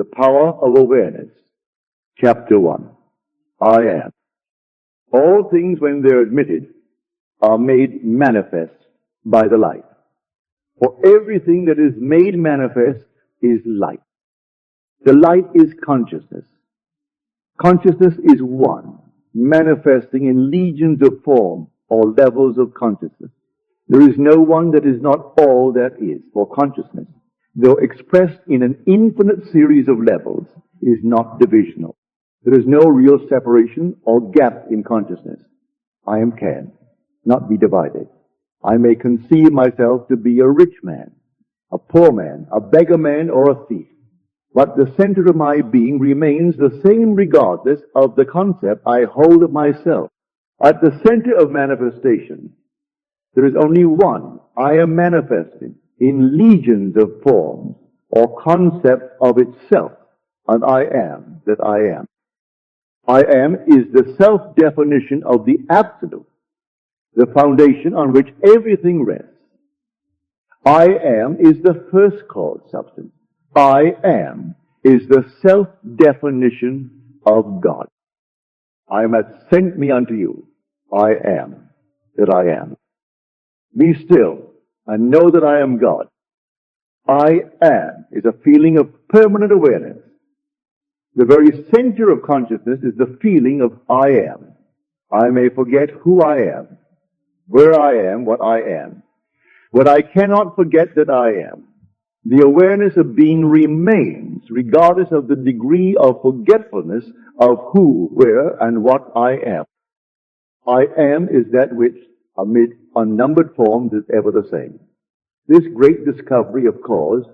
The Power of Awareness, Chapter 1. I am. All things, when they're admitted, are made manifest by the light. For everything that is made manifest is light. The light is consciousness. Consciousness is one, manifesting in legions of form or levels of consciousness. There is no one that is not all that is, for consciousness, though expressed in an infinite series of levels, is not divisional. There is no real separation or gap in consciousness. I can not be divided. I may conceive myself to be a rich man, a poor man, a beggar man, or a thief. But the center of my being remains the same regardless of the concept I hold of myself. At the center of manifestation, there is only one. I am manifested in legions of forms or concept of itself, and I am that I am. I am is the self-definition of the absolute, the foundation on which everything rests. I am is the first cause substance. I am is the self-definition of God. I am hath sent me unto you. I am that I am. Be still and know that I am God. I am is a feeling of permanent awareness. The very center of consciousness is the feeling of I am. I may forget who I am, where I am, what I am, but I cannot forget that I am. The awareness of being remains regardless of the degree of forgetfulness of who, where, and what I am. I am is that which, amid unnumbered forms, is ever the same. This great discovery of cause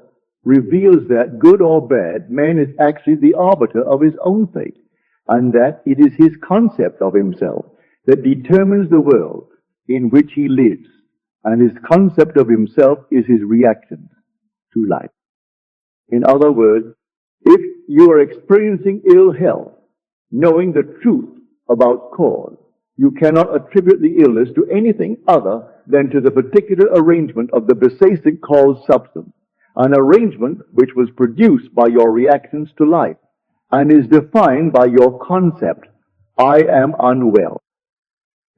reveals that, good or bad, man is actually the arbiter of his own fate, and that it is his concept of himself that determines the world in which he lives, and his concept of himself is his reaction to life. In other words, if you are experiencing ill health, knowing the truth about cause, you cannot attribute the illness to anything other than to the particular arrangement of the basic cause substance, an arrangement which was produced by your reactions to life and is defined by your concept, I am unwell.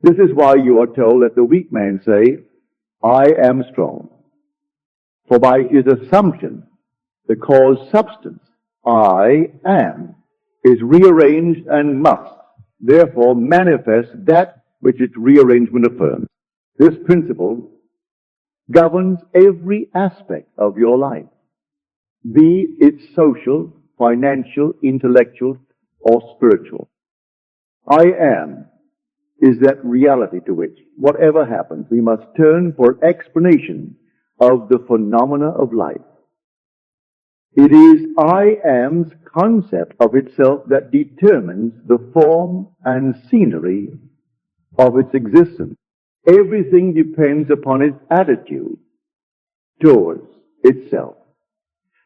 This is why you are told that the weak man say, I am strong. For by his assumption, the cause substance, I am, is rearranged and must, therefore, manifest that which its rearrangement affirms. This principle governs every aspect of your life, be it social, financial, intellectual, or spiritual. I am is that reality to which, whatever happens, we must turn for explanation of the phenomena of life. It is I am's concept of itself that determines the form and scenery of its existence. Everything depends upon its attitude towards itself.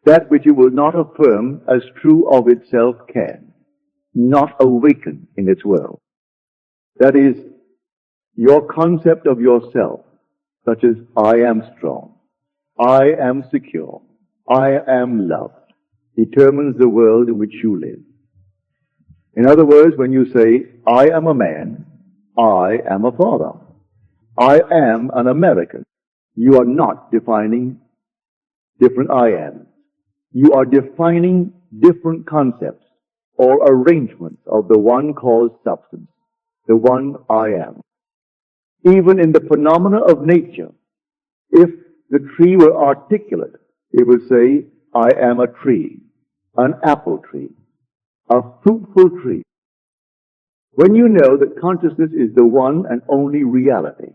That which it will not affirm as true of itself can not awaken in its world. That is, your concept of yourself, such as I am strong, I am secure, I am loved, determines the world in which you live. In other words, when you say, I am a man, I am a father, I am an American, you are not defining different I ams. You are defining different concepts or arrangements of the one cause substance, the one I am. Even in the phenomena of nature, if the tree were articulate, it would say, I am a tree, an apple tree, a fruitful tree. When you know that consciousness is the one and only reality,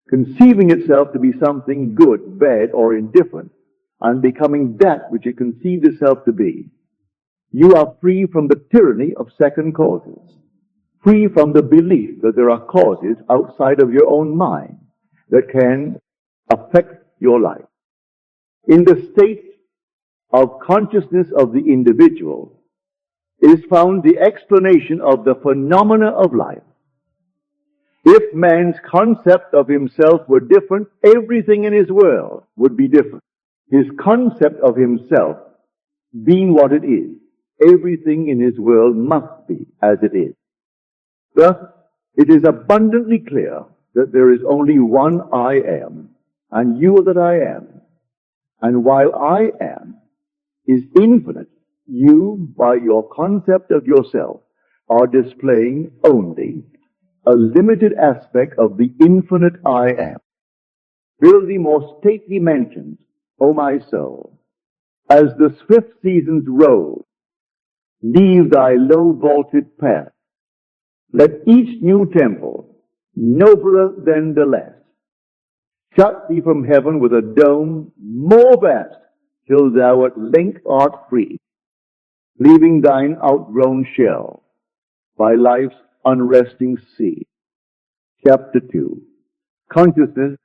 conceiving itself to be something good, bad, or indifferent, and becoming that which it conceived itself to be, you are free from the tyranny of second causes, free from the belief that there are causes outside of your own mind that can affect your life. In the state of consciousness of the individual is found the explanation of the phenomena of life. If man's concept of himself were different, everything in his world would be different. His concept of himself being what it is, everything in his world must be as it is. Thus, it is abundantly clear that there is only one I am, and you are that I am. And while I am is infinite, you, by your concept of yourself, are displaying only a limited aspect of the infinite I am. Fill the more stately mansions, O my soul, as the swift seasons roll. Leave thy low vaulted path. Let each new temple, nobler than the last, shut thee from heaven with a dome more vast, till thou at length art free, leaving thine outgrown shell by life's unresting sea. Chapter 2. Consciousness.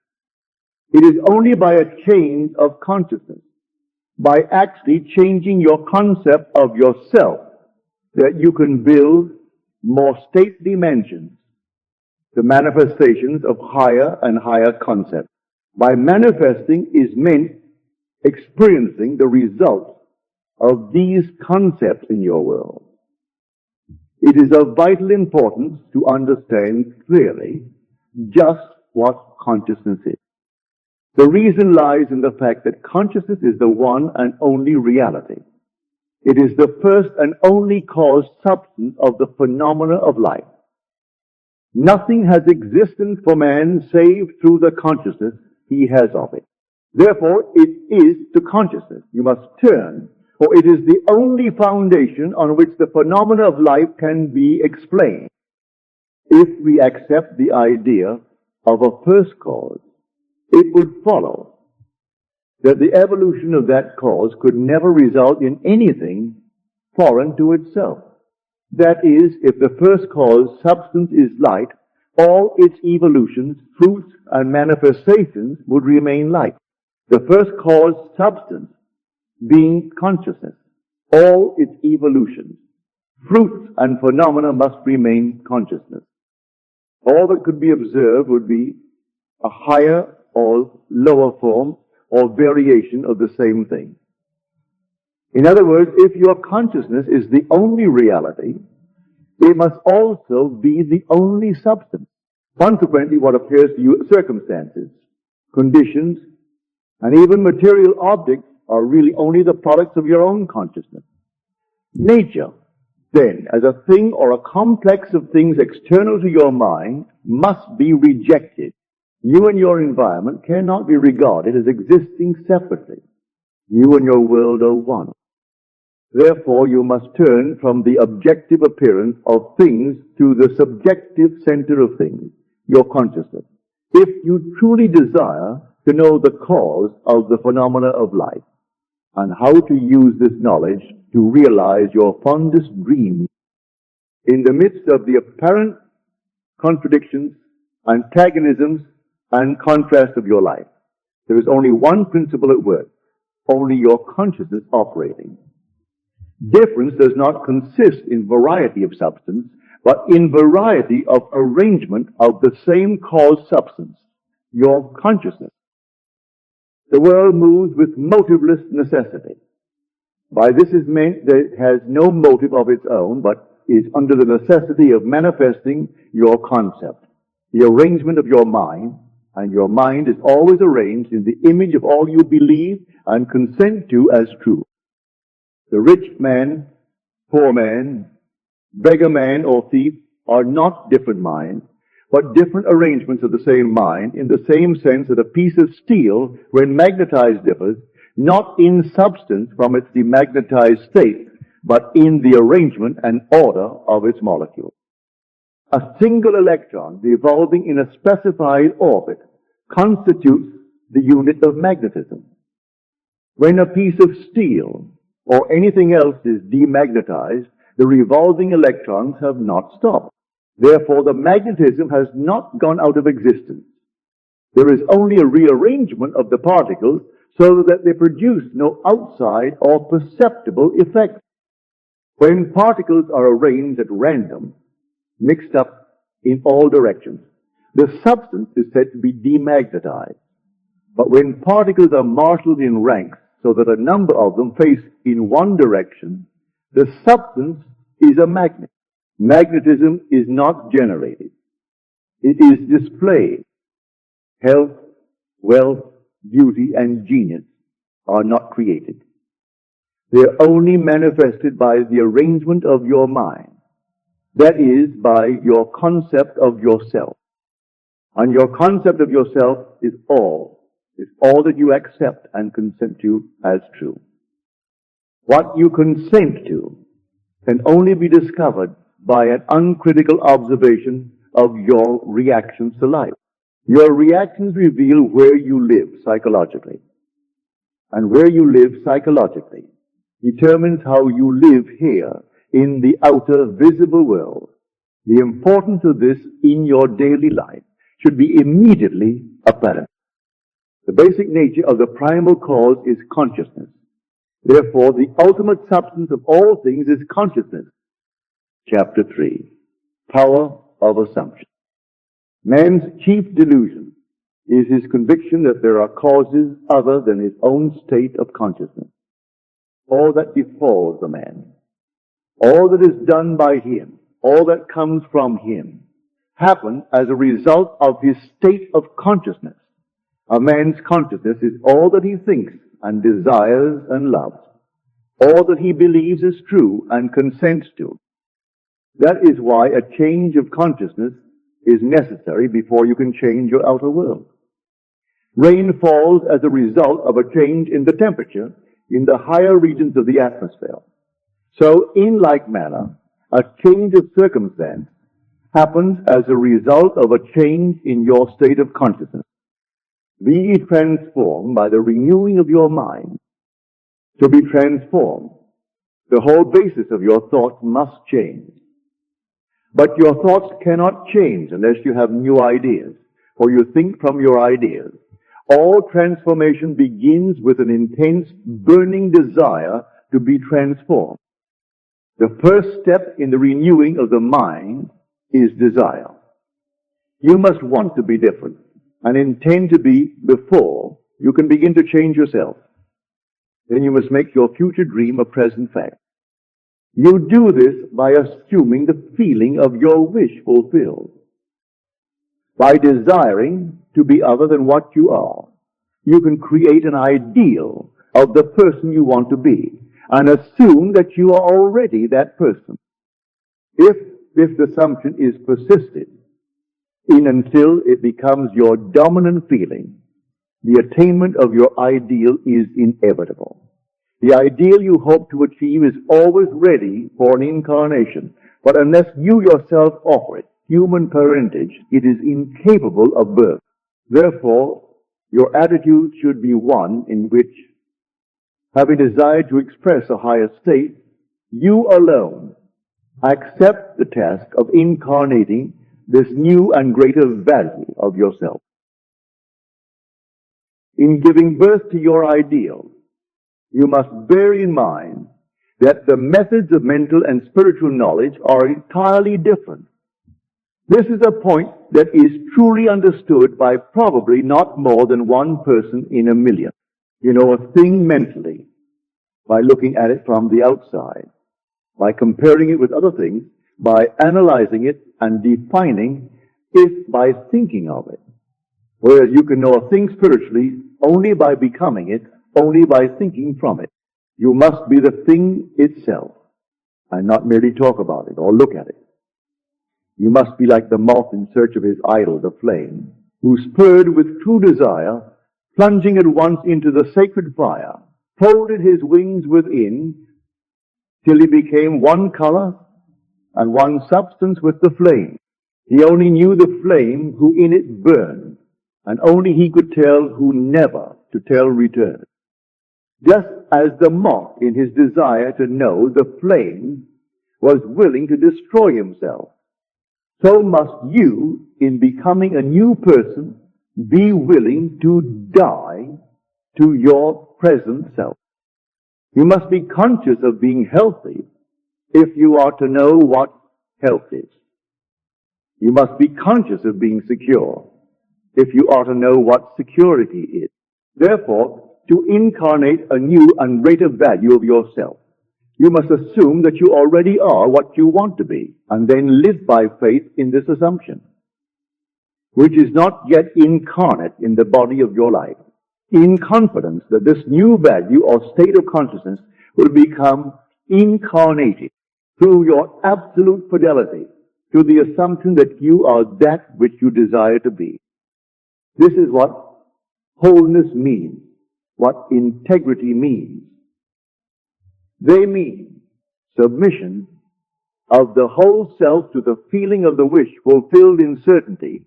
It is only by a change of consciousness, by actually changing your concept of yourself, that you can build more stately mansions, the manifestations of higher and higher concepts. By manifesting is meant experiencing the results of these concepts in your world. It is of vital importance to understand clearly just what consciousness is. The reason lies in the fact that consciousness is the one and only reality. It is the first and only cause substance of the phenomena of life. Nothing has existence for man save through the consciousness he has of it. Therefore, it is to consciousness you must turn, for it is the only foundation on which the phenomena of life can be explained. If we accept the idea of a first cause, it would follow that the evolution of that cause could never result in anything foreign to itself. That is, if the first cause, substance, is light, all its evolutions, fruits, and manifestations would remain light. The first cause, substance, being consciousness, all its evolutions, fruits, and phenomena must remain consciousness. All that could be observed would be a higher or lower form or variation of the same thing. In other words, if your consciousness is the only reality, it must also be the only substance. Consequently, what appears to you, circumstances, conditions, and even material objects are really only the products of your own consciousness. Nature, then, as a thing or a complex of things external to your mind, must be rejected. You and your environment cannot be regarded as existing separately. You and your world are one. Therefore, you must turn from the objective appearance of things to the subjective center of things, your consciousness, if you truly desire to know the cause of the phenomena of life, and how to use this knowledge to realize your fondest dreams. In the midst of the apparent contradictions, antagonisms, and contrasts of your life, there is only one principle at work, only your consciousness operating. Difference does not consist in variety of substance, but in variety of arrangement of the same cause substance, your consciousness. The world moves with motiveless necessity. By this is meant that it has no motive of its own, but is under the necessity of manifesting your concept, the arrangement of your mind, and your mind is always arranged in the image of all you believe and consent to as true. The rich man, poor man, beggar man, or thief are not different minds, but different arrangements of the same mind, in the same sense that a piece of steel, when magnetized, differs, not in substance from its demagnetized state, but in the arrangement and order of its molecules. A single electron revolving in a specified orbit constitutes the unit of magnetism. When a piece of steel or anything else is demagnetized, the revolving electrons have not stopped. Therefore, the magnetism has not gone out of existence. There is only a rearrangement of the particles so that they produce no outside or perceptible effect. When particles are arranged at random, mixed up in all directions, the substance is said to be demagnetized. But when particles are marshaled in ranks, so that a number of them face in one direction, the substance is a magnet. Magnetism is not generated. It is displayed. Health, wealth, beauty, and genius are not created. They are only manifested by the arrangement of your mind. That is, by your concept of yourself. And your concept of yourself is all that you accept and consent to as true. What you consent to can only be discovered by an uncritical observation of your reactions to life. Your reactions reveal where you live psychologically. And where you live psychologically determines how you live here in the outer visible world. The importance of this in your daily life should be immediately apparent. The basic nature of the primal cause is consciousness. Therefore, the ultimate substance of all things is consciousness. Chapter 3. Power of Assumption. Man's chief delusion is his conviction that there are causes other than his own state of consciousness. All that befalls a man, all that is done by him, all that comes from him, happen as a result of his state of consciousness. A man's consciousness is all that he thinks and desires and loves, all that he believes is true and consents to. That is why a change of consciousness is necessary before you can change your outer world. Rain falls as a result of a change in the temperature in the higher regions of the atmosphere. So, in like manner, a change of circumstance happens as a result of a change in your state of consciousness. Be ye transformed by the renewing of your mind. To be transformed, the whole basis of your thoughts must change. But your thoughts cannot change unless you have new ideas, for you think from your ideas. All transformation begins with an intense, burning desire to be transformed. The first step in the renewing of the mind is desire. You must want to be different and intend to be before you can begin to change yourself. Then you must make your future dream a present fact. You do this by assuming the feeling of your wish fulfilled. By desiring to be other than what you are, you can create an ideal of the person you want to be and assume that you are already that person. If this assumption is persisted in until it becomes your dominant feeling, the attainment of your ideal is inevitable. The ideal you hope to achieve is always ready for an incarnation, but unless you yourself offer it human parentage, it is incapable of birth. Therefore, your attitude should be one in which, having desired to express a higher state, you alone accept the task of incarnating this new and greater value of yourself. In giving birth to your ideal, you must bear in mind that the methods of mental and spiritual knowledge are entirely different. This is a point that is truly understood by probably not more than one person in a million. You know a thing mentally by looking at it from the outside, by comparing it with other things, by analyzing it and defining it by thinking of it. Whereas you can know a thing spiritually only by becoming it, only by thinking from it. You must be the thing itself and not merely talk about it or look at it. You must be like the moth in search of his idol, the flame, who spurred with true desire, plunging at once into the sacred fire, folded his wings within till he became one color and one substance with the flame. He only knew the flame who in it burned, and only he could tell who never to tell returned. Just as the moth in his desire to know the flame was willing to destroy himself, so must you, in becoming a new person, be willing to die to your present self. You must be conscious of being healthy if you are to know what health is. You must be conscious of being secure if you are to know what security is. Therefore, to incarnate a new and greater value of yourself. You must assume that you already are what you want to be, and then live by faith in this assumption, which is not yet incarnate in the body of your life, in confidence that this new value or state of consciousness will become incarnated through your absolute fidelity to the assumption that you are that which you desire to be. This is what wholeness means, what integrity means. They mean submission of the whole self to the feeling of the wish fulfilled in certainty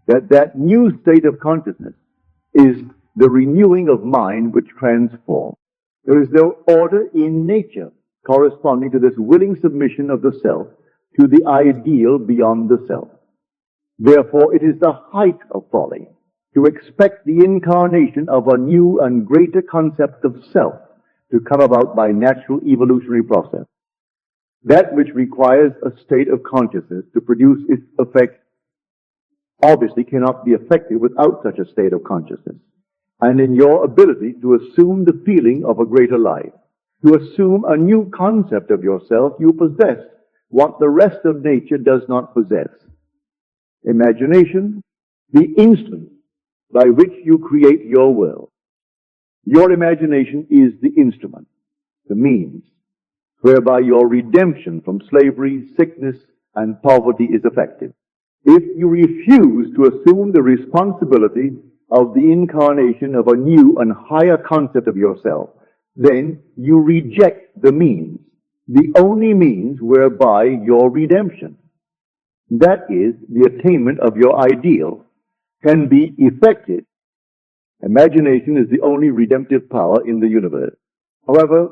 that that new state of consciousness is the renewing of mind which transforms. There is no order in nature corresponding to this willing submission of the self to the ideal beyond the self. Therefore, it is the height of folly to expect the incarnation of a new and greater concept of self to come about by natural evolutionary process. That which requires a state of consciousness to produce its effect obviously cannot be effective without such a state of consciousness. And in your ability to assume the feeling of a greater life, to assume a new concept of yourself, you possess what the rest of nature does not possess. Imagination, the instrument by which you create your world. Your imagination is the instrument, the means, whereby your redemption from slavery, sickness, and poverty is effective. If you refuse to assume the responsibility of the incarnation of a new and higher concept of yourself, then you reject the means, the only means whereby your redemption, that is, the attainment of your ideal, can be effected. Imagination is the only redemptive power in the universe. However,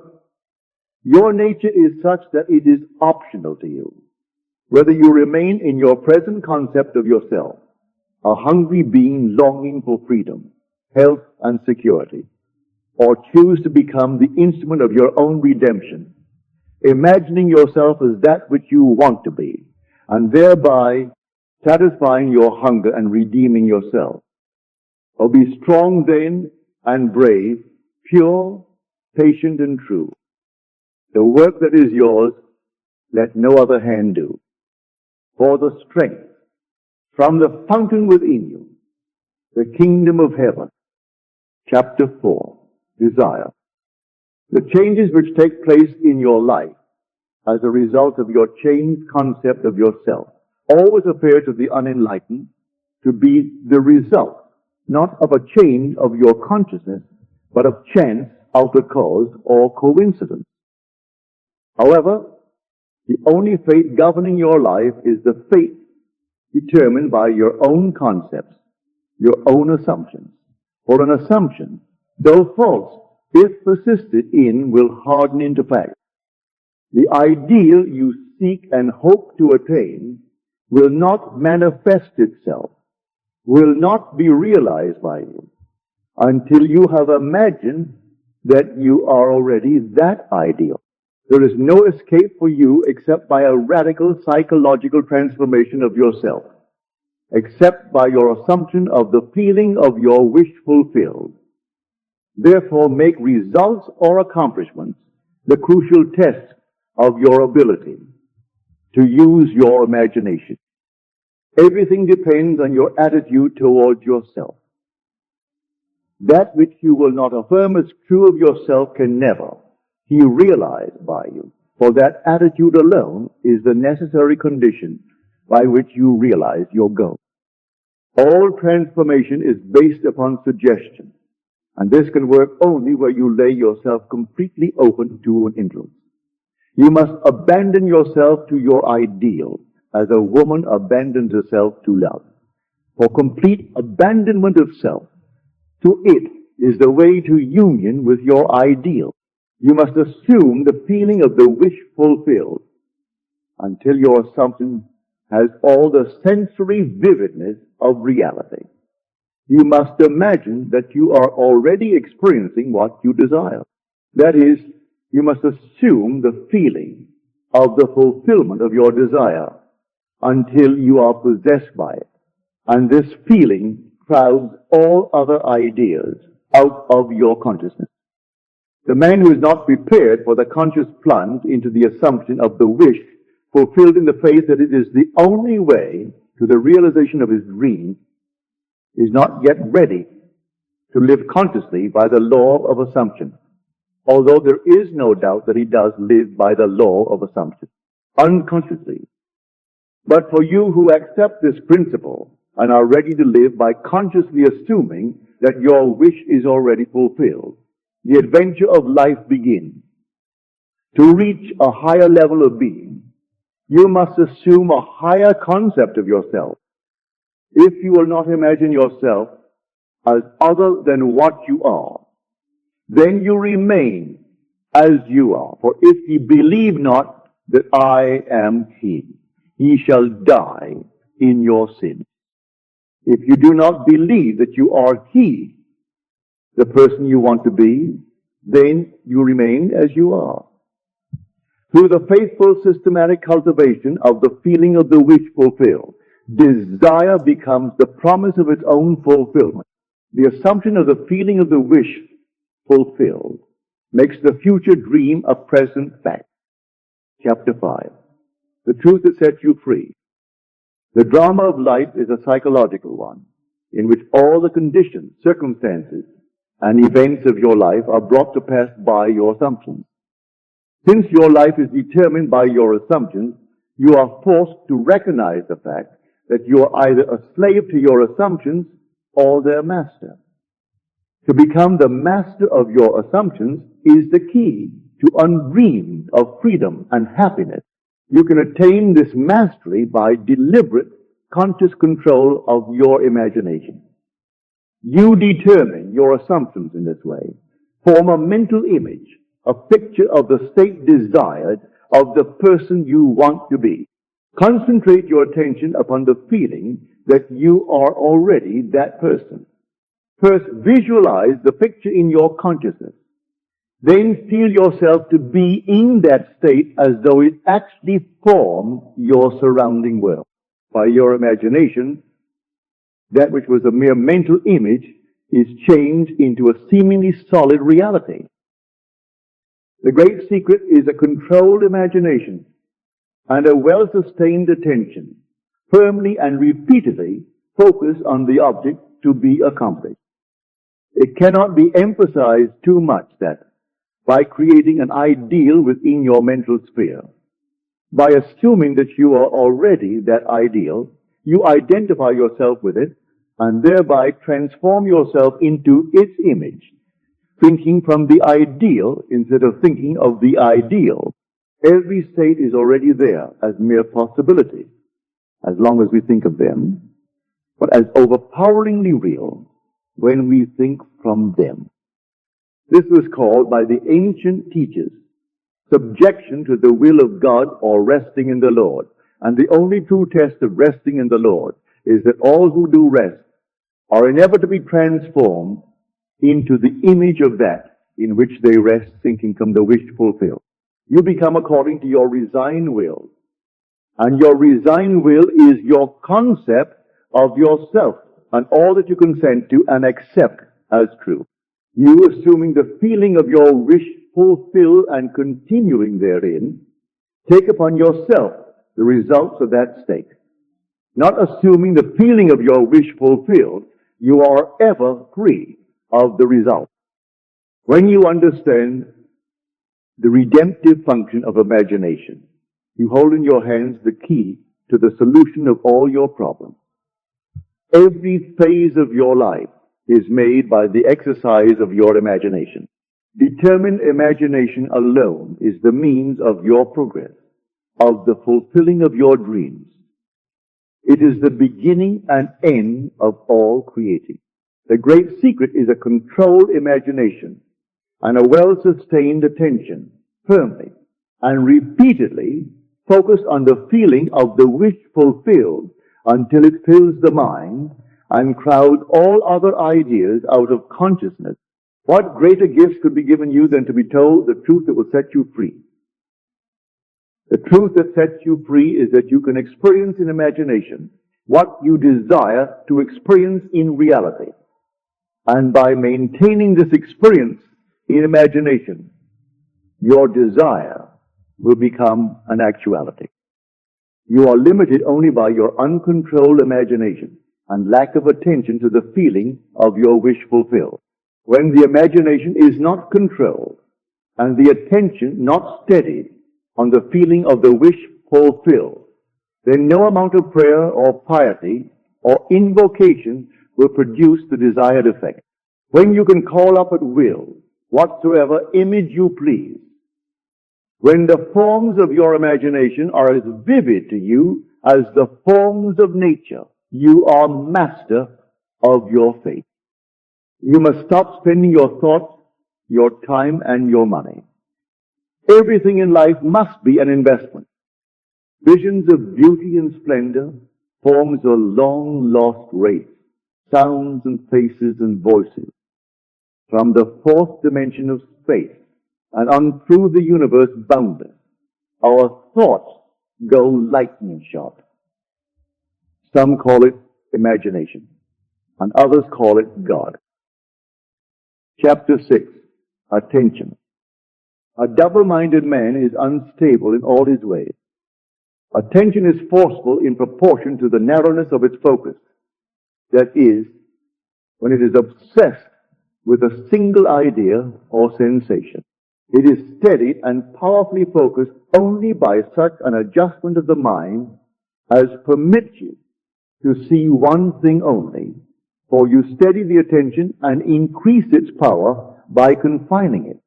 your nature is such that it is optional to you. Whether you remain in your present concept of yourself, a hungry being longing for freedom, health, and security, or choose to become the instrument of your own redemption, imagining yourself as that which you want to be, and thereby satisfying your hunger and redeeming yourself. Or be strong then and brave, pure, patient, and true. The work that is yours, let no other hand do. For the strength from the fountain within you, the kingdom of heaven. Chapter 4, Desire. The changes which take place in your life as a result of your changed concept of yourself always appear to the unenlightened to be the result not of a change of your consciousness, but of chance, outer cause, or coincidence. However, the only fate governing your life is the fate determined by your own concepts, your own assumptions. For an assumption, though false, if persisted in, will harden into fact. The ideal you seek and hope to attain will not manifest itself, will not be realized by you, until you have imagined that you are already that ideal. There is no escape for you except by a radical psychological transformation of yourself, except by your assumption of the feeling of your wish fulfilled. Therefore, make results or accomplishments the crucial test of your ability to use your imagination. Everything depends on your attitude towards yourself. That which you will not affirm as true of yourself can never be realized by you, for that attitude alone is the necessary condition by which you realize your goal. All transformation is based upon suggestion, and this can work only where you lay yourself completely open to an influence. You must abandon yourself to your ideal as a woman abandons herself to love. For complete abandonment of self to it is the way to union with your ideal. You must assume the feeling of the wish fulfilled until your assumption has all the sensory vividness of reality. You must imagine that you are already experiencing what you desire. That is, you must assume the feeling of the fulfillment of your desire until you are possessed by it. And this feeling crowds all other ideas out of your consciousness. The man who is not prepared for the conscious plunge into the assumption of the wish fulfilled in the faith that it is the only way to the realization of his dream is not yet ready to live consciously by the law of assumption, although there is no doubt that he does live by the law of assumption, unconsciously. But for you who accept this principle and are ready to live by consciously assuming that your wish is already fulfilled, the adventure of life begins. To reach a higher level of being, you must assume a higher concept of yourself. If you will not imagine yourself as other than what you are, then you remain as you are. For if ye believe not that I am he, ye shall die in your sin. If you do not believe that you are he, the person you want to be, then you remain as you are. Through the faithful systematic cultivation of the feeling of the wish fulfilled, desire becomes the promise of its own fulfillment. The assumption of the feeling of the wish fulfilled makes the future dream a present fact. Chapter 5. The truth that sets you free. The drama of life is a psychological one, in which all the conditions, circumstances, and events of your life are brought to pass by your assumptions. Since your life is determined by your assumptions, you are forced to recognize the fact that you are either a slave to your assumptions or their master. To become the master of your assumptions is the key to undreamed of freedom and happiness. You can attain this mastery by deliberate, conscious control of your imagination. You determine your assumptions in this way, form a mental image, a picture of the state desired of the person you want to be. Concentrate your attention upon the feeling that you are already that person. First, visualize the picture in your consciousness. Then feel yourself to be in that state as though it actually formed your surrounding world. By your imagination, that which was a mere mental image is changed into a seemingly solid reality. The great secret is a controlled imagination and a well-sustained attention, firmly and repeatedly focus on the object to be accomplished. It cannot be emphasized too much that by creating an ideal within your mental sphere, by assuming that you are already that ideal, you identify yourself with it and thereby transform yourself into its image, thinking from the ideal instead of thinking of the ideal. Every state is already there as mere possibilities, as long as we think of them, but as overpoweringly real when we think from them. This was called by the ancient teachers subjection to the will of God or resting in the Lord. And the only true test of resting in the Lord is that all who do rest are inevitably transformed into the image of that in which they rest, thinking from the wish fulfilled. You become according to your resigned will. And your resigned will is your concept of yourself and all that you consent to and accept as true. You assuming the feeling of your wish fulfilled and continuing therein, take upon yourself the results of that state. Not assuming the feeling of your wish fulfilled, you are ever free of the result. When you understand the redemptive function of imagination, you hold in your hands the key to the solution of all your problems. Every phase of your life is made by the exercise of your imagination. Determined imagination alone is the means of your progress, of the fulfilling of your dreams. It is the beginning and end of all creating. The great secret is a controlled imagination and a well-sustained attention, firmly and repeatedly focused on the feeling of the wish fulfilled until it fills the mind and crowds all other ideas out of consciousness. What greater gifts could be given you than to be told the truth that will set you free? The truth that sets you free is that you can experience in imagination what you desire to experience in reality. And by maintaining this experience in imagination, your desire will become an actuality. You are limited only by your uncontrolled imagination and lack of attention to the feeling of your wish fulfilled. When the imagination is not controlled and the attention not steadied on the feeling of the wish fulfilled, then no amount of prayer or piety or invocation will produce the desired effect. When you can call up at will whatsoever image you please, when the forms of your imagination are as vivid to you as the forms of nature, you are master of your fate. You must stop spending your thoughts, your time, and your money. Everything in life must be an investment. Visions of beauty and splendor forms a long-lost race, sounds and faces and voices, from the fourth dimension of space and on through the universe boundless. Our thoughts go lightning shot. Some call it imagination, and others call it God. Chapter 6, Attention. A double-minded man is unstable in all his ways. Attention is forceful in proportion to the narrowness of its focus. That is, when it is obsessed with a single idea or sensation. It is steadied and powerfully focused only by such an adjustment of the mind as permits you to see one thing only, for you steady the attention and increase its power by confining it.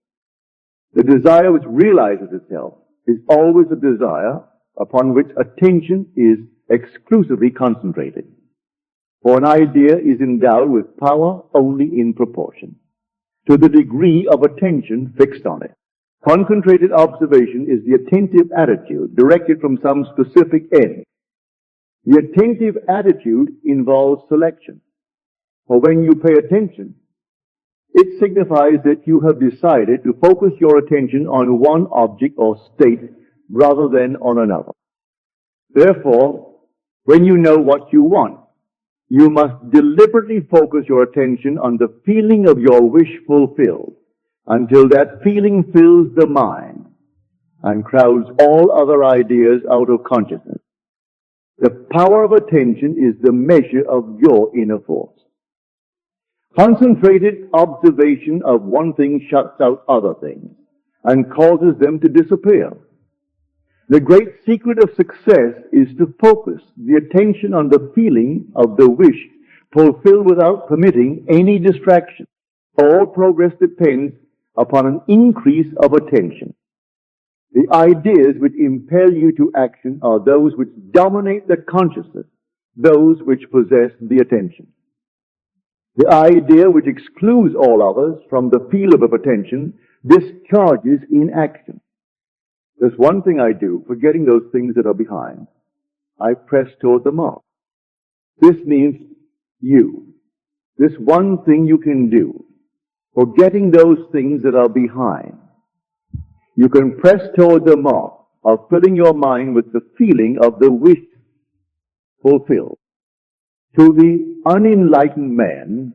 The desire which realizes itself is always a desire upon which attention is exclusively concentrated. For an idea is endowed with power only in proportion to the degree of attention fixed on it. Concentrated observation is the attentive attitude directed from some specific end. The attentive attitude involves selection. For when you pay attention, it signifies that you have decided to focus your attention on one object or state rather than on another. Therefore, when you know what you want, you must deliberately focus your attention on the feeling of your wish fulfilled until that feeling fills the mind and crowds all other ideas out of consciousness. The power of attention is the measure of your inner force. Concentrated observation of one thing shuts out other things and causes them to disappear. The great secret of success is to focus the attention on the feeling of the wish fulfilled without permitting any distraction. All progress depends upon an increase of attention. The ideas which impel you to action are those which dominate the consciousness, those which possess the attention. The idea which excludes all others from the field of attention discharges in action. There's one thing I do, forgetting those things that are behind. I press toward the mark. This means you. This one thing you can do, forgetting those things that are behind. You can press toward the mark of filling your mind with the feeling of the wish fulfilled. To the unenlightened man,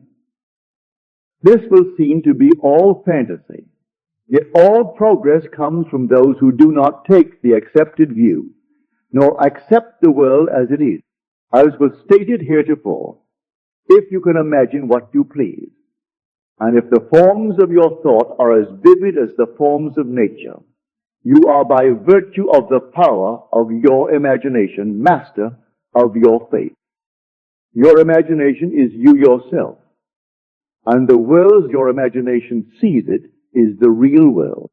this will seem to be all fantasy. Yet all progress comes from those who do not take the accepted view, nor accept the world as it is. As was stated heretofore, if you can imagine what you please, and if the forms of your thought are as vivid as the forms of nature, you are by virtue of the power of your imagination master of your fate. Your imagination is you yourself, and the world your imagination sees it is the real world.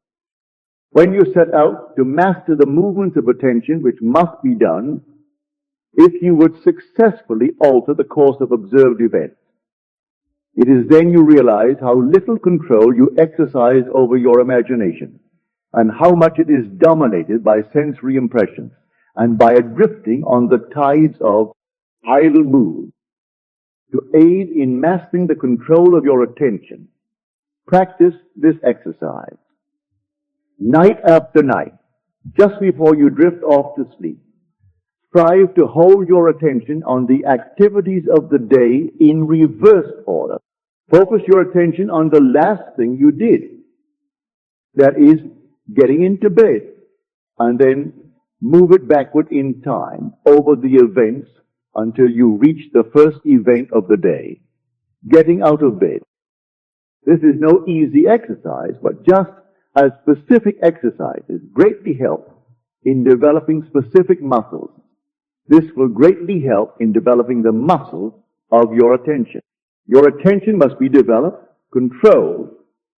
When you set out to master the movements of attention which must be done, if you would successfully alter the course of observed events, it is then you realize how little control you exercise over your imagination, and how much it is dominated by sensory impressions, and by a drifting on the tides of idle mood. To aid in mastering the control of your attention, practice this exercise. Night after night, just before you drift off to sleep, strive to hold your attention on the activities of the day in reverse order. Focus your attention on the last thing you did. That is, getting into bed, and then move it backward in time over the events until you reach the first event of the day, getting out of bed. This is no easy exercise, but just as specific exercises greatly help in developing specific muscles, this will greatly help in developing the muscles of your attention. Your attention must be developed, controlled,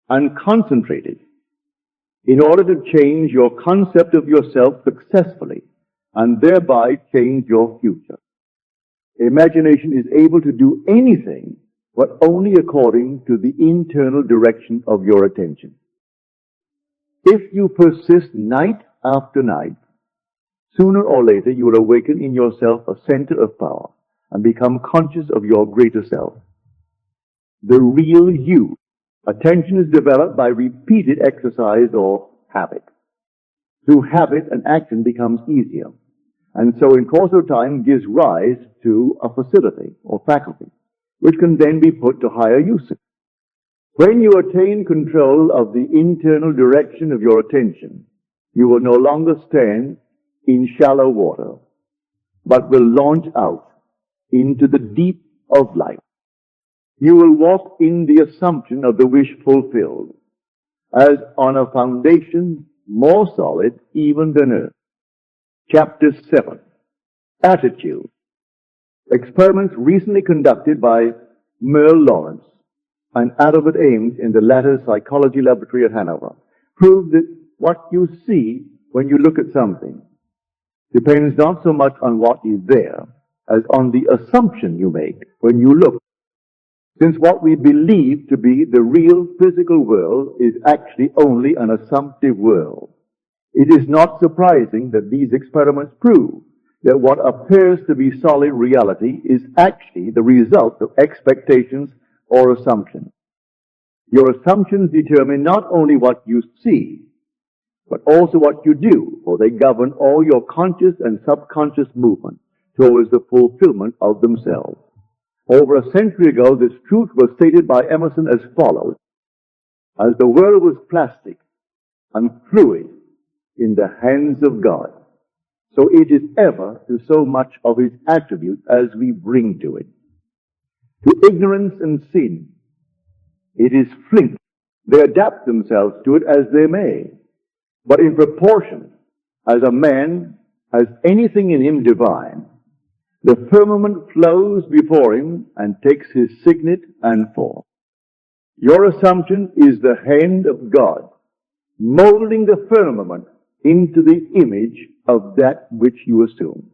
and concentrated in order to change your concept of yourself successfully and thereby change your future. Imagination is able to do anything, but only according to the internal direction of your attention. If you persist night after night, sooner or later you will awaken in yourself a center of power and become conscious of your greater self. The real you. Attention is developed by repeated exercise or habit. Through habit, an action becomes easier, and so in course of time gives rise to a facility or faculty, which can then be put to higher usage. When you attain control of the internal direction of your attention, you will no longer stand in shallow water, but will launch out into the deep of life. You will walk in the assumption of the wish fulfilled, as on a foundation more solid even than earth. Chapter 7. Attitude. Experiments recently conducted by Merle Lawrence and Adalbert Ames in the latter's psychology laboratory at Hanover prove that what you see when you look at something depends not so much on what is there as on the assumption you make when you look. Since what we believe to be the real physical world is actually only an assumptive world, it is not surprising that these experiments prove that what appears to be solid reality is actually the result of expectations or assumptions. Your assumptions determine not only what you see, but also what you do, for they govern all your conscious and subconscious movement towards the fulfillment of themselves. Over a century ago, this truth was stated by Emerson as follows: as the world was plastic and fluid in the hands of God, so it is ever to so much of His attributes as we bring to it. To ignorance and sin, it is flint. They adapt themselves to it as they may, but in proportion as a man has anything in him divine, the firmament flows before him and takes his signet and form. Your assumption is the hand of God, molding the firmament into the image of that which you assume.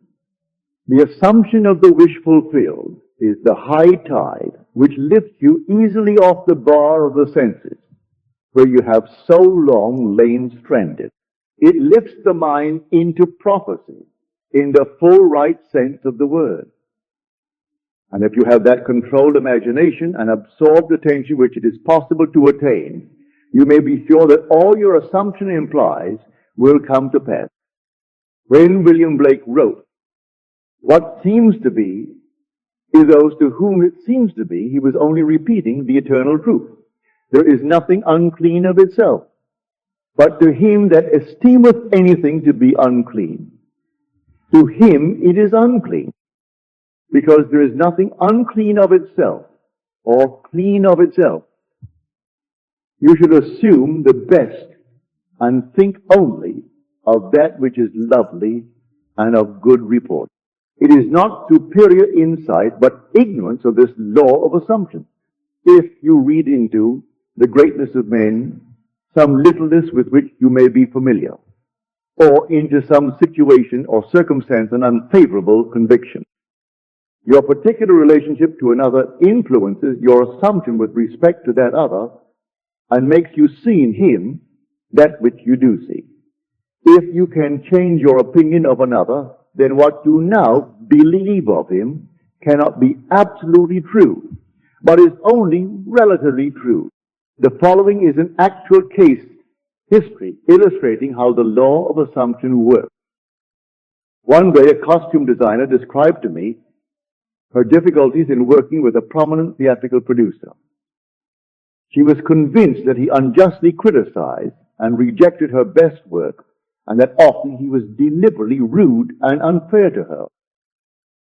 The assumption of the wish fulfilled is the high tide which lifts you easily off the bar of the senses, where you have so long lain stranded. It lifts the mind into prophecy, in the full right sense of the word. And if you have that controlled imagination and absorbed attention which it is possible to attain, you may be sure that all your assumption implies will come to pass. When William Blake wrote, "What seems to be is those to whom it seems to be," he was only repeating the eternal truth. There is nothing unclean of itself, but to him that esteemeth anything to be unclean, to him it is unclean, because there is nothing unclean of itself or clean of itself. You should assume the best and think only of that which is lovely and of good report. It is not superior insight, but ignorance of this law of assumption. If you read into the greatness of men some littleness with which you may be familiar, or into some situation or circumstance an unfavorable conviction, your particular relationship to another influences your assumption with respect to that other and makes you see in him that which you do see. If you can change your opinion of another, then what you now believe of him cannot be absolutely true, but is only relatively true. The following is an actual case history illustrating how the law of assumption works. One day, a costume designer described to me her difficulties in working with a prominent theatrical producer. She was convinced that he unjustly criticized and rejected her best work, and that often he was deliberately rude and unfair to her.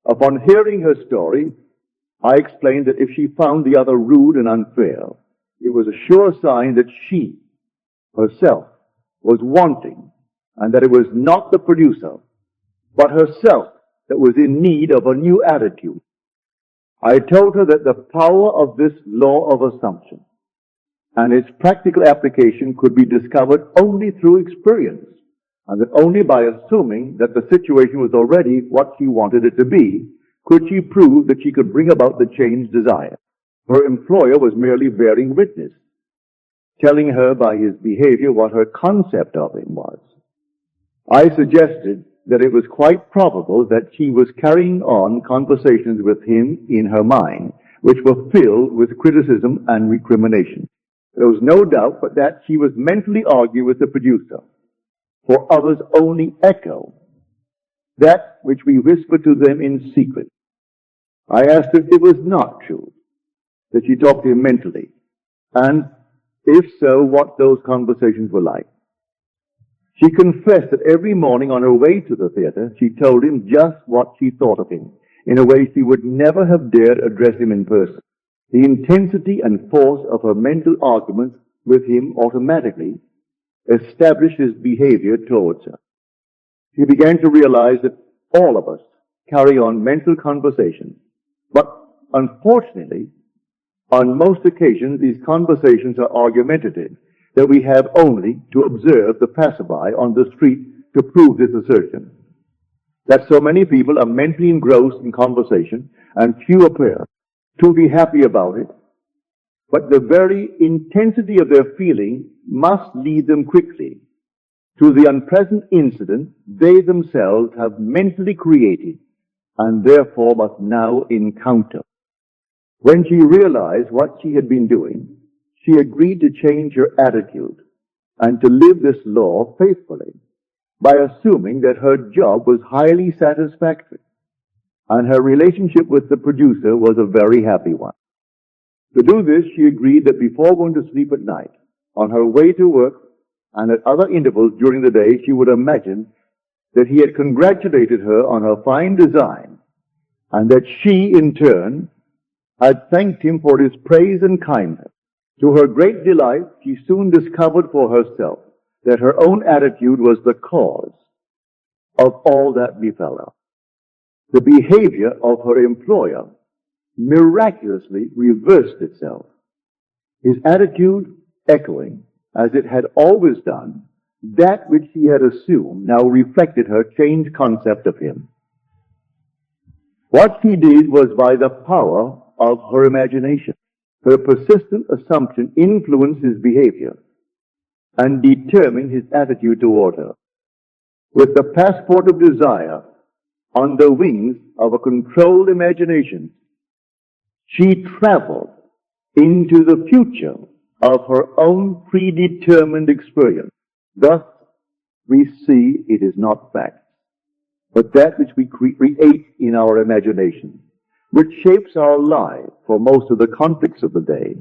Upon hearing her story, I explained that if she found the other rude and unfair, it was a sure sign that she, herself, was wanting, and that it was not the producer, but herself that was in need of a new attitude. I told her that the power of this law of assumption and its practical application could be discovered only through experience, and that only by assuming that the situation was already what she wanted it to be, could she prove that she could bring about the change desired. Her employer was merely bearing witness, telling her by his behavior what her concept of him was. I suggested that it was quite probable that she was carrying on conversations with him in her mind, which were filled with criticism and recrimination. There was no doubt but that she was mentally arguing with the producer, for others only echo that which we whisper to them in secret. I asked her if it was not true that she talked to him mentally, and if so, what those conversations were like. She confessed that every morning on her way to the theater, she told him just what she thought of him, in a way she would never have dared address him in person. The intensity and force of her mental arguments with him automatically established his behavior towards her. She began to realize that all of us carry on mental conversations, but unfortunately, on most occasions, these conversations are argumentative, that we have only to observe the passerby on the street to prove this assertion. That so many people are mentally engrossed in conversation, and few appear to be happy about it, but the very intensity of their feeling must lead them quickly to the unpleasant incident they themselves have mentally created, and therefore must now encounter. When she realized what she had been doing, she agreed to change her attitude and to live this law faithfully by assuming that her job was highly satisfactory and her relationship with the producer was a very happy one. To do this, she agreed that before going to sleep at night, on her way to work and at other intervals during the day, she would imagine that he had congratulated her on her fine design, and that she, in turn, had thanked him for his praise and kindness. To her great delight, she soon discovered for herself that her own attitude was the cause of all that befell her. The behavior of her employer miraculously reversed itself, his attitude echoing, as it had always done, that which she had assumed now reflected her changed concept of him. What she did was by the power of her imagination. Her persistent assumption influenced his behavior and determined his attitude toward her. With the passport of desire on the wings of a controlled imagination, she traveled into the future of her own predetermined experience. Thus, we see it is not fact, but that which we create in our imagination, which shapes our life, for most of the conflicts of the day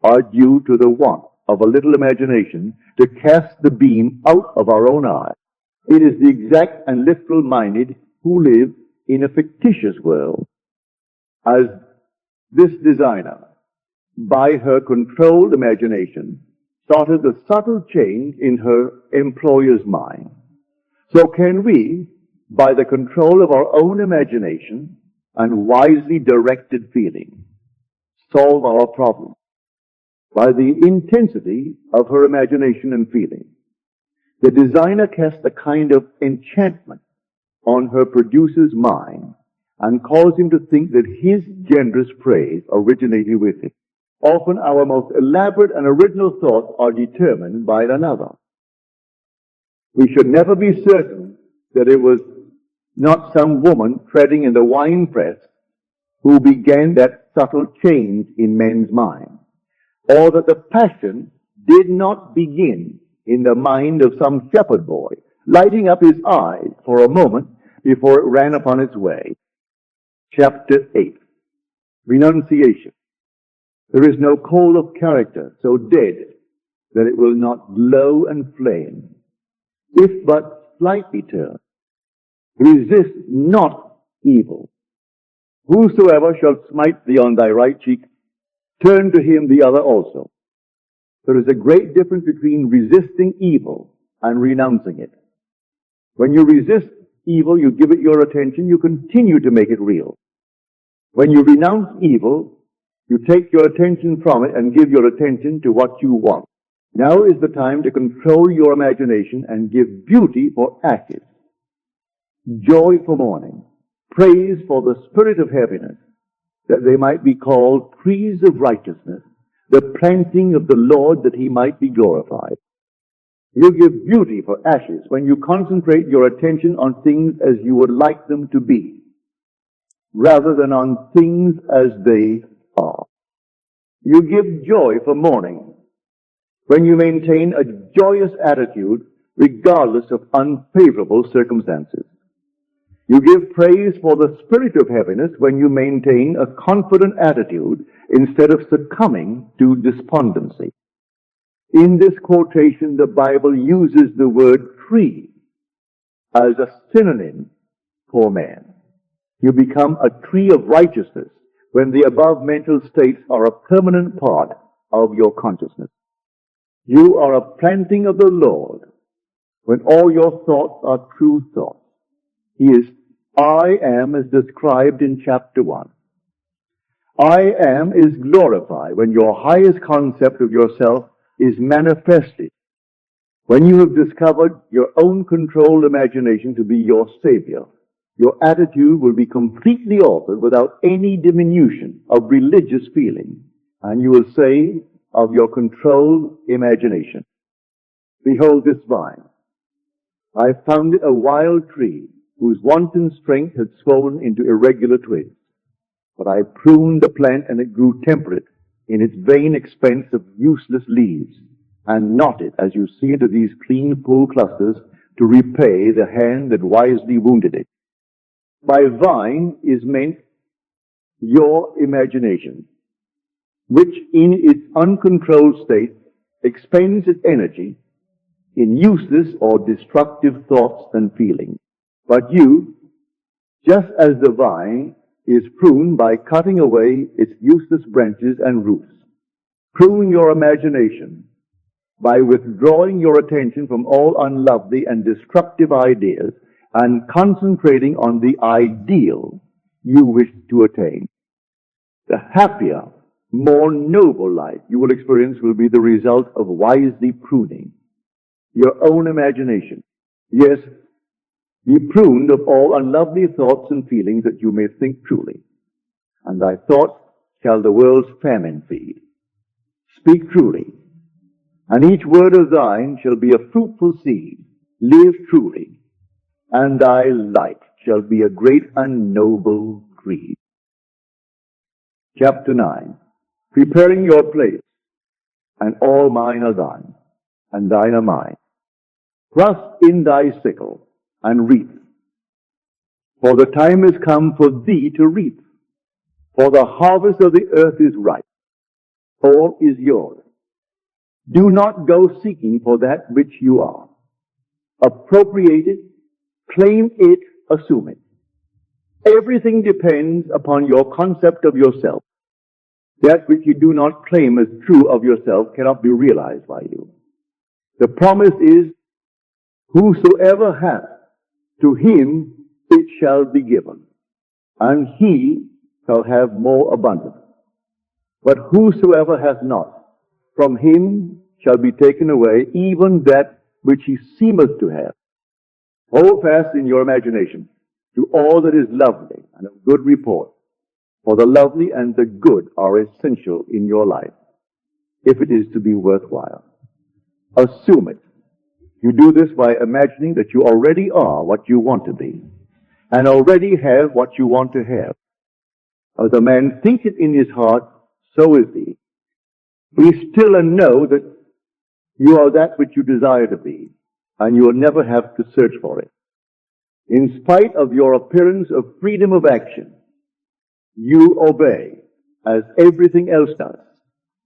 are due to the want of a little imagination to cast the beam out of our own eye. It is the exact and literal-minded who live in a fictitious world, as this designer, by her controlled imagination, started a subtle change in her employer's mind. So can we, by the control of our own imagination and wisely directed feeling, solve our problem? By the intensity of her imagination and feeling, the designer cast a kind of enchantment on her producer's mind and caused him to think that his generous praise originated with him. Often our most elaborate and original thoughts are determined by another. We should never be certain that it was not some woman treading in the winepress who began that subtle change in men's minds, or that the passion did not begin in the mind of some shepherd boy, lighting up his eyes for a moment before it ran upon its way. Chapter 8. Renunciation. There is no coal of character so dead that it will not glow and flame, if but slightly turned. Resist not evil. Whosoever shall smite thee on thy right cheek, turn to him the other also. There is a great difference between resisting evil and renouncing it. When you resist evil, you give it your attention, you continue to make it real. When you renounce evil, you take your attention from it and give your attention to what you want. Now is the time to control your imagination and give beauty for ashes, joy for mourning, praise for the spirit of heaviness, that they might be called trees of righteousness, the planting of the Lord, that he might be glorified. You give beauty for ashes when you concentrate your attention on things as you would like them to be, rather than on things as they are. You give joy for mourning when you maintain a joyous attitude regardless of unfavorable circumstances. You give praise for the spirit of heaviness when you maintain a confident attitude instead of succumbing to despondency. In this quotation, the Bible uses the word tree as a synonym for man. You become a tree of righteousness when the above mental states are a permanent part of your consciousness. You are a planting of the Lord when all your thoughts are true thoughts. He is I am as described in chapter 1. I am is glorified when your highest concept of yourself is manifested. When you have discovered your own controlled imagination to be your savior, your attitude will be completely altered without any diminution of religious feeling, and you will say of your controlled imagination, behold this vine. I found it a wild tree whose wanton strength had swollen into irregular twigs. But I pruned the plant, and it grew temperate in its vain expense of useless leaves, and knotted, as you see, into these clean, full clusters to repay the hand that wisely wounded it. By vine is meant your imagination, which in its uncontrolled state expends its energy in useless or destructive thoughts and feelings. But you, just as the vine is pruned by cutting away its useless branches and roots, prune your imagination by withdrawing your attention from all unlovely and destructive ideas and concentrating on the ideal you wish to attain. The happier, more noble life you will experience will be the result of wisely pruning your own imagination. Yes, be pruned of all unlovely thoughts and feelings, that you may think truly. And thy thoughts shall the world's famine feed. Speak truly, and each word of thine shall be a fruitful seed. Live truly, and thy light shall be a great and noble creed. Chapter 9. Preparing your place, and all mine are thine, and thine are mine. Thrust in thy sickle, and reap. For the time is come for thee to reap. For the harvest of the earth is ripe. All is yours. Do not go seeking for that which you are. Appropriate it, claim it, assume it. Everything depends upon your concept of yourself. That which you do not claim as true of yourself cannot be realized by you. The promise is, whosoever hath, to him it shall be given, and he shall have more abundance. But whosoever hath not, from him shall be taken away even that which he seemeth to have. Hold fast in your imagination to all that is lovely and of good report, for the lovely and the good are essential in your life, if it is to be worthwhile. Assume it. You do this by imagining that you already are what you want to be, and already have what you want to have. As a man thinketh in his heart, so is he. Be still and know that you are that which you desire to be, and you will never have to search for it. In spite of your appearance of freedom of action, you obey, as everything else does,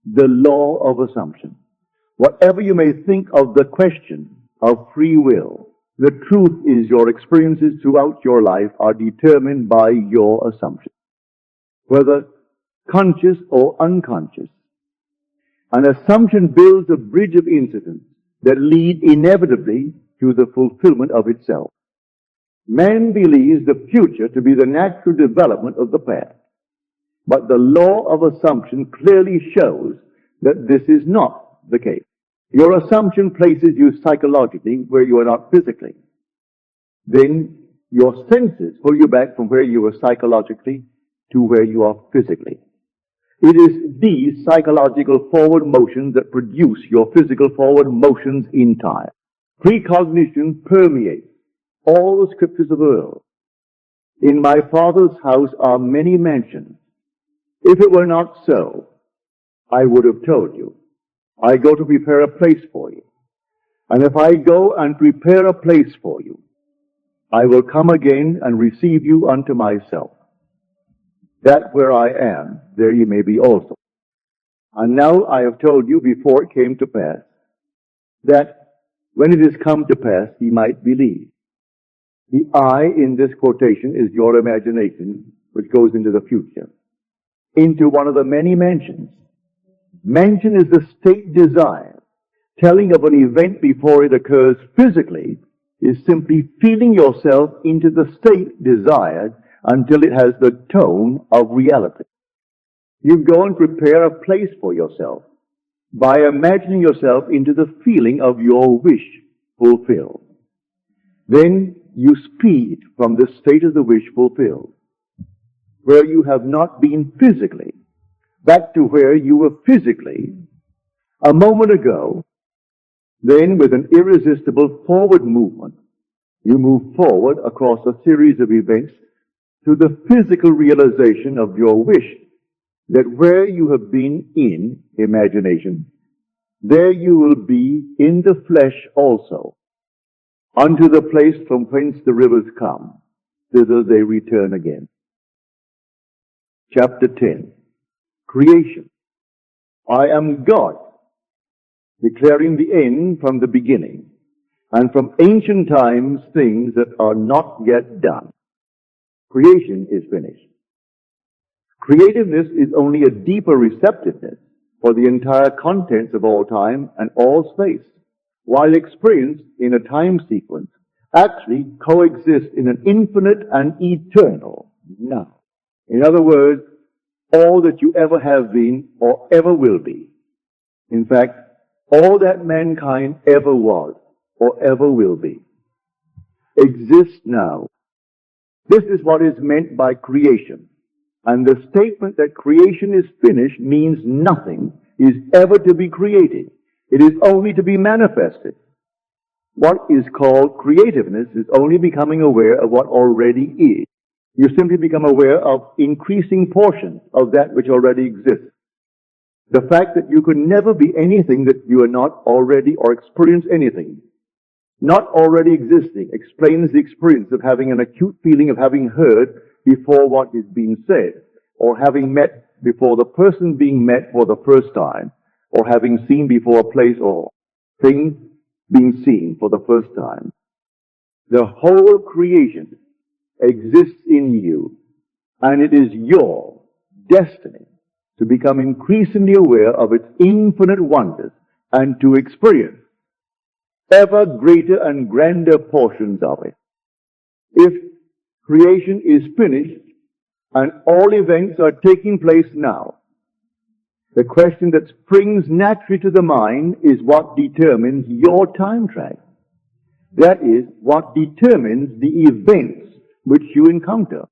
the law of assumption. Whatever you may think of the question of free will, the truth is your experiences throughout your life are determined by your assumption, whether conscious or unconscious. An assumption builds a bridge of incidents that lead inevitably to the fulfillment of itself. Man believes the future to be the natural development of the past, but the law of assumption clearly shows that this is not the case. Your assumption places you psychologically where you are not physically. Then your senses pull you back from where you are psychologically to where you are physically. It is these psychological forward motions that produce your physical forward motions in time. Precognition permeates all the scriptures of the world. In my Father's house are many mansions. If it were not so, I would have told you. I go to prepare a place for you. And if I go and prepare a place for you, I will come again and receive you unto myself, that where I am, there ye may be also. And now I have told you before it came to pass, that when it is come to pass, ye might believe. The I in this quotation is your imagination, which goes into the future, into one of the many mansions. Mansion is the state desire. Telling of an event before it occurs physically is simply feeling yourself into the state desired until it has the tone of reality. You go and prepare a place for yourself by imagining yourself into the feeling of your wish fulfilled. Then you speed from the state of the wish fulfilled, where you have not been physically, back to where you were physically a moment ago. Then with an irresistible forward movement, you move forward across a series of events to the physical realization of your wish, that where you have been in imagination, there you will be in the flesh also. Unto the place from whence the rivers come, thither they return again. Chapter 10. Creation. I am God, declaring the end from the beginning, and from ancient times things that are not yet done. Creation is finished. Creativeness is only a deeper receptiveness for the entire contents of all time and all space, while experience in a time sequence actually coexists in an infinite and eternal now. In other words, all that you ever have been or ever will be. In fact, all that mankind ever was or ever will be exists now. This is what is meant by creation. And the statement that creation is finished means nothing is ever to be created. It is only to be manifested. What is called creativeness is only becoming aware of what already is. You simply become aware of increasing portions of that which already exists. The fact that you can never be anything that you are not already, or experience anything not already existing, explains the experience of having an acute feeling of having heard before what is being said, or having met before the person being met for the first time, or having seen before a place or thing being seen for the first time. The whole creation exists in you, and it is your destiny to become increasingly aware of its infinite wonders and to experience ever greater and grander portions of it. If creation is finished and all events are taking place now, the question that springs naturally to the mind is what determines your time track. That is, what determines the events which you encounter.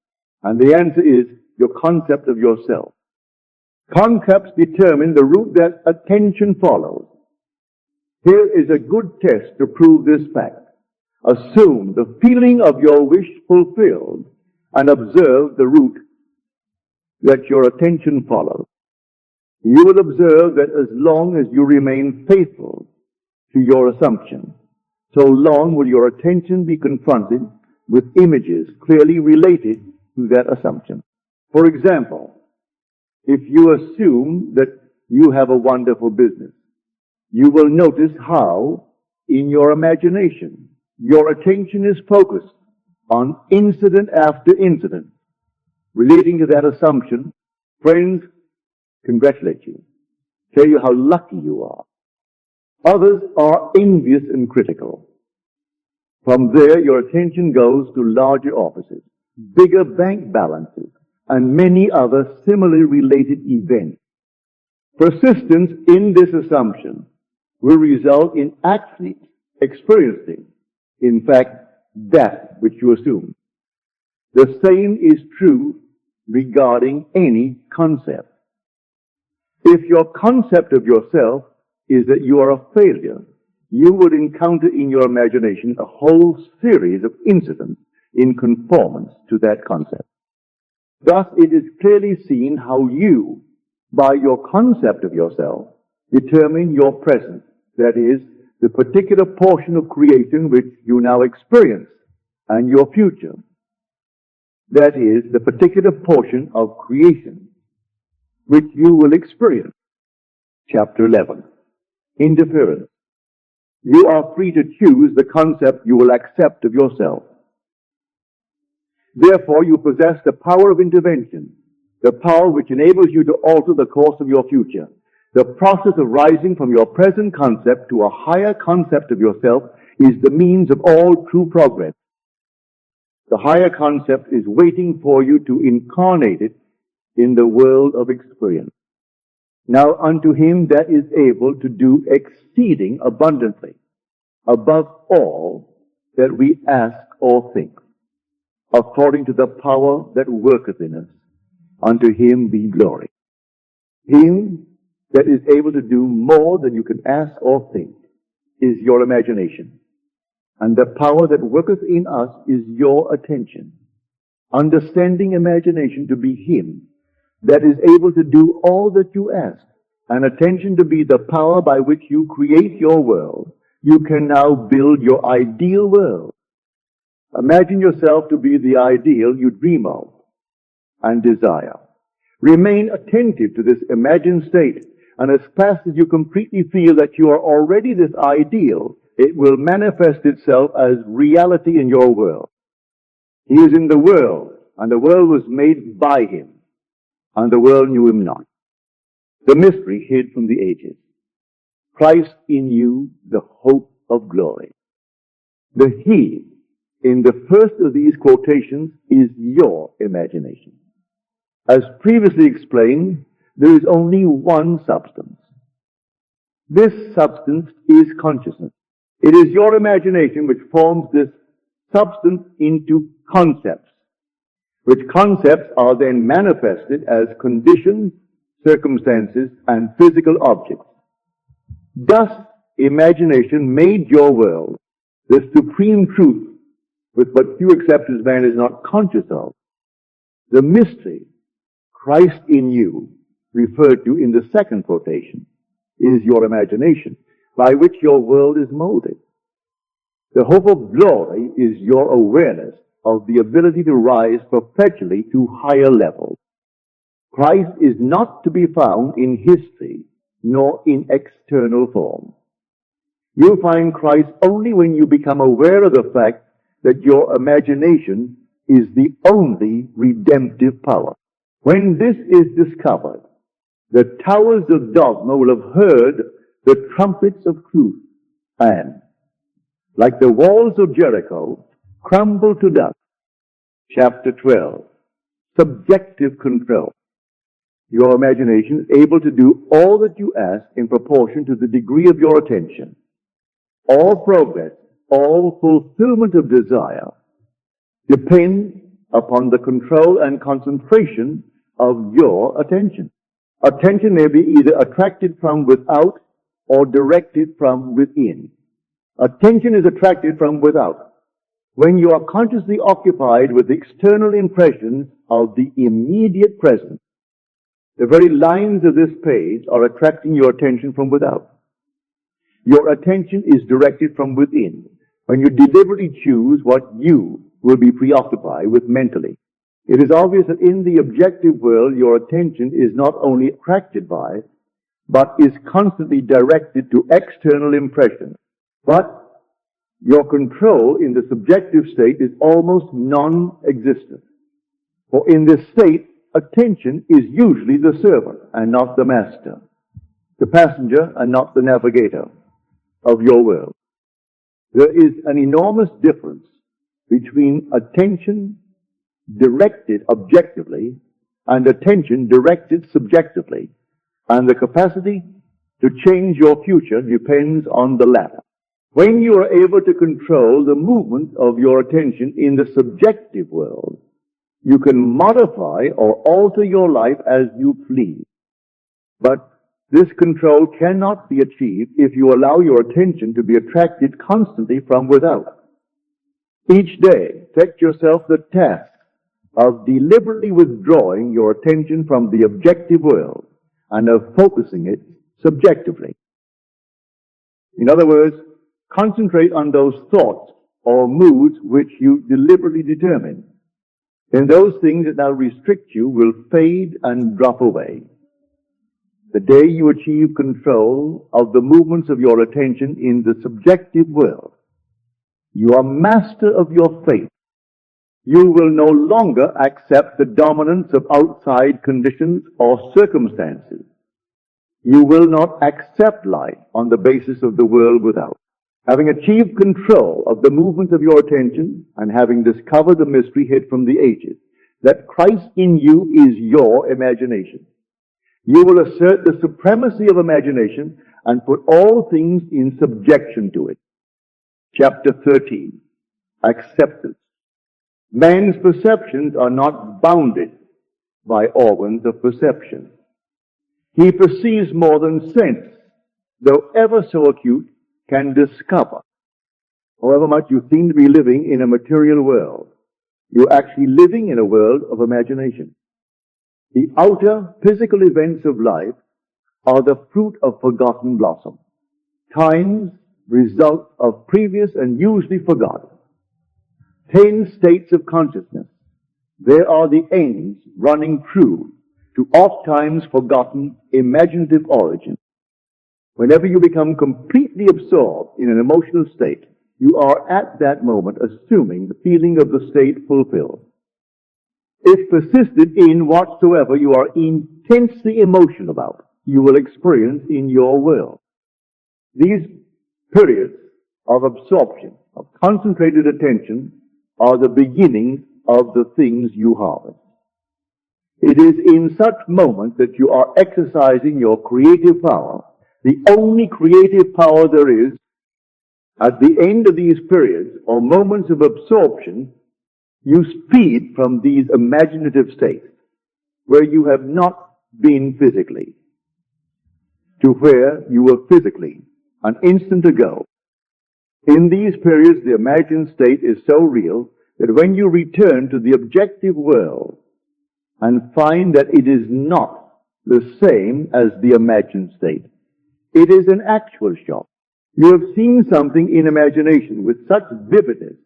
And the answer is your concept of yourself. Concepts determine the route that attention follows. Here is a good test to prove this fact. Assume the feeling of your wish fulfilled and observe the route that your attention follows. You will observe that as long as you remain faithful to your assumption, so long will your attention be confronted with images clearly related to that assumption. For example, if you assume that you have a wonderful business. You will notice how, in your imagination, your attention is focused on incident after incident. Relating to that assumption, friends congratulate you, tell you how lucky you are. Others are envious and critical. From there, your attention goes to larger offices, bigger bank balances, and many other similarly related events. Persistence in this assumption will result in actually experiencing, in fact, that which you assume. The same is true regarding any concept. If your concept of yourself is that you are a failure, you would encounter in your imagination a whole series of incidents in conformance to that concept. Thus, it is clearly seen how you, by your concept of yourself, determine your present, that is, the particular portion of creation which you now experience, and your future, that is, the particular portion of creation which you will experience. Chapter 11. Interference. You are free to choose the concept you will accept of yourself. Therefore, you possess the power of intervention, the power which enables you to alter the course of your future. The process of rising from your present concept to a higher concept of yourself is the means of all true progress. The higher concept is waiting for you to incarnate it in the world of experience. Now unto him that is able to do exceeding abundantly, above all that we ask or think, according to the power that worketh in us, unto him be glory. Him that is able to do more than you can ask or think is your imagination. And the power that worketh in us is your attention. Understanding imagination to be him that is able to do all that you ask, and attention to be the power by which you create your world, you can now build your ideal world. Imagine yourself to be the ideal you dream of and desire. Remain attentive to this imagined state, and as fast as you completely feel that you are already this ideal, it will manifest itself as reality in your world. He is in the world, and the world was made by him, and the world knew him not. The mystery hid from the ages. Christ in you, the hope of glory. The he in the first of these quotations is your imagination. As previously explained, there is only one substance. This substance is consciousness. It is your imagination which forms this substance into concepts, which concepts are then manifested as conditions, circumstances, and physical objects. Thus, imagination made your world, the supreme truth, with what few accept as man is not conscious of. The mystery, Christ in you, referred to in the second quotation, is your imagination, by which your world is molded. The hope of glory is your awareness of the ability to rise perpetually to higher levels. Christ is not to be found in history, nor in external form. You'll find Christ only when you become aware of the fact that your imagination is the only redemptive power. When this is discovered, the towers of dogma will have heard the trumpets of truth, and, like the walls of Jericho, crumble to dust. Chapter 12. Subjective control. Your imagination is able to do all that you ask in proportion to the degree of your attention. All progress, all fulfillment of desire depend upon the control and concentration of your attention. Attention may be either attracted from without or directed from within. Attention is attracted from without. When you are consciously occupied with external impressions of the immediate present, the very lines of this page are attracting your attention from without. Your attention is directed from within when you deliberately choose what you will be preoccupied with mentally. It is obvious that in the objective world, your attention is not only attracted by, but is constantly directed to external impressions. But your control in the subjective state is almost non-existent. For in this state, attention is usually the servant and not the master, the passenger and not the navigator of your world. There is an enormous difference between attention directed objectively and attention directed subjectively, and the capacity to change your future depends on the latter. When you are able to control the movement of your attention in the subjective world, you can modify or alter your life as you please. But this control cannot be achieved if you allow your attention to be attracted constantly from without. Each day, set yourself the task of deliberately withdrawing your attention from the objective world and of focusing it subjectively. In other words, concentrate on those thoughts or moods which you deliberately determine. Then those things that now restrict you will fade and drop away. The day you achieve control of the movements of your attention in the subjective world, you are master of your fate. You will no longer accept the dominance of outside conditions or circumstances. You will not accept life on the basis of the world without. Having achieved control of the movement of your attention and having discovered the mystery hid from the ages, that Christ in you is your imagination, you will assert the supremacy of imagination and put all things in subjection to it. Chapter 13. Acceptance. Man's perceptions are not bounded by organs of perception. He perceives more than sense, though ever so acute, can discover. However much you seem to be living in a material world, you're actually living in a world of imagination. The outer physical events of life are the fruit of forgotten blossom. Time's result of previous and usually forgotten. 10 states of consciousness. There are the ends running true to oft-times forgotten imaginative origins. Whenever you become completely absorbed in an emotional state, you are at that moment assuming the feeling of the state fulfilled. If persisted in whatsoever you are intensely emotional about, you will experience in your world. These periods of absorption, of concentrated attention, are the beginning of the things you harvest. It is in such moments that you are exercising your creative power, the only creative power there is. At the end of these periods or moments of absorption, you speed from these imaginative states where you have not been physically to where you were physically an instant ago. In these periods, the imagined state is so real that when you return to the objective world and find that it is not the same as the imagined state, it is an actual shock. You have seen something in imagination with such vividness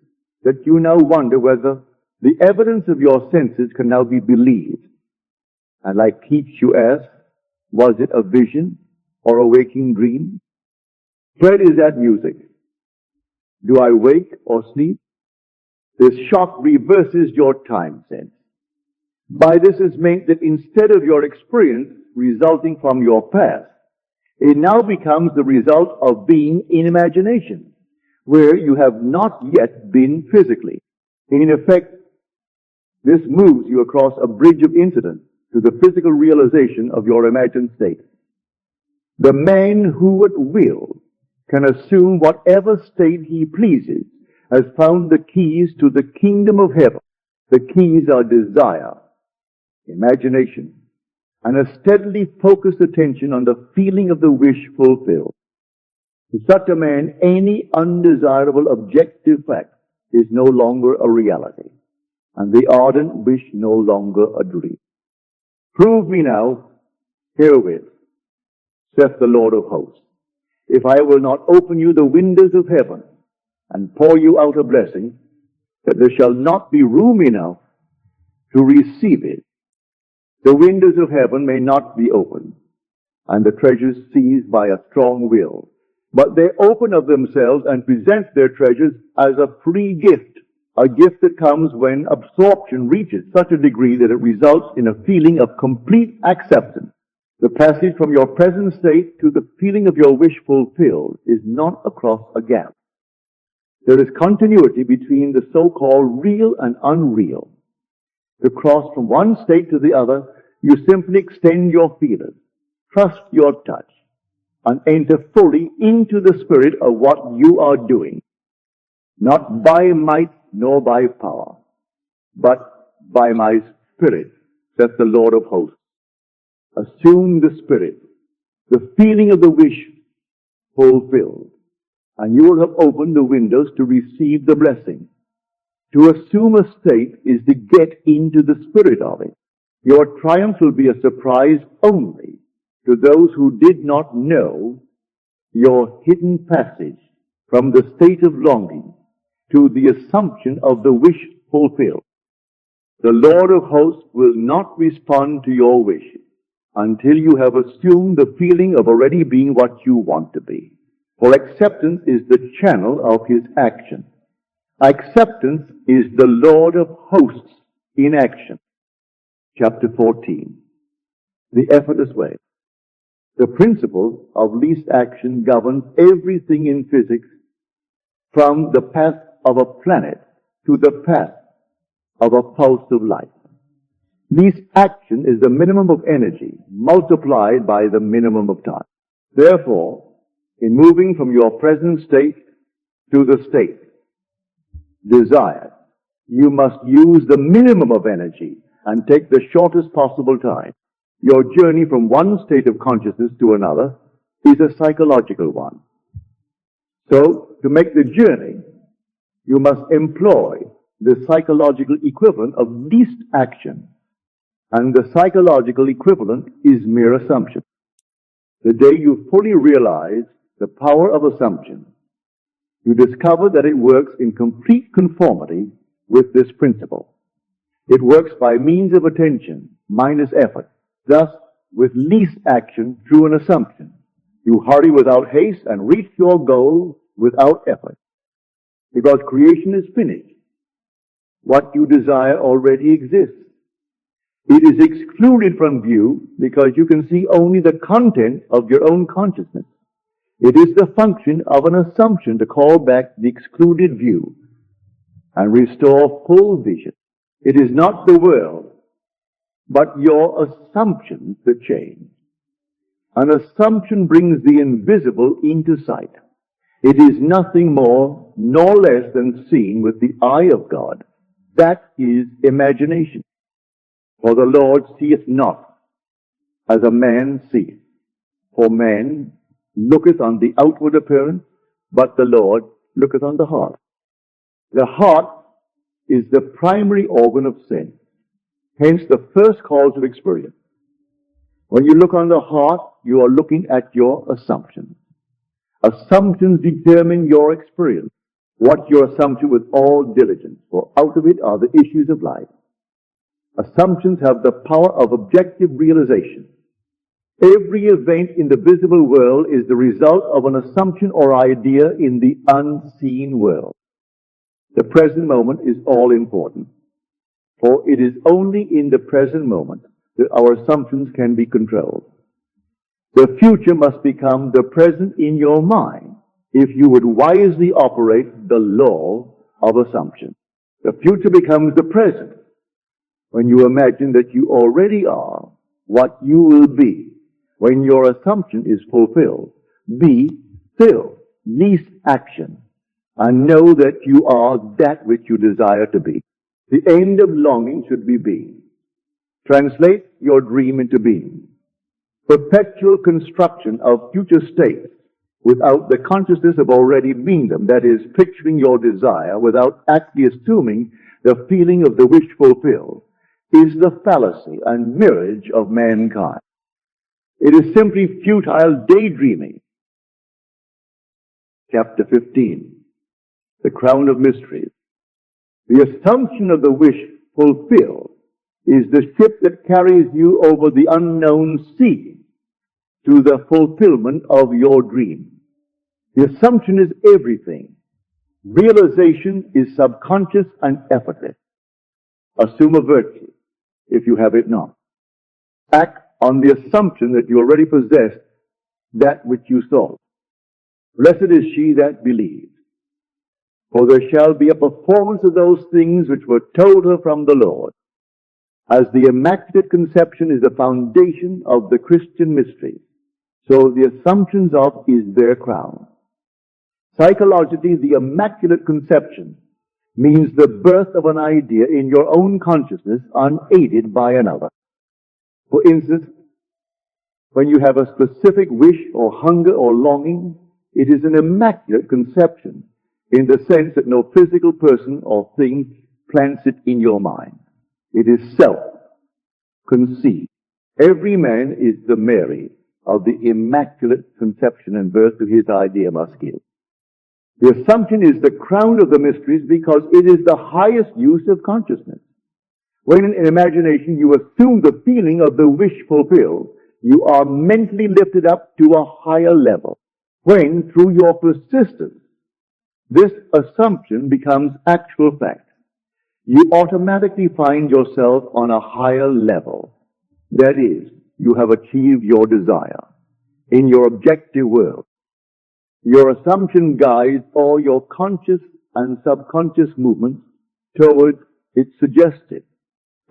that you now wonder whether the evidence of your senses can now be believed. And like Keats, you ask, was it a vision or a waking dream? Where is that music? Do I wake or sleep? This shock reverses your time sense. By this is meant that instead of your experience resulting from your past, it now becomes the result of being in imagination, where you have not yet been physically. In effect, this moves you across a bridge of incident to the physical realization of your imagined state. The man who at will can assume whatever state he pleases has found the keys to the kingdom of heaven. The keys are desire, imagination, and a steadily focused attention on the feeling of the wish fulfilled. To such a man, any undesirable objective fact is no longer a reality, and the ardent wish no longer a dream. Prove me now herewith, saith the Lord of hosts, if I will not open you the windows of heaven and pour you out a blessing, that there shall not be room enough to receive it. The windows of heaven may not be opened. and the treasures seized by a strong will. But they open of themselves and present their treasures as a free gift, a gift that comes when absorption reaches such a degree that it results in a feeling of complete acceptance. The passage from your present state to the feeling of your wish fulfilled is not across a gap. There is continuity between the so-called real and unreal. To cross from one state to the other, you simply extend your feelers, trust your touch, and enter fully into the spirit of what you are doing. Not by might nor by power, but by my spirit, says the Lord of hosts. Assume the spirit, the feeling of the wish fulfilled, and you will have opened the windows to receive the blessing. To assume a state is to get into the spirit of it. Your triumph will be a surprise only to those who did not know your hidden passage from the state of longing to the assumption of the wish fulfilled. The Lord of hosts will not respond to your wish until you have assumed the feeling of already being what you want to be. For acceptance is the channel of his action. Acceptance is the Lord of hosts in action. Chapter 14. The effortless way. The principle of least action governs everything in physics, from the path of a planet to the path of a pulse of life. Least action is the minimum of energy multiplied by the minimum of time. Therefore, in moving from your present state to the state desired, you must use the minimum of energy and take the shortest possible time. Your journey from one state of consciousness to another is a psychological one. So, to make the journey, you must employ the psychological equivalent of least action. And the psychological equivalent is mere assumption. The day you fully realize the power of assumption, you discover that it works in complete conformity with this principle. It works by means of attention minus effort. Thus, with least action through an assumption, you hurry without haste and reach your goal without effort. Because creation is finished. What you desire already exists. It is excluded from view because you can see only the content of your own consciousness. It is the function of an assumption to call back the excluded view and restore full vision. It is not the world, but your assumptions that change. An assumption brings the invisible into sight. It is nothing more nor less than seen with the eye of God. That is imagination. For the Lord seeth not as a man seeth. For man looketh on the outward appearance, but the Lord looketh on the heart. The heart is the primary organ of sin. Hence the first cause of experience. When you look on the heart, you are looking at your assumptions. Assumptions determine your experience. Watch your assumption with all diligence, for out of it are the issues of life. Assumptions have the power of objective realization. Every event in the visible world is the result of an assumption or idea in the unseen world. The present moment is all important, for it is only in the present moment that our assumptions can be controlled. The future must become the present in your mind if you would wisely operate the law of assumption. The future becomes the present when you imagine that you already are what you will be when your assumption is fulfilled. Be still, least action, and know that you are that which you desire to be. The end of longing should be being. Translate your dream into being. Perpetual construction of future states without the consciousness of already being them, that is, picturing your desire without actually assuming the feeling of the wish fulfilled, is the fallacy and mirage of mankind. It is simply futile daydreaming. Chapter 15. The crown of mysteries. The assumption of the wish fulfilled is the ship that carries you over the unknown sea. to the fulfillment of your dream. The assumption is everything. Realization is subconscious and effortless. Assume a virtue if you have it not. Act on the assumption that you already possess that which you sought. Blessed is she that believes, for there shall be a performance of those things which were told her from the Lord. As the Immaculate Conception is the foundation of the Christian mystery, so the assumptions of is their crown. Psychologically, the Immaculate Conception means the birth of an idea in your own consciousness unaided by another. For instance, when you have a specific wish or hunger or longing, it is an immaculate conception in the sense that no physical person or thing plants it in your mind. It is self-conceived. Every man is the Mary of the Immaculate Conception and birth to his idea must give. The assumption is the crown of the mysteries because it is the highest use of consciousness. When in imagination you assume the feeling of the wish fulfilled, you are mentally lifted up to a higher level. When, through your persistence, this assumption becomes actual fact, you automatically find yourself on a higher level. That is, you have achieved your desire in your objective world. Your assumption guides all your conscious and subconscious movements towards its suggested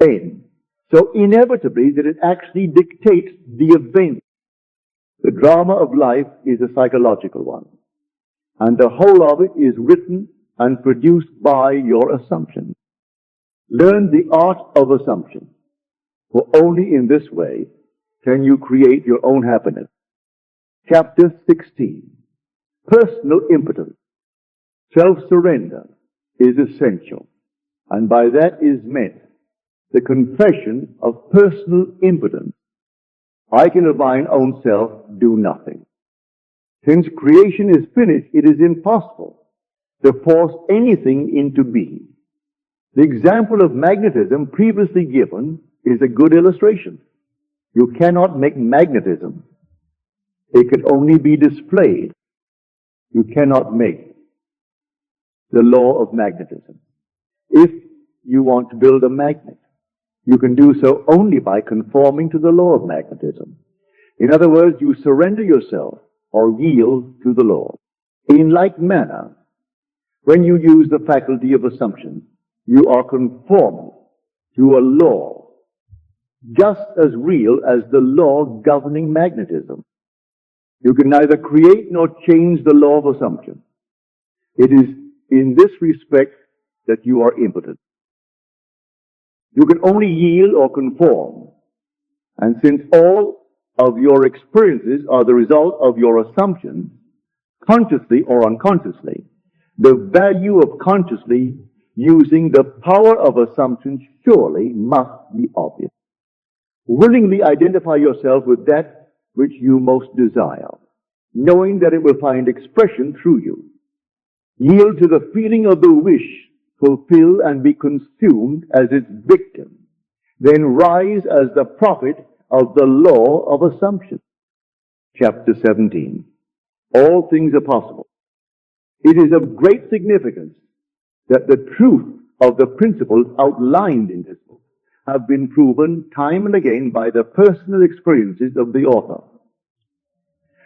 end, so inevitably that it actually dictates the event. The drama of life is a psychological one, and the whole of it is written and produced by your assumption. Learn the art of assumption, for only in this way can you create your own happiness. Chapter 16. Personal impotence. Self-surrender is essential, and by that is meant the confession of personal impotence. I can of mine own self do nothing. Since creation is finished, it is impossible to force anything into being. The example of magnetism previously given is a good illustration. You cannot make magnetism. It can only be displayed. You cannot make the law of magnetism. If you want to build a magnet, you can do so only by conforming to the law of magnetism. In other words, you surrender yourself or yield to the Lord. In like manner, when you use the faculty of assumption, you are conforming to a law just as real as the law governing magnetism. You can neither create nor change the law of assumption. It is in this respect that you are impotent. You can only yield or conform. And since all of your experiences are the result of your assumptions, consciously or unconsciously, the value of consciously using the power of assumption surely must be obvious. Willingly identify yourself with that which you most desire, knowing that it will find expression through you. Yield to the feeling of the wish, fulfill and be consumed as its victim, then rise as the prophet of the law of assumption. Chapter 17. All things are possible. It is of great significance that the truth of the principles outlined in this book have been proven time and again by the personal experiences of the author.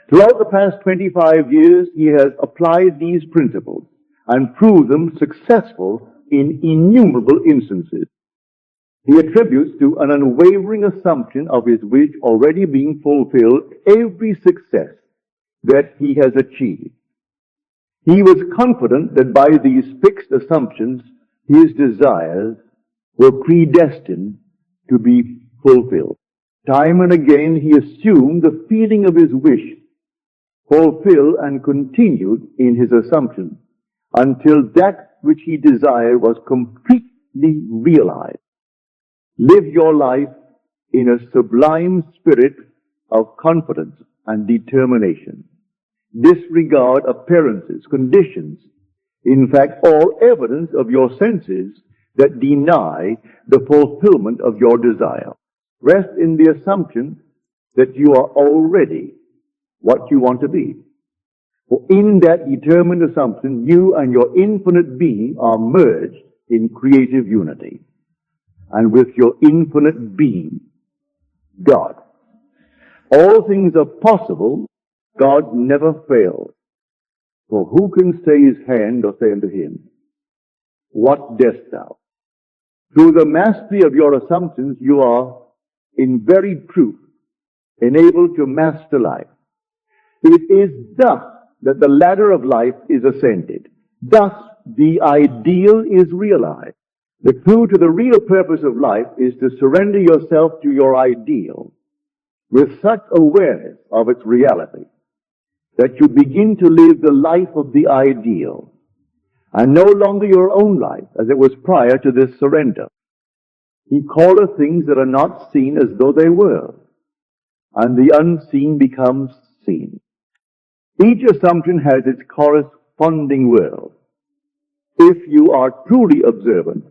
Throughout the past 25 years, he has applied these principles and proved them successful in innumerable instances. He attributes to an unwavering assumption of his wish already being fulfilled every success that he has achieved. He was confident that by these fixed assumptions, his desires were predestined to be fulfilled. Time and again he assumed the feeling of his wish, fulfilled and continued in his assumption until that which he desired was completely realized. Live your life in a sublime spirit of confidence and determination. Disregard appearances, conditions, in fact, all evidence of your senses that deny the fulfillment of your desire. Rest in the assumption that you are already what you want to be. For in that determined assumption, you and your infinite being are merged in creative unity. And with your infinite being, God. All things are possible. God never fails. For who can stay his hand or say unto him, what dost thou? Through the mastery of your assumptions, you are in very truth enabled to master life. It is thus that the ladder of life is ascended. Thus the ideal is realized. The clue to the real purpose of life is to surrender yourself to your ideal with such awareness of its reality that you begin to live the life of the ideal and no longer your own life as it was prior to this surrender. He calleth things that are not seen as though they were, and the unseen becomes seen. Each assumption has its corresponding world. If you are truly observant,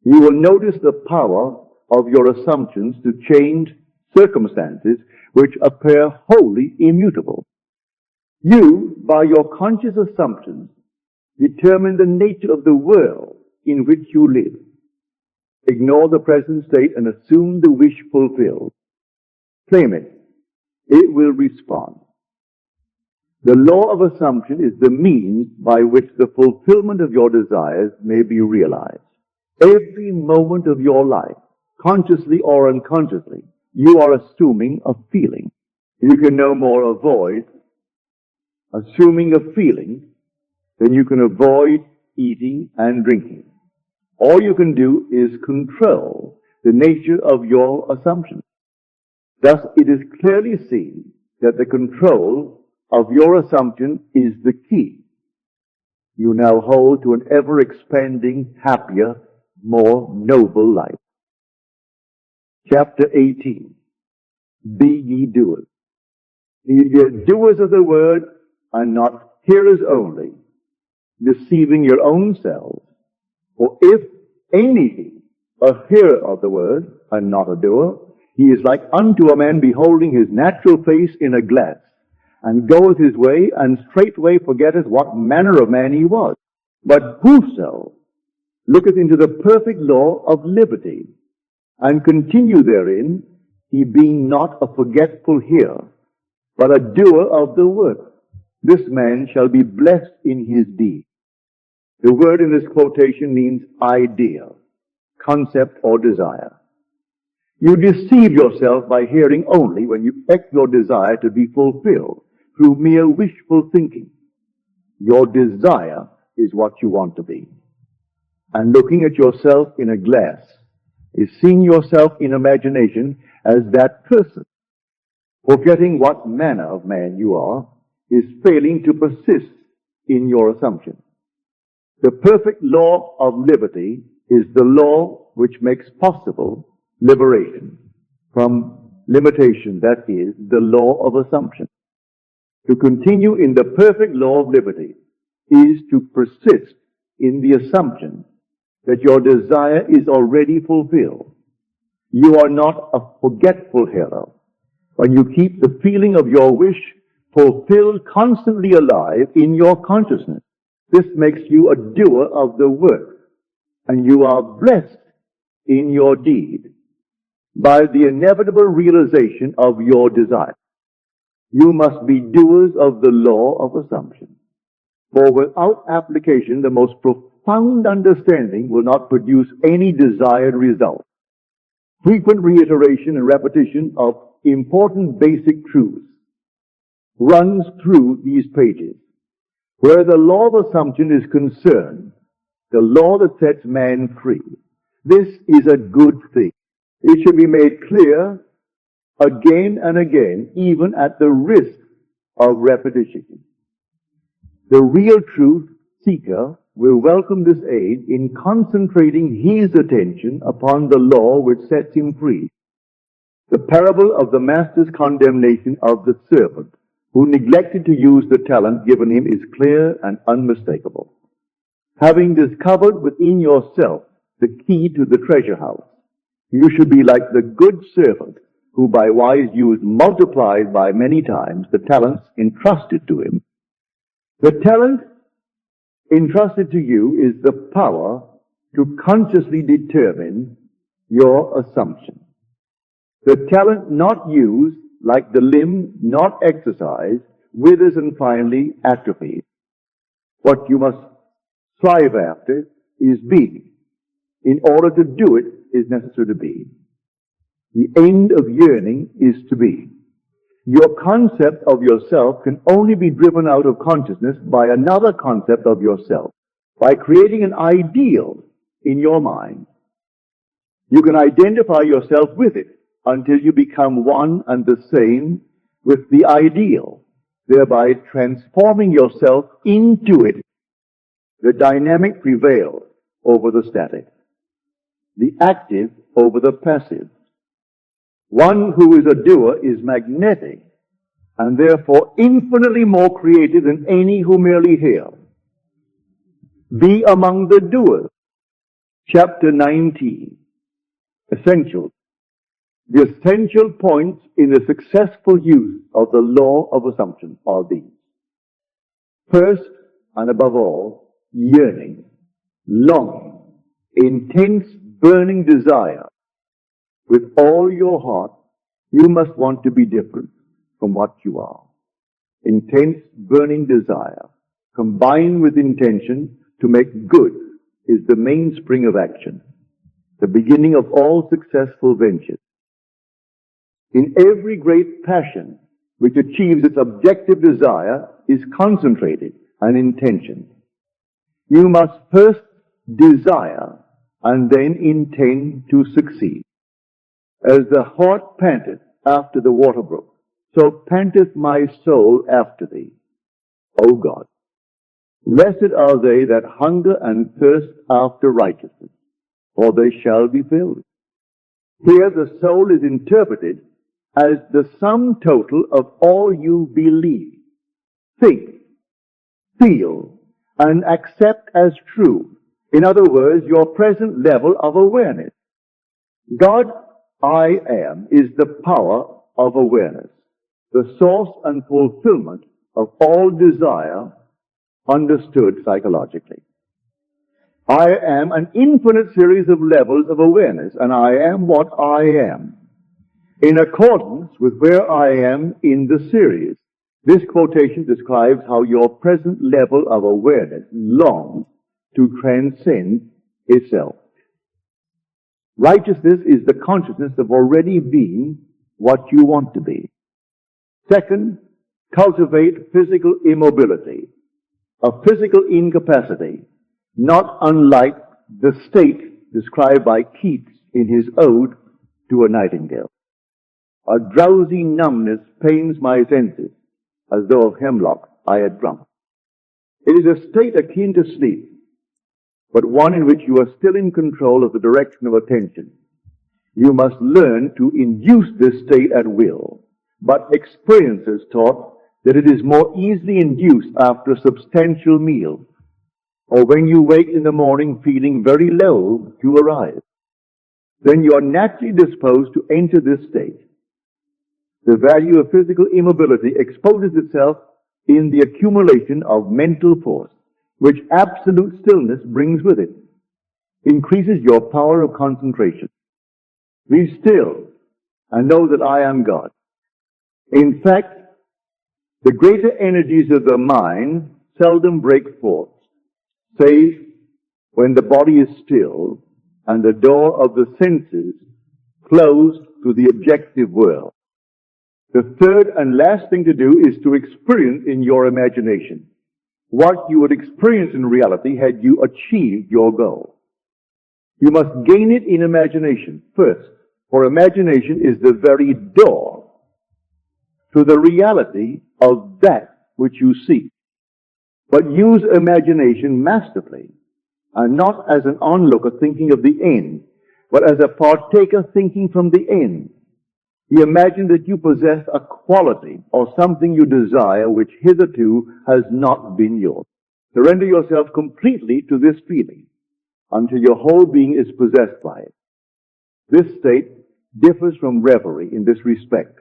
you will notice the power of your assumptions to change circumstances which appear wholly immutable. You, by your conscious assumptions, determine the nature of the world in which you live. Ignore the present state and assume the wish fulfilled. Claim it. It will respond. The law of assumption is the means by which the fulfillment of your desires may be realized. Every moment of your life, consciously or unconsciously, you are assuming a feeling. You can no more avoid assuming a feeling than you can avoid eating and drinking. All you can do is control the nature of your assumptions. Thus, it is clearly seen that the control of your assumption is the key. You now hold to an ever-expanding, happier, more noble life. Chapter 18. Be ye doers. Be ye doers of the word, and not hearers only, deceiving your own selves. For if any a hearer of the word, and not a doer, he is like unto a man beholding his natural face in a glass, and goeth his way, and straightway forgetteth what manner of man he was. But whoso looketh into the perfect law of liberty, and continue therein, he being not a forgetful hearer, but a doer of the word, this man shall be blessed in his deed. The word in this quotation means idea, concept, or desire. You deceive yourself by hearing only when you expect your desire to be fulfilled through mere wishful thinking. Your desire is what you want to be. And looking at yourself in a glass is seeing yourself in imagination as that person. Forgetting what manner of man you are is failing to persist in your assumption. The perfect law of liberty is the law which makes possible liberation from limitation, that is, the law of assumption. To continue in the perfect law of liberty is to persist in the assumption that your desire is already fulfilled. You are not a forgetful hearer when you keep the feeling of your wish fulfilled constantly alive in your consciousness. This makes you a doer of the work, and you are blessed in your deed by the inevitable realization of your desire. You must be doers of the law of assumption. For without application, the most profound understanding will not produce any desired result. Frequent reiteration and repetition of important basic truths runs through these pages. Where the law of assumption is concerned, the law that sets man free, this is a good thing. It should be made clear again and again, even at the risk of repetition. The real truth seeker will welcome this aid in concentrating his attention upon the law which sets him free. The parable of the master's condemnation of the servant who neglected to use the talent given him is clear and unmistakable. Having discovered within yourself the key to the treasure house, you should be like the good servant who by wise use multiplies by many times the talents entrusted to him. The talent entrusted to you is the power to consciously determine your assumption. The talent not used, like the limb not exercised, withers and finally atrophies. What you must strive after is being. In order to do it is necessary to be. The end of yearning is to be. Your concept of yourself can only be driven out of consciousness by another concept of yourself, by creating an ideal in your mind. You can identify yourself with it until you become one and the same with the ideal, thereby transforming yourself into it. The dynamic prevails over the static, the active over the passive. One who is a doer is magnetic and therefore infinitely more creative than any who merely hear. Be among the doers. Chapter 19. Essentials. The essential points in the successful use of the law of assumption are these. First, and above all, yearning, longing, intense burning desire. With all your heart, you must want to be different from what you are. Intense burning desire, combined with intention to make good, is the mainspring of action, the beginning of all successful ventures. In every great passion which achieves its objective desire is concentrated an intention. You must first desire and then intend to succeed. As the hart panteth after the water brook, so panteth my soul after thee, O God. Blessed are they that hunger and thirst after righteousness, for they shall be filled. Here the soul is interpreted as the sum total of all you believe, think, feel, and accept as true. In other words, your present level of awareness. God, I am, is the power of awareness, the source and fulfillment of all desire understood psychologically. I am an infinite series of levels of awareness, and I am what I am, in accordance with where I am in the series. This quotation describes how your present level of awareness longs to transcend itself. Righteousness is the consciousness of already being what you want to be. Second, cultivate physical immobility, a physical incapacity, not unlike the state described by Keats in his Ode to a Nightingale. A drowsy numbness pains my senses, as though of hemlock I had drunk. It is a state akin to sleep, but one in which you are still in control of the direction of attention. You must learn to induce this state at will, but experience has taught that it is more easily induced after a substantial meal, or when you wake in the morning feeling very low to arise. Then you are naturally disposed to enter this state. The value of physical immobility exposes itself in the accumulation of mental force, which absolute stillness brings with it, increases your power of concentration. Be still and know that I am God. In fact, the greater energies of the mind seldom break forth, save when the body is still and the door of the senses closed to the objective world. The third and last thing to do is to experience in your imagination what you would experience in reality had you achieved your goal. You must gain it in imagination first, for imagination is the very door to the reality of that which you seek. But use imagination masterfully, and not as an onlooker thinking of the end, but as a partaker thinking from the end. You imagine that you possess a quality or something you desire which hitherto has not been yours. Surrender yourself completely to this feeling until your whole being is possessed by it. This state differs from reverie in this respect.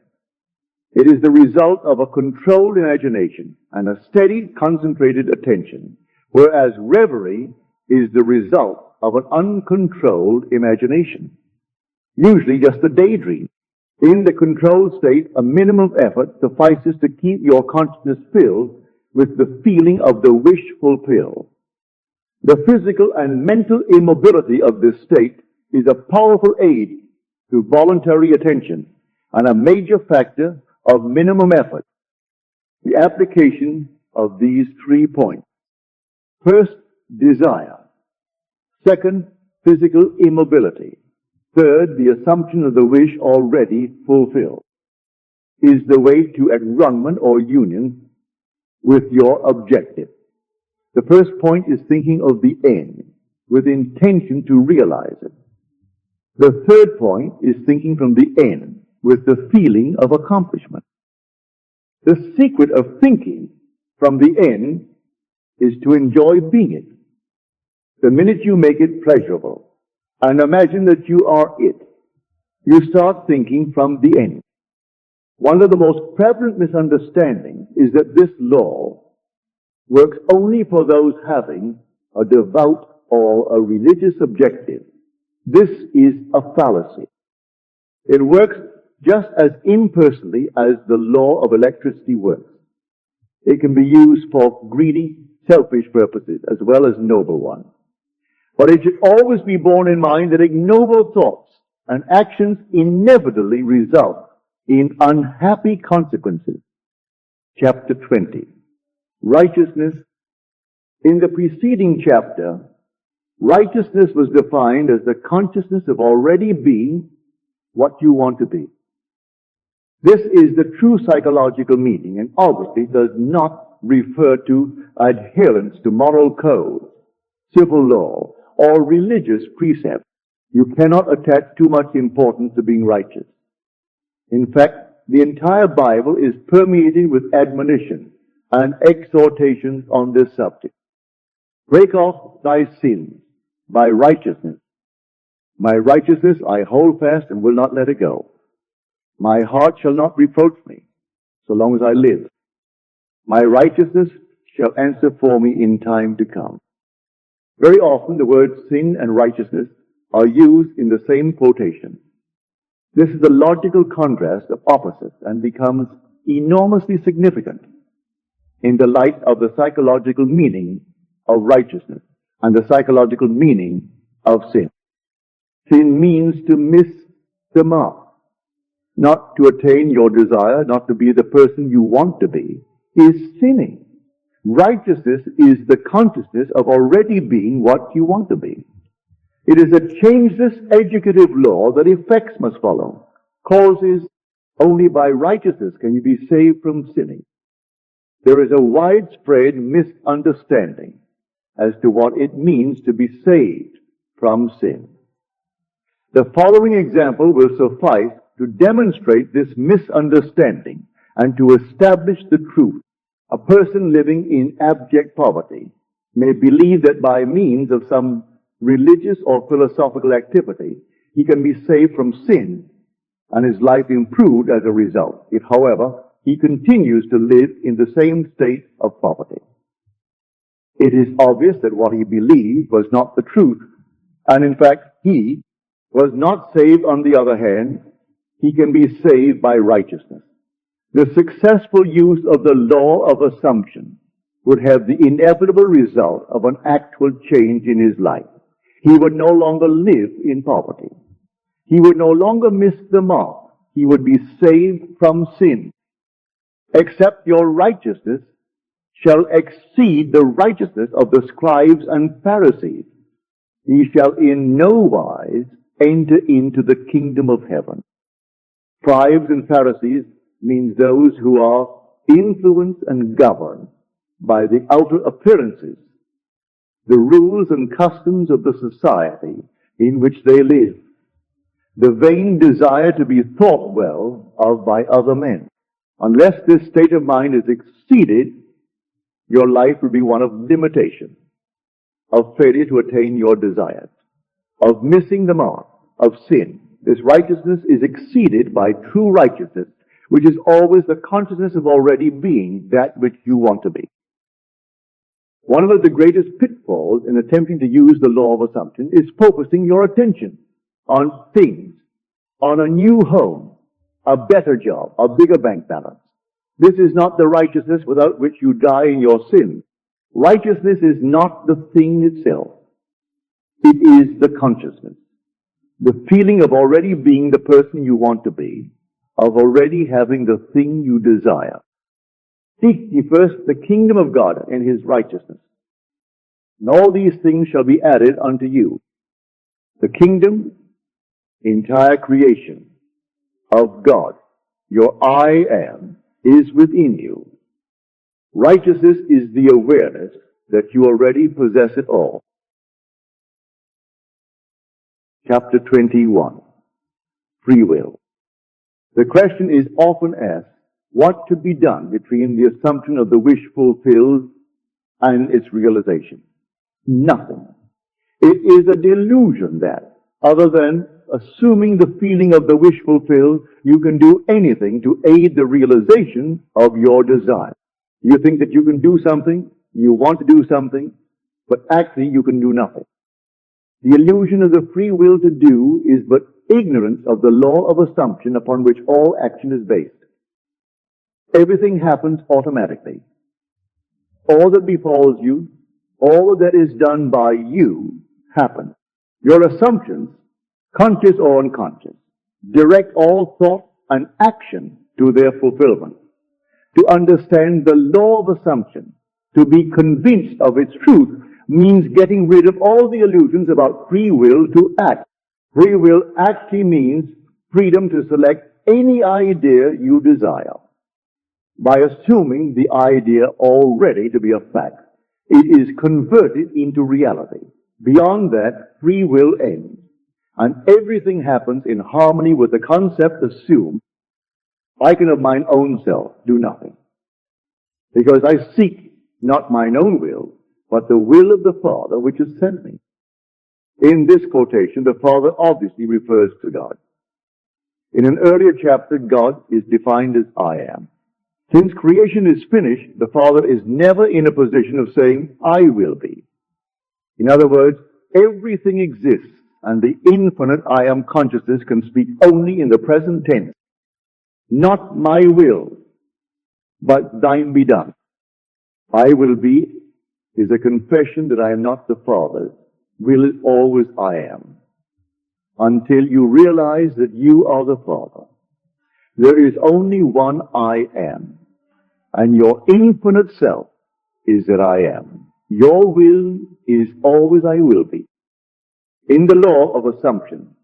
It is the result of a controlled imagination and a steady, concentrated attention, whereas reverie is the result of an uncontrolled imagination, usually just a daydream. In the controlled state, a minimum effort suffices to keep your consciousness filled with the feeling of the wish fulfilled. The physical and mental immobility of this state is a powerful aid to voluntary attention and a major factor of minimum effort. The application of these 3 points. First, desire. Second, physical immobility. Third, the assumption of the wish already fulfilled is the way to enrungment or union with your objective. The first point is thinking of the end with intention to realize it. The third point is thinking from the end with the feeling of accomplishment. The secret of thinking from the end is to enjoy being it. The minute you make it pleasurable and imagine that you are it, you start thinking from the end. One of the most prevalent misunderstandings is that this law works only for those having a devout or a religious objective. This is a fallacy. It works just as impersonally as the law of electricity works. It can be used for greedy, selfish purposes as well as noble ones. But it should always be borne in mind that ignoble thoughts and actions inevitably result in unhappy consequences. Chapter 20. Righteousness. In the preceding chapter, righteousness was defined as the consciousness of already being what you want to be. This is the true psychological meaning and obviously does not refer to adherence to moral codes, civil law, or religious precepts. You cannot attach too much importance to being righteous. In fact, the entire Bible is permeated with admonition and exhortations on this subject. Break off thy sins by righteousness. My righteousness I hold fast and will not let it go. My heart shall not reproach me so long as I live. My righteousness shall answer for me in time to come. Very often the words sin and righteousness are used in the same quotation. This is a logical contrast of opposites and becomes enormously significant in the light of the psychological meaning of righteousness and the psychological meaning of sin. Sin means to miss the mark, not to attain your desire, not to be the person you want to be, is sinning. Righteousness is the consciousness of already being what you want to be. It is a changeless educative law that effects must follow. Causes only by righteousness can you be saved from sinning. There is a widespread misunderstanding as to what it means to be saved from sin. The following example will suffice to demonstrate this misunderstanding and to establish the truth. A person living in abject poverty may believe that by means of some religious or philosophical activity, he can be saved from sin and his life improved as a result, if, however, he continues to live in the same state of poverty. It is obvious that what he believed was not the truth, and in fact, he was not saved. On the other hand, he can be saved by righteousness. The successful use of the law of assumption would have the inevitable result of an actual change in his life. He would no longer live in poverty. He would no longer miss the mark. He would be saved from sin. Except your righteousness shall exceed the righteousness of the scribes and Pharisees. Ye shall in no wise enter into the kingdom of heaven. Scribes and Pharisees means those who are influenced and governed by the outer appearances, the rules and customs of the society in which they live, the vain desire to be thought well of by other men. Unless this state of mind is exceeded, your life will be one of limitation, of failure to attain your desires, of missing the mark, of sin, This righteousness is exceeded by true righteousness, which is always the consciousness of already being that which you want to be. One of the greatest pitfalls in attempting to use the law of assumption is focusing your attention on things, on a new home, a better job, a bigger bank balance. This is not the righteousness without which you die in your sins. Righteousness is not the thing itself. It is the consciousness, the feeling of already being the person you want to be, of already having the thing you desire. Seek ye first the kingdom of God and his righteousness, and all these things shall be added unto you. The kingdom, entire creation of God, your I am, is within you. Righteousness is the awareness that you already possess it all. Chapter 21. Free will. The question is often asked, what should be done between the assumption of the wish fulfilled and its realization? Nothing. It is a delusion that, other than assuming the feeling of the wish fulfilled, you can do anything to aid the realization of your desire. You think that you can do something, you want to do something, but actually you can do nothing. The illusion of the free will to do is but ignorance of the law of assumption upon which all action is based. Everything happens automatically. All that befalls you, all that is done by you, happens. Your assumptions, conscious or unconscious, direct all thought and action to their fulfillment. To understand the law of assumption, to be convinced of its truth, means getting rid of all the illusions about free will to act. Free will actually means freedom to select any idea you desire. By assuming the idea already to be a fact, it is converted into reality. Beyond that, free will ends, and everything happens in harmony with the concept assumed. I can of mine own self do nothing, because I seek not mine own will, but the will of the Father which has sent me. In this quotation, the Father obviously refers to God. In an earlier chapter, God is defined as I am. Since creation is finished, the Father is never in a position of saying, I will be. In other words, everything exists, and the infinite I am consciousness can speak only in the present tense. Not my will, but thine be done. I will be is a confession that I am not the Father. Will is always I am. Until you realize that you are the Father. There is only one I am. And your infinite self is that I am. Your will is always I will be. In the law of assumption,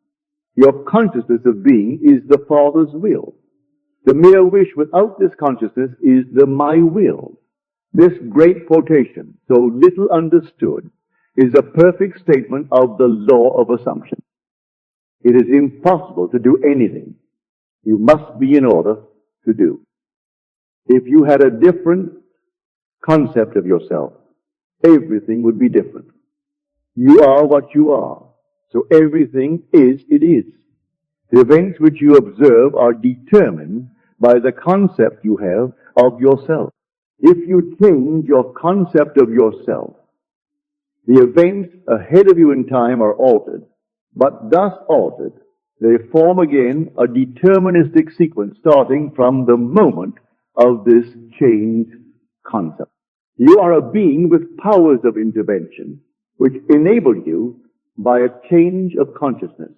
your consciousness of being is the Father's will. The mere wish without this consciousness is the my will. This great quotation, so little understood, is a perfect statement of the law of assumption. It is impossible to do anything. You must be in order to do. If you had a different concept of yourself, everything would be different. You are what you are, so everything is it is. The events which you observe are determined by the concept you have of yourself. If you change your concept of yourself, the events ahead of you in time are altered, but thus altered, they form again a deterministic sequence starting from the moment of this changed concept. You are a being with powers of intervention which enable you, by a change of consciousness,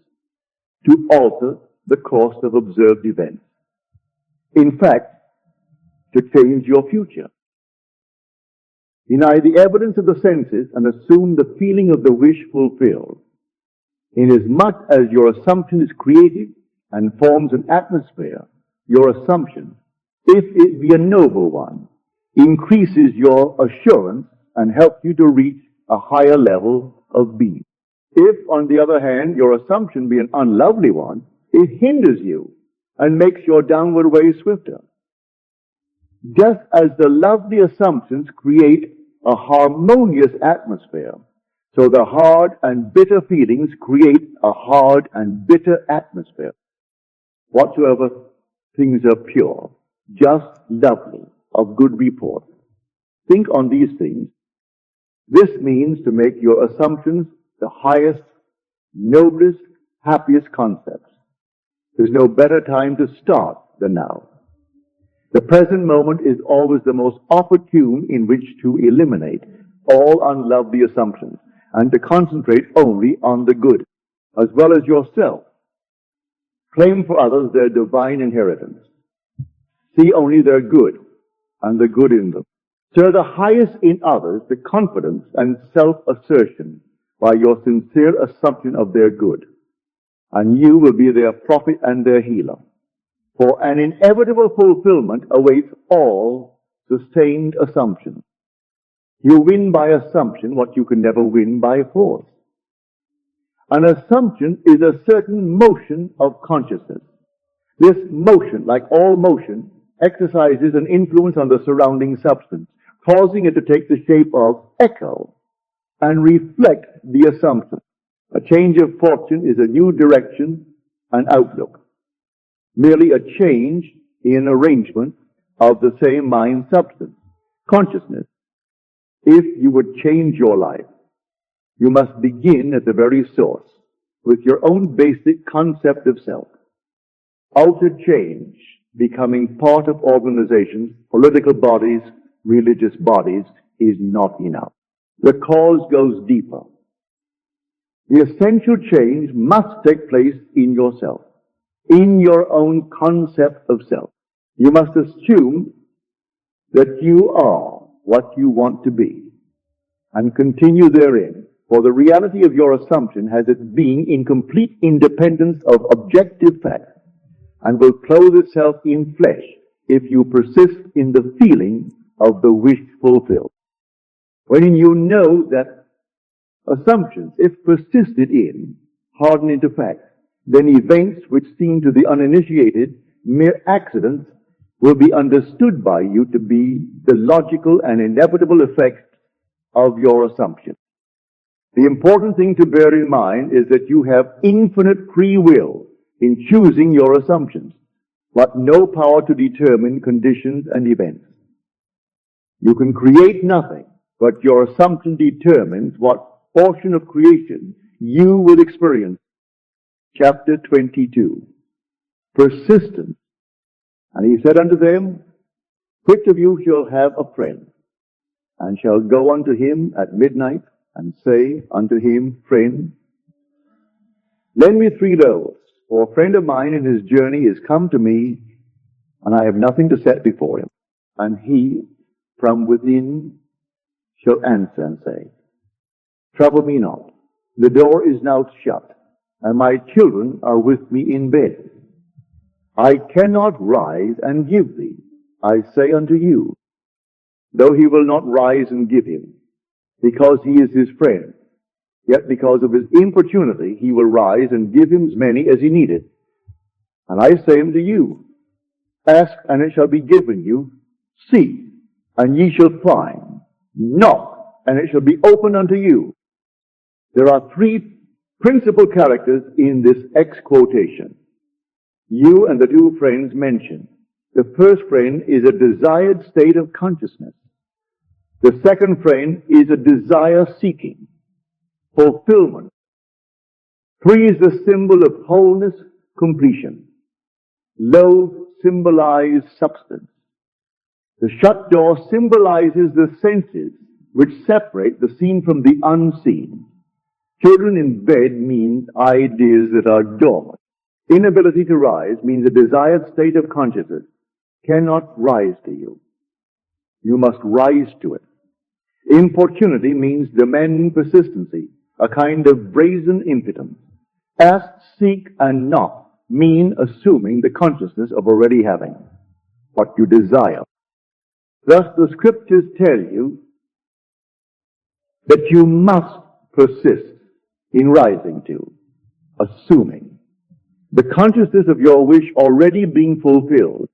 to alter the course of observed events. In fact, to change your future. Deny the evidence of the senses and assume the feeling of the wish fulfilled. Inasmuch as your assumption is created and forms an atmosphere, your assumption, if it be a noble one, increases your assurance and helps you to reach a higher level of being. If, on the other hand, your assumption be an unlovely one, it hinders you and makes your downward way swifter. Just as the lovely assumptions create a harmonious atmosphere, So the hard and bitter feelings create a hard and bitter atmosphere. Whatsoever things are pure, just, lovely, of good report. Think on these things. This means to make your assumptions the highest, noblest, happiest concepts. There's no better time to start than now. The present moment is always the most opportune in which to eliminate all unlovely assumptions and to concentrate only on the good, as well as yourself. Claim for others their divine inheritance. See only their good and the good in them. Stir the highest in others the confidence and self-assertion by your sincere assumption of their good, and you will be their prophet and their healer. For an inevitable fulfillment awaits all sustained assumptions. You win by assumption what you can never win by force. An assumption is a certain motion of consciousness. This motion, like all motion, exercises an influence on the surrounding substance, causing it to take the shape of echo and reflect the assumption. A change of fortune is a new direction and outlook. Merely a change in arrangement of the same mind substance, consciousness. If you would change your life, you must begin at the very source, with your own basic concept of self. Altered change, becoming part of organizations, political bodies, religious bodies, is not enough. The cause goes deeper. The essential change must take place in yourself, in your own concept of self. You must assume that you are what you want to be and continue therein, for the reality of your assumption has its being in complete independence of objective fact and will clothe itself in flesh if you persist in the feeling of the wish fulfilled. When you know that assumptions, if persisted in, harden into fact, then events which seem to the uninitiated mere accidents will be understood by you to be the logical and inevitable effect of your assumption. The important thing to bear in mind is that you have infinite free will in choosing your assumptions, but no power to determine conditions and events. You can create nothing, but your assumption determines what portion of creation you will experience. Chapter 22. Persistence. And he said unto them, which of you shall have a friend, and shall go unto him at midnight, and say unto him, Friend, lend me 3 loaves, for a friend of mine in his journey is come to me, and I have nothing to set before him. And he from within shall answer and say, Trouble me not, the door is now shut, and my children are with me in bed. I cannot rise and give thee, I say unto you, though he will not rise and give him, because he is his friend, yet because of his importunity he will rise and give him as many as he needeth. And I say unto you, Ask, and it shall be given you, seek, and ye shall find, knock, and it shall be opened unto you. There are 3 principal characters in this ex-quotation. You and the 2 friends mentioned. The first friend is a desired state of consciousness. The second friend is a desire seeking, fulfillment. 3 is the symbol of wholeness, completion. Loaves symbolize substance. The shut door symbolizes the senses which separate the seen from the unseen. Children in bed means ideas that are dormant. Inability to rise means a desired state of consciousness cannot rise to you. You must rise to it. Importunity means demanding persistency, a kind of brazen impotence. Ask, seek, and knock mean assuming the consciousness of already having what you desire. Thus the scriptures tell you that you must persist in rising to, assuming the consciousness of your wish already being fulfilled.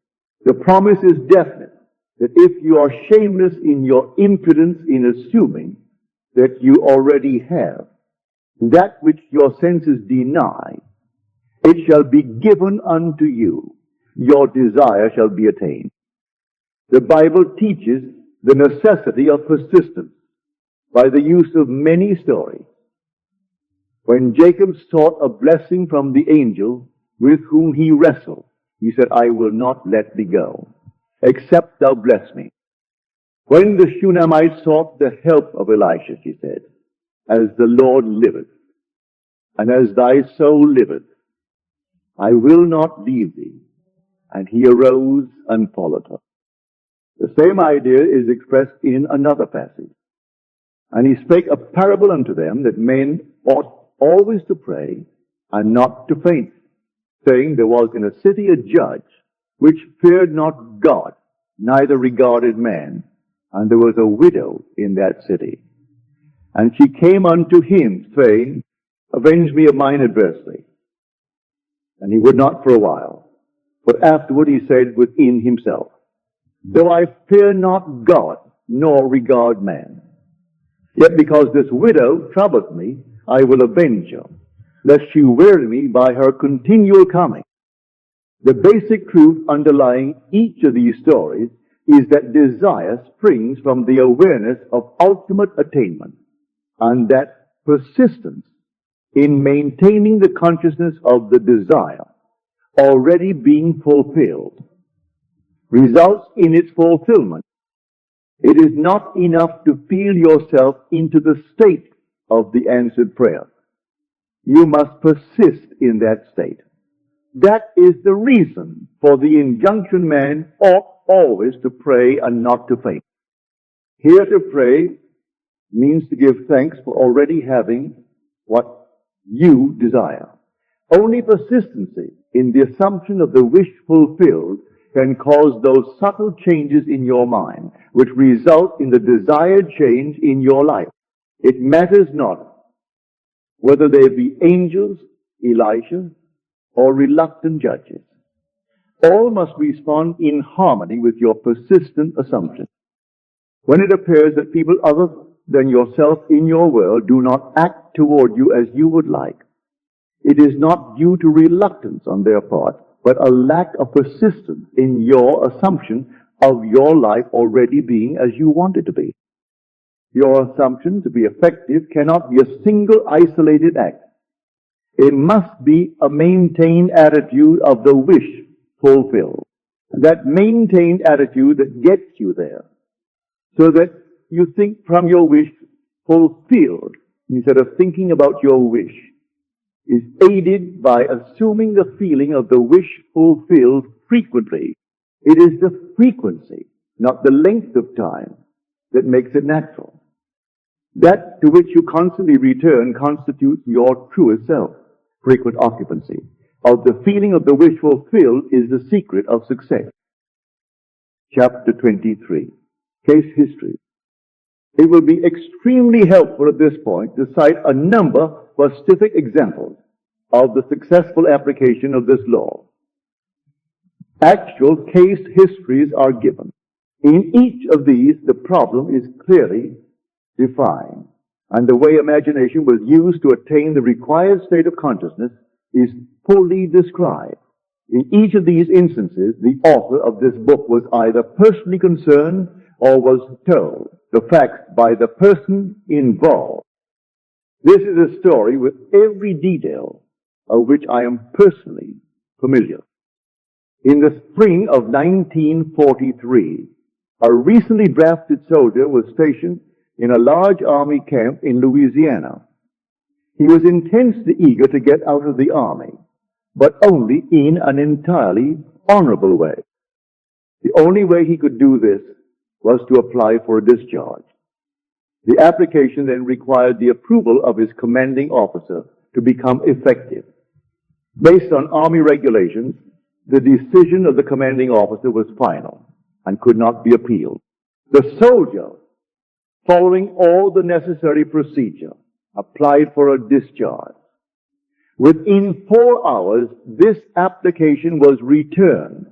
The promise is definite that if you are shameless in your impudence in assuming that you already have, that which your senses deny, it shall be given unto you. Your desire shall be attained. The Bible teaches the necessity of persistence by the use of many stories. When Jacob sought a blessing from the angel with whom he wrestled, he said, I will not let thee go, except thou bless me. When the Shunammite sought the help of Elisha, she said, as the Lord liveth, and as thy soul liveth, I will not leave thee. And he arose and followed her. The same idea is expressed in another passage. And he spake a parable unto them that men ought always to pray and not to faint, saying, there was in a city a judge which feared not God, neither regarded man, and there was a widow in that city. And she came unto him, saying, avenge me of mine adversary. And he would not for a while. But afterward he said within himself, though I fear not God, nor regard man, yet because this widow troubleth me, I will avenge her, lest she weary me by her continual coming. The basic truth underlying each of these stories is that desire springs from the awareness of ultimate attainment, and that persistence in maintaining the consciousness of the desire already being fulfilled results in its fulfillment. It is not enough to feel yourself into the state of the answered prayer. You must persist in that state. That is the reason for the injunction man ought always to pray and not to faint. Here to pray means to give thanks for already having what you desire. Only persistency in the assumption of the wish fulfilled can cause those subtle changes in your mind which result in the desired change in your life. It matters not whether they be angels, Elisha, or reluctant judges. All must respond in harmony with your persistent assumption. When it appears that people other than yourself in your world do not act toward you as you would like, it is not due to reluctance on their part, but a lack of persistence in your assumption of your life already being as you want it to be. Your assumption to be effective cannot be a single isolated act. It must be a maintained attitude of the wish fulfilled. That maintained attitude that gets you there, so that you think from your wish fulfilled instead of thinking about your wish, is aided by assuming the feeling of the wish fulfilled frequently. It is the frequency, not the length of time, that makes it natural. That to which you constantly return constitutes your truest self. Frequent occupancy of the feeling of the wish fulfilled is the secret of success. Chapter 23. Case history. It will be extremely helpful at this point to cite a number of specific examples of the successful application of this law. Actual case histories are given. In each of these, the problem is clearly defined, and the way imagination was used to attain the required state of consciousness is fully described. In each of these instances, the author of this book was either personally concerned or was told the facts by the person involved. This is a story with every detail of which I am personally familiar. In the spring of 1943, a recently drafted soldier was stationed in a large army camp in Louisiana. He was intensely eager to get out of the army, but only in an entirely honorable way. The only way he could do this was to apply for a discharge. The application then required the approval of his commanding officer to become effective. Based on Army regulations, the decision of the commanding officer was final and could not be appealed. The soldier, following all the necessary procedure, applied for a discharge. Within 4 hours, this application was returned,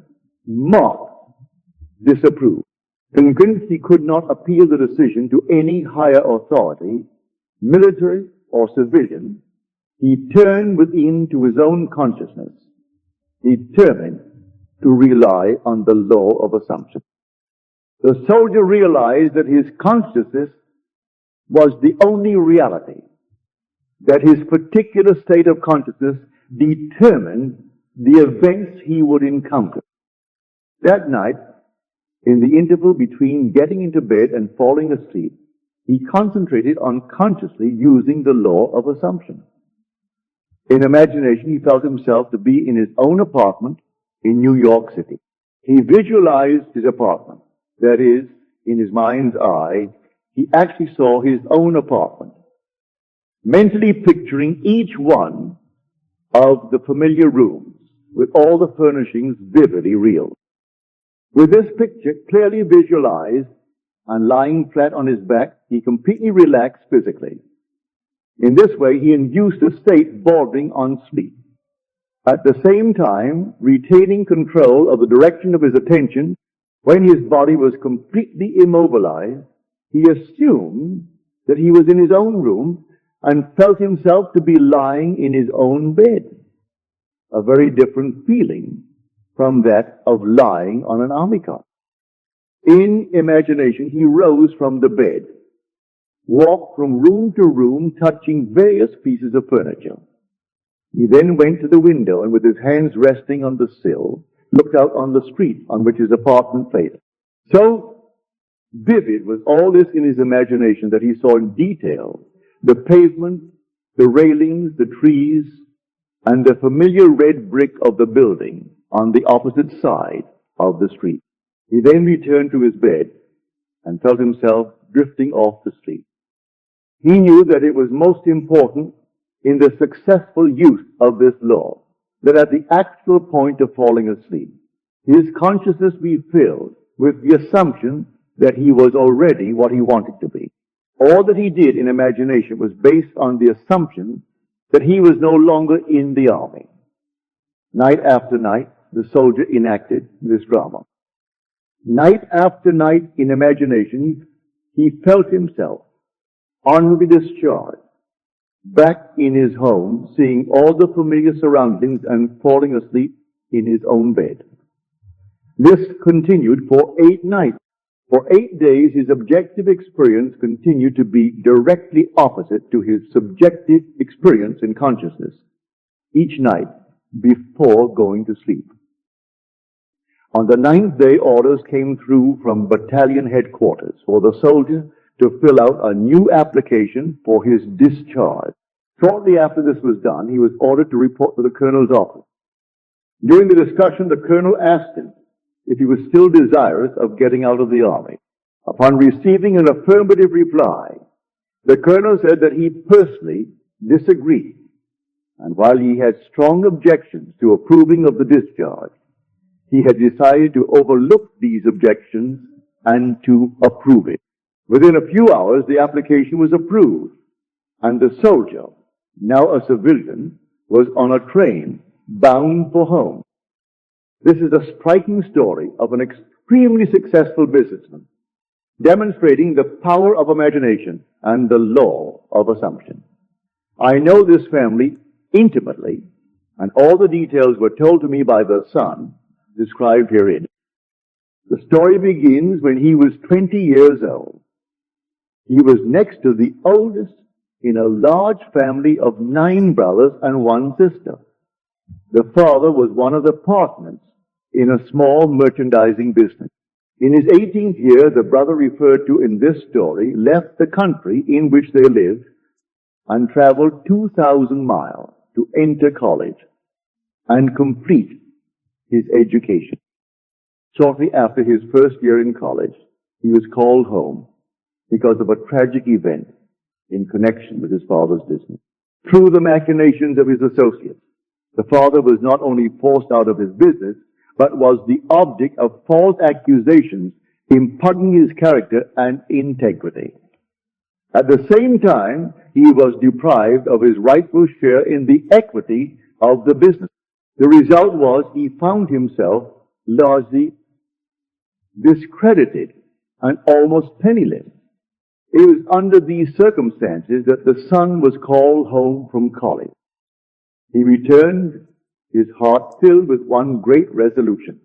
marked, disapproved. Convinced he could not appeal the decision to any higher authority, military or civilian, he turned within to his own consciousness, determined to rely on the law of assumption. The soldier realized that his consciousness was the only reality, that his particular state of consciousness determined the events he would encounter. That night, in the interval between getting into bed and falling asleep, he concentrated on consciously using the law of assumption. In imagination, he felt himself to be in his own apartment in New York City. He visualized his apartment. That is, in his mind's eye, he actually saw his own apartment, mentally picturing each one of the familiar rooms with all the furnishings vividly real. With this picture clearly visualized and lying flat on his back, he completely relaxed physically. In this way, he induced a state bordering on sleep, at the same time retaining control of the direction of his attention. When his body was completely immobilized, he assumed that he was in his own room and felt himself to be lying in his own bed. A very different feeling from that of lying on an army cot. In imagination, he rose from the bed, walked from room to room, touching various pieces of furniture. He then went to the window and with his hands resting on the sill, looked out on the street on which his apartment faced. So vivid was all this in his imagination that he saw in detail the pavement, the railings, the trees, and the familiar red brick of the building on the opposite side of the street. He then returned to his bed and felt himself drifting off to sleep. He knew that it was most important in the successful use of this law that at the actual point of falling asleep, his consciousness be filled with the assumption that he was already what he wanted to be. All that he did in imagination was based on the assumption that he was no longer in the army. Night after night, the soldier enacted this drama. Night after night in imagination, he felt himself honorably discharged, back in his home, seeing all the familiar surroundings and falling asleep in his own bed. This continued for 8 nights. For 8 days, his objective experience continued to be directly opposite to his subjective experience in consciousness, each night before going to sleep. On the 9th day, orders came through from battalion headquarters for the soldier to fill out a new application for his discharge. Shortly after this was done, he was ordered to report to the colonel's office. During the discussion, the colonel asked him if he was still desirous of getting out of the army. Upon receiving an affirmative reply, the colonel said that he personally disagreed, and while he had strong objections to approving of the discharge, he had decided to overlook these objections and to approve it. Within a few hours, the application was approved, and the soldier, now a civilian, was on a train bound for home. This is a striking story of an extremely successful businessman, demonstrating the power of imagination and the law of assumption. I know this family intimately, and all the details were told to me by the son described herein. The story begins when he was 20 years old. He was next to the oldest in a large family of 9 brothers and 1 sister. The father was one of the partners in a small merchandising business. In his 18th year, the brother referred to in this story left the country in which they lived and traveled 2,000 miles to enter college and complete his education. Shortly after his first year in college, he was called home because of a tragic event in connection with his father's business. Through the machinations of his associates, the father was not only forced out of his business, but was the object of false accusations impugning his character and integrity. At the same time, he was deprived of his rightful share in the equity of the business. The result was he found himself largely discredited and almost penniless. It was under these circumstances that the son was called home from college. He returned, his heart filled with one great resolution.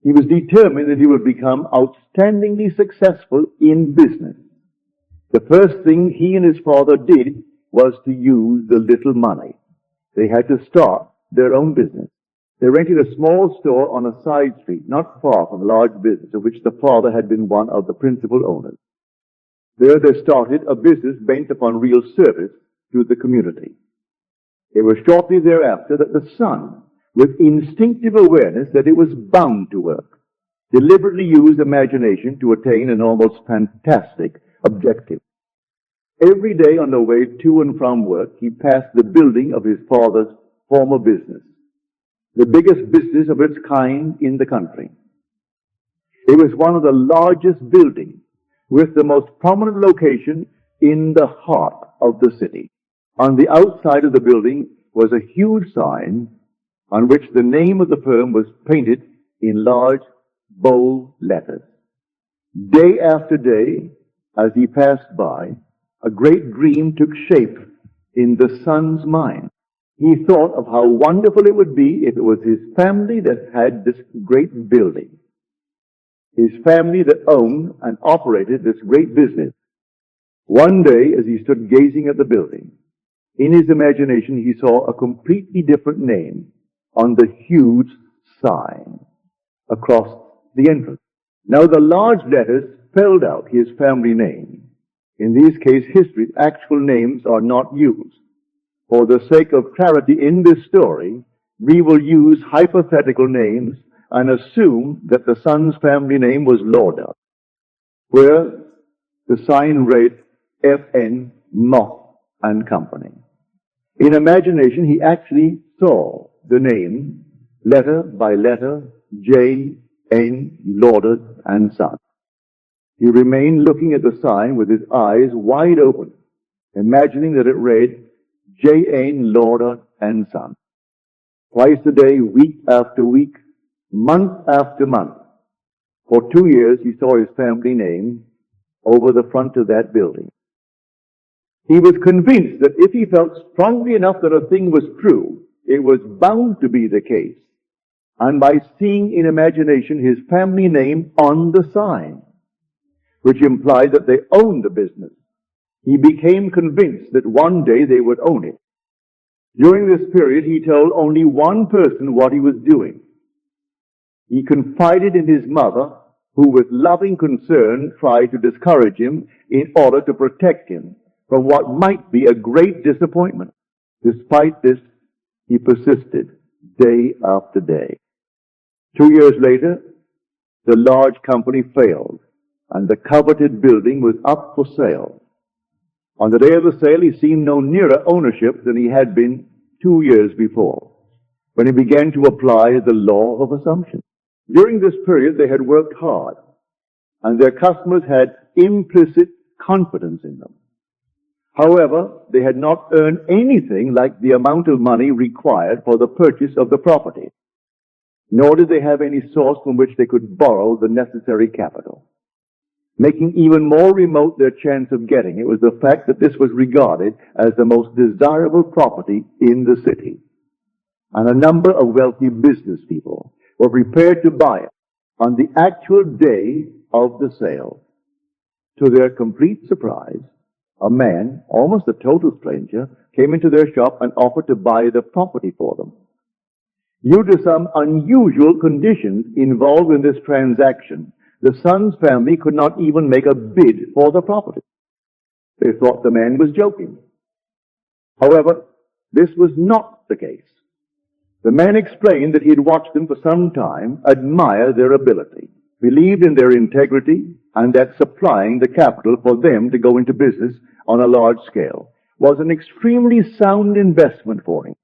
He was determined that he would become outstandingly successful in business. The first thing he and his father did was to use the little money. They had to start their own business. They rented a small store on a side street, not far from a large business of which the father had been one of the principal owners. There they started a business bent upon real service to the community. It was shortly thereafter that the son, with instinctive awareness that it was bound to work, deliberately used imagination to attain an almost fantastic objective. Every day on the way to and from work, he passed the building of his father's former business, the biggest business of its kind in the country. It was one of the largest buildings with the most prominent location in the heart of the city. On the outside of the building was a huge sign on which the name of the firm was painted in large, bold letters. Day after day, as he passed by, a great dream took shape in the son's mind. He thought of how wonderful it would be if it was his family that had this great building, his family that owned and operated this great business. One day, as he stood gazing at the building, in his imagination he saw a completely different name on the huge sign across the entrance. Now the large letters spelled out his family name. In these case history, actual names are not used. For the sake of clarity in this story, we will use hypothetical names and assume that the son's family name was Lauder, where the sign read F.N. Mock and Company. In imagination, he actually saw the name, letter by letter, J. N. Lauder and Son. He remained looking at the sign with his eyes wide open, imagining that it read J. N. Lauder and Son. Twice a day, week after week, month after month. For 2 years, he saw his family name over the front of that building. He was convinced that if he felt strongly enough that a thing was true, it was bound to be the case. And by seeing in imagination his family name on the sign, which implied that they owned the business, he became convinced that one day they would own it. During this period, he told only one person what he was doing. He confided in his mother, who with loving concern tried to discourage him in order to protect him from what might be a great disappointment. Despite this, he persisted day after day. 2 years later, the large company failed, and the coveted building was up for sale. On the day of the sale, he seemed no nearer ownership than he had been 2 years before, when he began to apply the law of assumption. During this period, they had worked hard, and their customers had implicit confidence in them. However, they had not earned anything like the amount of money required for the purchase of the property, nor did they have any source from which they could borrow the necessary capital. Making even more remote their chance of getting it was the fact that this was regarded as the most desirable property in the city, and a number of wealthy business people were prepared to buy it on the actual day of the sale. To their complete surprise, a man, almost a total stranger, came into their shop and offered to buy the property for them. Due to some unusual conditions involved in this transaction, the son's family could not even make a bid for the property. They thought the man was joking. However, this was not the case. The man explained that he had watched them for some time, admired their ability, believed in their integrity, and that supplying the capital for them to go into business on a large scale was an extremely sound investment for him.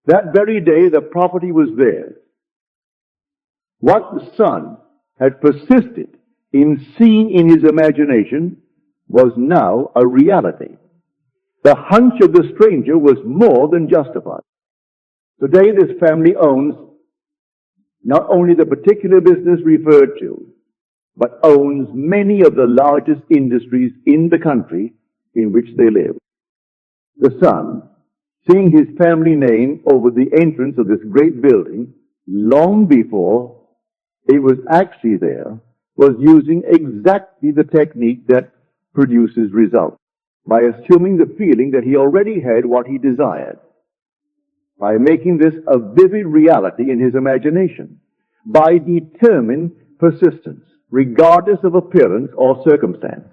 That very day, the property was theirs. What the son had persisted in seeing in his imagination was now a reality. The hunch of the stranger was more than justified. Today, this family owns not only the particular business referred to, but owns many of the largest industries in the country in which they live. The son, seeing his family name over the entrance of this great building, long before it was actually there, was using exactly the technique that produces results, by assuming the feeling that he already had what he desired, by making this a vivid reality in his imagination, by determined persistence, regardless of appearance or circumstance.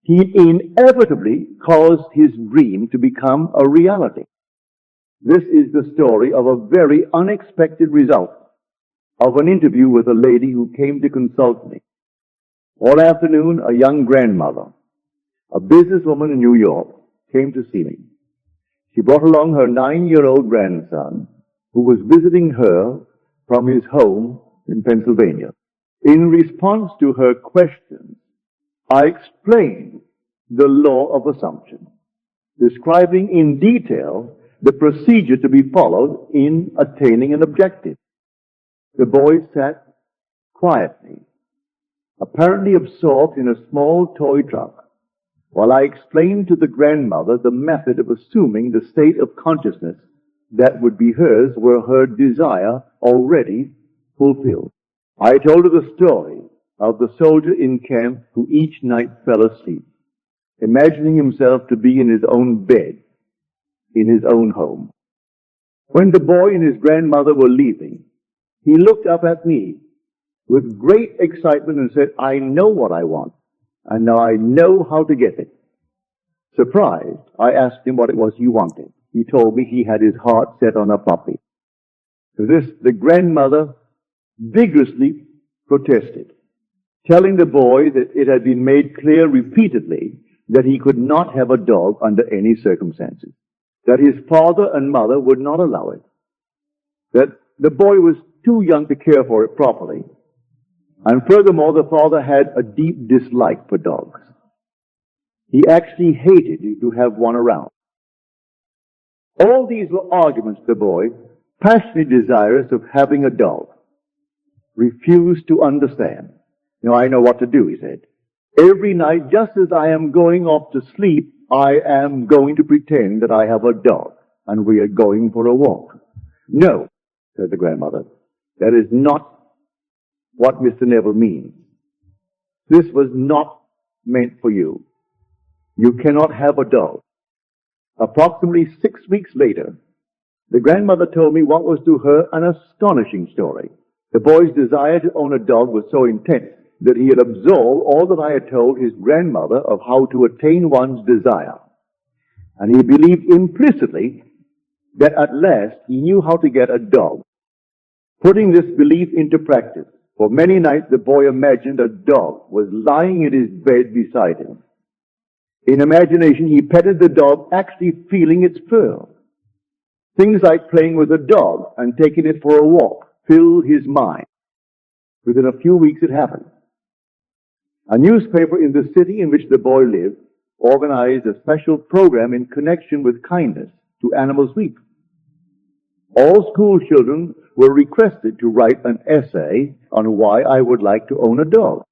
He inevitably caused his dream to become a reality. This is the story of a very unexpected result of an interview with a lady who came to consult me. All afternoon, a young grandmother, a businesswoman in New York, came to see me. She brought along her 9-year-old grandson, who was visiting her from his home in Pennsylvania. In response to her questions, I explained the law of assumption, describing in detail the procedure to be followed in attaining an objective. The boy sat quietly, apparently absorbed in a small toy truck, while I explained to the grandmother the method of assuming the state of consciousness that would be hers were her desire already fulfilled. I told her the story of the soldier in camp who each night fell asleep, imagining himself to be in his own bed, in his own home. When the boy and his grandmother were leaving, he looked up at me with great excitement and said, "I know what I want, and now I know how to get it." Surprised, I asked him what it was he wanted. He told me he had his heart set on a puppy. To this, the grandmother vigorously protested, telling the boy that it had been made clear repeatedly that he could not have a dog under any circumstances, that his father and mother would not allow it, that the boy was too young to care for it properly, and furthermore, the father had a deep dislike for dogs. He actually hated to have one around. All these were arguments the boy, passionately desirous of having a dog, refused to understand. "Now I know what to do," he said. "Every night, just as I am going off to sleep, I am going to pretend that I have a dog, and we are going for a walk." "No," said the grandmother, "that is not what Mr. Neville means. This was not meant for you. You cannot have a dog." Approximately 6 weeks later, the grandmother told me what was to her an astonishing story. The boy's desire to own a dog was so intense that he had absorbed all that I had told his grandmother of how to attain one's desire. And he believed implicitly that at last he knew how to get a dog. Putting this belief into practice, for many nights the boy imagined a dog was lying in his bed beside him. In imagination, he petted the dog, actually feeling its fur. Things like playing with a dog and taking it for a walk filled his mind. Within a few weeks it happened. A newspaper in the city in which the boy lived organized a special program in connection with kindness to Animals Week. All school children were requested to write an essay on why I would like to own a dog.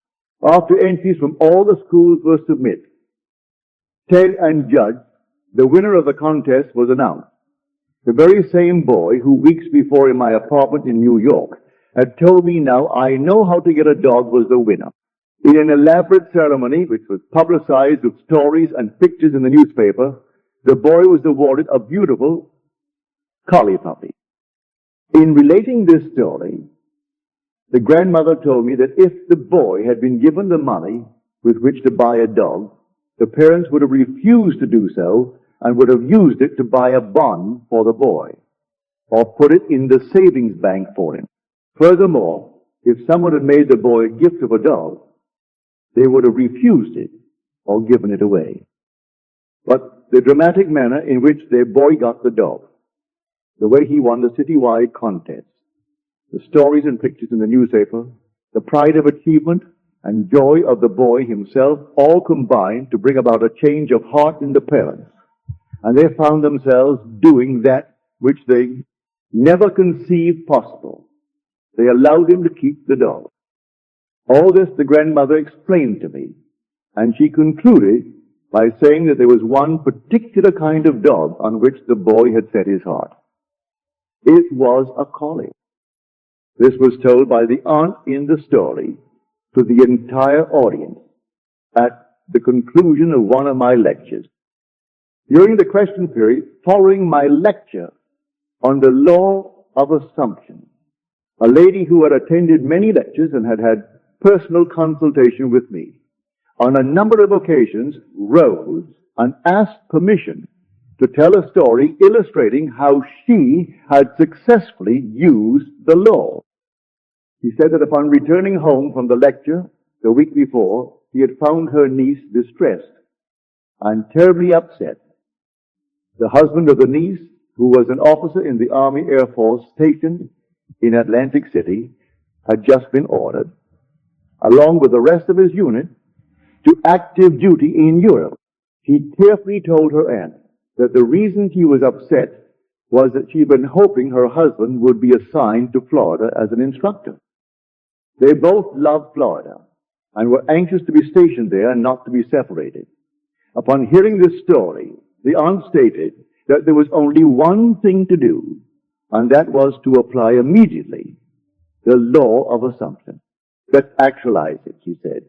After entries from all the schools were submitted, Ted and Judge, the winner of the contest, was announced. The very same boy who weeks before in my apartment in New York had told me now I know how to get a dog was the winner. In an elaborate ceremony, which was publicized with stories and pictures in the newspaper, the boy was awarded a beautiful collie puppy. In relating this story, the grandmother told me that if the boy had been given the money with which to buy a dog, the parents would have refused to do so and would have used it to buy a bond for the boy or put it in the savings bank for him. Furthermore, if someone had made the boy a gift of a dog, they would have refused it or given it away. But the dramatic manner in which their boy got the dog, the way he won the citywide contest, the stories and pictures in the newspaper, the pride of achievement and joy of the boy himself all combined to bring about a change of heart in the parents. And they found themselves doing that which they never conceived possible. They allowed him to keep the dog. All this the grandmother explained to me, and she concluded by saying that there was one particular kind of dog on which the boy had set his heart. It was a collie. This was told by the aunt in the story to the entire audience at the conclusion of one of my lectures. During the question period, following my lecture on the law of assumption, a lady who had attended many lectures and had had personal consultation with me on a number of occasions rose and asked permission to tell a story illustrating how she had successfully used the law. He said that upon returning home from the lecture the week before, he had found her niece distressed and terribly upset. The husband of the niece, who was an officer in the Army Air Force stationed in Atlantic City, had just been ordered, along with the rest of his unit, to active duty in Europe. He tearfully told her aunt that the reason she was upset was that she had been hoping her husband would be assigned to Florida as an instructor. They both loved Florida and were anxious to be stationed there and not to be separated. Upon hearing this story, the aunt stated that there was only one thing to do, and that was to apply immediately the law of assumption. Let's actualize it, she said.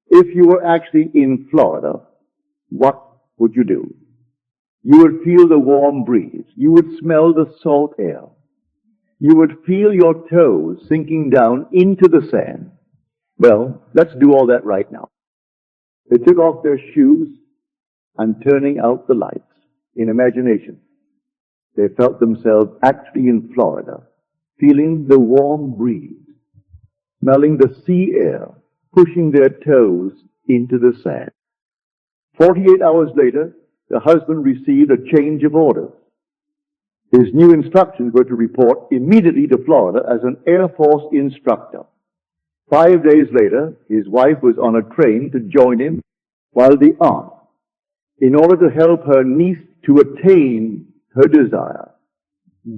If you were actually in Florida, what would you do? You would feel the warm breeze. You would smell the salt air. You would feel your toes sinking down into the sand. Well, let's do all that right now. They took off their shoes and turning out the lights in imagination, they felt themselves actually in Florida, feeling the warm breeze, smelling the sea air, pushing their toes into the sand. 48 hours later, the husband received a change of orders. His new instructions were to report immediately to Florida as an Air Force instructor. 5 days later, his wife was on a train to join him, while the aunt, in order to help her niece to attain her desire,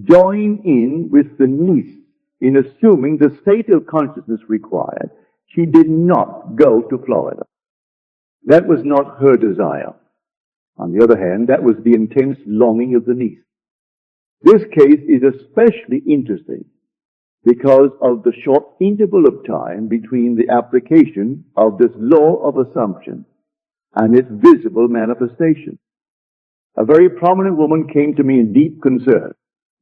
joined in with the niece in assuming the state of consciousness required. She did not go to Florida. That was not her desire. On the other hand, that was the intense longing of the niece. This case is especially interesting because of the short interval of time between the application of this law of assumption and its visible manifestation. A very prominent woman came to me in deep concern.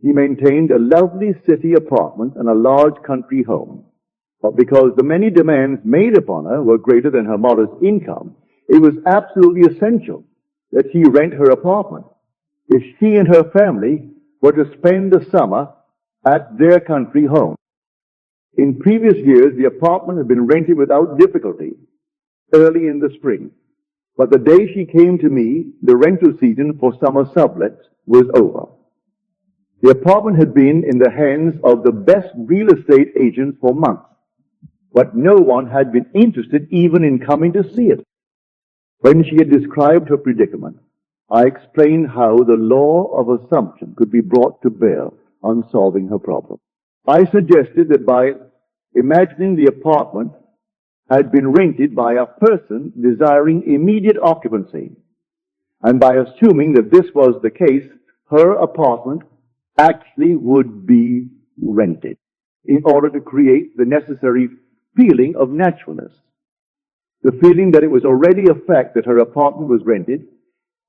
She maintained a lovely city apartment and a large country home. But because the many demands made upon her were greater than her modest income, it was absolutely essential that she rent her apartment if she and her family were to spend the summer at their country home. In previous years, the apartment had been rented without difficulty early in the spring. But the day she came to me, the rental season for summer sublets was over. The apartment had been in the hands of the best real estate agents for months, but no one had been interested even in coming to see it. When she had described her predicament, I explained how the law of assumption could be brought to bear on solving her problem. I suggested that by imagining the apartment had been rented by a person desiring immediate occupancy, and by assuming that this was the case, her apartment actually would be rented in order to create the necessary feeling of naturalness. The feeling that it was already a fact that her apartment was rented,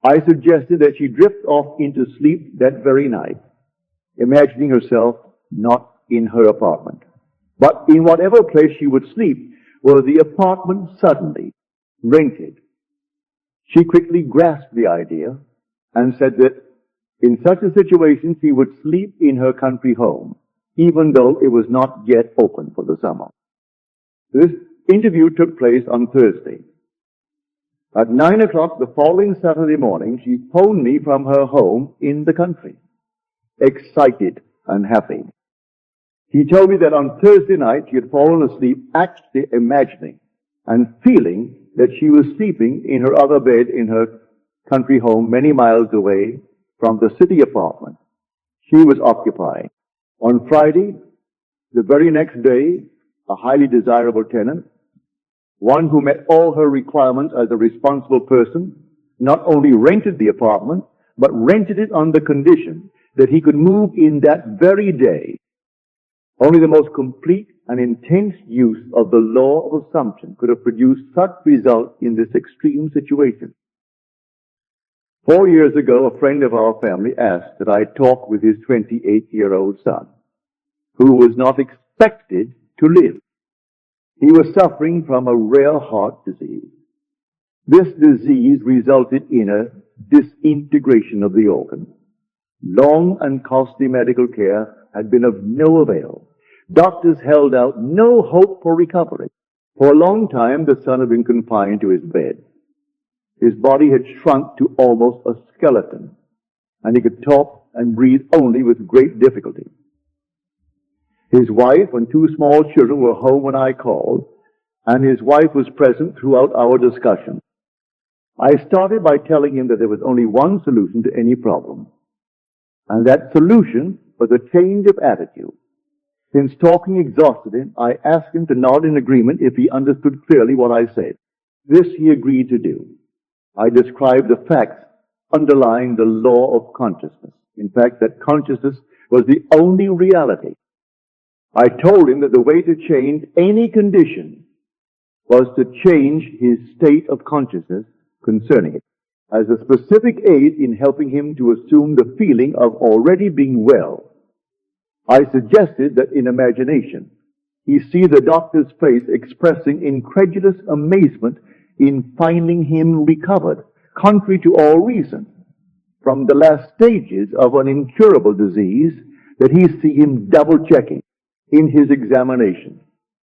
I suggested that she drift off into sleep that very night, imagining herself not in her apartment, but in whatever place she would sleep were the apartment suddenly rented. She quickly grasped the idea and said that in such a situation she would sleep in her country home, even though it was not yet open for the summer. This interview took place on Thursday. At 9 o'clock the following Saturday morning, she phoned me from her home in the country, excited and happy. She told me that on Thursday night she had fallen asleep actually imagining and feeling that she was sleeping in her other bed in her country home many miles away from the city apartment she was occupying. On Friday, the very next day, a highly desirable tenant, one who met all her requirements as a responsible person, not only rented the apartment, but rented it on the condition that he could move in that very day. Only the most complete and intense use of the law of assumption could have produced such results in this extreme situation. 4 years ago, a friend of our family asked that I talk with his 28-year-old son, who was not expected to live. He was suffering from a rare heart disease. This disease resulted in a disintegration of the organ. Long and costly medical care had been of no avail. Doctors held out no hope for recovery. For a long time, the son had been confined to his bed. His body had shrunk to almost a skeleton, and he could talk and breathe only with great difficulty. His wife and 2 small children were home when I called, and his wife was present throughout our discussion. I started by telling him that there was only one solution to any problem, and that solution was a change of attitude. Since talking exhausted him, I asked him to nod in agreement if he understood clearly what I said. This he agreed to do. I described the facts underlying the law of consciousness. In fact, that consciousness was the only reality. I told him that the way to change any condition was to change his state of consciousness concerning it, as a specific aid in helping him to assume the feeling of already being well. I suggested that in imagination, he see the doctor's face expressing incredulous amazement in finding him recovered, contrary to all reason, from the last stages of an incurable disease, that he see him double-checking in his examination,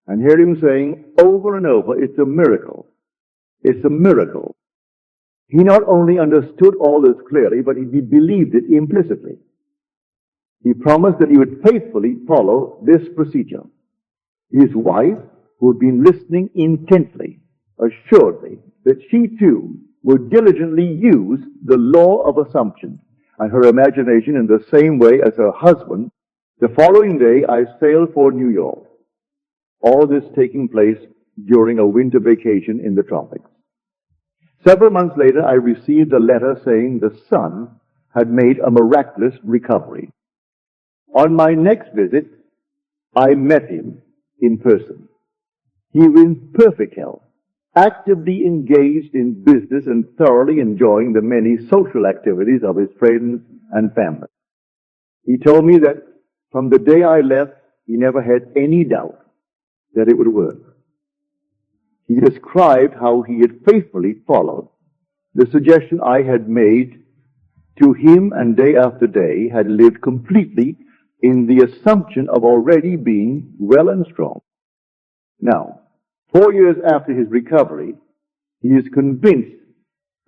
and hear him saying over and over, "It's a miracle. It's a miracle." He not only understood all this clearly, but he believed it implicitly. He promised that he would faithfully follow this procedure. His wife, who had been listening intently, assured me that she too would diligently use the law of assumption and her imagination in the same way as her husband. The following day, I sailed for New York. All this taking place during a winter vacation in the tropics. Several months later, I received a letter saying the son had made a miraculous recovery. On my next visit, I met him in person. He was in perfect health, actively engaged in business and thoroughly enjoying the many social activities of his friends and family. He told me that from the day I left, he never had any doubt that it would work. He described how he had faithfully followed the suggestion I had made to him, and day after day had lived completely in the assumption of already being well and strong. Now, 4 years after his recovery, he is convinced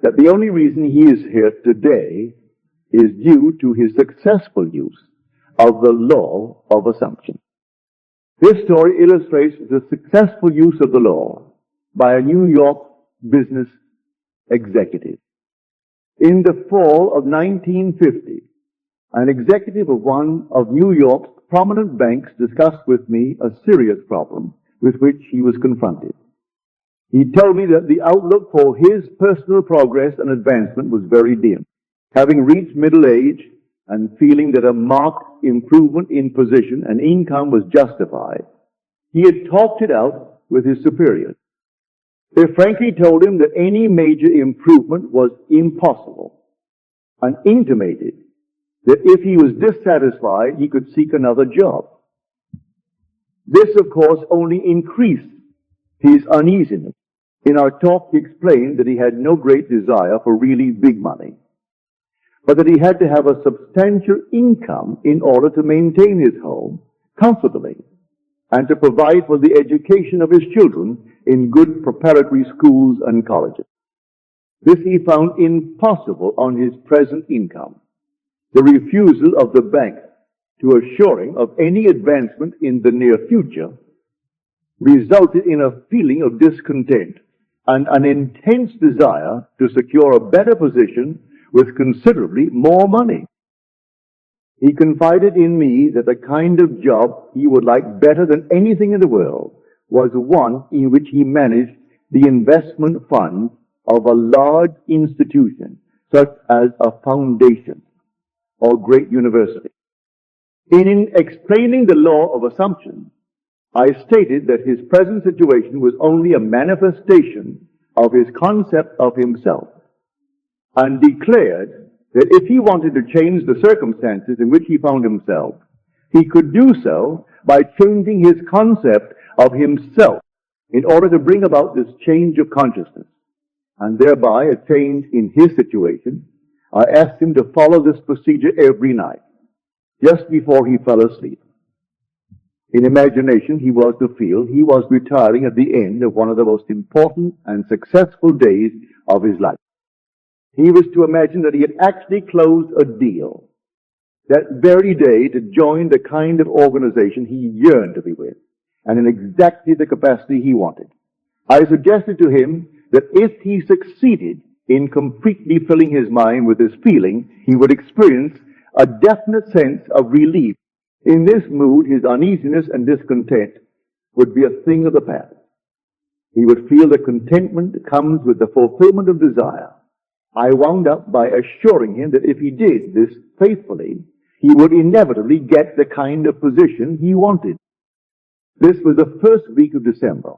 that the only reason he is here today is due to his successful use of the law of assumption. This story illustrates the successful use of the law by a New York business executive. In the fall of 1950, an executive of one of New York's prominent banks discussed with me a serious problem with which he was confronted. He told me that the outlook for his personal progress and advancement was very dim. Having reached middle age and feeling that a marked improvement in position and income was justified, he had talked it out with his superiors. They frankly told him that any major improvement was impossible, and intimated that if he was dissatisfied, he could seek another job. This, of course, only increased his uneasiness. In our talk, he explained that he had no great desire for really big money, but that he had to have a substantial income in order to maintain his home comfortably and to provide for the education of his children in good preparatory schools and colleges. This he found impossible on his present income. The refusal of the bank to assure him of any advancement in the near future resulted in a feeling of discontent and an intense desire to secure a better position with considerably more money. He confided in me that the kind of job he would like better than anything in the world was one in which he managed the investment fund of a large institution, such as a foundation or great university. In explaining the law of assumption, I stated that his present situation was only a manifestation of his concept of himself, and declared that if he wanted to change the circumstances in which he found himself, he could do so by changing his concept of himself in order to bring about this change of consciousness, and thereby a change in his situation. I asked him to follow this procedure every night, just before he fell asleep. In imagination, he was to feel he was retiring at the end of one of the most important and successful days of his life. He was to imagine that he had actually closed a deal that very day to join the kind of organization he yearned to be with, and in exactly the capacity he wanted. I suggested to him that if he succeeded in completely filling his mind with this feeling, he would experience a definite sense of relief. In this mood, his uneasiness and discontent would be a thing of the past. He would feel the contentment that comes with the fulfillment of desire. I wound up by assuring him that if he did this faithfully, he would inevitably get the kind of position he wanted. This was the first week of December.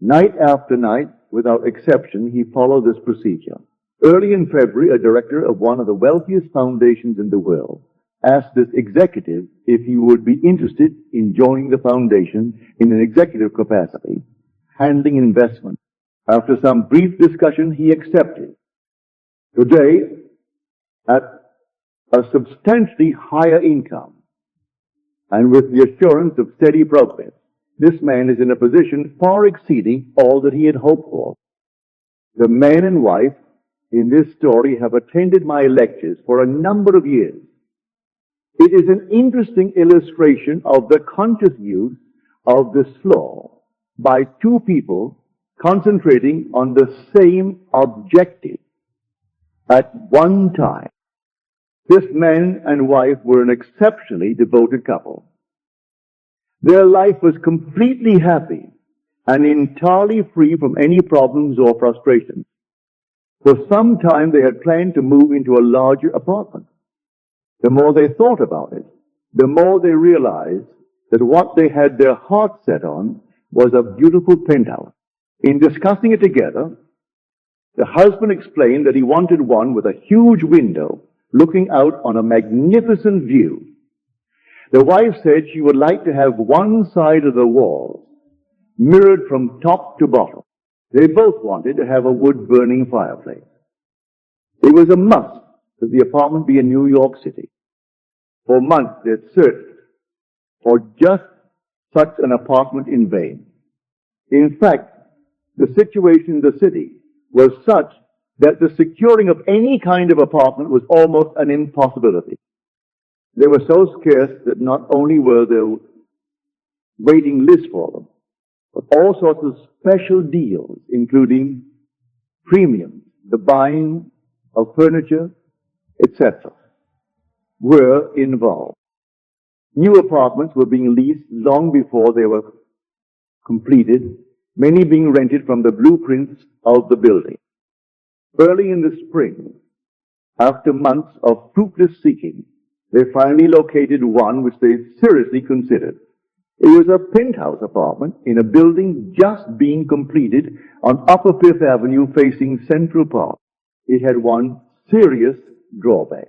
Night after night, without exception, he followed this procedure. Early in February, a director of one of the wealthiest foundations in the world asked this executive if he would be interested in joining the foundation in an executive capacity, handling investment. After some brief discussion, he accepted. Today, at a substantially higher income, and with the assurance of steady progress, this man is in a position far exceeding all that he had hoped for. The man and wife in this story have attended my lectures for a number of years. It is an interesting illustration of the conscious use of this law by two people concentrating on the same objective at one time. This man and wife were an exceptionally devoted couple. Their life was completely happy and entirely free from any problems or frustrations. For some time they had planned to move into a larger apartment. The more they thought about it, the more they realized that what they had their hearts set on was a beautiful penthouse. In discussing it together, the husband explained that he wanted one with a huge window looking out on a magnificent view. The wife said she would like to have one side of the wall mirrored from top to bottom. They both wanted to have a wood-burning fireplace. It was a must that the apartment be in New York City. For months they had searched for just such an apartment in vain. In fact, the situation in the city was such that the securing of any kind of apartment was almost an impossibility. They were so scarce that not only were there waiting lists for them, but all sorts of special deals, including premiums, the buying of furniture, etc., were involved. New apartments were being leased long before they were completed, many being rented from the blueprints of the building. Early in the spring, after months of fruitless seeking, they finally located one which they seriously considered. It was a penthouse apartment in a building just being completed on Upper Fifth Avenue facing Central Park. It had one serious drawback.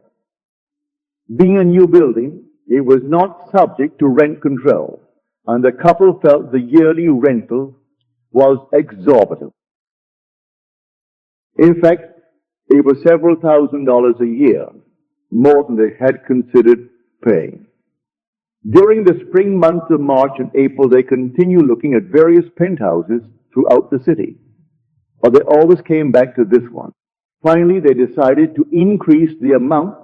Being a new building, it was not subject to rent control, and the couple felt the yearly rental was exorbitant. In fact, it was several $1,000s a year, more than they had considered paying. During the spring months of March and April, they continued looking at various penthouses throughout the city, but they always came back to this one. Finally, they decided to increase the amount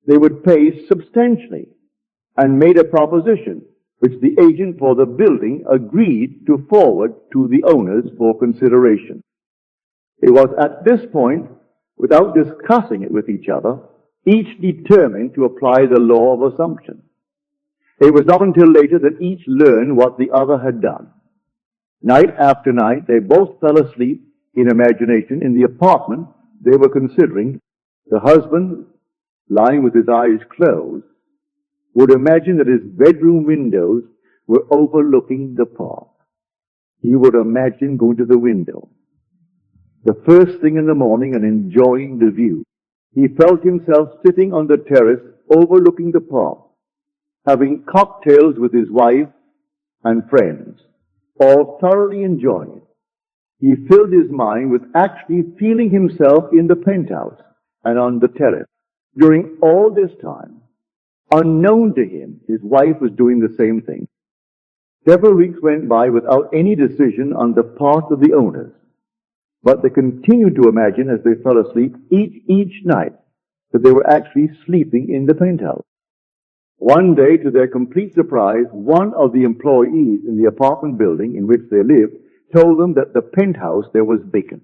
they would pay substantially and made a proposition which the agent for the building agreed to forward to the owners for consideration. It was at this point, without discussing it with each other, each determined to apply the law of assumption. It was not until later that each learned what the other had done. Night after night, they both fell asleep in imagination in the apartment they were considering. The husband, lying with his eyes closed, would imagine that his bedroom windows were overlooking the park. He would imagine going to the window the first thing in the morning and enjoying the view. He felt himself sitting on the terrace overlooking the park, having cocktails with his wife and friends, all thoroughly enjoying it. He filled his mind with actually feeling himself in the penthouse and on the terrace. During all this time, unknown to him, his wife was doing the same thing. Several weeks went by without any decision on the part of the owners, but they continued to imagine as they fell asleep each night that they were actually sleeping in the penthouse. One day, to their complete surprise, one of the employees in the apartment building in which they lived told them that the penthouse there was vacant.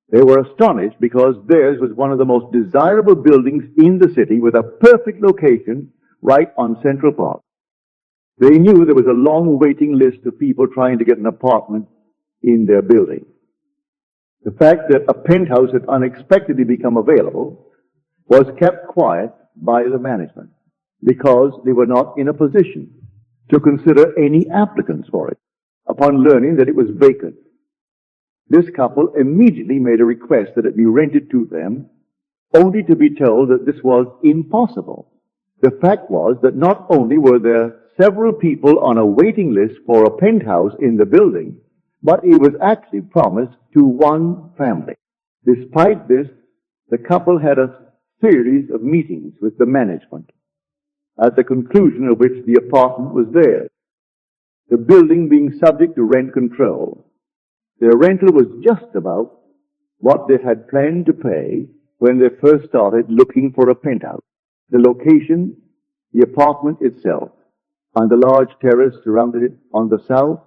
They were astonished because theirs was one of the most desirable buildings in the city with a perfect location right on Central Park. They knew there was a long waiting list of people trying to get an apartment in their building. The fact that a penthouse had unexpectedly become available was kept quiet by the management because they were not in a position to consider any applicants for it. Upon learning that it was vacant, this couple immediately made a request that it be rented to them, only to be told that this was impossible. The fact was that not only were there several people on a waiting list for a penthouse in the building, but it was actually promised to one family. Despite this, the couple had a series of meetings with the management, at the conclusion of which the apartment was theirs. The building being subject to rent control, their rental was just about what they had planned to pay when they first started looking for a penthouse. The location, the apartment itself, and the large terrace surrounded it on the south,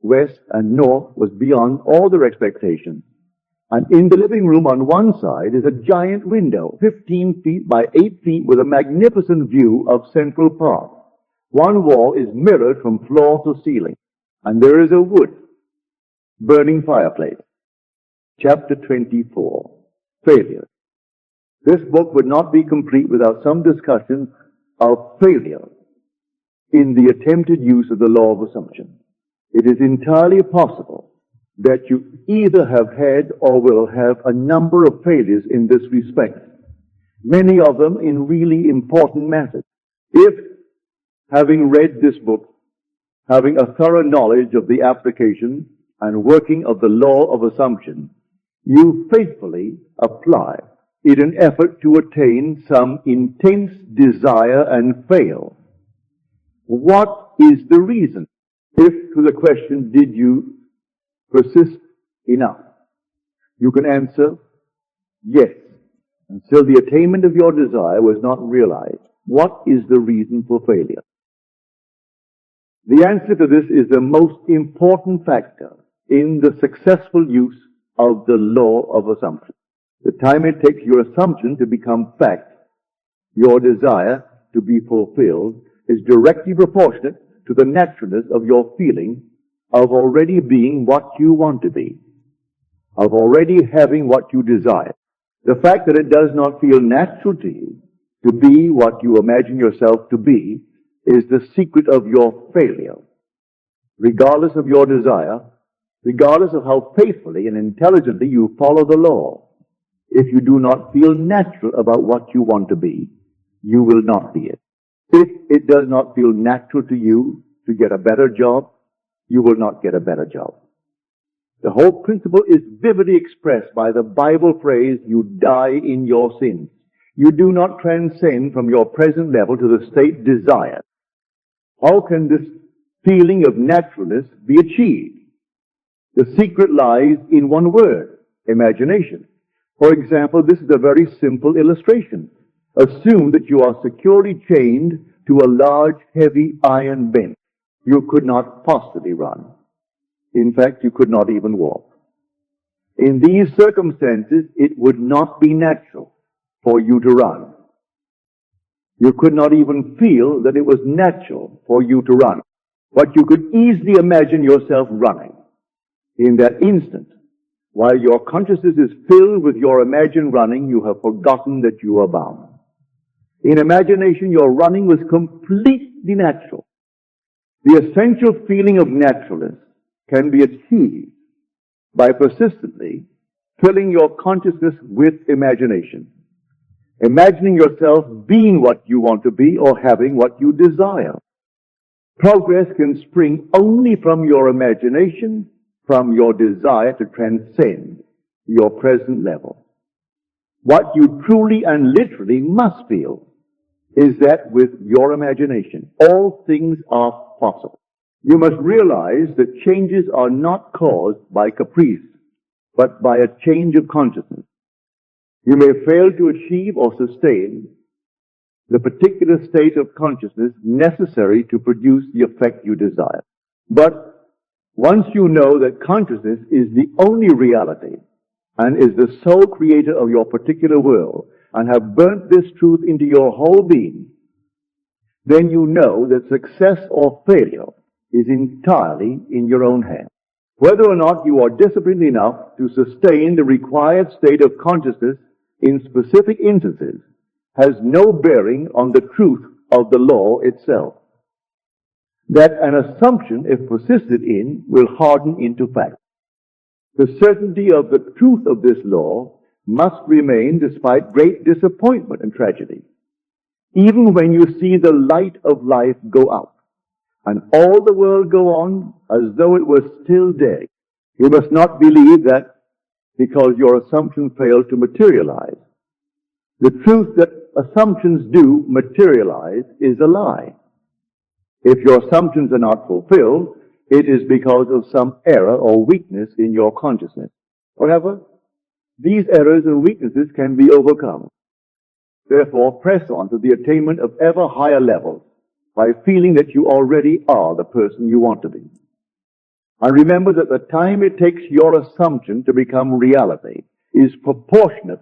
west, and north was beyond all their expectations. And in the living room on one side is a giant window, 15 feet by 8 feet, with a magnificent view of Central Park. One wall is mirrored from floor to ceiling, and there is a wood burning fireplace. Chapter 24, Failure. This book would not be complete without some discussion of failure in the attempted use of the law of assumption. It is entirely possible that you either have had or will have a number of failures in this respect, many of them in really important matters. If, having read this book, having a thorough knowledge of the application and working of the law of assumption, you faithfully apply in an effort to attain some intense desire and fail, what is the reason? If to the question, did you persist enough, you can answer yes, until the attainment of your desire was not realized. What is the reason for failure? The answer to this is the most important factor in the successful use of the law of assumption. The time it takes your assumption to become fact, your desire to be fulfilled, is directly proportionate to the naturalness of your feeling of already being what you want to be, of already having what you desire. The fact that it does not feel natural to you to be what you imagine yourself to be is the secret of your failure. Regardless of your desire, regardless of how faithfully and intelligently you follow the law, if you do not feel natural about what you want to be, you will not be it. If it does not feel natural to you to get a better job, you will not get a better job. The whole principle is vividly expressed by the Bible phrase, you die in your sins. You do not transcend from your present level to the state desired. How can this feeling of naturalness be achieved? The secret lies in one word, imagination. For example, this is a very simple illustration. Assume that you are securely chained to a large, heavy iron bench. You could not possibly run. In fact, you could not even walk. In these circumstances, it would not be natural for you to run. You could not even feel that it was natural for you to run. But you could easily imagine yourself running. In that instant, while your consciousness is filled with your imagined running, you have forgotten that you are bound. In imagination, your running was completely natural. The essential feeling of naturalness can be achieved by persistently filling your consciousness with imagination. Imagining yourself being what you want to be or having what you desire. Progress can spring only from your imagination, from your desire to transcend your present level. What you truly and literally must feel is that with your imagination, all things are possible. You must realize that changes are not caused by caprice, but by a change of consciousness. You may fail to achieve or sustain the particular state of consciousness necessary to produce the effect you desire. But once you know that consciousness is the only reality and is the sole creator of your particular world, and have burnt this truth into your whole being, then you know that success or failure is entirely in your own hands. Whether or not you are disciplined enough to sustain the required state of consciousness in specific instances has no bearing on the truth of the law itself. That an assumption, if persisted in, will harden into fact. The certainty of the truth of this law must remain despite great disappointment and tragedy. Even when you see the light of life go out, and all the world go on as though it was still day, you must not believe that because your assumption failed to materialize. The truth that assumptions do materialize is a lie. If your assumptions are not fulfilled, it is because of some error or weakness in your consciousness. However, these errors and weaknesses can be overcome. Therefore, press on to the attainment of ever higher levels by feeling that you already are the person you want to be. And remember that the time it takes your assumption to become reality is proportionate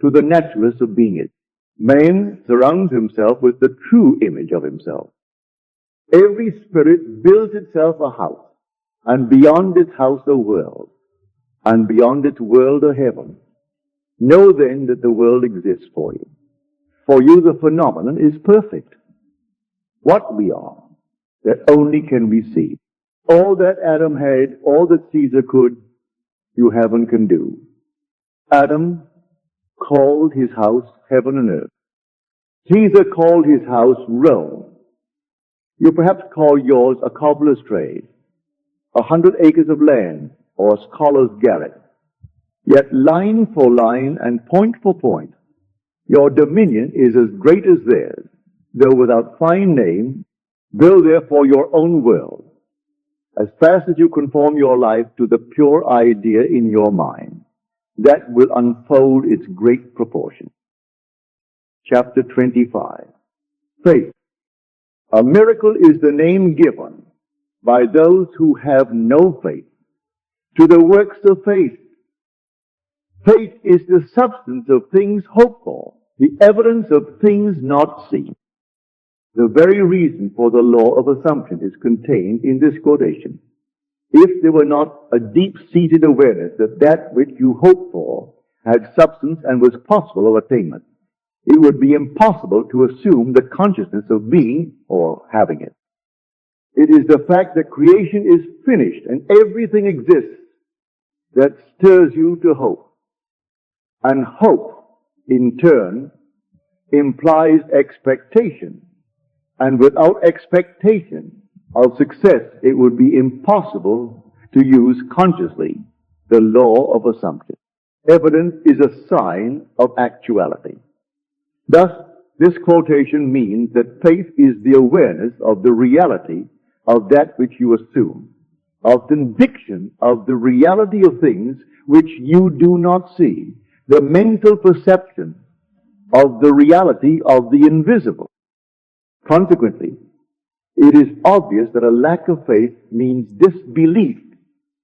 to the naturalness of being it. Man surrounds himself with the true image of himself. Every spirit builds itself a house, and beyond its house a world, and beyond its world a heaven. Know then that the world exists for you. For you the phenomenon is perfect. What we are, that only can we see. All that Adam had, all that Caesar could, you have and can do. Adam called his house heaven and earth. Caesar called his house Rome. You perhaps call yours a cobbler's trade, 100 acres of land, or a scholar's garret. Yet line for line and point for point, your dominion is as great as theirs, though without fine name. Build therefore your own world, as fast as you conform your life to the pure idea in your mind. That will unfold its great proportion. Chapter 25. Faith. A miracle is the name given by those who have no faith to the works of faith. Faith is the substance of things hoped for, the evidence of things not seen. The very reason for the law of assumption is contained in this quotation. If there were not a deep-seated awareness that that which you hoped for had substance and was possible of attainment, it would be impossible to assume the consciousness of being or having it. It is the fact that creation is finished and everything exists that stirs you to hope. And hope, in turn, implies expectation. And without expectation of success, it would be impossible to use consciously the law of assumption. Evidence is a sign of actuality. Thus, this quotation means that faith is the awareness of the reality of that which you assume, of conviction of the reality of things which you do not see, the mental perception of the reality of the invisible. Consequently, it is obvious that a lack of faith means disbelief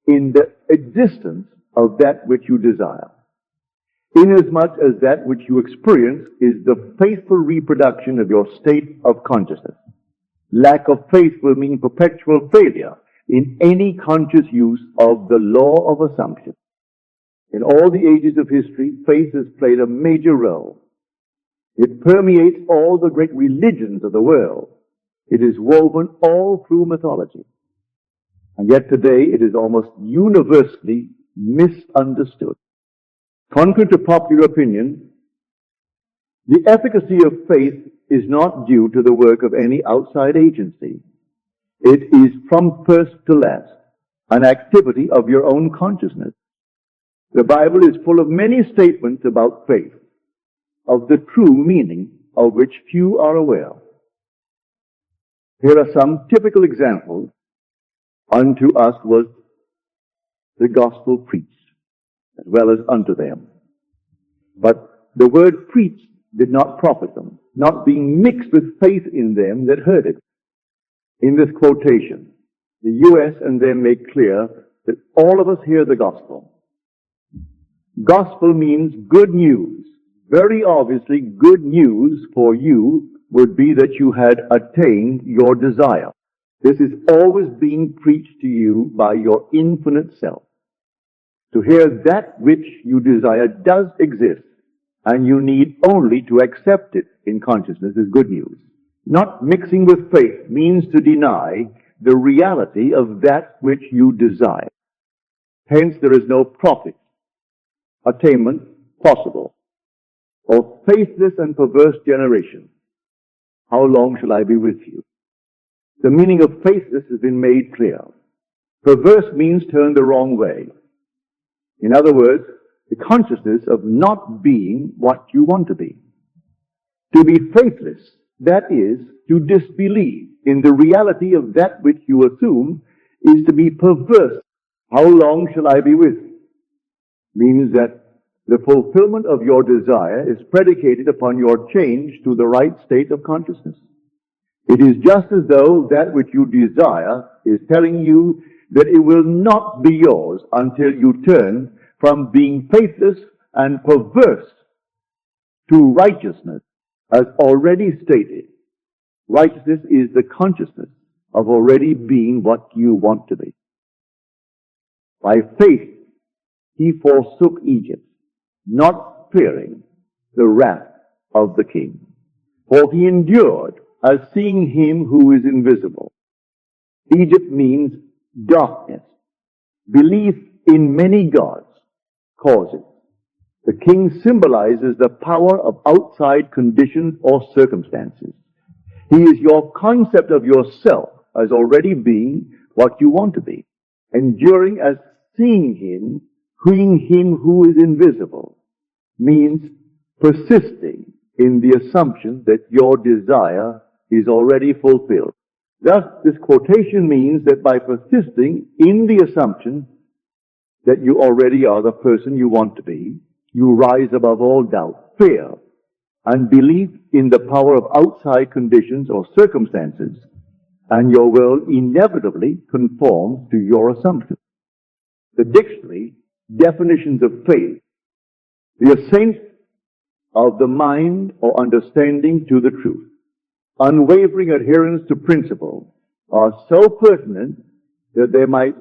in the existence of that which you desire, inasmuch as that which you experience is the faithful reproduction of your state of consciousness. Lack of faith will mean perpetual failure, in any conscious use of the law of assumption. In all the ages of history, faith has played a major role. It permeates all the great religions of the world. It is woven all through mythology. And yet today it is almost universally misunderstood. Contrary to popular opinion, the efficacy of faith is not due to the work of any outside agency. It is from first to last an activity of your own consciousness. The Bible is full of many statements about faith, of the true meaning of which few are aware. Here are some typical examples. Unto us was the gospel preached, as well as unto them. But the word preached did not profit them, not being mixed with faith in them that heard it. In this quotation, the U.S. and them make clear that all of us hear the gospel. Gospel means good news. Very obviously, good news for you would be that you had attained your desire. This is always being preached to you by your infinite self. To hear that which you desire does exist, and you need only to accept it in consciousness is good news. Not mixing with faith means to deny the reality of that which you desire. Hence, there is no profit, attainment possible. O faithless and perverse generation, how long shall I be with you? The meaning of faithless has been made clear. Perverse means turn the wrong way. In other words, the consciousness of not being what you want to be. To be faithless, that is, to disbelieve in the reality of that which you assume, is to be perverse. How long shall I be with you? Means that the fulfillment of your desire is predicated upon your change to the right state of consciousness. It is just as though that which you desire is telling you that it will not be yours until you turn from being faithless and perverse to righteousness, as already stated. Righteousness is the consciousness of already being what you want to be. By faith, he forsook Egypt, not fearing the wrath of the king. For he endured as seeing him who is invisible. Egypt means darkness. Belief in many gods causes. The king symbolizes the power of outside conditions or circumstances. He is your concept of yourself as already being what you want to be, enduring as seeing him who is invisible, means persisting in the assumption that your desire is already fulfilled. Thus, this quotation means that by persisting in the assumption that you already are the person you want to be, you rise above all doubt, fear, and belief in the power of outside conditions or circumstances, and your world inevitably conforms to your assumption. The dictionary definitions of faith: the assent of the mind or understanding to the truth, unwavering adherence to principle, are so pertinent that they might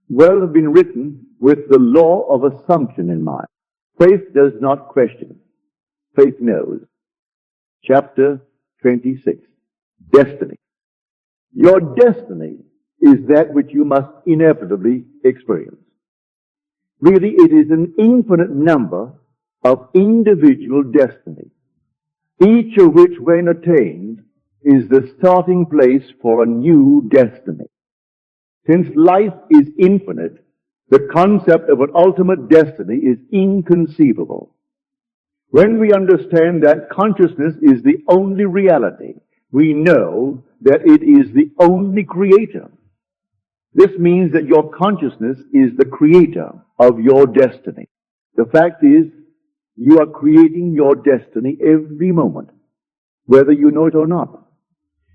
well have been written with the law of assumption in mind. Faith does not question. Faith knows. Chapter 26. Destiny. Your destiny is that which you must inevitably experience. Really, it is an infinite number of individual destinies, each of which, when attained, is the starting place for a new destiny. Since life is infinite, the concept of an ultimate destiny is inconceivable. When we understand that consciousness is the only reality, we know that it is the only creator. This means that your consciousness is the creator of your destiny. The fact is, you are creating your destiny every moment, whether you know it or not.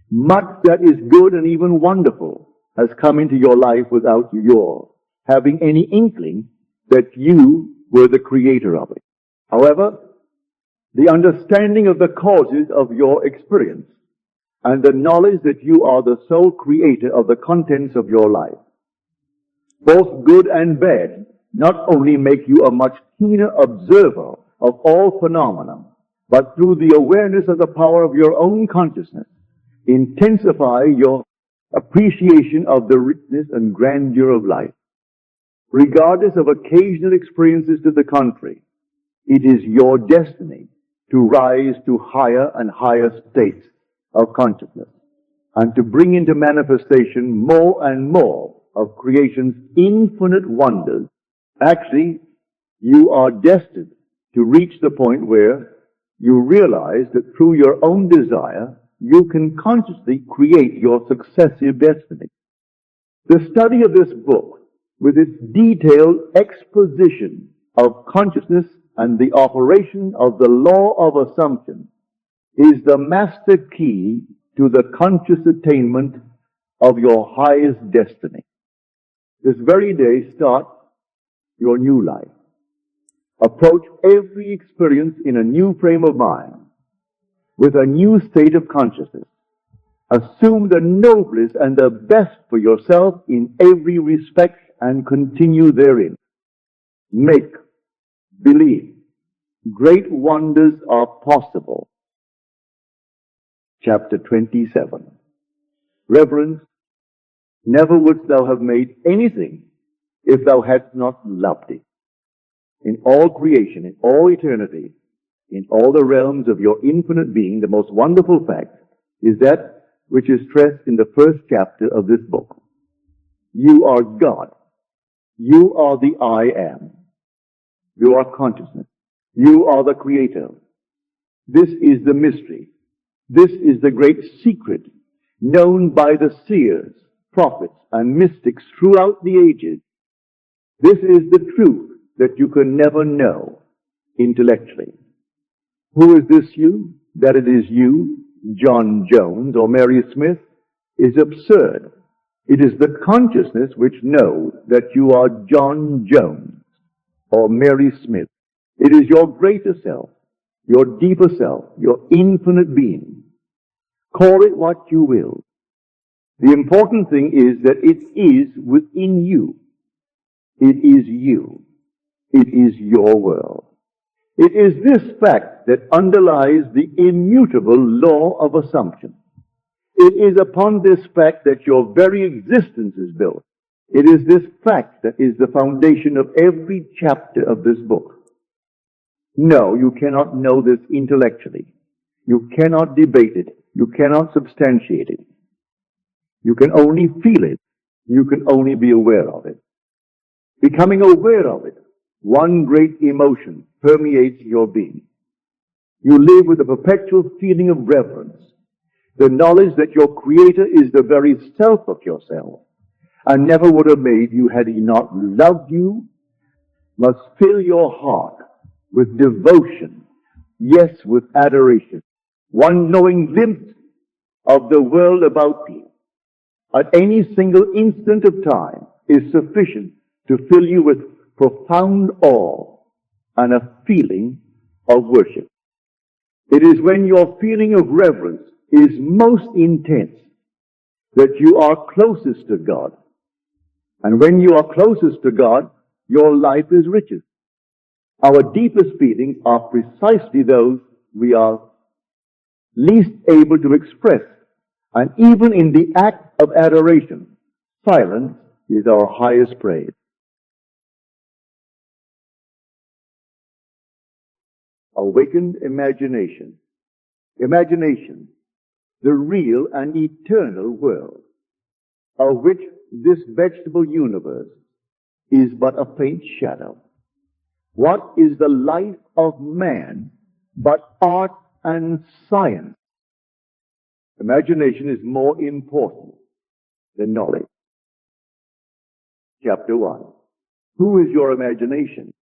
Much that is good and even wonderful has come into your life without your having any inkling that you were the creator of it. However, the understanding of the causes of your experience and the knowledge that you are the sole creator of the contents of your life. Both good and bad not only make you a much keener observer of all phenomena, but through the awareness of the power of your own consciousness, intensify your appreciation of the richness and grandeur of life. Regardless of occasional experiences to the contrary, it is your destiny to rise to higher and higher states of consciousness and to bring into manifestation more and more of creation's infinite wonders. Actually, you are destined to reach the point where you realize that through your own desire, you can consciously create your successive destiny. The study of this book, with its detailed exposition of consciousness and the operation of the law of assumption, is the master key to the conscious attainment of your highest destiny. This very day, start your new life. Approach every experience in a new frame of mind, with a new state of consciousness. Assume the noblest and the best for yourself in every respect and continue therein. Make believe. Great wonders are possible. Chapter 27. Reverence, never wouldst thou have made anything if thou hadst not loved it. In all creation, in all eternity, in all the realms of your infinite being, the most wonderful fact is that which is stressed in the first chapter of this book. You are God. You are the I am. You are consciousness. You are the Creator. This is the mystery. This is the great secret known by the seers, prophets, and mystics throughout the ages. This is the truth that you can never know intellectually. Who is this you? That it is you, John Jones or Mary Smith, is absurd. It is the consciousness which knows that you are John Jones or Mary Smith. It is your greater self, your deeper self, your infinite being. Call it what you will. The important thing is that it is within you. It is you. It is your world. It is this fact that underlies the immutable law of assumption. It is upon this fact that your very existence is built. It is this fact that is the foundation of every chapter of this book. No, you cannot know this intellectually. You cannot debate it. You cannot substantiate it. You can only feel it. You can only be aware of it. Becoming aware of it, one great emotion permeates your being. You live with a perpetual feeling of reverence, the knowledge that your Creator is the very self of yourself, and never would have made you had He not loved you, must fill your heart with devotion, yes, with adoration. One knowing glimpse of the world about you at any single instant of time is sufficient to fill you with profound awe and a feeling of worship. It is when your feeling of reverence is most intense that you are closest to God. And when you are closest to God, your life is richest. Our deepest feelings are precisely those we are least able to express. And even in the act of adoration, silence is our highest praise. Awakened imagination. Imagination, the real and eternal world, of which this vegetable universe is but a faint shadow. What is the life of man but art and science? Imagination is more important than knowledge. Chapter 1. Who is your imagination?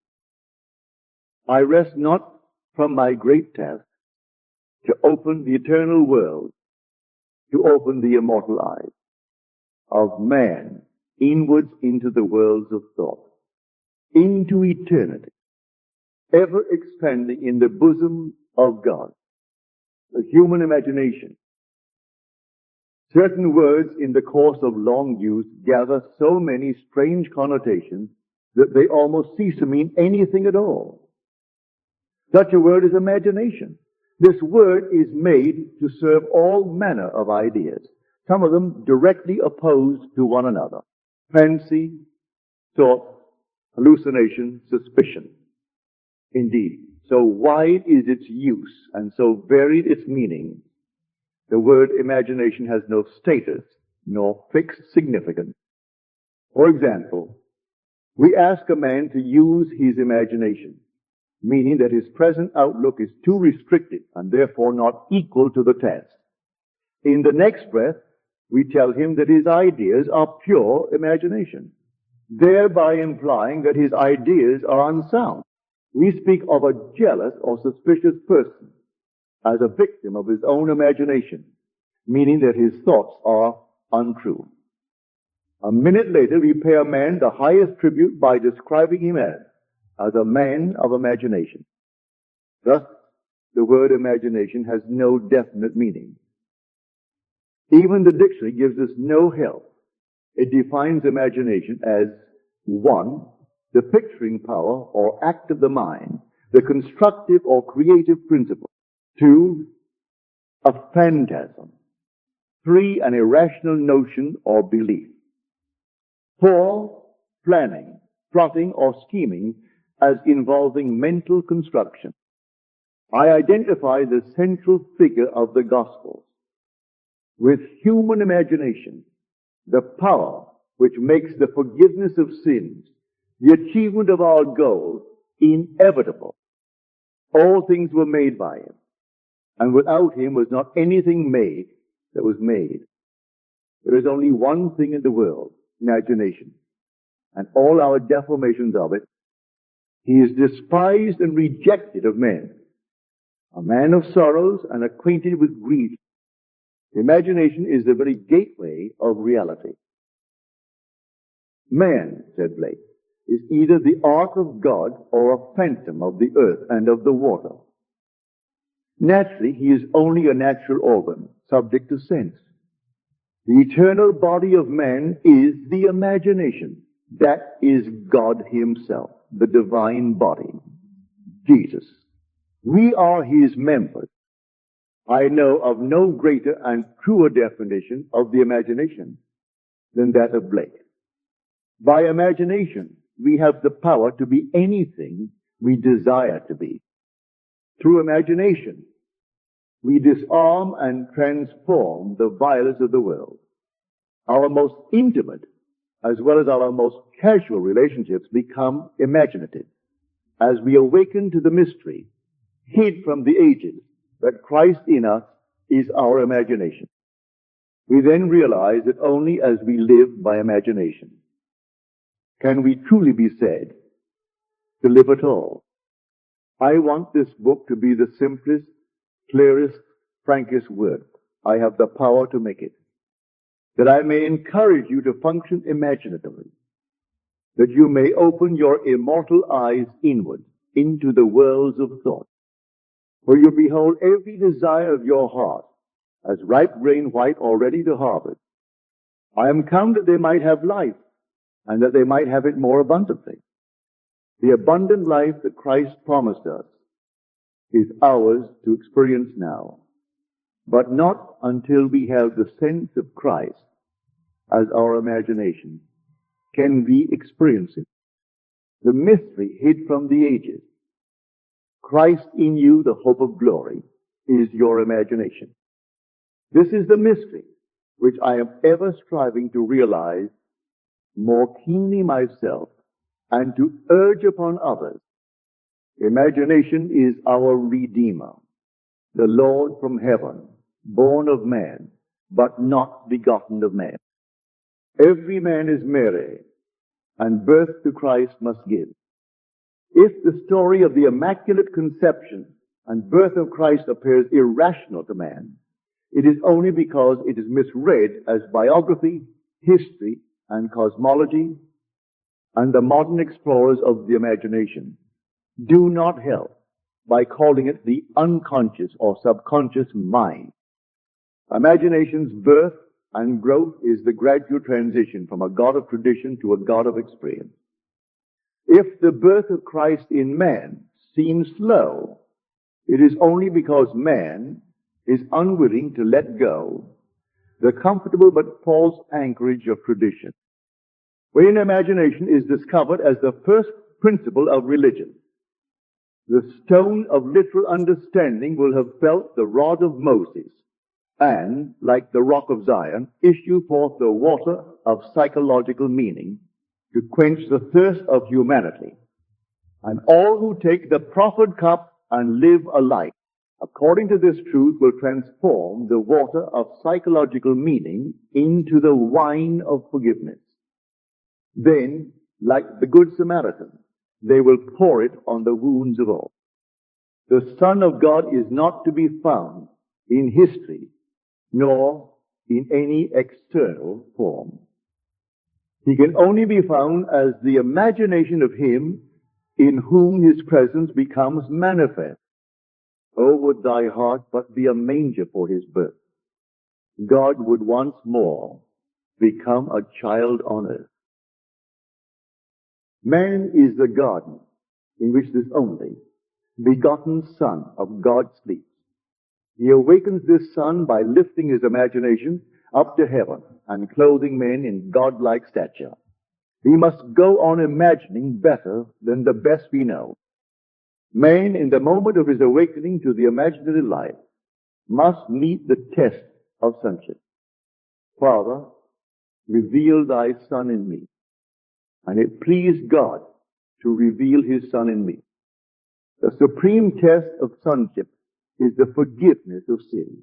I rest not from my great task to open the eternal world, to open the immortal eyes of man inwards into the worlds of thought, into eternity, ever expanding in the bosom of God. The human imagination Certain words in the course of long use gather so many strange connotations that they almost cease to mean anything at all. Such a word is imagination. This word is made to serve all manner of ideas, some of them directly opposed to one another. Fancy, thought, hallucination, suspicion. Indeed, so wide is its use and so varied its meaning, the word imagination has no status nor fixed significance. For example, we ask a man to use his imagination, meaning that his present outlook is too restricted and therefore not equal to the task. In the next breath, we tell him that his ideas are pure imagination, thereby implying that his ideas are unsound. We speak of a jealous or suspicious person as a victim of his own imagination, meaning that his thoughts are untrue. A minute later, we pay a man the highest tribute by describing him as a man of imagination. Thus, the word imagination has no definite meaning. Even the dictionary gives us no help. It defines imagination as 1, the picturing power or act of the mind, the constructive or creative principle. 2, a phantasm. 3, an irrational notion or belief. 4, planning, plotting or scheming as involving mental construction. I identify the central figure of the Gospels with human imagination, the power which makes the forgiveness of sins, the achievement of our goals, inevitable. All things were made by him, and without him was not anything made that was made. There is only one thing in the world, imagination, and all our deformations of it. He is despised and rejected of men, a man of sorrows and acquainted with grief. Imagination is the very gateway of reality. Man, said Blake, is either the ark of God or a phantom of the earth and of the water. Naturally, he is only a natural organ, subject to sense. The eternal body of man is the imagination. That is God himself, the divine body, Jesus. We are his members. I know of no greater and truer definition of the imagination than that of Blake. By imagination, we have the power to be anything we desire to be. Through imagination, we disarm and transform the violence of the world. Our most intimate as well as our most casual relationships become imaginative as we awaken to the mystery hid from the ages that Christ in us is our imagination. We then realize that only as we live by imagination can we truly be said to live at all. I want this book to be the simplest, clearest, frankest work. I have the power to make it. That I may encourage you to function imaginatively. That you may open your immortal eyes inward into the worlds of thought, where you behold every desire of your heart as ripe grain white or ready to harvest. I am come that they might have life, and that they might have it more abundantly. The abundant life that Christ promised us is ours to experience now, but not until we have the sense of Christ as our imagination can we experience it. The mystery hid from the ages, Christ in you, the hope of glory, is your imagination. This is the mystery which I am ever striving to realize more keenly myself and to urge upon others. Imagination is our Redeemer, the Lord from heaven, born of man, but not begotten of man. Every man is Mary, and birth to Christ must give. If the story of the Immaculate Conception and birth of Christ appears irrational to man, it is only because it is misread as biography, history, and cosmology, and the modern explorers of the imagination do not help by calling it the unconscious or subconscious mind. Imagination's birth and growth is the gradual transition from a God of tradition to a God of experience. If the birth of Christ in man seems slow, it is only because man is unwilling to let go the comfortable but false anchorage of tradition. When imagination is discovered as the first principle of religion, the stone of literal understanding will have felt the rod of Moses and, like the rock of Zion, issue forth the water of psychological meaning to quench the thirst of humanity. And all who take the proffered cup and live a life according to this truth will transform the water of psychological meaning into the wine of forgiveness. Then, like the Good Samaritan, they will pour it on the wounds of all. The Son of God is not to be found in history, nor in any external form. He can only be found as the imagination of Him in whom His presence becomes manifest. Oh, would thy heart but be a manger for His birth. God would once more become a child on earth. Man is the garden in which this only begotten Son of God sleeps. He awakens this Son by lifting his imagination up to heaven and clothing men in godlike stature. We must go on imagining better than the best we know. Man, in the moment of his awakening to the imaginative life, must meet the test of sonship. Father, reveal thy Son in me. And it pleased God to reveal His Son in me. The supreme test of sonship is the forgiveness of sin.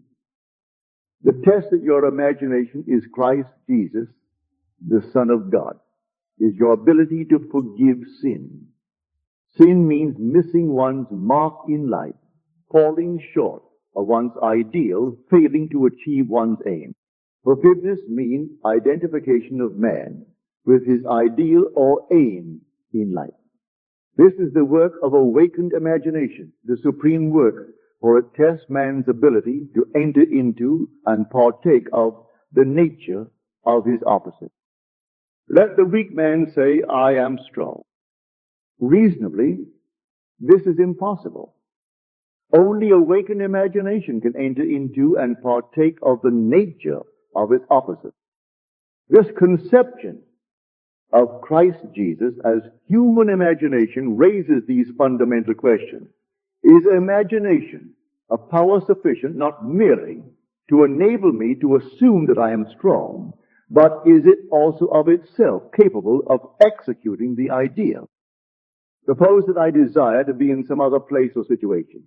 The test of your imagination is Christ Jesus, the Son of God, is your ability to forgive sin. Sin means missing one's mark in life, falling short of one's ideal, failing to achieve one's aim. Forgiveness means identification of man with his ideal or aim in life. This is the work of awakened imagination, the supreme work, for it tests man's ability to enter into and partake of the nature of his opposite. Let the weak man say, I am strong. Reasonably, this is impossible. Only awakened imagination can enter into and partake of the nature of its opposite. This conception of Christ Jesus as human imagination raises these fundamental questions. Is imagination a power sufficient not merely to enable me to assume that I am strong, but is it also of itself capable of executing the idea? Suppose that I desire to be in some other place or situation.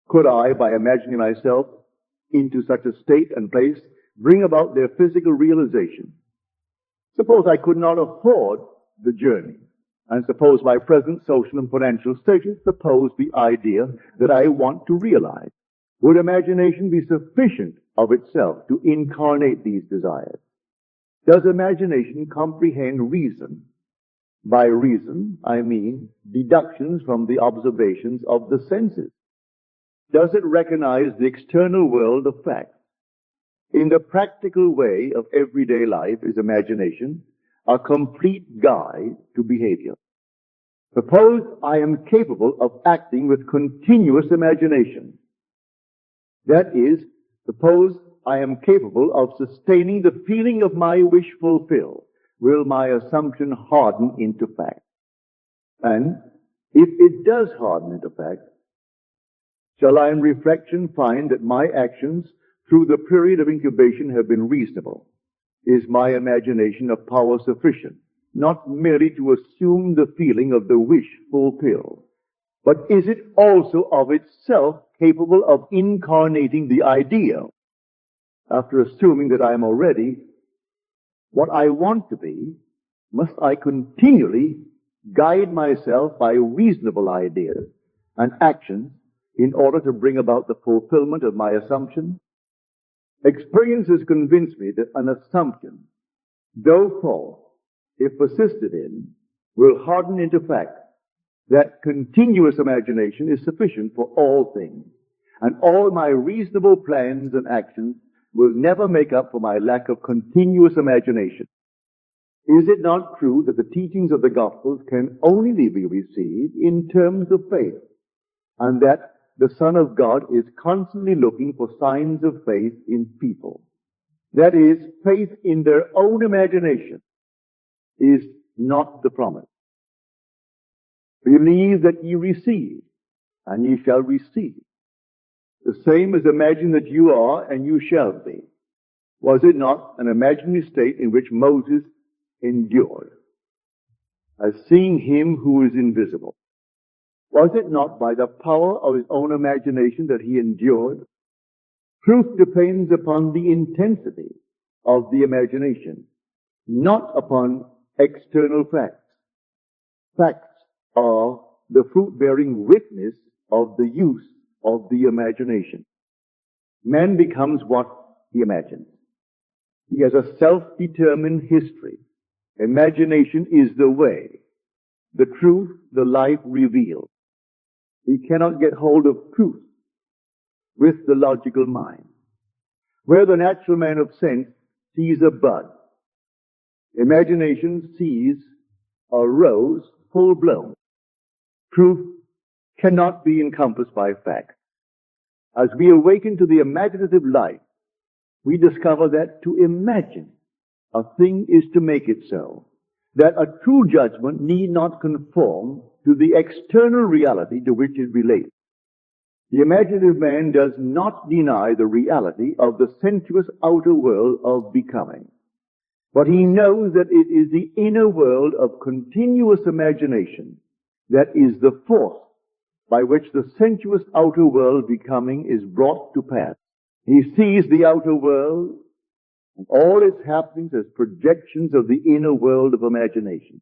Could I, by imagining myself into such a state and place, bring about their physical realization? Suppose I could not afford the journey, and suppose my present social and financial status suppose the idea that I want to realize. Would imagination be sufficient of itself to incarnate these desires? Does imagination comprehend reason? By reason, I mean deductions from the observations of the senses. Does it recognize the external world of facts? In the practical way of everyday life is imagination a complete guide to behavior. Suppose I am capable of acting with continuous imagination. That is, suppose I am capable of sustaining the feeling of my wish fulfilled. Will my assumption harden into fact? And if it does harden into fact, shall I in reflection find that my actions through the period of incubation have been reasonable? Is my imagination of power sufficient, not merely to assume the feeling of the wish fulfilled, but is it also of itself capable of incarnating the idea? After assuming that I am already what I want to be, must I continually guide myself by reasonable ideas and actions in order to bring about the fulfillment of my assumption? Experience has convinced me that an assumption, though false, if persisted in, will harden into fact. That continuous imagination is sufficient for all things, and all my reasonable plans and actions will never make up for my lack of continuous imagination. Is it not true that the teachings of the Gospels can only be received in terms of faith, and that the Son of God is constantly looking for signs of faith in people? That is, faith in their own imagination is not the promise. Believe that ye receive, and ye shall receive. The same as imagine that you are, and you shall be. Was it not an imaginary state in which Moses endured, as seeing him who is invisible? Was it not by the power of his own imagination that he endured? Truth depends upon the intensity of the imagination, not upon external facts. Facts are the fruit-bearing witness of the use of the imagination. Man becomes what he imagines. He has a self-determined history. Imagination is the way, the truth, the life revealed. He cannot get hold of truth with the logical mind. Where the natural man of sense sees a bud, imagination sees a rose full blown. Truth cannot be encompassed by fact. As we awaken to the imaginative life, we discover that to imagine a thing is to make it so, that a true judgment need not conform to the external reality to which it relates. The imaginative man does not deny the reality of the sensuous outer world of becoming, but he knows that it is the inner world of continuous imagination that is the force by which the sensuous outer world becoming is brought to pass. He sees the outer world and all its happenings as projections of the inner world of imagination.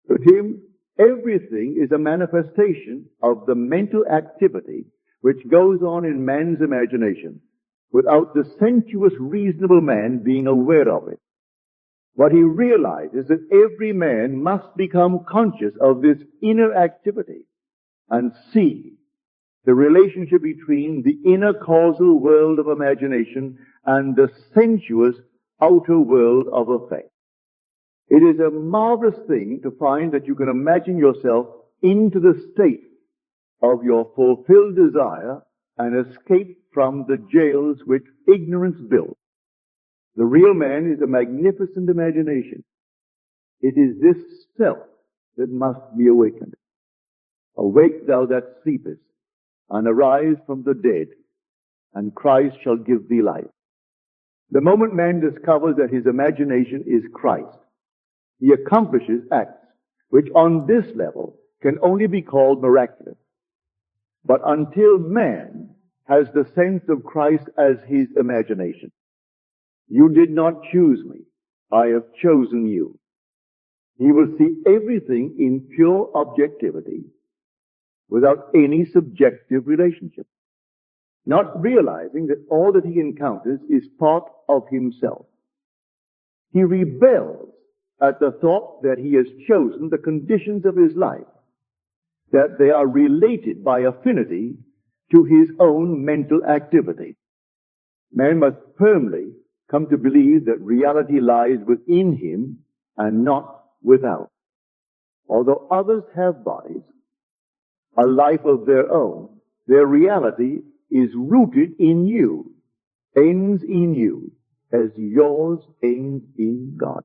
To him, everything is a manifestation of the mental activity which goes on in man's imagination without the sensuous, reasonable man being aware of it. What he realizes that every man must become conscious of this inner activity and see the relationship between the inner causal world of imagination and the sensuous outer world of affect. It is a marvelous thing to find that you can imagine yourself into the state of your fulfilled desire and escape from the jails which ignorance built. The real man is a magnificent imagination. It is this self that must be awakened. Awake thou that sleepest, and arise from the dead, and Christ shall give thee life. The moment man discovers that his imagination is Christ, he accomplishes acts which on this level can only be called miraculous. But until man has the sense of Christ as his imagination, you did not choose me, I have chosen you. He will see everything in pure objectivity without any subjective relationship, not realizing that all that he encounters is part of himself. He rebels at the thought that he has chosen the conditions of his life, that they are related by affinity to his own mental activity. Man must firmly come to believe that reality lies within him and not without. Although others have bodies, a life of their own, their reality is rooted in you, ends in you, as yours ends in God.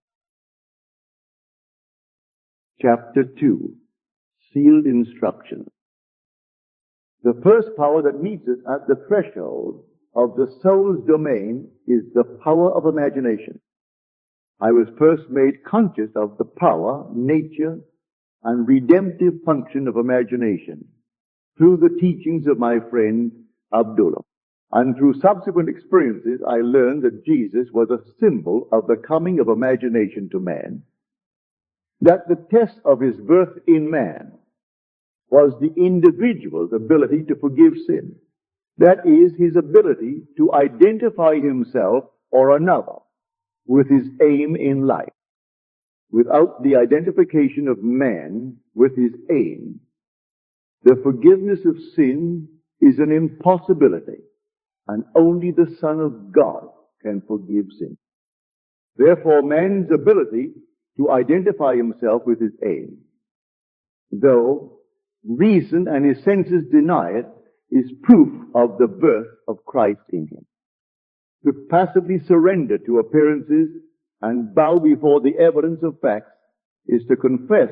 Chapter 2, Sealed Instruction. The first power that meets us at the threshold of the soul's domain is the power of imagination. I was first made conscious of the power, nature, and redemptive function of imagination through the teachings of my friend Abdullah. And through subsequent experiences, I learned that Jesus was a symbol of the coming of imagination to man, that the test of his birth in man was the individual's ability to forgive sin. That is, his ability to identify himself or another with his aim in life. Without the identification of man with his aim, the forgiveness of sin is an impossibility, and only the Son of God can forgive sin. Therefore, man's ability to identify himself with his aim, though reason and his senses deny it, is proof of the birth of Christ in him. To passively surrender to appearances and bow before the evidence of facts is to confess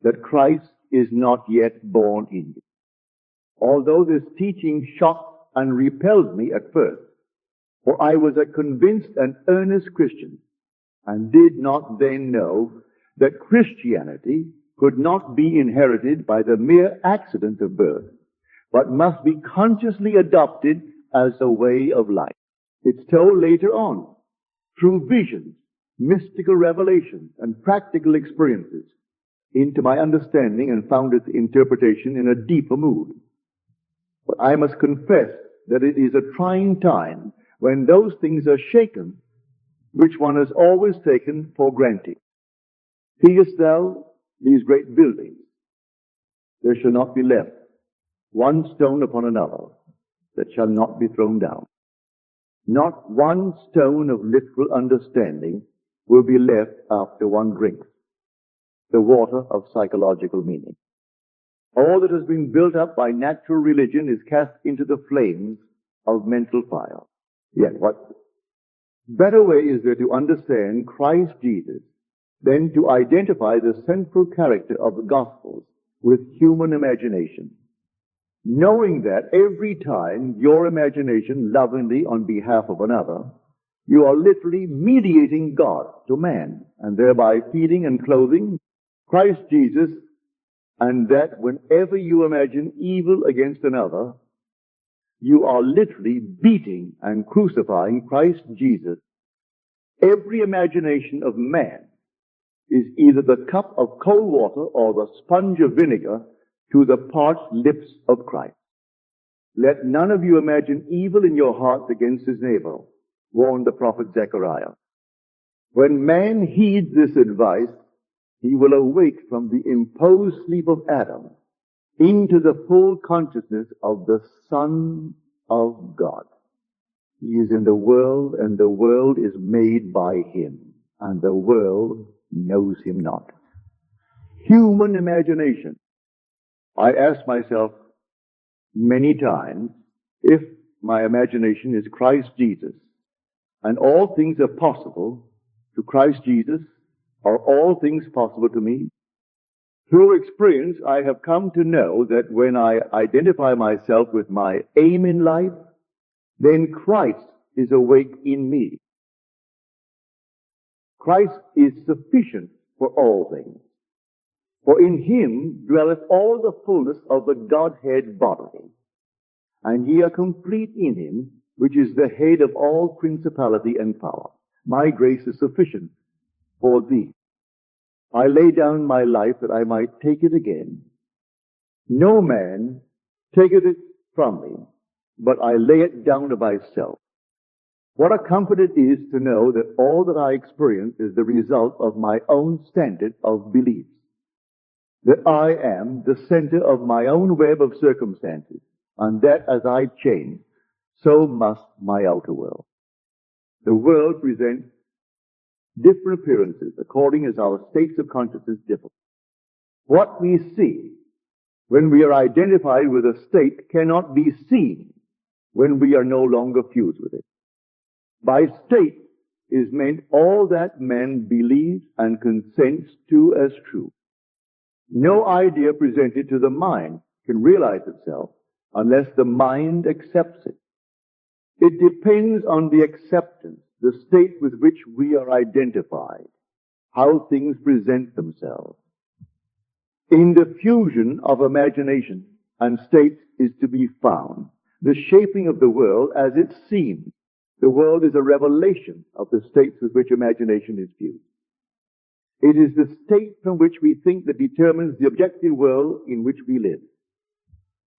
that Christ is not yet born in you. Although this teaching shocked and repelled me at first, for I was a convinced and earnest Christian, and did not then know that Christianity could not be inherited by the mere accident of birth, but must be consciously adopted as a way of life. It's told later on, through visions, mystical revelations, and practical experiences, into my understanding and found its interpretation in a deeper mood. But I must confess that it is a trying time when those things are shaken which one has always taken for granted. Seest thou these great buildings? There shall not be left one stone upon another that shall not be thrown down. Not one stone of literal understanding will be left after one drinks the water of psychological meaning. All that has been built up by natural religion is cast into the flames of mental fire. Yet what better way is there to understand Christ Jesus than to identify the central character of the Gospels with human imagination? Knowing that every time your imagination lovingly on behalf of another, you are literally mediating God to man, and thereby feeding and clothing Christ Jesus, and that whenever you imagine evil against another, you are literally beating and crucifying Christ Jesus. Every imagination of man is either the cup of cold water or the sponge of vinegar to the parched lips of Christ. Let none of you imagine evil in your hearts against his neighbor, warned the prophet Zechariah. When man heeds this advice, he will awake from the imposed sleep of Adam into the full consciousness of the Son of God. He is in the world, and the world is made by him, and the world knows him not. Human imagination. I ask myself many times, if my imagination is Christ Jesus, and all things are possible to Christ Jesus, are all things possible to me? Through experience, I have come to know that when I identify myself with my aim in life, then Christ is awake in me. Christ is sufficient for all things. For in him dwelleth all the fullness of the Godhead bodily. And ye are complete in him, which is the head of all principality and power. My grace is sufficient for thee. I lay down my life that I might take it again. No man taketh it from me, but I lay it down of myself. What a comfort it is to know that all that I experience is the result of my own standard of beliefs. That I am the center of my own web of circumstances, and that as I change, so must my outer world. The world presents different appearances according as our states of consciousness differ. What we see when we are identified with a state cannot be seen when we are no longer fused with it. By state is meant all that man believes and consents to as true. No idea presented to the mind can realize itself unless the mind accepts it. It depends on the acceptance, the state with which we are identified, how things present themselves. In the fusion of imagination and states is to be found the shaping of the world as it seems. The world is a revelation of the states with which imagination is fused. It is the state from which we think that determines the objective world in which we live.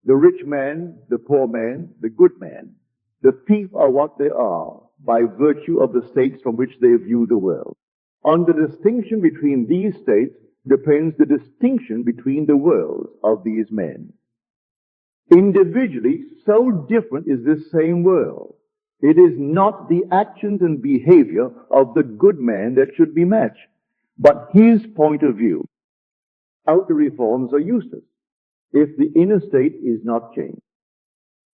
The rich man, the poor man, the good man, the thief are what they are by virtue of the states from which they view the world. On the distinction between these states depends the distinction between the worlds of these men. Individually, so different is this same world. It is not the actions and behavior of the good man that should be matched, but his point of view. Outer reforms are useless if the inner state is not changed.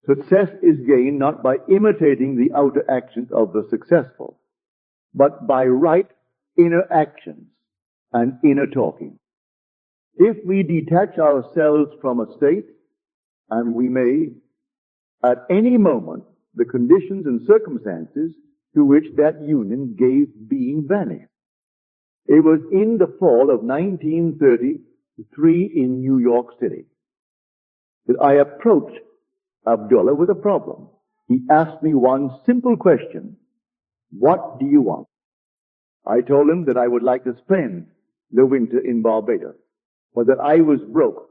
Success is gained not by imitating the outer actions of the successful, but by right inner actions and inner talking. If we detach ourselves from a state, and we may, at any moment, the conditions and circumstances to which that union gave being vanish. It was in the fall of 1933 in New York City that I approached Abdullah with a problem. He asked me one simple question: what do you want? I told him that I would like to spend the winter in Barbados, but that I was broke.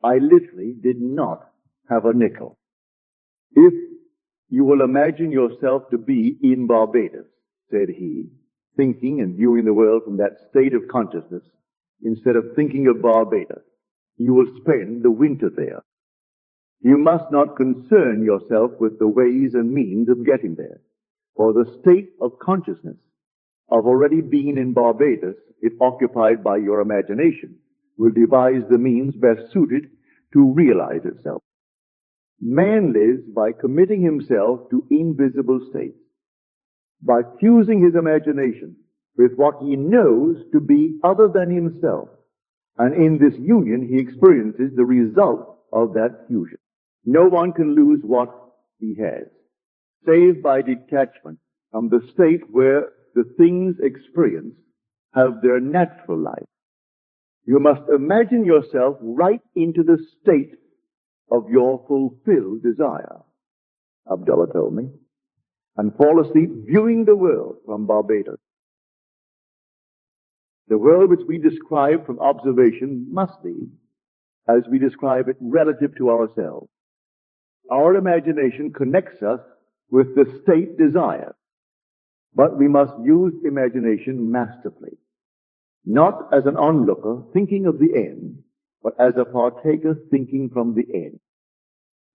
I literally did not have a nickel. If you will imagine yourself to be in Barbados, said he, thinking and viewing the world from that state of consciousness, instead of thinking of Barbados, you will spend the winter there. You must not concern yourself with the ways and means of getting there, for the state of consciousness of already being in Barbados, if occupied by your imagination, will devise the means best suited to realize itself. Man lives by committing himself to invisible states, by fusing his imagination with what he knows to be other than himself, and in this union he experiences the result of that fusion. No one can lose what he has, save by detachment from the state where the things experienced have their natural life. You must imagine yourself right into the state of your fulfilled desire, Abdullah told me, and fall asleep viewing the world from Barbados. The world which we describe from observation must be as we describe it relative to ourselves. Our imagination connects us with the state desired, but we must use imagination masterfully, not as an onlooker thinking of the end, but as a partaker thinking from the end.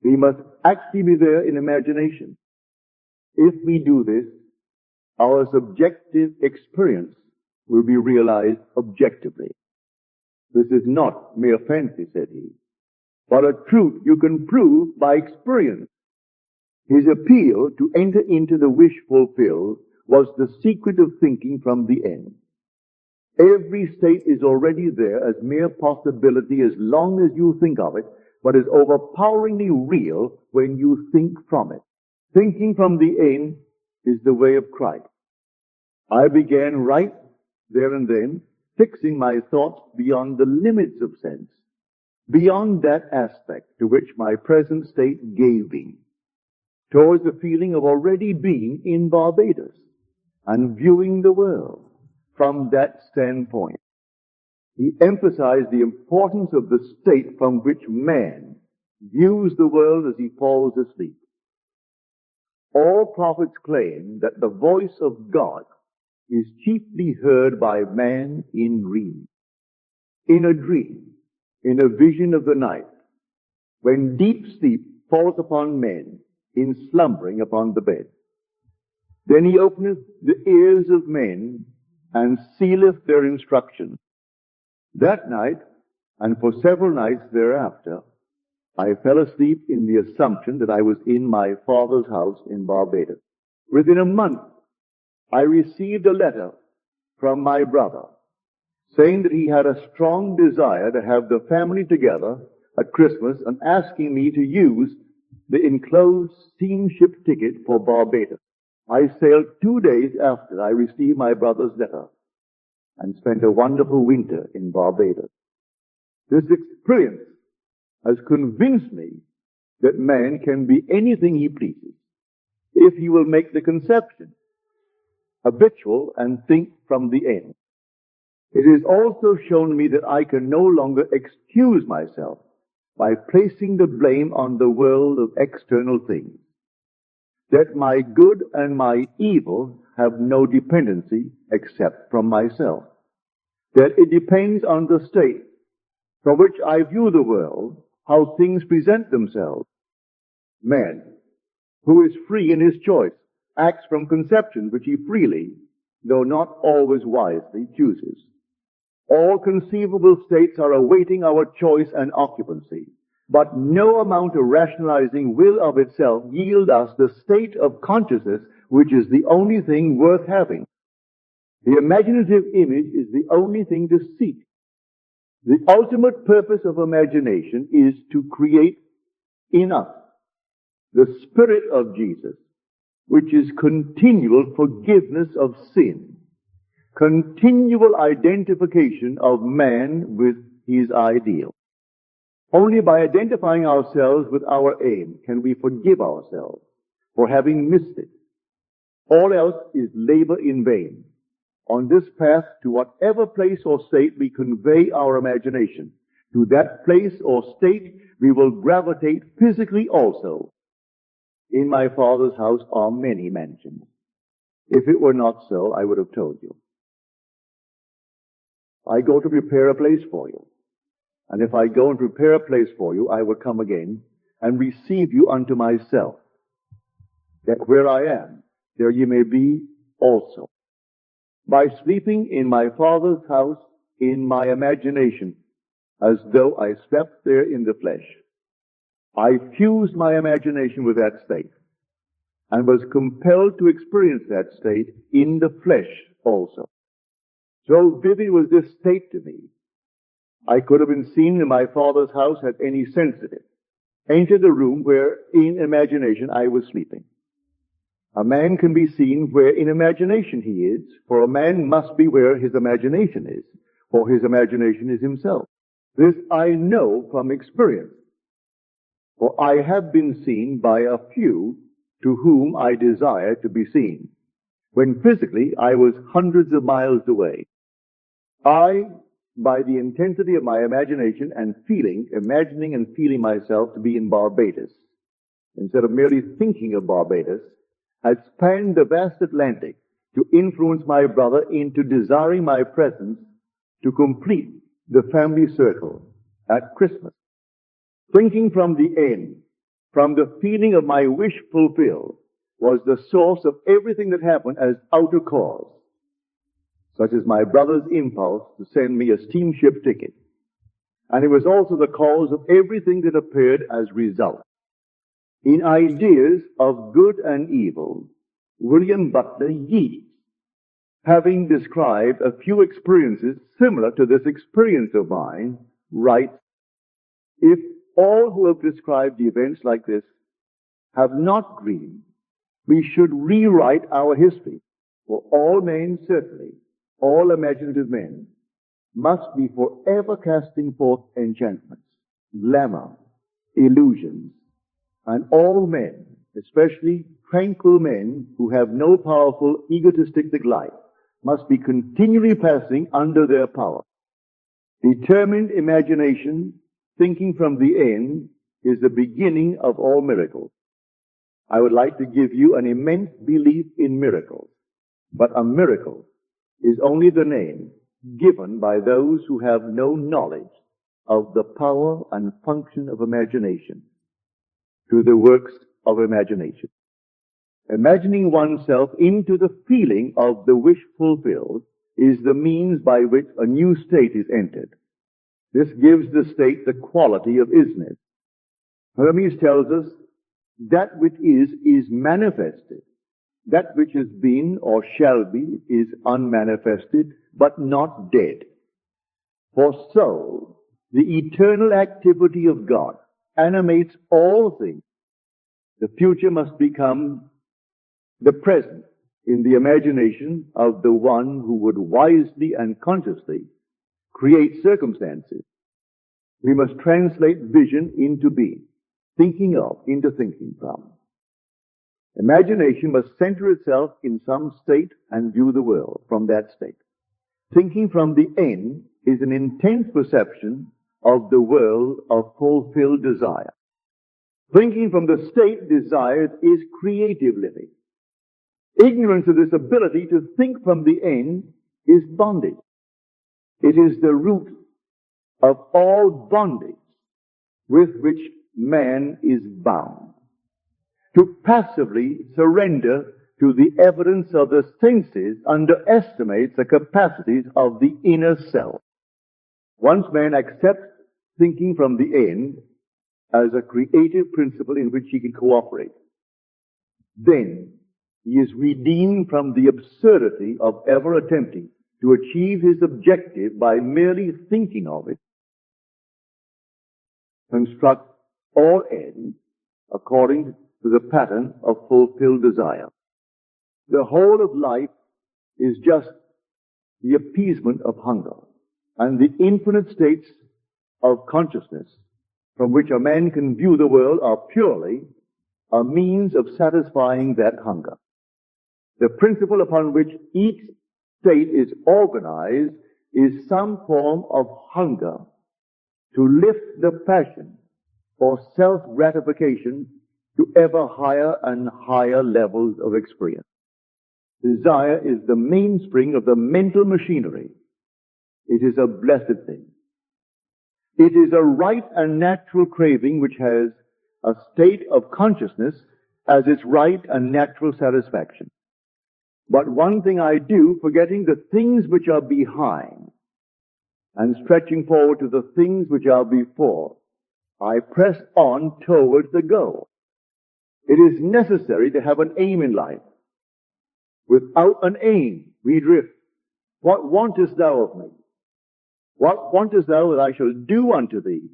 We must actually be there in imagination. If we do this, our subjective experience will be realized objectively. This is not mere fancy, said he, but a truth you can prove by experience. His appeal to enter into the wish fulfilled was the secret of thinking from the end. Every state is already there as mere possibility as long as you think of it, but is overpoweringly real when you think from it. Thinking from the end is the way of Christ. I began right there and then, fixing my thoughts beyond the limits of sense, beyond that aspect to which my present state gave me, towards the feeling of already being in Barbados and viewing the world from that standpoint. He emphasized the importance of the state from which man views the world as he falls asleep. All prophets claim that the voice of God is chiefly heard by man in dreams. In a dream, in a vision of the night, when deep sleep falls upon men in slumbering upon the bed. Then he openeth the ears of men and sealeth their instruction. That night, and for several nights thereafter, I fell asleep in the assumption that I was in my father's house in Barbados. Within a month, I received a letter from my brother saying that he had a strong desire to have the family together at Christmas and asking me to use the enclosed steamship ticket for Barbados. I sailed 2 days after I received my brother's letter and spent a wonderful winter in Barbados. This experience has convinced me that man can be anything he pleases if he will make the conception habitual and think from the end. It has also shown me that I can no longer excuse myself by placing the blame on the world of external things, that my good and my evil have no dependency except from myself, that it depends on the state from which I view the world how things present themselves. Man, who is free in his choice, acts from conception which he freely, though not always wisely, chooses. All conceivable states are awaiting our choice and occupancy, but no amount of rationalizing will of itself yield us the state of consciousness which is the only thing worth having. The imaginative image is the only thing to seek. The ultimate purpose of imagination is to create in us the Spirit of Jesus, which is continual forgiveness of sin, continual identification of man with his ideal. Only by identifying ourselves with our aim can we forgive ourselves for having missed it. All else is labor in vain. On this path, to whatever place or state we convey our imagination, to that place or state we will gravitate physically also. In my Father's house are many mansions. If it were not so, I would have told you. I go to prepare a place for you. And if I go and prepare a place for you, I will come again and receive you unto myself, that where I am, there ye may be also. By sleeping in my Father's house in my imagination, as though I slept there in the flesh, I fused my imagination with that state, and was compelled to experience that state in the flesh also. So vivid was this state to me. I could have been seen in my Father's house had any sensitive entered the room where in imagination I was sleeping. A man can be seen where in imagination he is, for a man must be where his imagination is, for his imagination is himself. This I know from experience, for I have been seen by a few to whom I desire to be seen, when physically I was hundreds of miles away. I, by the intensity of my imagination and feeling, imagining and feeling myself to be in Barbados, instead of merely thinking of Barbados, had spanned the vast Atlantic to influence my brother into desiring my presence to complete the family circle at Christmas. Thinking from the end, from the feeling of my wish fulfilled, was the source of everything that happened as outer cause, such as my brother's impulse to send me a steamship ticket. And it was also the cause of everything that appeared as result. In Ideas of Good and Evil, William Butler Yeats, having described a few experiences similar to this experience of mine, writes, if all who have described events like this have not dreamed, we should rewrite our history, for all men certainly, all imaginative men, must be forever casting forth enchantments, glamour, illusions, and all men, especially tranquil men who have no powerful egotistic life, must be continually passing under their power. Determined imagination, thinking from the end, is the beginning of all miracles. I would like to give you an immense belief in miracles, but a miracle is only the name given by those who have no knowledge of the power and function of imagination to the works of imagination. Imagining oneself into the feeling of the wish fulfilled is the means by which a new state is entered. This gives the state the quality of isness. Hermes tells us that which is manifested. That which has been or shall be is unmanifested, but not dead. For so, the eternal activity of God animates all things. The future must become the present in the imagination of the one who would wisely and consciously create circumstances. We must translate vision into being, thinking of into thinking from. Imagination must center itself in some state and view the world from that state. Thinking from the end is an intense perception of the world of fulfilled desire. Thinking from the state desired is creative living. Ignorance of this ability to think from the end is bondage. It is the root of all bondage. with which man is bound. To passively surrender to the evidence of the senses underestimates the capacities of the inner self. Once man accepts thinking from the end as a creative principle in which he can cooperate, then he is redeemed from the absurdity of ever attempting to achieve his objective by merely thinking of it. Construct all ends according to the pattern of fulfilled desire. The whole of life is just the appeasement of hunger, and the infinite states of consciousness from which a man can view the world are purely a means of satisfying that hunger. The principle upon which each state is organized is some form of hunger to lift the passion for self-gratification to ever higher and higher levels of experience. Desire is the mainspring of the mental machinery. It is a blessed thing. It is a right and natural craving which has a state of consciousness as its right and natural satisfaction. But one thing I do, forgetting the things which are behind and stretching forward to the things which are before, I press on towards the goal. It is necessary to have an aim in life. Without an aim, we drift. What wantest thou of me? What wantest thou that I shall do unto thee?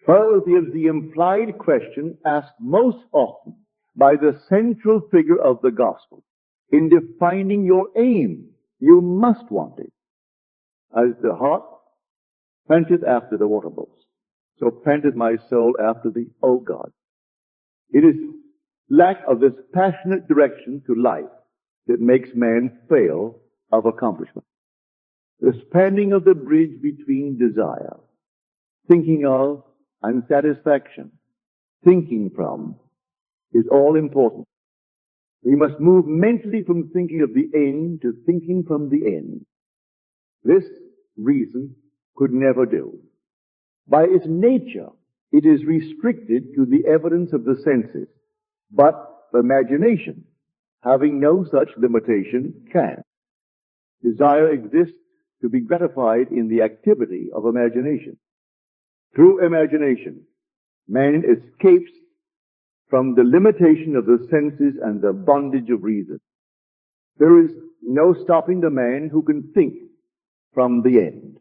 Well, it is the implied question asked most often by the central figure of the gospel. In defining your aim, you must want it. As the heart panteth after the water brooks, so panteth my soul after thee, O God. It is lack of this passionate direction to life that makes man fail of accomplishment. The spanning of the bridge between desire, thinking of, and satisfaction, thinking from, is all important. We must move mentally from thinking of the end to thinking from the end. This reason could never do. By its nature, it is restricted to the evidence of the senses, but imagination, having no such limitation, can. Desire exists to be gratified in the activity of imagination. Through imagination, man escapes from the limitation of the senses and the bondage of reason. There is no stopping the man who can think from the end.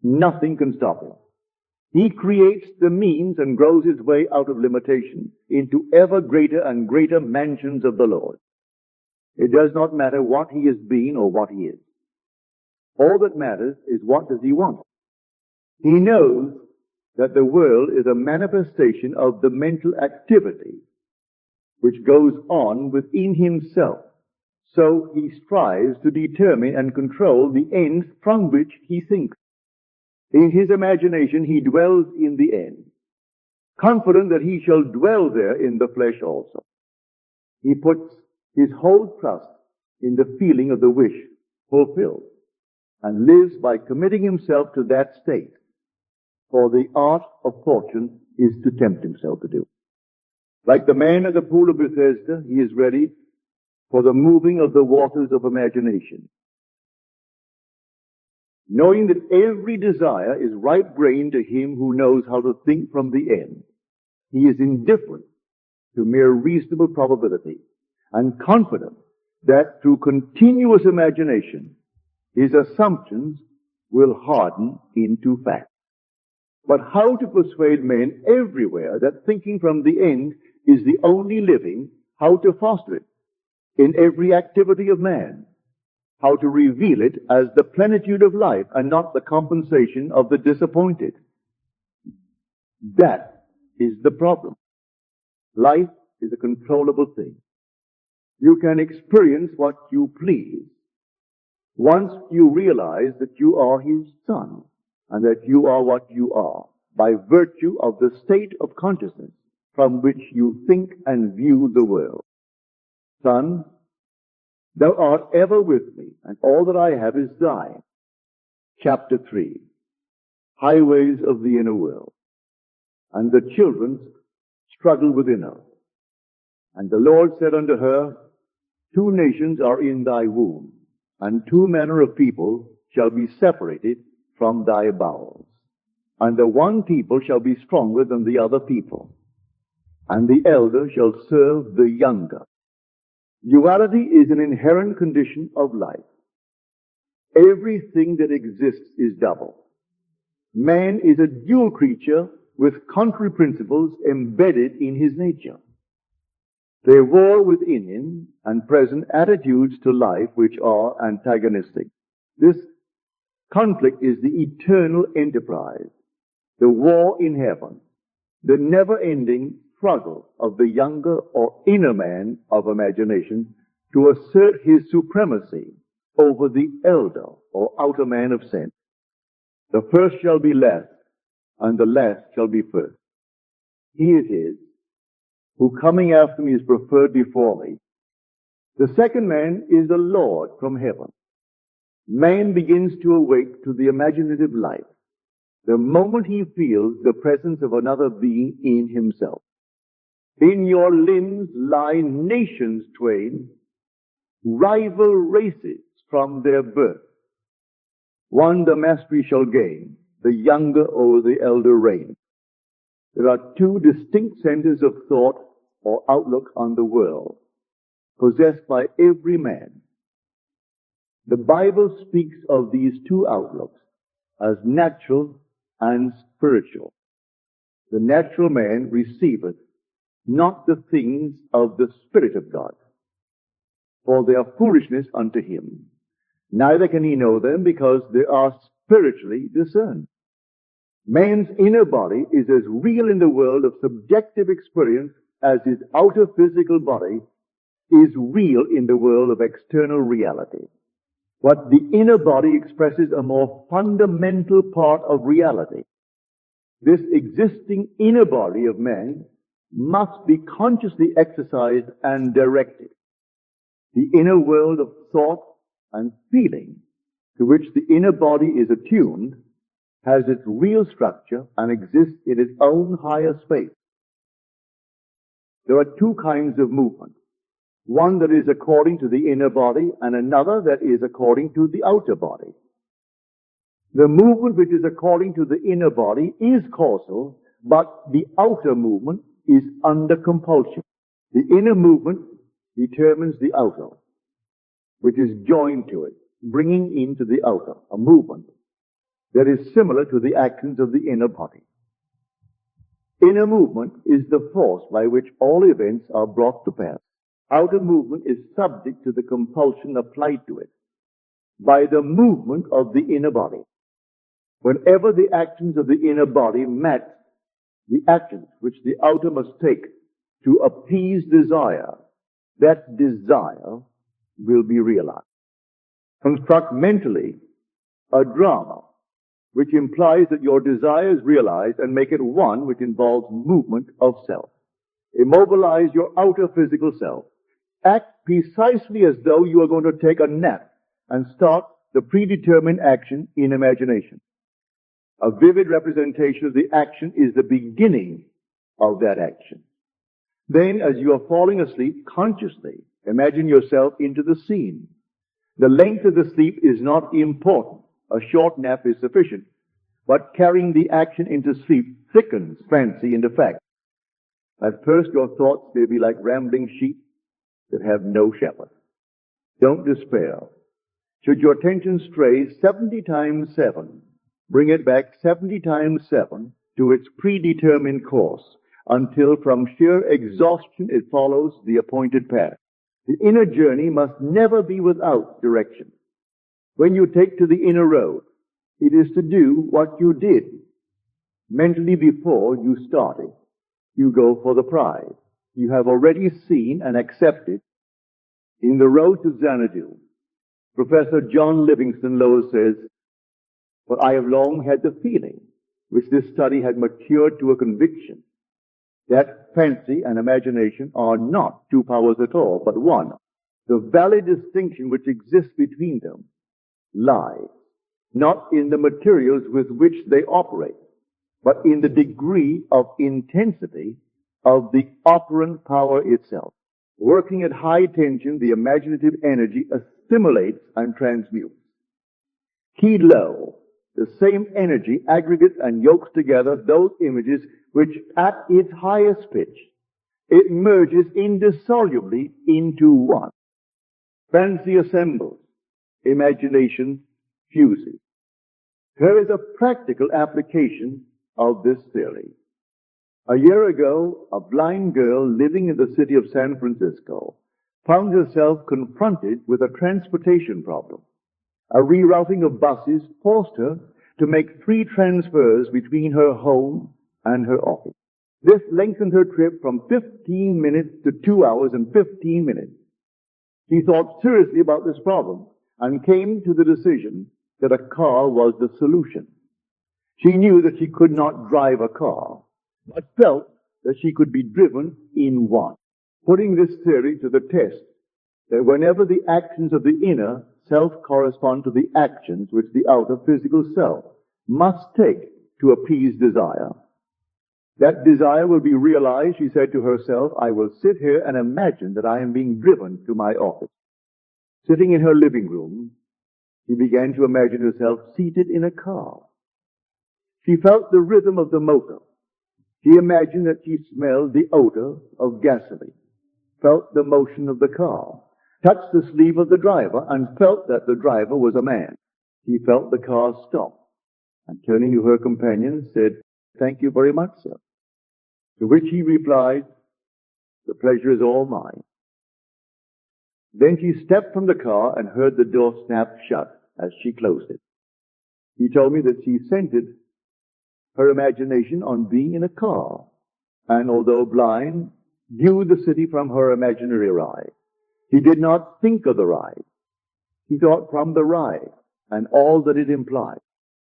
Nothing can stop him. He creates the means and grows his way out of limitation into ever greater and greater mansions of the Lord. It does not matter what he has been or what he is. All that matters is what does he want. He knows that the world is a manifestation of the mental activity which goes on within himself. So he strives to determine and control the ends from which he thinks. In his imagination he dwells in the end, confident that he shall dwell there in the flesh also. He puts his whole trust in the feeling of the wish fulfilled, and lives by committing himself to that state. For the art of fortune is to tempt himself to do. Like the man at the pool of Bethesda, he is ready for the moving of the waters of imagination. Knowing that every desire is right brain to him who knows how to think from the end, he is indifferent to mere reasonable probability and confident that through continuous imagination, his assumptions will harden into fact. But how to persuade men everywhere that thinking from the end is the only living, how to foster it in every activity of man, how to reveal it as the plenitude of life and not the compensation of the disappointed. That is the problem. Life is a controllable thing. You can experience what you please once you realize that you are his son and that you are what you are by virtue of the state of consciousness from which you think and view the world. Son, thou art ever with me, and all that I have is thine. Chapter 3, Highways of the Inner World. and the children struggled within her. And the Lord said unto her, two nations are in thy womb, and two manner of people shall be separated from thy bowels. And the one people shall be stronger than the other people, and the elder shall serve the younger. Duality is an inherent condition of life. Everything that exists is double. Man is a dual creature with contrary principles embedded in his nature. They war within him and present attitudes to life which are antagonistic. This conflict is the eternal enterprise, the war in heaven, the never-ending struggle of the younger or inner man of imagination to assert his supremacy over the elder or outer man of sense. The first shall be last, and the last shall be first. He it is who coming after me is preferred before me. The second man is the Lord from heaven. Man begins to awake to the imaginative life the moment he feels the presence of another being in himself. In your limbs lie nations twain, rival races from their birth. One the mastery shall gain, the younger over the elder reign. There are two distinct centers of thought or outlook on the world, possessed by every man. The Bible speaks of these two outlooks as natural and spiritual. The natural man receiveth not the things of the Spirit of God, for they are foolishness unto him. Neither can he know them, because they are spiritually discerned. Man's inner body is as real in the world of subjective experience as his outer physical body is real in the world of external reality. But the inner body expresses a more fundamental part of reality. This existing inner body of man must be consciously exercised and directed. The inner world of thought and feeling to which the inner body is attuned has its real structure and exists in its own higher space. There are two kinds of movement. One that is according to the inner body and another that is according to the outer body. The movement which is according to the inner body is causal, but the outer movement is under compulsion. The inner movement determines the outer, which is joined to it, bringing into the outer a movement that is similar to the actions of the inner body. Inner movement is the force by which all events are brought to pass. Outer movement is subject to the compulsion applied to it by the movement of the inner body. Whenever the actions of the inner body match the actions which the outer must take to appease desire, that desire will be realized. Construct mentally a drama which implies that your desire is realized, and make it one which involves movement of self. Immobilize your outer physical self. Act precisely as though you are going to take a nap and start the predetermined action in imagination. A vivid representation of the action is the beginning of that action. Then, as you are falling asleep, consciously imagine yourself into the scene. The length of the sleep is not important. A short nap is sufficient. But carrying the action into sleep thickens fancy into fact. At first your thoughts may be like rambling sheep that have no shepherd. Don't despair. Should your attention stray 70 times 7, bring it back 70 times 7 to its predetermined course, until from sheer exhaustion it follows the appointed path. The inner journey must never be without direction. When you take to the inner road, it is to do what you did mentally before you started. You go for the prize. You have already seen and accepted. In The Road to Xanadu, Professor John Livingston Lowell says, "But I have long had the feeling, which this study had matured to a conviction, that fancy and imagination are not two powers at all, but one. The valid distinction which exists between them lies not in the materials with which they operate, but in the degree of intensity of the operant power itself. Working at high tension, the imaginative energy assimilates and transmutes. Keyed low, the same energy aggregates and yokes together those images which at its highest pitch, it merges indissolubly into one. Fancy assembles, imagination fuses. Here is a practical application of this theory. A year ago, a blind girl living in the city of San Francisco found herself confronted with a transportation problem. A rerouting of buses forced her to make 3 transfers between her home and her office. This lengthened her trip from 15 minutes to 2 hours and 15 minutes. She thought seriously about this problem and came to the decision that a car was the solution. She knew that she could not drive a car, but felt that she could be driven in one. Putting this theory to the test, that whenever the actions of the inner self correspond to the actions which the outer physical self must take to appease desire, that desire will be realized, she said to herself, I will sit here and imagine that I am being driven to my office. Sitting in her living room, she began to imagine herself seated in a car. She felt the rhythm of the motor. She imagined that she smelled the odor of gasoline, felt the motion of the car, touched the sleeve of the driver, and felt that the driver was a man. She felt the car stop, and turning to her companion, said, Thank you very much, sir. To which he replied, The pleasure is all mine. Then she stepped from the car and heard the door snap shut as she closed it. He told me that she centered her imagination on being in a car, and although blind, viewed the city from her imaginary ride. He did not think of the ride. He thought from the ride and all that it implied.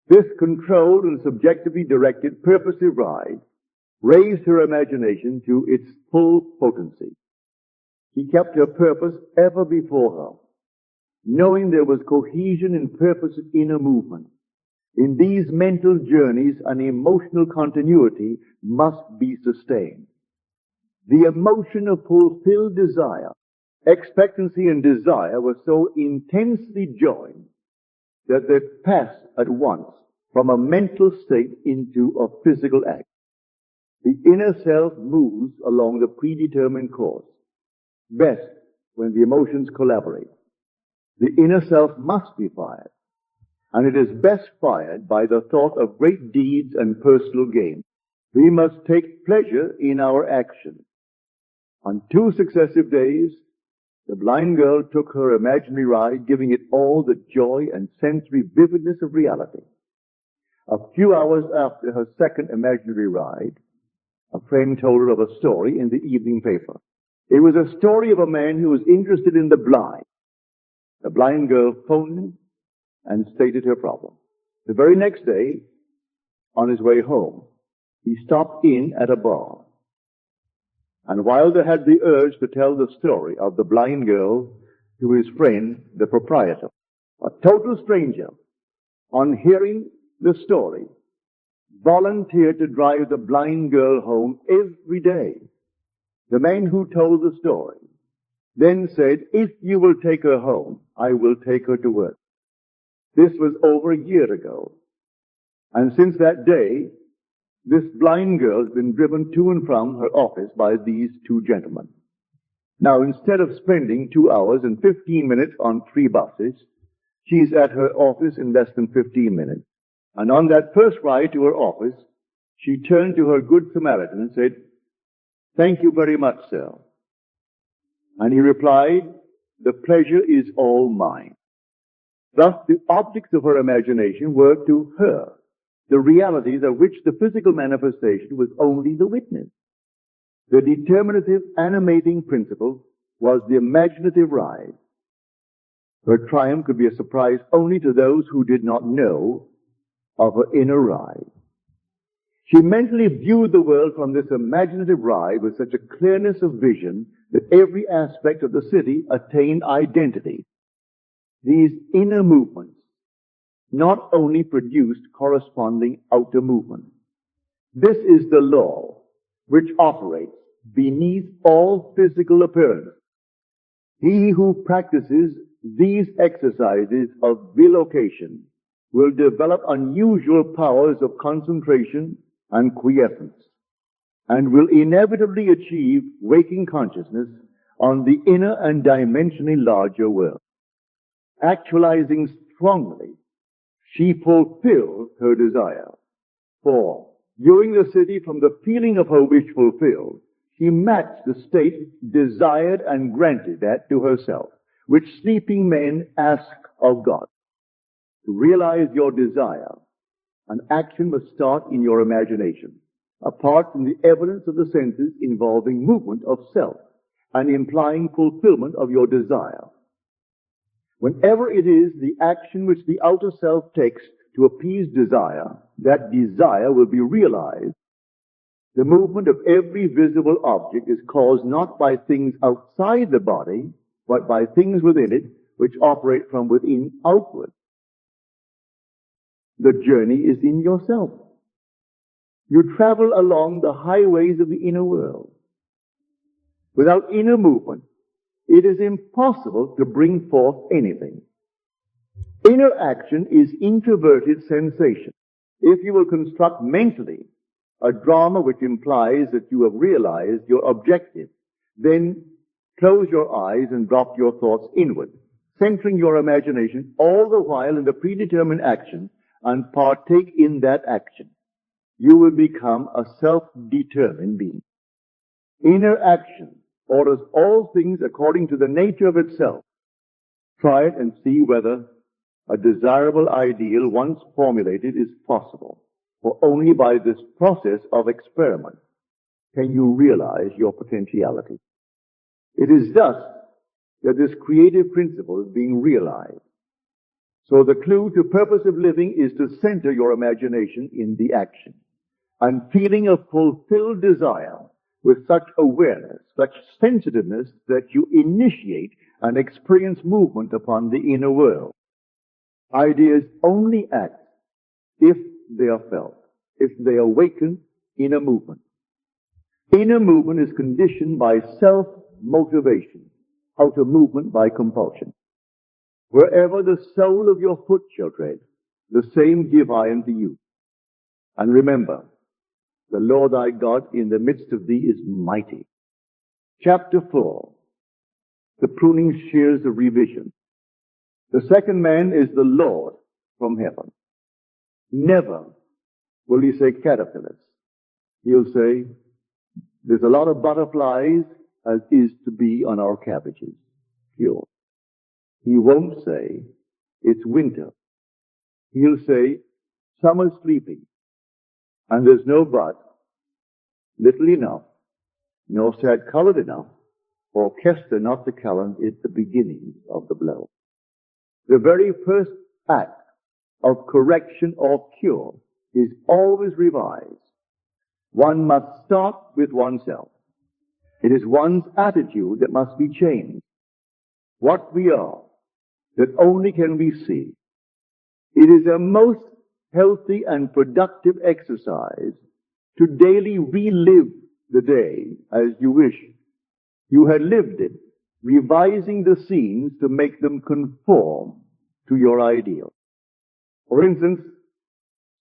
This controlled and subjectively directed purposive ride raised her imagination to its full potency. She kept her purpose ever before her, knowing there was cohesion in purpose's inner movement. In these mental journeys, an emotional continuity must be sustained. The emotion of fulfilled desire, expectancy and desire were so intensely joined that they passed at once from a mental state into a physical act. The inner self moves along the predetermined course, best when the emotions collaborate. The inner self must be fired, and it is best fired by the thought of great deeds and personal gain. We must take pleasure in our action. On 2 successive days, the blind girl took her imaginary ride, giving it all the joy and sensory vividness of reality. A few hours after her second imaginary ride, a friend told her of a story in the evening paper. It was a story of a man who was interested in the blind. The blind girl phoned him and stated her problem. The very next day, on his way home, he stopped in at a bar. And Wilder had the urge to tell the story of the blind girl to his friend, the proprietor. A total stranger, on hearing the story, volunteered to drive the blind girl home every day. The man who told the story then said, if you will take her home, I will take her to work. This was over a year ago. And since that day, this blind girl has been driven to and from her office by these 2 gentlemen. Now, instead of spending 2 hours and 15 minutes on 3 buses, she's at her office in less than 15 minutes. And on that first ride to her office, she turned to her good Samaritan and said, Thank you very much, sir. And he replied, The pleasure is all mine. Thus, the objects of her imagination were to her the realities of which the physical manifestation was only the witness. The determinative, animating principle was the imaginative ride. Her triumph could be a surprise only to those who did not know of her inner ride. She mentally viewed the world from this imaginative ride with such a clearness of vision that every aspect of the city attained identity. These inner movements not only produced corresponding outer movements, This is the law which operates beneath all physical appearance. He who practices these exercises of bilocation will develop unusual powers of concentration and quiescence, and will inevitably achieve waking consciousness on the inner and dimensionally larger world. Actualizing strongly, she fulfilled her desire. For, viewing the city from the feeling of her wish fulfilled, she matched the state desired and granted that to herself, which sleeping men ask of God. To realize your desire, an action must start in your imagination, apart from the evidence of the senses involving movement of self and implying fulfillment of your desire. Whenever it is the action which the outer self takes to appease desire, that desire will be realized. The movement of every visible object is caused not by things outside the body, but by things within it, which operate from within outward. The journey is in yourself. You travel along the highways of the inner world. Without inner movement, it is impossible to bring forth anything. Inner action is introverted sensation. If you will construct mentally a drama which implies that you have realized your objective, then close your eyes and drop your thoughts inward, centering your imagination all the while in the predetermined action, and partake in that action. You will become a self-determined being. Inner action orders all things according to the nature of itself. Try it and see whether a desirable ideal once formulated is possible. For only by this process of experiment can you realize your potentiality. It is thus that this creative principle is being realized. So the clue to purposive living is to center your imagination in the action and feeling of fulfilled desire with such awareness, such sensitiveness that you initiate and experience movement upon the inner world. Ideas only act if they are felt, if they awaken inner movement. Inner movement is conditioned by self-motivation, outer movement by compulsion. Wherever the sole of your foot shall tread, the same give I unto you. And remember, the Lord thy God in the midst of thee is mighty. Chapter 4. The pruning shears of revision. The second man is the Lord from heaven. Never will he say caterpillars. He'll say, there's a lot of butterflies as is to be on our cabbages. Pure. He won't say, it's winter. He'll say, summer's sleeping. And there's no bud, little enough, nor sad colored enough, for orchestra not to calend it the beginning of the blow. The very first act of correction or cure is always revised. One must start with oneself. It is one's attitude that must be changed. What we are, that only can we see. It is a most healthy and productive exercise to daily relive the day as you wish you had lived it, revising the scenes to make them conform to your ideal. For instance,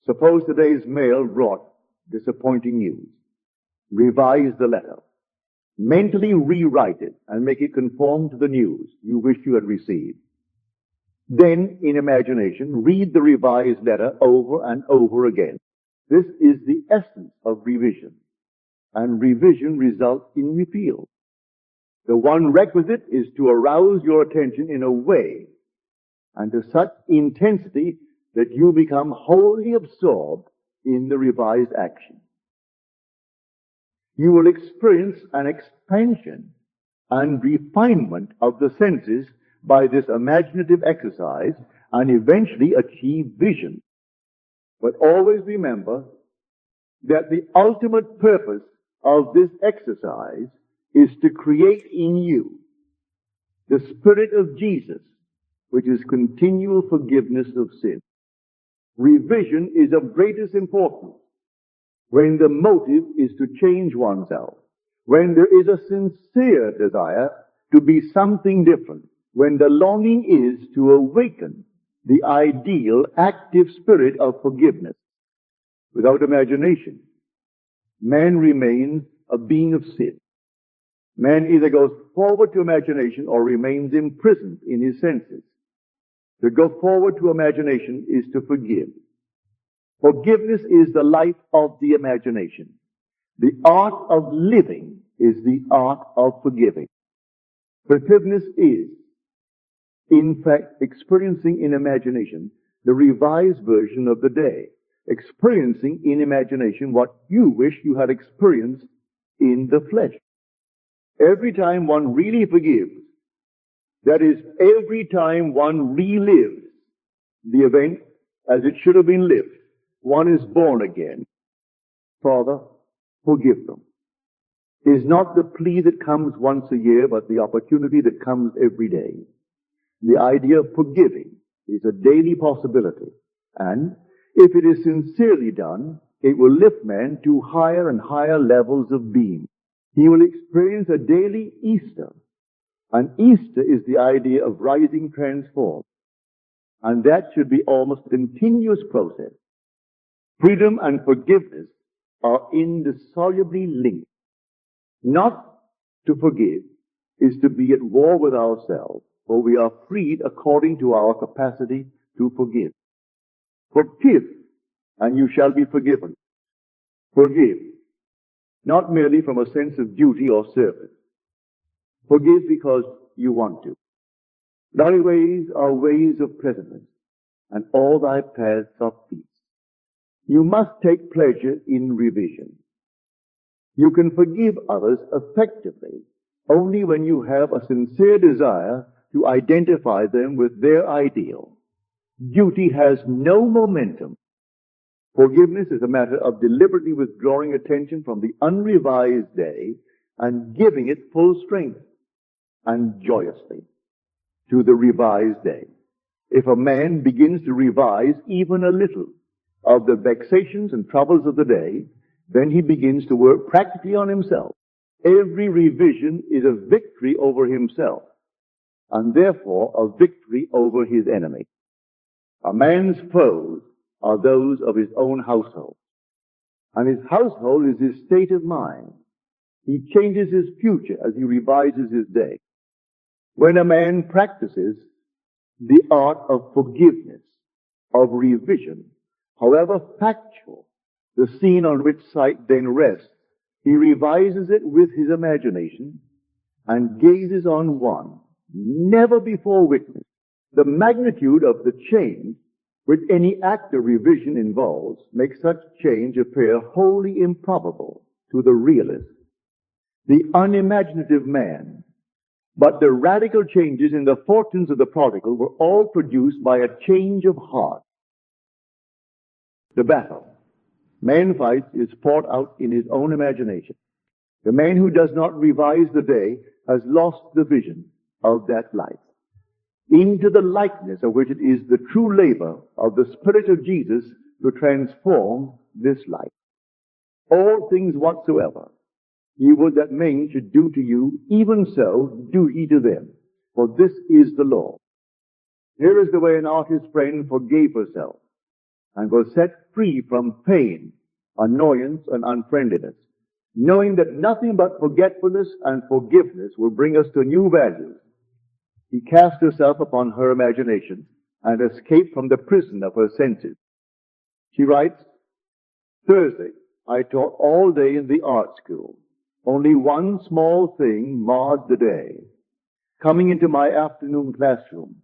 suppose today's mail brought disappointing news. Revise the letter. Mentally rewrite it and make it conform to the news you wish you had received. Then, in imagination, read the revised letter over and over again. This is the essence of revision. And revision results in repeal. The one requisite is to arouse your attention in a way and to such intensity that you become wholly absorbed in the revised action. You will experience an expansion and refinement of the senses by this imaginative exercise and eventually achieve vision. But always remember that the ultimate purpose of this exercise is to create in you the Spirit of Jesus, which is continual forgiveness of sin. Revision is of greatest importance when the motive is to change oneself, when there is a sincere desire to be something different, when the longing is to awaken the ideal, active spirit of forgiveness. Without imagination, man remains a being of sin. Man either goes forward to imagination or remains imprisoned in his senses. To go forward to imagination is to forgive. Forgiveness is the life of the imagination. The art of living is the art of forgiving. Forgiveness is, in fact, experiencing in imagination the revised version of the day. Experiencing in imagination what you wish you had experienced in the flesh. Every time one really forgives, that is, every time one relives the event as it should have been lived, one is born again. Father, forgive them. Is not the plea that comes once a year, but the opportunity that comes every day. The idea of forgiving is a daily possibility, and if it is sincerely done, it will lift man to higher and higher levels of being. He will experience a daily Easter. And Easter is the idea of rising transformed. And that should be almost a continuous process. Freedom and forgiveness are indissolubly linked. Not to forgive is to be at war with ourselves, for we are freed according to our capacity to forgive. Forgive, and you shall be forgiven. Forgive, not merely from a sense of duty or service. Forgive because you want to. Thy ways are ways of pleasantness, and all thy paths are peace. You must take pleasure in revision. You can forgive others effectively only when you have a sincere desire to identify them with their ideal. Duty has no momentum. Forgiveness is a matter of deliberately withdrawing attention from the unrevised day and giving it full strength and joyously to the revised day. If a man begins to revise even a little of the vexations and troubles of the day, then he begins to work practically on himself. Every revision is a victory over himself, and therefore a victory over his enemy. A man's foes are those of his own household. And his household is his state of mind. He changes his future as he revises his day. When a man practices the art of forgiveness, of revision, however factual the scene on which sight then rests, he revises it with his imagination and gazes on one never before witnessed. The magnitude of the change which any act of revision involves makes such change appear wholly improbable to the realist, the unimaginative man. But the radical changes in the fortunes of the prodigal were all produced by a change of heart. The battle man fights is fought out in his own imagination. The man who does not revise the day has lost the vision of that life, into the likeness of which it is the true labor of the Spirit of Jesus to transform this life. All things whatsoever ye would that men should do to you, even so do ye to them, for this is the law. Here is the way an artist friend forgave herself and was set free from pain, annoyance, and unfriendliness, knowing that nothing but forgetfulness and forgiveness will bring us to new values. He cast herself upon her imagination and escaped from the prison of her senses. She writes, Thursday, I taught all day in the art school. Only one small thing marred the day. Coming into my afternoon classroom,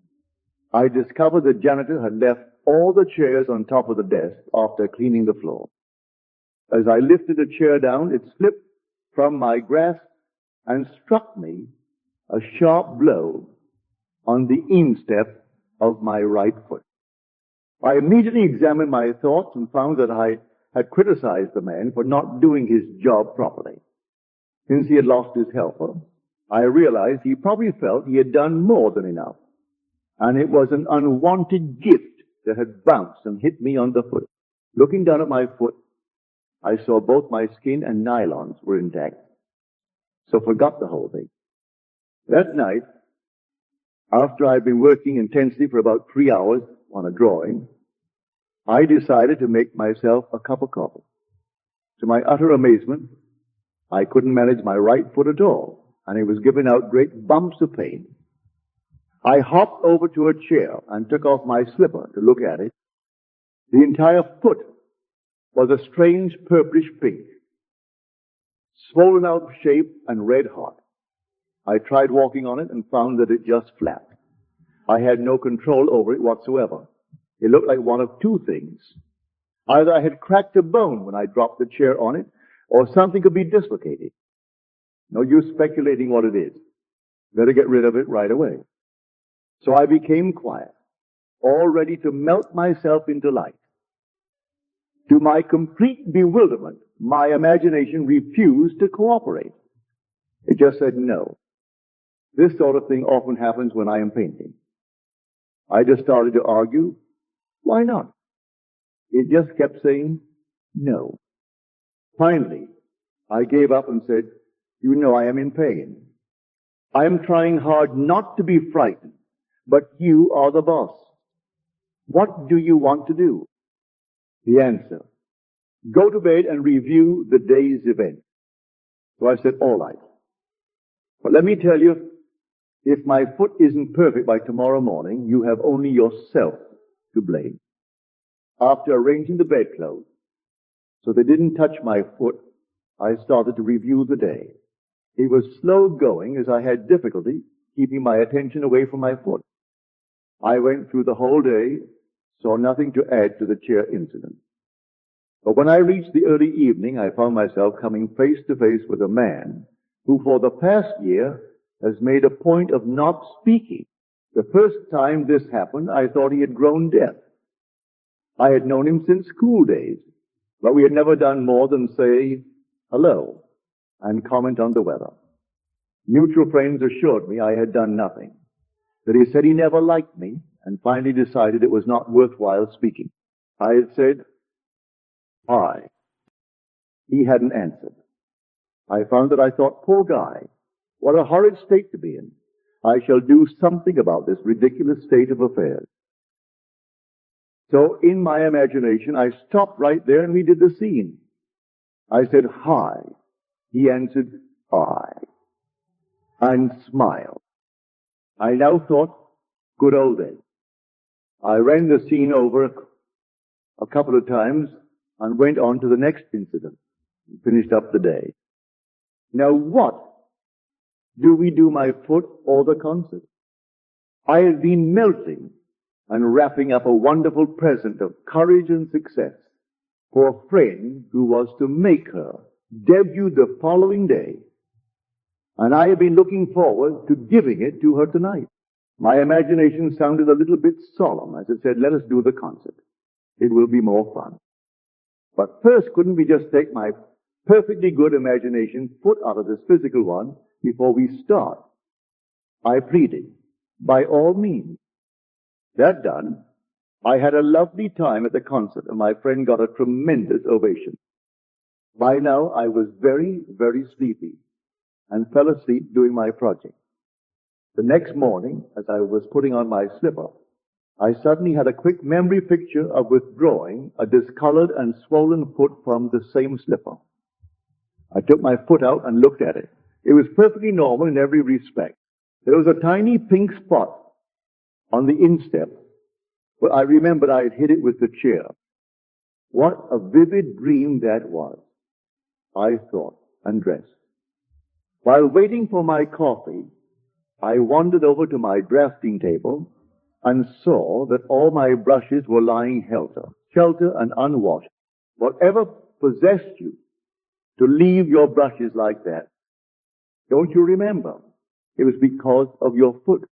I discovered the janitor had left all the chairs on top of the desk after cleaning the floor. As I lifted a chair down, it slipped from my grasp and struck me a sharp blow on the instep of my right foot. I immediately examined my thoughts and found that I had criticized the man for not doing his job properly. Since he had lost his helper, I realized he probably felt he had done more than enough, and it was an unwanted gift that had bounced and hit me on the foot. Looking down at my foot, I saw both my skin and nylons were intact, so forgot the whole thing. That night, after I'd been working intensely for about 3 hours on a drawing, I decided to make myself a cup of coffee. To my utter amazement, I couldn't manage my right foot at all, and it was giving out great bumps of pain. I hopped over to a chair and took off my slipper to look at it. The entire foot was a strange purplish pink, swollen out of shape and red hot. I tried walking on it and found that it just flapped. I had no control over it whatsoever. It looked like one of two things. Either I had cracked a bone when I dropped the chair on it, or something could be dislocated. No use speculating what it is. Better get rid of it right away. So I became quiet, all ready to melt myself into light. To my complete bewilderment, my imagination refused to cooperate. It just said no. This sort of thing often happens when I am painting. I just started to argue, why not? It just kept saying no. Finally, I gave up and said, you know I am in pain. I am trying hard not to be frightened, but you are the boss. What do you want to do? The answer, go to bed and review the day's event. So I said, all right. But let me tell you, if my foot isn't perfect by tomorrow morning, you have only yourself to blame. After arranging the bedclothes so they didn't touch my foot, I started to review the day. It was slow going as I had difficulty keeping my attention away from my foot. I went through the whole day, saw nothing to add to the chair incident. But when I reached the early evening, I found myself coming face to face with a man who for the past year has made a point of not speaking. The first time this happened, I thought he had grown deaf. I had known him since school days, but we had never done more than say hello and comment on the weather. Mutual friends assured me I had done nothing, that he said he never liked me, and finally decided it was not worthwhile speaking. I had said, hi. He hadn't answered. I found that I thought, poor guy, what a horrid state to be in. I shall do something about this ridiculous state of affairs. So in my imagination, I stopped right there and we did the scene. I said, hi. He answered, hi, and smiled. I now thought, good old days. I ran the scene over a couple of times and went on to the next incident and finished up the day. Now what? Do we do my foot or the concert? I had been melting and wrapping up a wonderful present of courage and success for a friend who was to make her debut the following day, and I had been looking forward to giving it to her tonight. My imagination sounded a little bit solemn as it said, let us do the concert. It will be more fun. But first, couldn't we just take my perfectly good imagination foot out of this physical one before we start? I pleaded, by all means. That done, I had a lovely time at the concert, and my friend got a tremendous ovation. By now, I was very, very sleepy and fell asleep doing my project. The next morning, as I was putting on my slipper, I suddenly had a quick memory picture of withdrawing a discolored and swollen foot from the same slipper. I took my foot out and looked at it. It was perfectly normal in every respect. There was a tiny pink spot on the instep, but I remembered I had hit it with the chair. What a vivid dream that was, I thought, and dressed. While waiting for my coffee, I wandered over to my drafting table and saw that all my brushes were lying helter-skelter and unwashed. Whatever possessed you to leave your brushes like that? Don't you remember? It was because of your foot.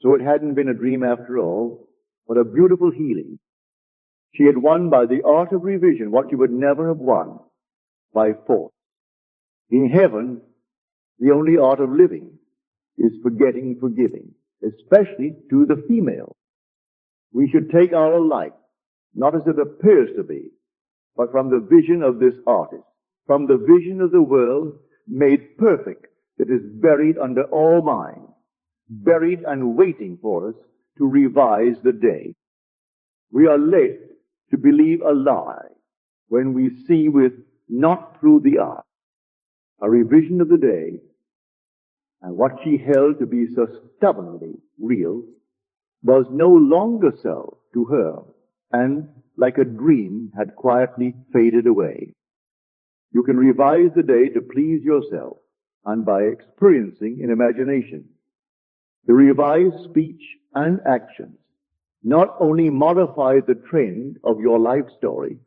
So it hadn't been a dream after all, but a beautiful healing. She had won by the art of revision what you would never have won by force. In heaven, the only art of living is forgetting forgiving, especially to the female. We should take our life, not as it appears to be, but from the vision of this artist, from the vision of the world made perfect that is buried under all minds, buried and waiting for us to revise the day. We are led to believe a lie when we see with not through the eye. A revision of the day, and what she held to be so stubbornly real was no longer so to her, and like a dream had quietly faded away. You can revise the day to please yourself, and by experiencing in imagination. The revised speech and actions not only modify the trend of your life story,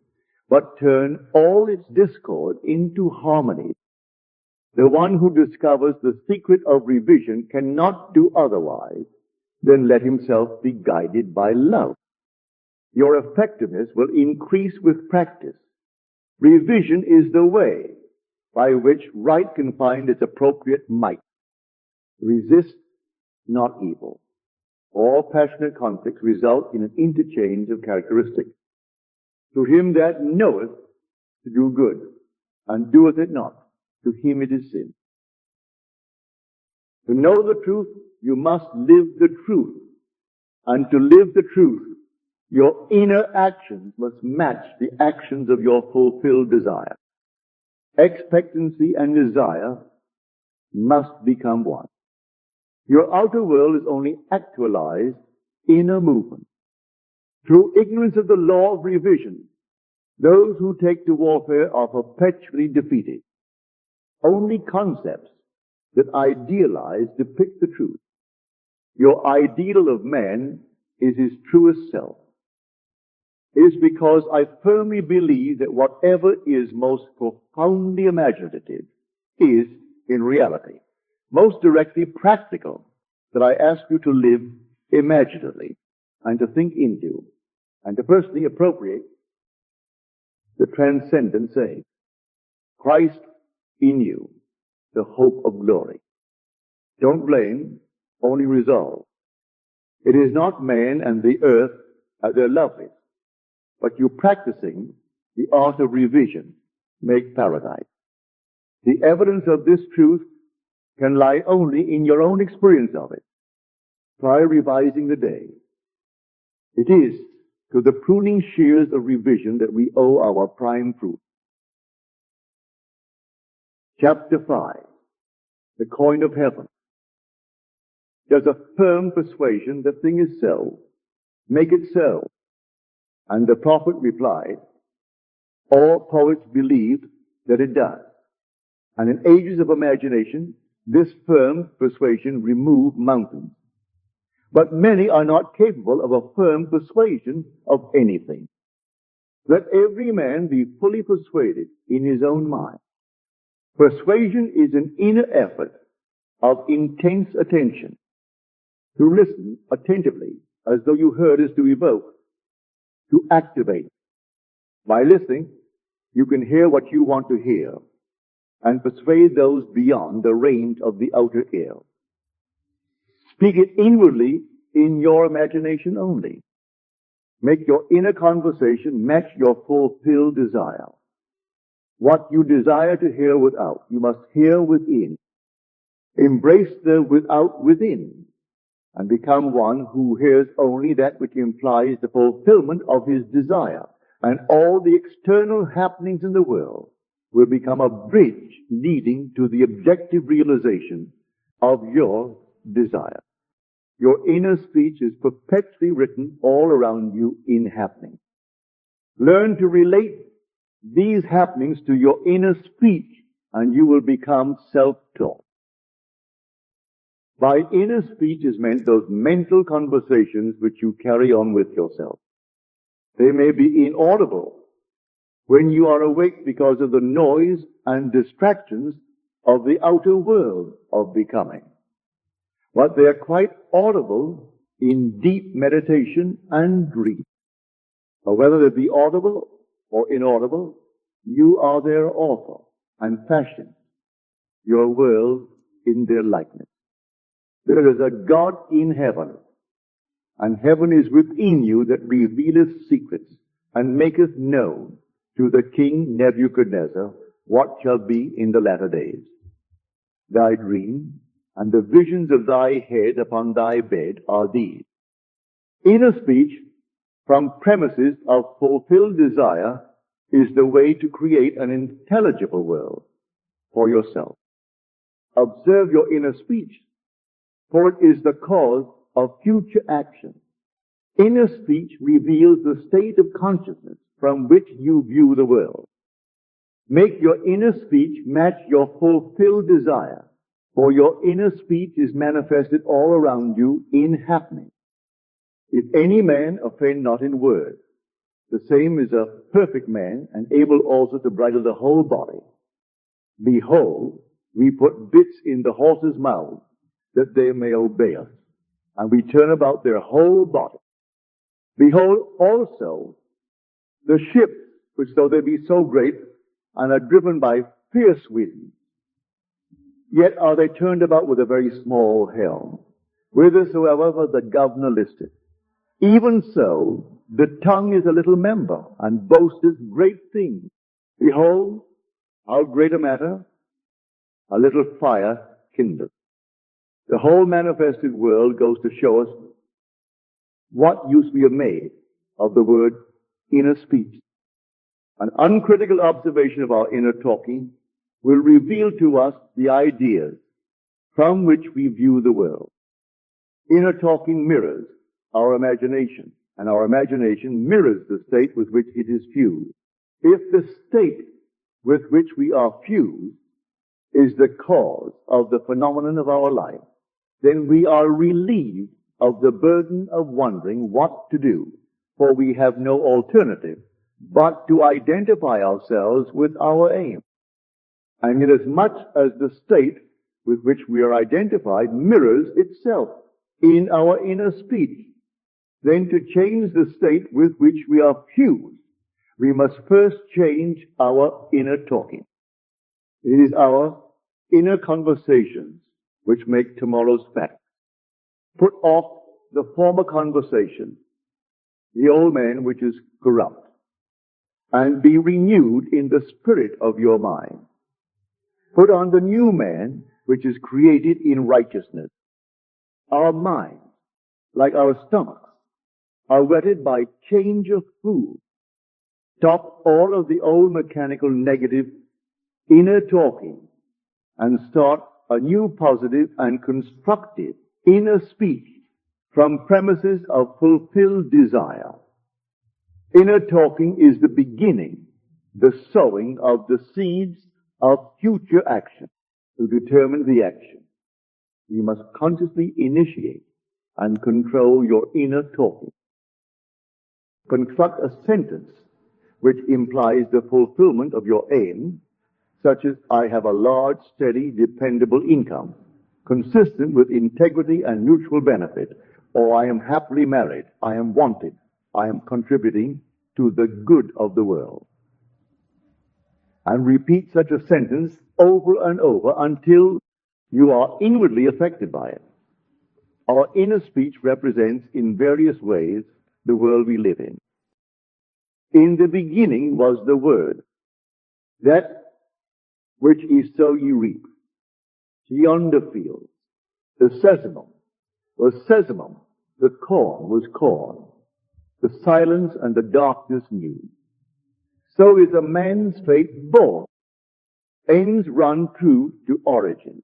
but turn all its discord into harmony. The one who discovers the secret of revision cannot do otherwise than let himself be guided by love. Your effectiveness will increase with practice. Revision is the way by which right can find its appropriate might. Resist not evil. All passionate conflicts result in an interchange of characteristics. To him that knoweth to do good, and doeth it not, to him it is sin. To know the truth, you must live the truth. And to live the truth, your inner actions must match the actions of your fulfilled desire. Expectancy and desire must become one. Your outer world is only actualized in a movement. Through ignorance of the law of revision, those who take to warfare are perpetually defeated. Only concepts that idealize depict the truth. Your ideal of man is his truest self. It is because I firmly believe that whatever is most profoundly imaginative is, in reality, most directly practical, that I ask you to live imaginatively and to think into and to personally appropriate the transcendent saying, Christ in you, the hope of glory. Don't blame, only resolve. It is not man and the earth at their loveliest, but you practicing the art of revision make paradise. The evidence of this truth can lie only in your own experience of it. Try revising the day. It is to the pruning shears of revision that we owe our prime fruit. Chapter 5. The coin of heaven. There's a firm persuasion the thing is so. Make it so. And the prophet replied, all poets believed that it does. And in ages of imagination, this firm persuasion removed mountains. But many are not capable of a firm persuasion of anything. Let every man be fully persuaded in his own mind. Persuasion is an inner effort of intense attention. To listen attentively as though you heard is to evoke, to activate. By listening, you can hear what you want to hear and persuade those beyond the range of the outer ear. Speak it inwardly in your imagination only. Make your inner conversation match your fulfilled desire. What you desire to hear without, you must hear within. Embrace the without within, and become one who hears only that which implies the fulfillment of his desire, and all the external happenings in the world will become a bridge leading to the objective realization of your desire. Your inner speech is perpetually written all around you in happening. Learn to relate these happenings to your inner speech, and you will become self-taught. By inner speech is meant those mental conversations which you carry on with yourself. They may be inaudible when you are awake because of the noise and distractions of the outer world of becoming. But they are quite audible in deep meditation and dream. Or whether they be audible or inaudible, you are their author and fashion your world in their likeness. There is a God in heaven, and heaven is within you that revealeth secrets and maketh known to the king Nebuchadnezzar what shall be in the latter days. Thy dream and the visions of thy head upon thy bed are these. Inner speech from premises of fulfilled desire is the way to create an intelligible world for yourself. Observe your inner speech, for it is the cause of future action. Inner speech reveals the state of consciousness from which you view the world. Make your inner speech match your fulfilled desire, for your inner speech is manifested all around you in happening. If any man offend not in word, the same is a perfect man, and able also to bridle the whole body. Behold, we put bits in the horses' mouths, that they may obey us, and we turn about their whole body. Behold also the ships, which though they be so great, and are driven by fierce winds, yet are they turned about with a very small helm, whithersoever the governor listeth. Even so, the tongue is a little member, and boasteth great things. Behold, how great a matter a little fire kindleth. The whole manifested world goes to show us what use we have made of the word inner speech. An uncritical observation of our inner talking will reveal to us the ideas from which we view the world. Inner talking mirrors our imagination, and our imagination mirrors the state with which it is fused. If the state with which we are fused is the cause of the phenomenon of our life, then we are relieved of the burden of wondering what to do, for we have no alternative but to identify ourselves with our aim. And inasmuch as the state with which we are identified mirrors itself in our inner speech, then to change the state with which we are fused, we must first change our inner talking. It is our inner conversations which make tomorrow's fact. Put off the former conversation, the old man which is corrupt, and be renewed in the spirit of your mind. Put on the new man which is created in righteousness. Our minds, like our stomachs, are whetted by change of food. Stop all of the old mechanical negative inner talking and start a new positive and constructive inner speech from premises of fulfilled desire. Inner talking is the beginning, the sowing of the seeds of future action to determine the action. You must consciously initiate and control your inner talking. Construct a sentence which implies the fulfillment of your aim, such as, I have a large, steady, dependable income, consistent with integrity and mutual benefit, or I am happily married, I am wanted, I am contributing to the good of the world. And repeat such a sentence over and over until you are inwardly affected by it. Our inner speech represents in various ways the world we live in. In the beginning was the Word, that which is so ye reap. Yonder field, the sesamum was sesamum, the corn was corn, the silence and the darkness knew. So is a man's fate born. Ends run true to origin.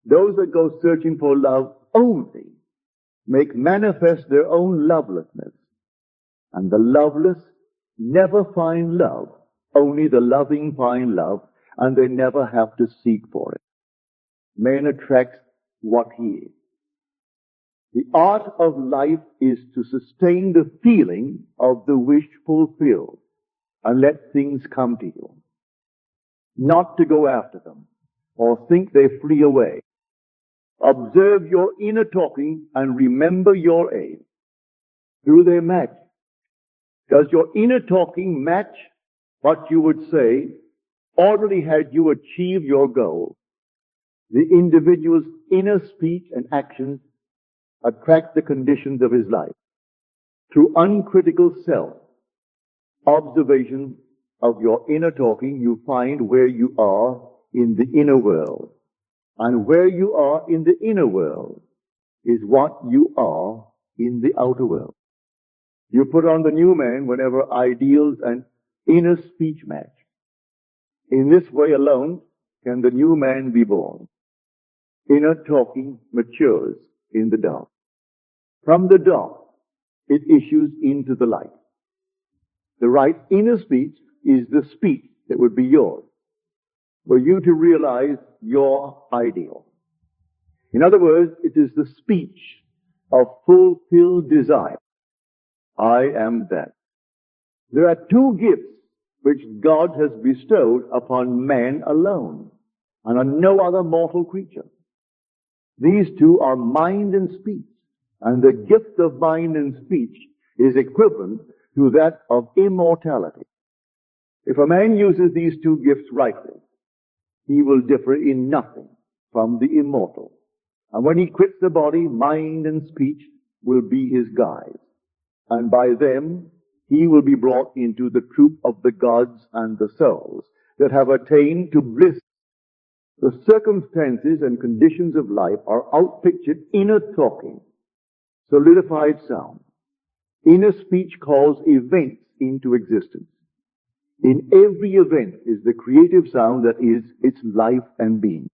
Those that go searching for love only make manifest their own lovelessness, and the loveless never find love, only the loving find love, and they never have to seek for it. Man attracts what he is. The art of life is to sustain the feeling of the wish fulfilled and let things come to you. Not to go after them or think they flee away. Observe your inner talking and remember your aim. Do they match? Does your inner talking match what you would say ordinarily had you achieved your goal? The individual's inner speech and actions attract the conditions of his life. Through uncritical self-observation, of your inner talking, you find where you are in the inner world. And where you are in the inner world is what you are in the outer world. You put on the new man whenever ideals and inner speech match. In this way alone can the new man be born. Inner talking matures in the dark. From the dark, it issues into the light. The right inner speech is the speech that would be yours, for you to realize your ideal. In other words, it is the speech of fulfilled desire. I am that. There are two gifts which God has bestowed upon man alone and on no other mortal creature. These two are mind and speech, and the gift of mind and speech is equivalent to that of immortality. If a man uses these two gifts rightly, he will differ in nothing from the immortal. And when he quits the body, mind and speech will be his guides. And by them, he will be brought into the troop of the gods and the souls that have attained to bliss. The circumstances and conditions of life are outpictured inner talking, solidified sound. Inner speech calls events into existence. In every event is the creative sound that is its life and being.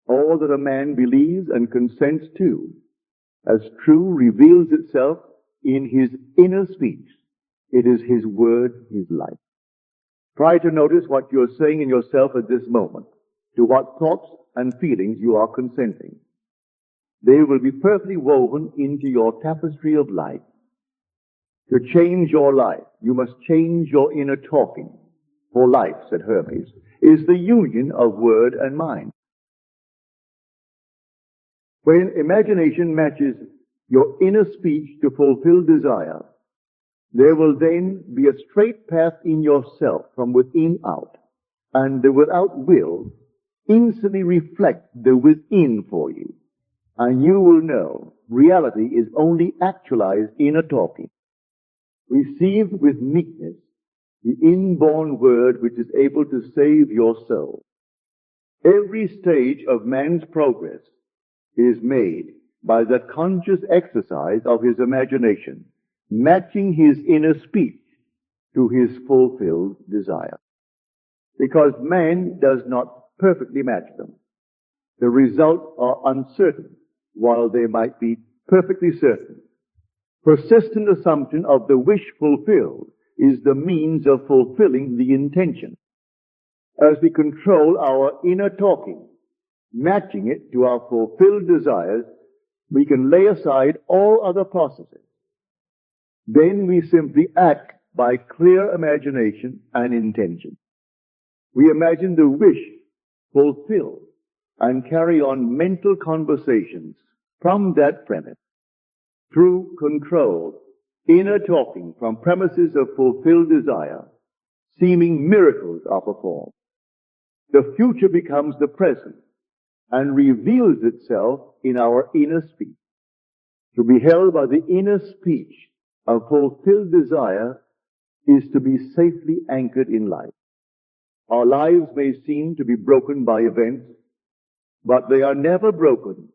All that a man believes and consents to as true reveals itself in his inner speech. It is his word, his life. Try to notice what you're saying in yourself at this moment, to what thoughts and feelings you are consenting. They will be perfectly woven into your tapestry of life. To change your life, you must change your inner talking. For life, said Hermes, is the union of word and mind. When imagination matches your inner speech to fulfill desire, there will then be a straight path in yourself from within out, and the without will instantly reflect the within for you. And you will know reality is only actualized inner talking. Receive with meekness the inborn word which is able to save your soul. Every stage of man's progress is made by the conscious exercise of his imagination, matching his inner speech to his fulfilled desire. Because man does not perfectly match them. The results are uncertain, while they might be perfectly certain. Persistent assumption of the wish fulfilled is the means of fulfilling the intention. As we control our inner talking, matching it to our fulfilled desires, we can lay aside all other processes. Then we simply act by clear imagination and intention. We imagine the wish fulfilled and carry on mental conversations from that premise. Through controlled inner talking from premises of fulfilled desire, seeming miracles are performed. The future becomes the present and reveals itself in our inner speech. To be held by the inner speech of fulfilled desire is to be safely anchored in life. Our lives may seem to be broken by events, but they are never broken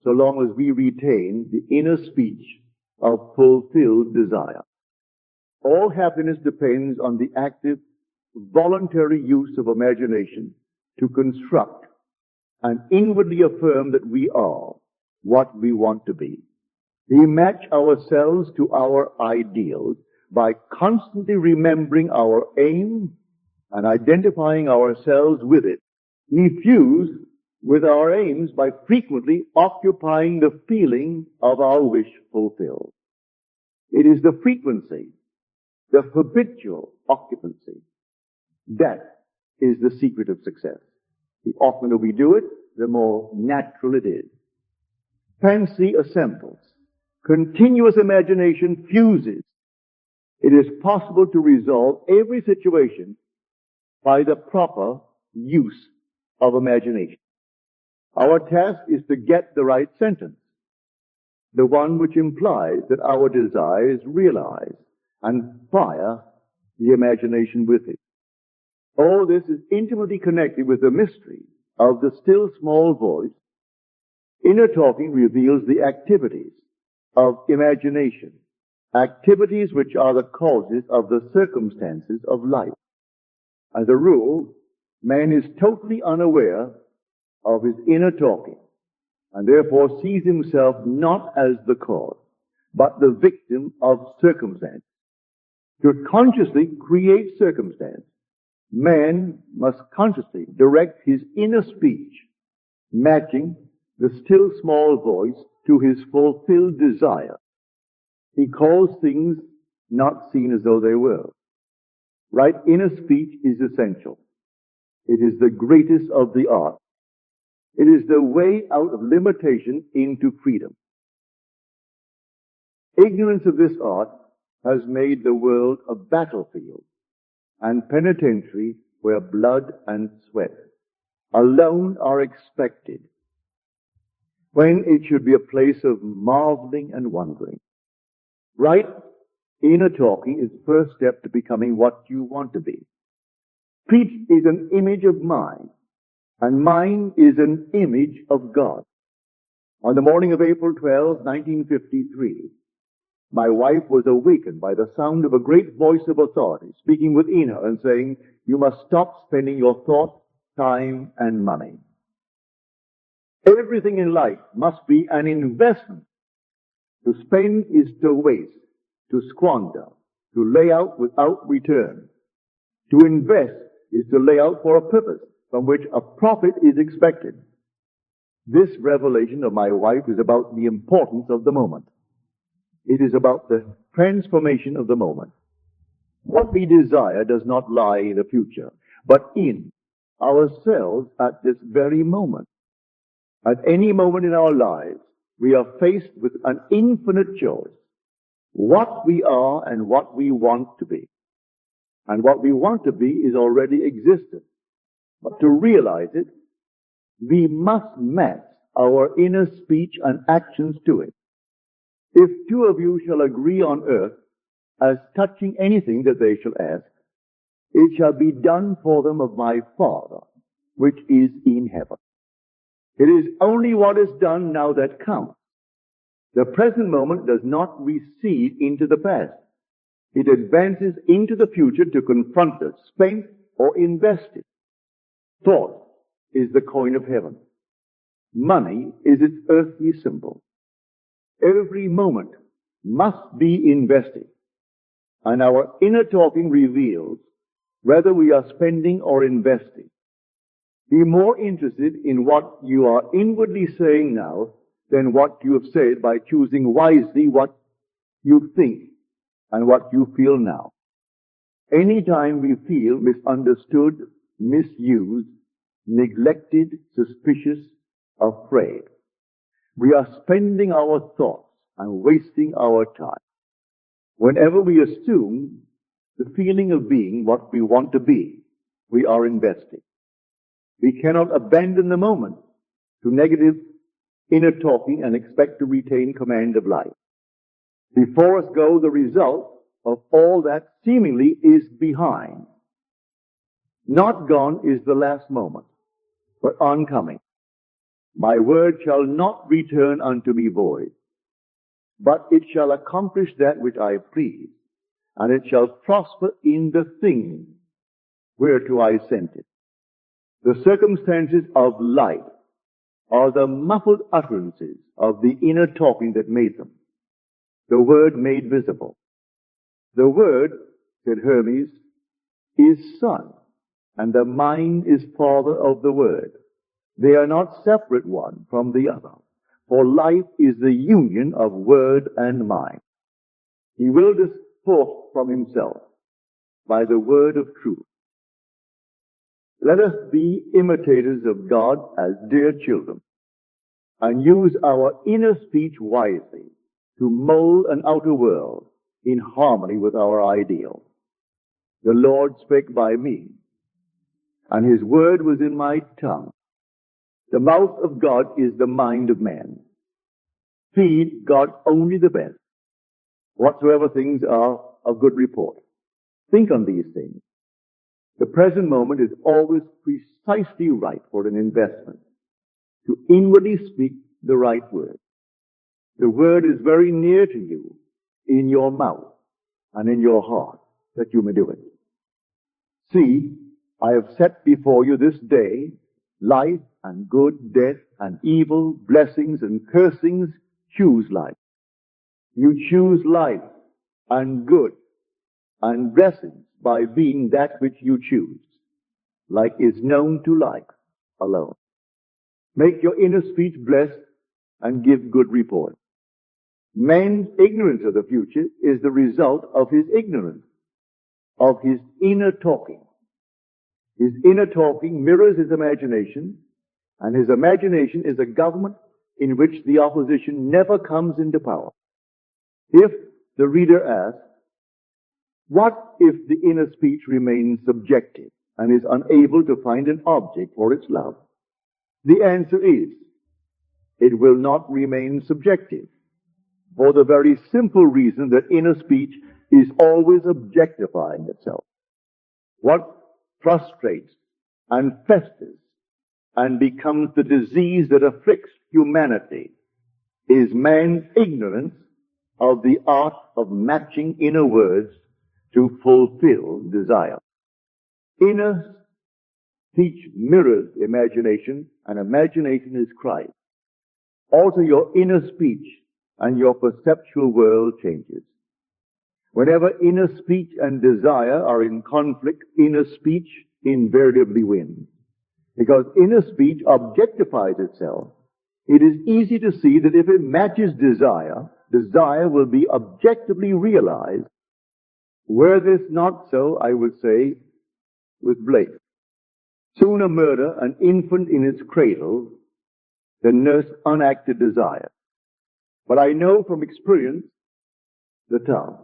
so long as we retain the inner speech of fulfilled desire. All happiness depends on the active, voluntary use of imagination to construct and inwardly affirm that we are what we want to be. We match ourselves to our ideals by constantly remembering our aim and identifying ourselves with it. We fuse with our aims by frequently occupying the feeling of our wish fulfilled. It is the frequency, the habitual occupancy, that is the secret of success. The oftener we do it, the more natural it is. Fancy assembles. Continuous imagination fuses. It is possible to resolve every situation by the proper use of imagination. Our task is to get the right sentence, the one which implies that our desire is realized, and fire the imagination with it. All this is intimately connected with the mystery of the still small voice. Inner talking reveals the activities of imagination, activities which are the causes of the circumstances of life. As a rule, man is totally unaware of his inner talking, and therefore sees himself not as the cause, but the victim of circumstance. To consciously create circumstance, man must consciously direct his inner speech, matching the still small voice to his fulfilled desire. He calls things not seen as though they were. Right inner speech is essential. It is the greatest of the arts. It is the way out of limitation into freedom. Ignorance of this art has made the world a battlefield and penitentiary where blood and sweat alone are expected, when it should be a place of marveling and wondering. Right inner talking is the first step to becoming what you want to be. Speech is an image of mind, and mind is an image of God. On the morning of April 12, 1953, my wife was awakened by the sound of a great voice of authority speaking within her and saying, "You must stop spending your thought, time, and money. Everything in life must be an investment. To spend is to waste, to squander, to lay out without return. To invest is to lay out for a purpose from which a profit is expected." This revelation of my wife is about the importance of the moment. It is about the transformation of the moment. What we desire does not lie in the future, but in ourselves at this very moment. At any moment in our lives, we are faced with an infinite choice. What we are and what we want to be. And what we want to be is already existent. But to realize it, we must match our inner speech and actions to it. If two of you shall agree on earth as touching anything that they shall ask, it shall be done for them of my Father, which is in heaven. It is only what is done now that counts. The present moment does not recede into the past. It advances into the future to confront it, spent or invested. Thought is the coin of heaven. Money is its earthly symbol. Every moment must be invested, and our inner talking reveals whether we are spending or investing. Be more interested in what you are inwardly saying now than what you have said by choosing wisely what you think and what you feel now. Anytime we feel misunderstood, misused, neglected, suspicious, afraid, we are spending our thoughts and wasting our time. Whenever we assume the feeling of being what we want to be, we are investing. We cannot abandon the moment to negative inner talking and expect to retain command of life. Before us go the result of all that seemingly is behind. Not gone is the last moment, but oncoming. My word shall not return unto me void, but it shall accomplish that which I please, and it shall prosper in the thing whereto I sent it. The circumstances of life are the muffled utterances of the inner talking that made them. The Word made visible. The Word, said Hermes, is Son, and the mind is Father of the Word. They are not separate one from the other, for life is the union of word and mind. He willed us forth from himself by the word of truth. Let us be imitators of God as dear children, and use our inner speech wisely to mold an outer world in harmony with our ideal. The Lord spake by me, and his word was in my tongue. The mouth of God is the mind of man. Feed God only the best, whatsoever things are of good report. think on these things. The present moment is always precisely right for an investment, to inwardly speak the right word. The word is very near to you, in your mouth and in your heart, that you may do it. See, I have set before you this day life and good, death and evil, blessings and cursings. Choose life. You choose life and good and blessings by being that which you choose. Like is known to like alone. Make your inner speech blessed and give good report. Man's ignorance of the future is the result of his ignorance, of his inner talking. His inner talking mirrors his imagination, and his imagination is a government in which the opposition never comes into power. If the reader asks, what if the inner speech remains subjective and is unable to find an object for its love? The answer is, it will not remain subjective, for the very simple reason that inner speech is always objectifying itself. What frustrates and festers and becomes the disease that afflicts humanity is man's ignorance of the art of matching inner words to fulfill desire. Inner speech mirrors imagination, and imagination is Christ. Also, your inner speech and your perceptual world changes. Whenever inner speech and desire are in conflict, inner speech invariably wins. Because inner speech objectifies itself. It is easy to see that if it matches desire, desire will be objectively realized. Were this not so, I would say, with Blake. Sooner murder an infant in its cradle than nurse unacted desire. But I know from experience the tongue.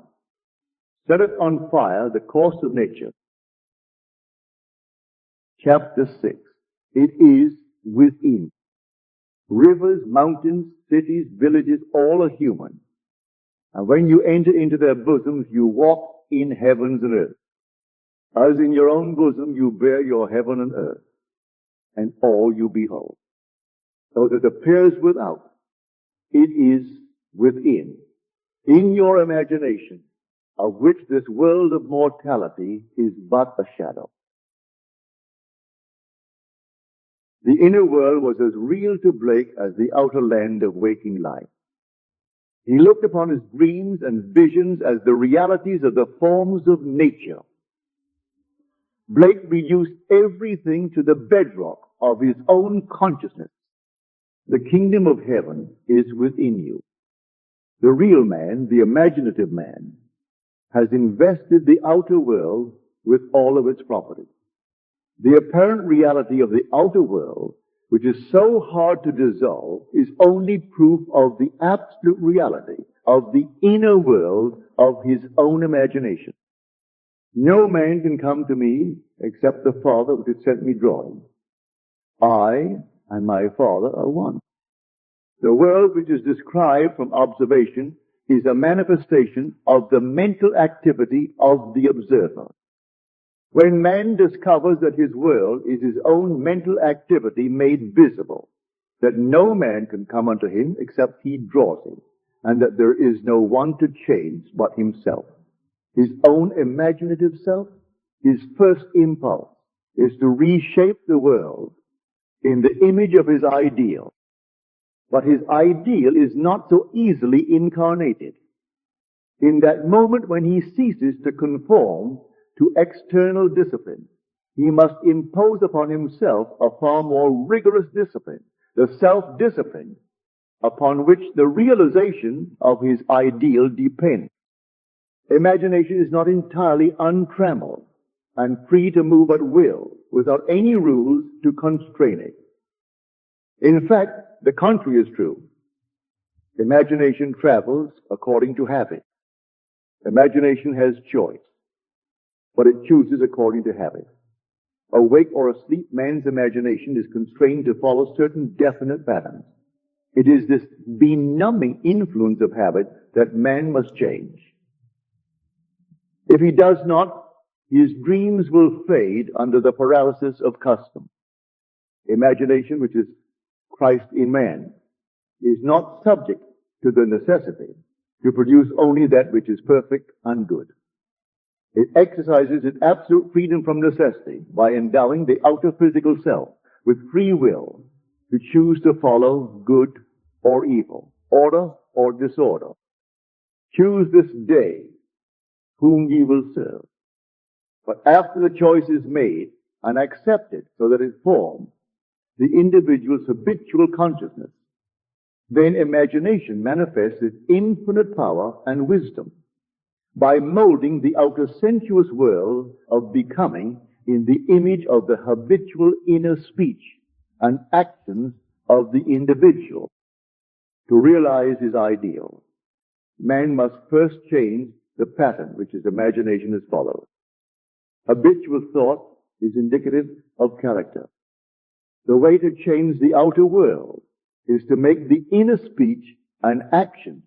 Set it on fire, the course of nature. Chapter 6. It is within. Rivers, mountains, cities, villages, all are human. And when you enter into their bosoms, you walk in heavens and earth. As in your own bosom you bear your heaven and earth, and all you behold. So that it appears without, it is within, in your imagination, of which this world of mortality is but a shadow. The inner world was as real to Blake as the outer land of waking life. He looked upon his dreams and visions as the realities of the forms of nature. Blake reduced everything to the bedrock of his own consciousness. The kingdom of heaven is within you. The real man, the imaginative man, has invested the outer world with all of its properties. The apparent reality of the outer world, which is so hard to dissolve, is only proof of the absolute reality of the inner world of his own imagination. No man can come to me except the Father which has sent me drawing. I and my Father are one. The world which is described from observation is a manifestation of the mental activity of the observer. When man discovers that his world is his own mental activity made visible, that no man can come unto him except he draws him, and that there is no one to change but himself, his own imaginative self, his first impulse is to reshape the world in the image of his ideal. But his ideal is not so easily incarnated. In that moment when he ceases to conform to external discipline, he must impose upon himself a far more rigorous discipline, the self-discipline upon which the realization of his ideal depends. Imagination is not entirely untrammeled and free to move at will without any rules to constrain it. In fact, the contrary is true. Imagination travels according to habit. Imagination has choice, but it chooses according to habit. Awake or asleep, man's imagination is constrained to follow certain definite patterns. It is this benumbing influence of habit that man must change. If he does not, his dreams will fade under the paralysis of custom. Imagination, which is Christ in man, is not subject to the necessity to produce only that which is perfect and good. It exercises its absolute freedom from necessity by endowing the outer physical self with free will to choose to follow good or evil, order or disorder. Choose this day whom ye will serve. But after the choice is made and accepted so that it forms the individual's habitual consciousness, then imagination manifests its infinite power and wisdom by molding the outer sensuous world of becoming in the image of the habitual inner speech and actions of the individual. To realize his ideal, man must first change the pattern which his imagination has followed. Habitual thought is indicative of character. The way to change the outer world is to make the inner speech and action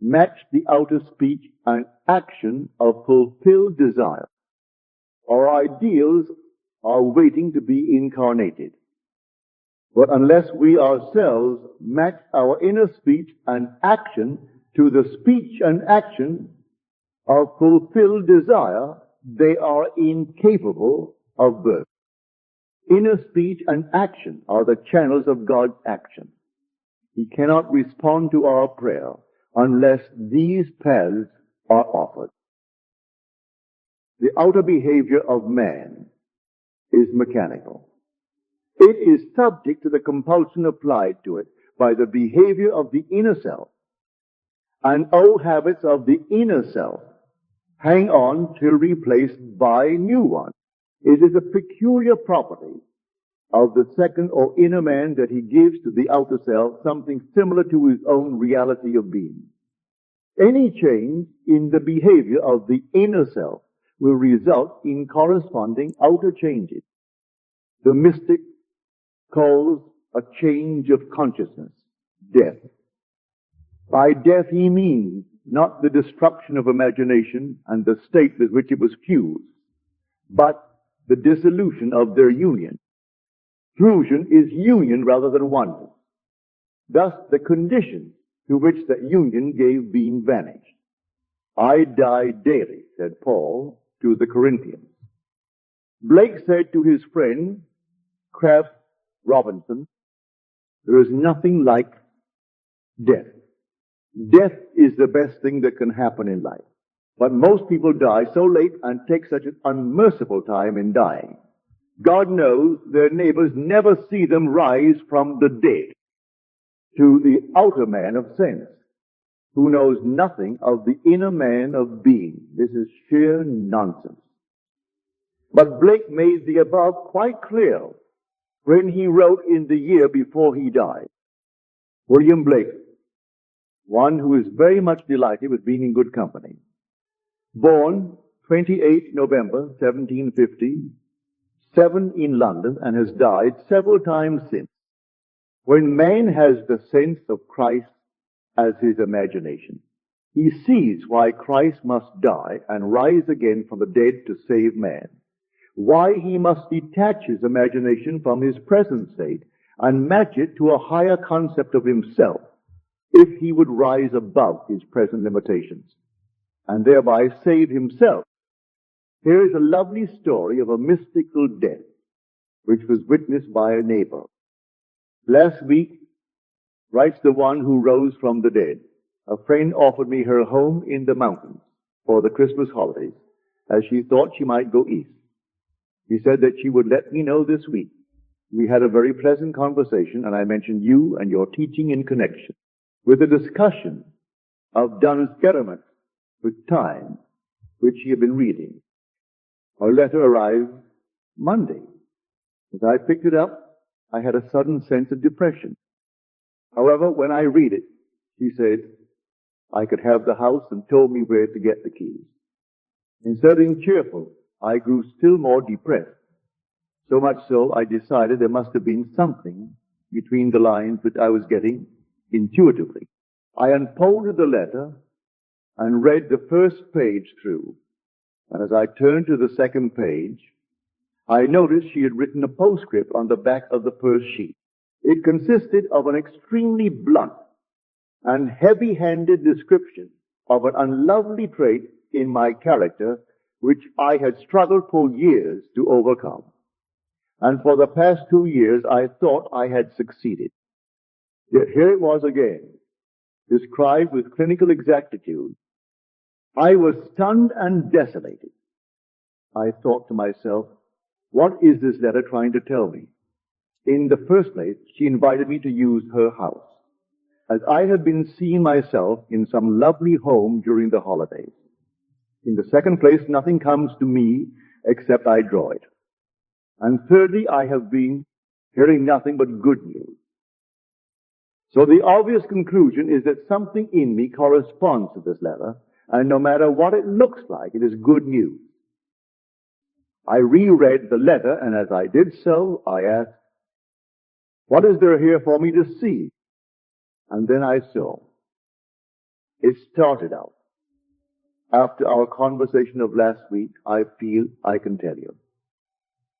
match the outer speech and action of fulfilled desire. Our ideals are waiting to be incarnated. But unless we ourselves match our inner speech and action to the speech and action of fulfilled desire, they are incapable of birth. Inner speech and action are the channels of God's action. He cannot respond to our prayer unless these paths are offered. The outer behavior of man is mechanical. It is subject to the compulsion applied to it by the behavior of the inner self, and old habits of the inner self hang on till replaced by new ones. It is a peculiar property of the second or inner man that he gives to the outer self something similar to his own reality of being. Any change in the behavior of the inner self will result in corresponding outer changes. The mystic calls a change of consciousness death. By death he means not the destruction of imagination and the state with which it was fused, but the dissolution of their union. Fusion is union rather than oneness. Thus the condition to which that union gave being vanished. I die daily, said Paul to the Corinthians. Blake said to his friend, Kraft Robinson, there is nothing like death. Death is the best thing that can happen in life. But most people die so late and take such an unmerciful time in dying. God knows their neighbors never see them rise from the dead. To the outer man of sense, who knows nothing of the inner man of being. This is sheer nonsense. But Blake made the above quite clear when he wrote in the year before he died. William Blake, one who is very much delighted with being in good company. Born 28 November 1750, 7 in London, and has died several times since. When man has the sense of Christ as his imagination, he sees why Christ must die and rise again from the dead to save man, why he must detach his imagination from his present state and match it to a higher concept of himself if he would rise above his present limitations and thereby save himself. Here is a lovely story of a mystical death which was witnessed by a neighbor. Last week, writes the one who rose from the dead, a friend offered me her home in the mountains for the Christmas holidays, as she thought she might go east. She said that she would let me know this week. We had a very pleasant conversation, and I mentioned you and your teaching in connection with a discussion of Dunn's experiment with time, which she had been reading. Her letter arrived Monday. As I picked it up, I had a sudden sense of depression. However, when I read it, she said I could have the house and told me where to get the keys. Instead of being cheerful, I grew still more depressed. So much so, I decided there must have been something between the lines which I was getting intuitively. I unfolded the letter and read the first page through. And as I turned to the second page, I noticed she had written a postscript on the back of the first sheet. It consisted of an extremely blunt and heavy-handed description of an unlovely trait in my character which I had struggled for years to overcome. And for the past 2 years I thought I had succeeded. Yet here it was again, described with clinical exactitude. I was stunned and desolated. I thought to myself, what is this letter trying to tell me? In the first place, she invited me to use her house, as I had been seeing myself in some lovely home during the holidays. In the second place, nothing comes to me except I draw it. And thirdly, I have been hearing nothing but good news. So the obvious conclusion is that something in me corresponds to this letter, and no matter what it looks like, it is good news. I reread the letter, and as I did so, I asked, what is there here for me to see? And then I saw. It started out. After our conversation of last week, I feel I can tell you.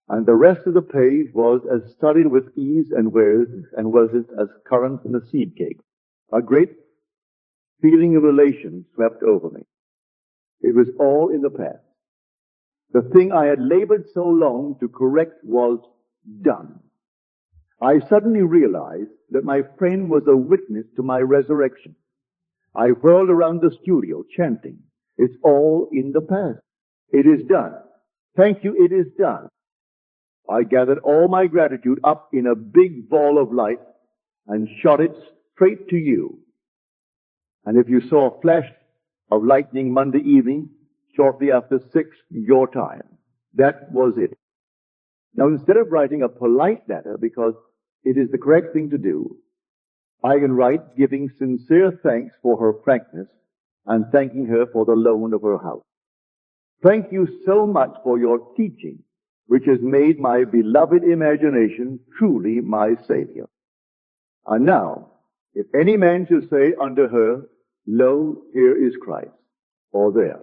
And the rest of the page was as studied with ease and was it as current in a seed cake. A great feeling of elation swept over me. It was all in the past. The thing I had labored so long to correct was done. I suddenly realized that my friend was a witness to my resurrection. I whirled around the studio chanting, it's all in the past. It is done. Thank you, it is done. I gathered all my gratitude up in a big ball of light and shot it straight to you. And if you saw a flash of lightning Monday evening, shortly after 6 your time, that was it. Now, instead of writing a polite letter, because it is the correct thing to do, I can write giving sincere thanks for her frankness and thanking her for the loan of her house. Thank you so much for your teaching, which has made my beloved imagination truly my Savior. And now, if any man should say unto her, lo, here is Christ, or there,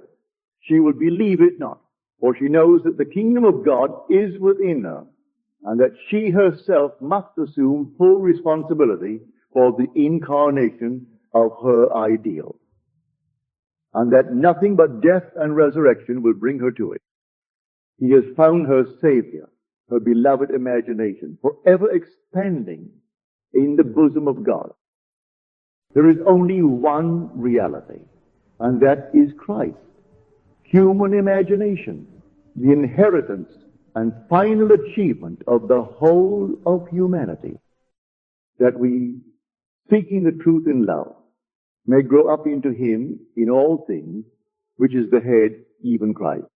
she will believe it not, for she knows that the kingdom of God is within her, and that she herself must assume full responsibility for the incarnation of her ideal, and that nothing but death and resurrection will bring her to it. He has found her Savior, her beloved imagination, forever expanding in the bosom of God. There is only one reality, and that is Christ. Human imagination, the inheritance and final achievement of the whole of humanity, that we, seeking the truth in love, may grow up into Him in all things, which is the head, even Christ.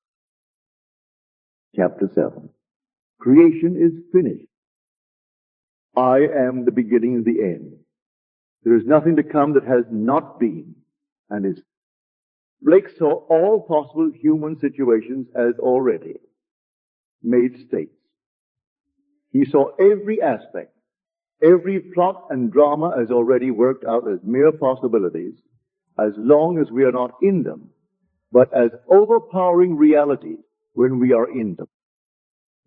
Chapter 7. Creation is finished. I am the beginning and the end. There is nothing to come that has not been and is. Blake saw all possible human situations as already made states. He saw every aspect, every plot and drama as already worked out as mere possibilities, as long as we are not in them, but as overpowering realities when we are in them.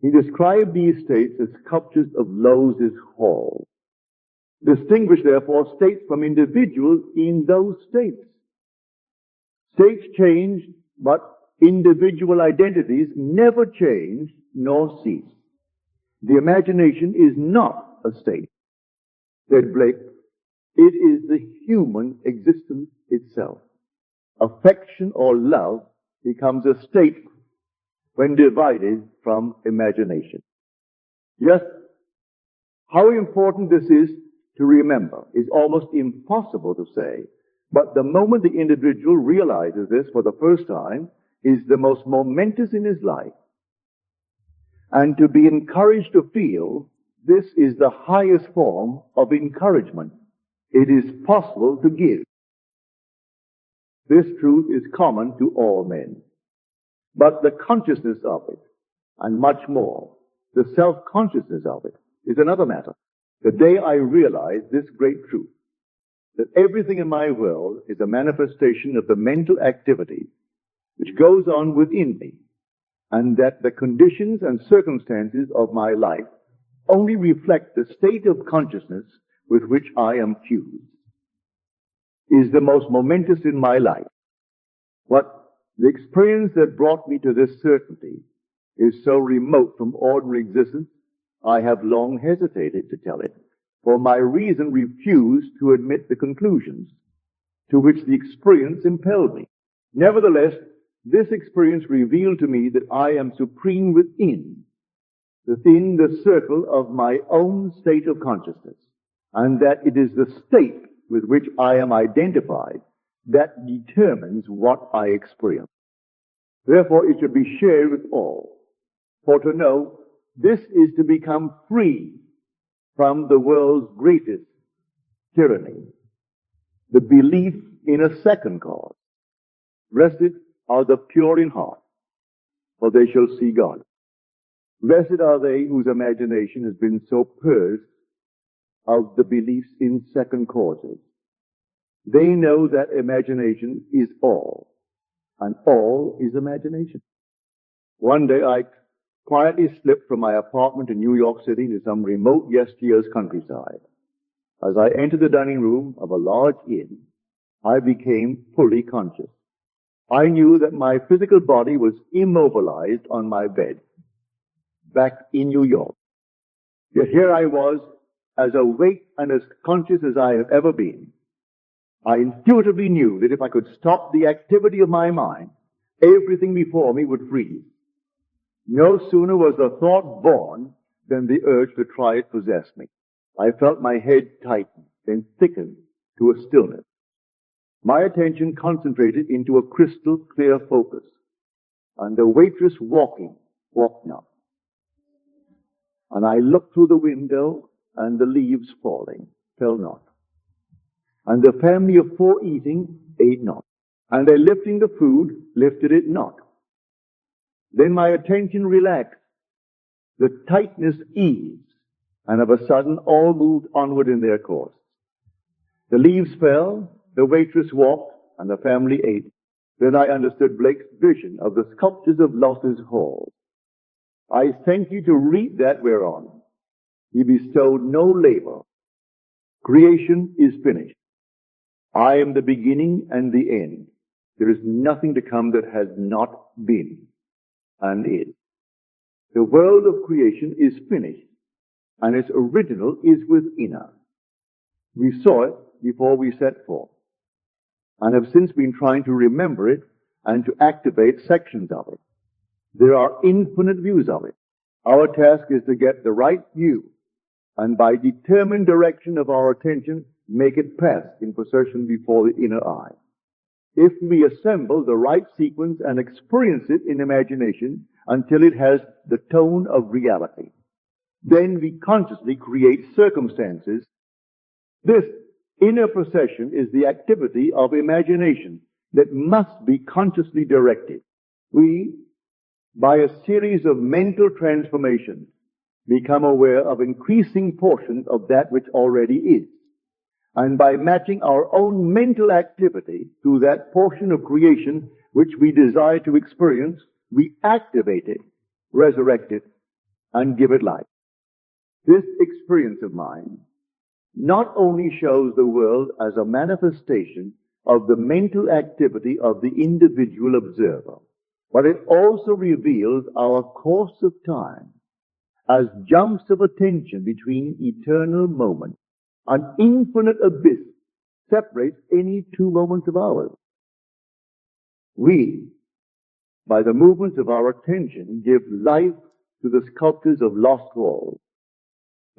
He described these states as sculptures of Lowes' Hall. Distinguished, therefore, states from individuals in those states. States change, but individual identities never change nor cease. The imagination is not a state, said Blake. It is the human existence itself. Affection or love becomes a state when divided from imagination. Just how important this is to remember is almost impossible to say, but the moment the individual realizes this for the first time is the most momentous in his life. And to be encouraged to feel this is the highest form of encouragement it is possible to give. This truth is common to all men. But the consciousness of it, and much more, the self-consciousness of it, is another matter. The day I realized this great truth, that everything in my world is a manifestation of the mental activity, which goes on within me, and that the conditions and circumstances of my life only reflect the state of consciousness with which I am fused, is the most momentous in my life. What the experience that brought me to this certainty is so remote from ordinary existence, I have long hesitated to tell it, for my reason refused to admit the conclusions to which the experience impelled me. Nevertheless, this experience revealed to me that I am supreme within the circle of my own state of consciousness, and that it is the state with which I am identified that determines what I experience. Therefore, it should be shared with all. For to know this is to become free from the world's greatest tyranny, the belief in a second cause. Blessed are the pure in heart, for they shall see God. Blessed are they whose imagination has been so purged of the beliefs in second causes. They know that imagination is all, and all is imagination. One day I quietly slipped from my apartment in New York City to some remote yesteryear's countryside. As I entered the dining room of a large inn, I became fully conscious. I knew that my physical body was immobilized on my bed, back in New York. Yet here I was, as awake and as conscious as I have ever been. I intuitively knew that if I could stop the activity of my mind, everything before me would freeze. No sooner was the thought born than the urge to try it possessed me. I felt my head tighten, then thicken to a stillness. My attention concentrated into a crystal clear focus, and the waitress walked not. And I looked through the window, and the leaves falling fell not. And the family of four eating ate not. And they lifting the food lifted it not. Then my attention relaxed. The tightness eased, and of a sudden all moved onward in their course. The leaves fell, the waitress walked, and the family ate. Then I understood Blake's vision of the sculptures of Losses Hall. I thank you to read that whereon he bestowed no labor. Creation is finished. I am the beginning and the end. There is nothing to come that has not been and is. The world of creation is finished, and its original is within us. We saw it before we set forth, and have since been trying to remember it and to activate sections of it. There are infinite views of it. Our task is to get the right view, and by determined direction of our attention, make it pass in procession before the inner eye. If we assemble the right sequence and experience it in imagination until it has the tone of reality, then we consciously create circumstances. This inner procession is the activity of imagination that must be consciously directed. We, by a series of mental transformations, become aware of increasing portions of that which already is. And by matching our own mental activity to that portion of creation which we desire to experience, we activate it, resurrect it, and give it life. This experience of mine not only shows the world as a manifestation of the mental activity of the individual observer, but it also reveals our course of time as jumps of attention between eternal moments. An infinite abyss separates any two moments of ours. We, by the movements of our attention, give life to the sculptures of lost walls.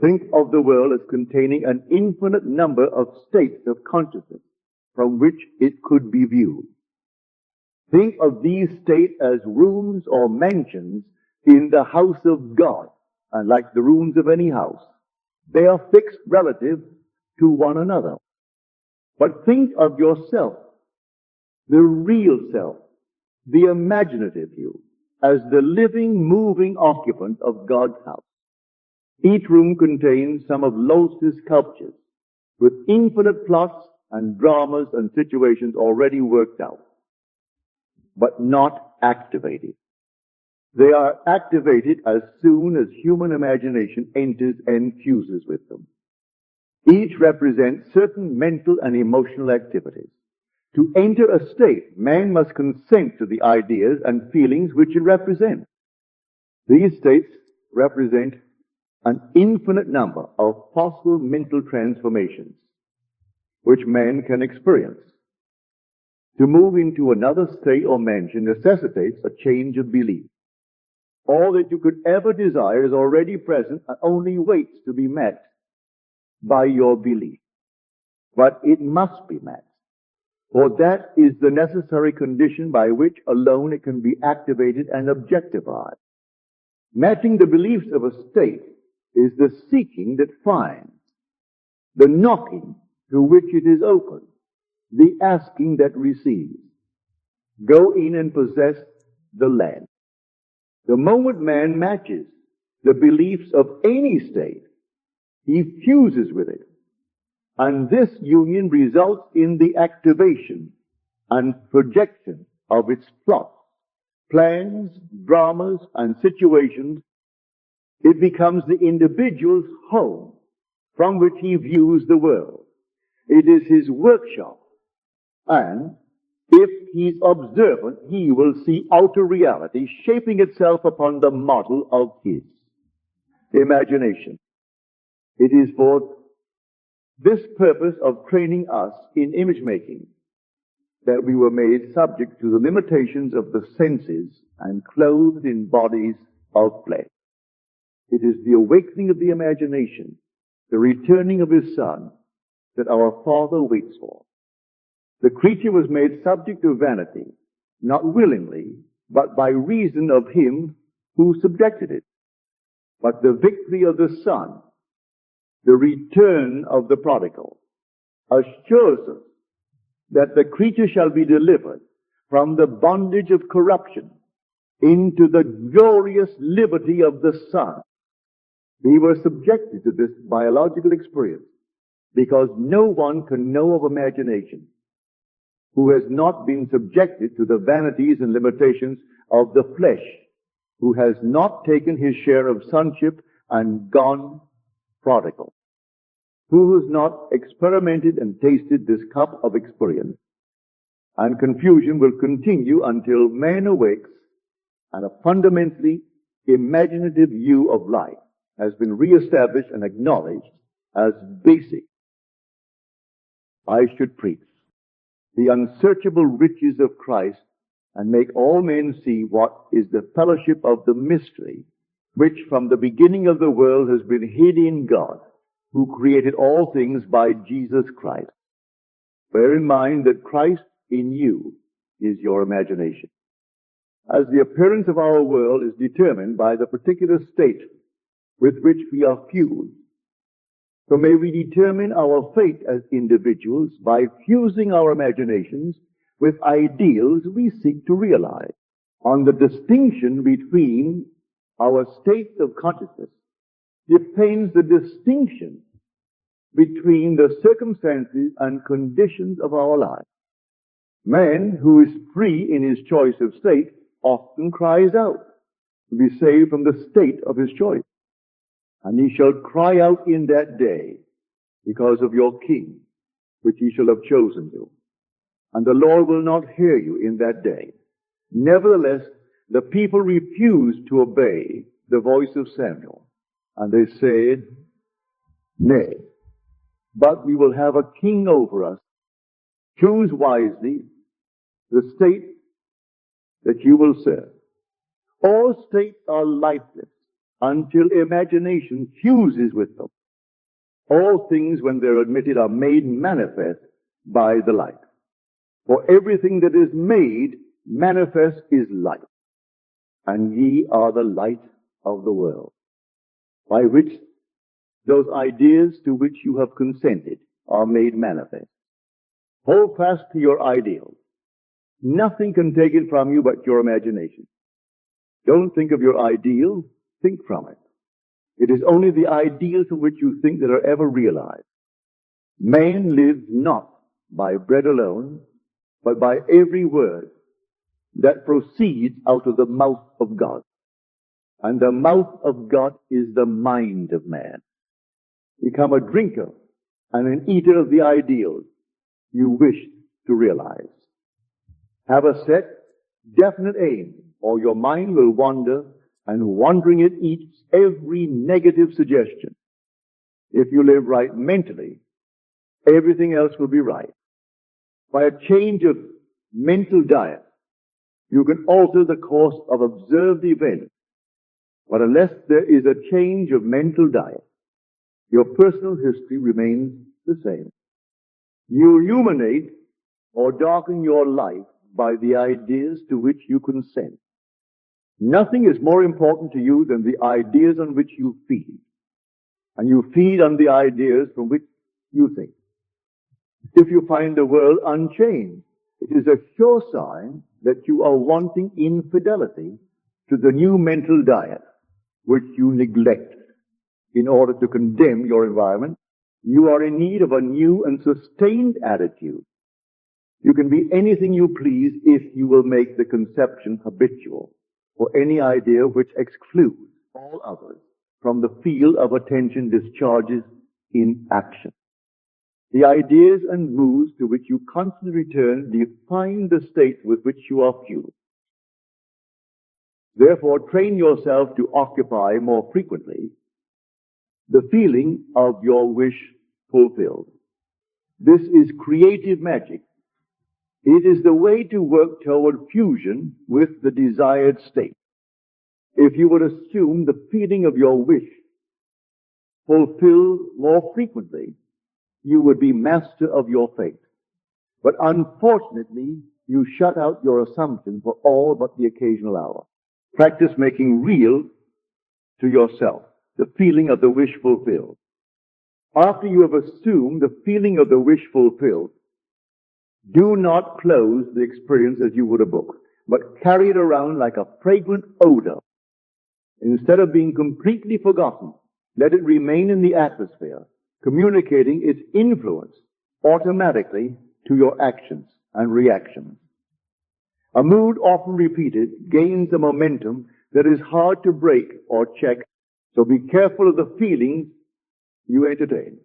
Think of the world as containing an infinite number of states of consciousness from which it could be viewed. Think of these states as rooms or mansions in the house of God, and like the rooms of any house, they are fixed relative to one another. But think of yourself, the real self, the imaginative you, as the living, moving occupant of God's house. Each room contains some of Lotus' sculptures, with infinite plots and dramas and situations already worked out. but not activated. They are activated as soon as human imagination enters and fuses with them. Each represents certain mental and emotional activities. To enter a state, man must consent to the ideas and feelings which it represents. These states represent an infinite number of possible mental transformations which man can experience. To move into another state or mansion necessitates a change of belief. All that you could ever desire is already present and only waits to be met by your belief. But it must be met, for that is the necessary condition by which alone it can be activated and objectified. Matching the beliefs of a state is the seeking that finds, the knocking to which it is open, the asking that receives. Go in and possess the land. The moment man matches the beliefs of any state, he fuses with it. And this union results in the activation and projection of its plots, plans, dramas, and situations. It becomes the individual's home from which he views the world. It is his workshop. And if he's observant, he will see outer reality shaping itself upon the model of his imagination. It is for this purpose of training us in image making that we were made subject to the limitations of the senses and clothed in bodies of flesh. It is the awakening of the imagination, the returning of his Son, that our Father waits for. The creature was made subject to vanity, not willingly, but by reason of him who subjected it. But the victory of the Son, the return of the prodigal, assures us that the creature shall be delivered from the bondage of corruption into the glorious liberty of the Son. We were subjected to this biological experience because no one can know of imagination who has not been subjected to the vanities and limitations of the flesh, who has not taken his share of sonship and gone prodigal, who has not experimented and tasted this cup of experience. And confusion will continue until man awakes and a fundamentally imaginative view of life has been reestablished and acknowledged as basic. I should preach the unsearchable riches of Christ and make all men see what is the fellowship of the mystery which from the beginning of the world has been hid in God, who created all things by Jesus Christ. Bear in mind that Christ in you is your imagination. As the appearance of our world is determined by the particular state with which we are fused, so may we determine our fate as individuals by fusing our imaginations with ideals we seek to realize. On the distinction between our states of consciousness depends the distinction between the circumstances and conditions of our life. Man who is free in his choice of state often cries out to be saved from the state of his choice. And he shall cry out in that day because of your king, which he shall have chosen you. And the Lord will not hear you in that day. Nevertheless, the people refused to obey the voice of Samuel. And they said, nay, but we will have a king over us. Choose wisely the state that you will serve. All states are lifeless until imagination fuses with them. All things, when they're admitted, are made manifest by the light. For everything that is made manifest is light. And ye are the light of the world, by which those ideas to which you have consented are made manifest. Hold fast to your ideals. Nothing can take it from you but your imagination. Don't think of your ideal, think from it. It is only the ideals of which you think that are ever realized. Man lives not by bread alone, but by every word that proceeds out of the mouth of God. And the mouth of God is the mind of man. Become a drinker and an eater of the ideals you wish to realize. Have a set, definite aim, or your mind will wander, and wandering it eats every negative suggestion. If you live right mentally, everything else will be right. By a change of mental diet, you can alter the course of observed events. But unless there is a change of mental diet, your personal history remains the same. You illuminate or darken your life by the ideas to which you consent. Nothing is more important to you than the ideas on which you feed. And you feed on the ideas from which you think. If you find the world unchanged, it is a sure sign that you are wanting infidelity to the new mental diet which you neglect in order to condemn your environment. You are in need of a new and sustained attitude. You can be anything you please if you will make the conception habitual for any idea which excludes all others from the field of attention discharges in action. The ideas and moods to which you constantly return define the state with which you are fueled. Therefore, train yourself to occupy more frequently the feeling of your wish fulfilled. This is creative magic. It is the way to work toward fusion with the desired state. If you would assume the feeling of your wish fulfilled more frequently, you would be master of your fate. But unfortunately, you shut out your assumption for all but the occasional hour. Practice making real to yourself the feeling of the wish fulfilled. After you have assumed the feeling of the wish fulfilled, do not close the experience as you would a book, but carry it around like a fragrant odor. Instead of being completely forgotten, let it remain in the atmosphere, communicating its influence automatically to your actions and reactions. A mood often repeated gains a momentum that is hard to break or check, so be careful of the feelings you entertain.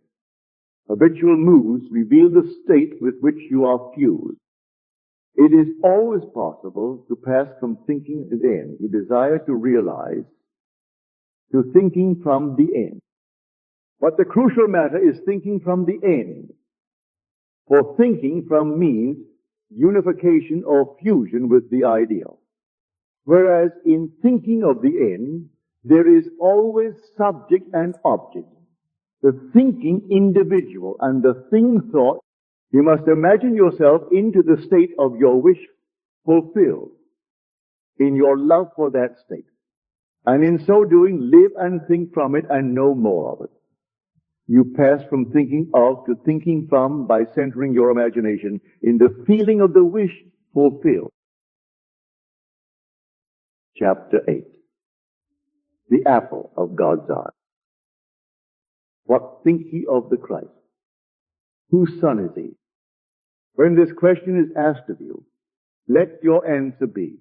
Habitual moods reveal the state with which you are fused. It is always possible to pass from thinking to the end, you desire to realize, to thinking from the end. But the crucial matter is thinking from the end. For thinking from means unification or fusion with the ideal. Whereas in thinking of the end, there is always subject and object. The thinking individual and the thing thought, you must imagine yourself into the state of your wish fulfilled in your love for that state. And in so doing, live and think from it and know more of it. You pass from thinking of to thinking from by centering your imagination in the feeling of the wish fulfilled. Chapter 8. The apple of God's eye. What think ye of the Christ? Whose son is he? When this question is asked of you, let your answer be,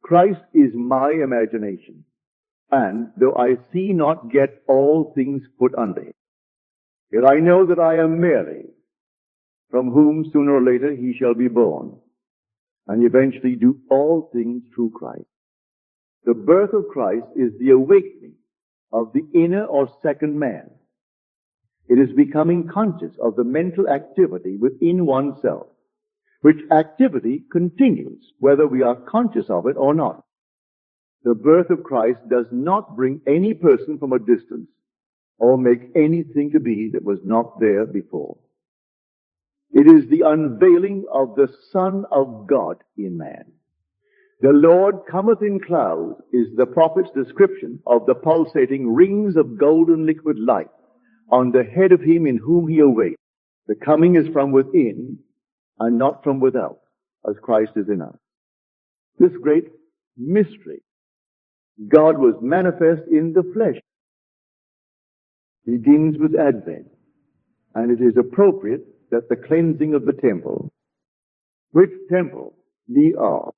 Christ is my imagination, and though I see not yet all things put under him, yet I know that I am merely, from whom sooner or later he shall be born, and eventually do all things through Christ. The birth of Christ is the awakening of the inner or second man. It is becoming conscious of the mental activity within oneself, which activity continues whether we are conscious of it or not. The birth of Christ does not bring any person from a distance or make anything to be that was not there before. It is the unveiling of the Son of God in man. The Lord cometh in clouds is the prophet's description of the pulsating rings of golden liquid light on the head of him in whom he awaits. The coming is from within and not from without, as Christ is in us. This great mystery, God was manifest in the flesh, begins with Advent, and it is appropriate that the cleansing of the temple, which temple ye are,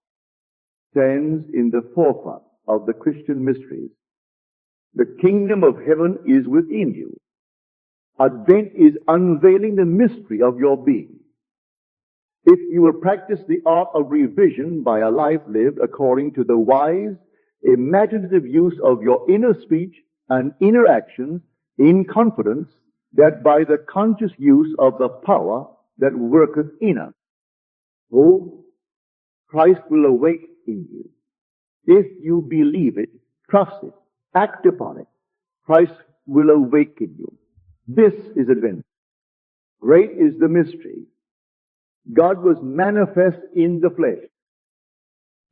stands in the forefront of the Christian mysteries. The kingdom of heaven is within you. Advent is unveiling the mystery of your being. If you will practice the art of revision by a life lived according to the wise, imaginative use of your inner speech and inner actions in confidence that by the conscious use of the power that worketh in us, Christ will awake in you. If you believe it, trust it, act upon it, Christ will awaken you. This is Advent. Great is the mystery. God was manifest in the flesh.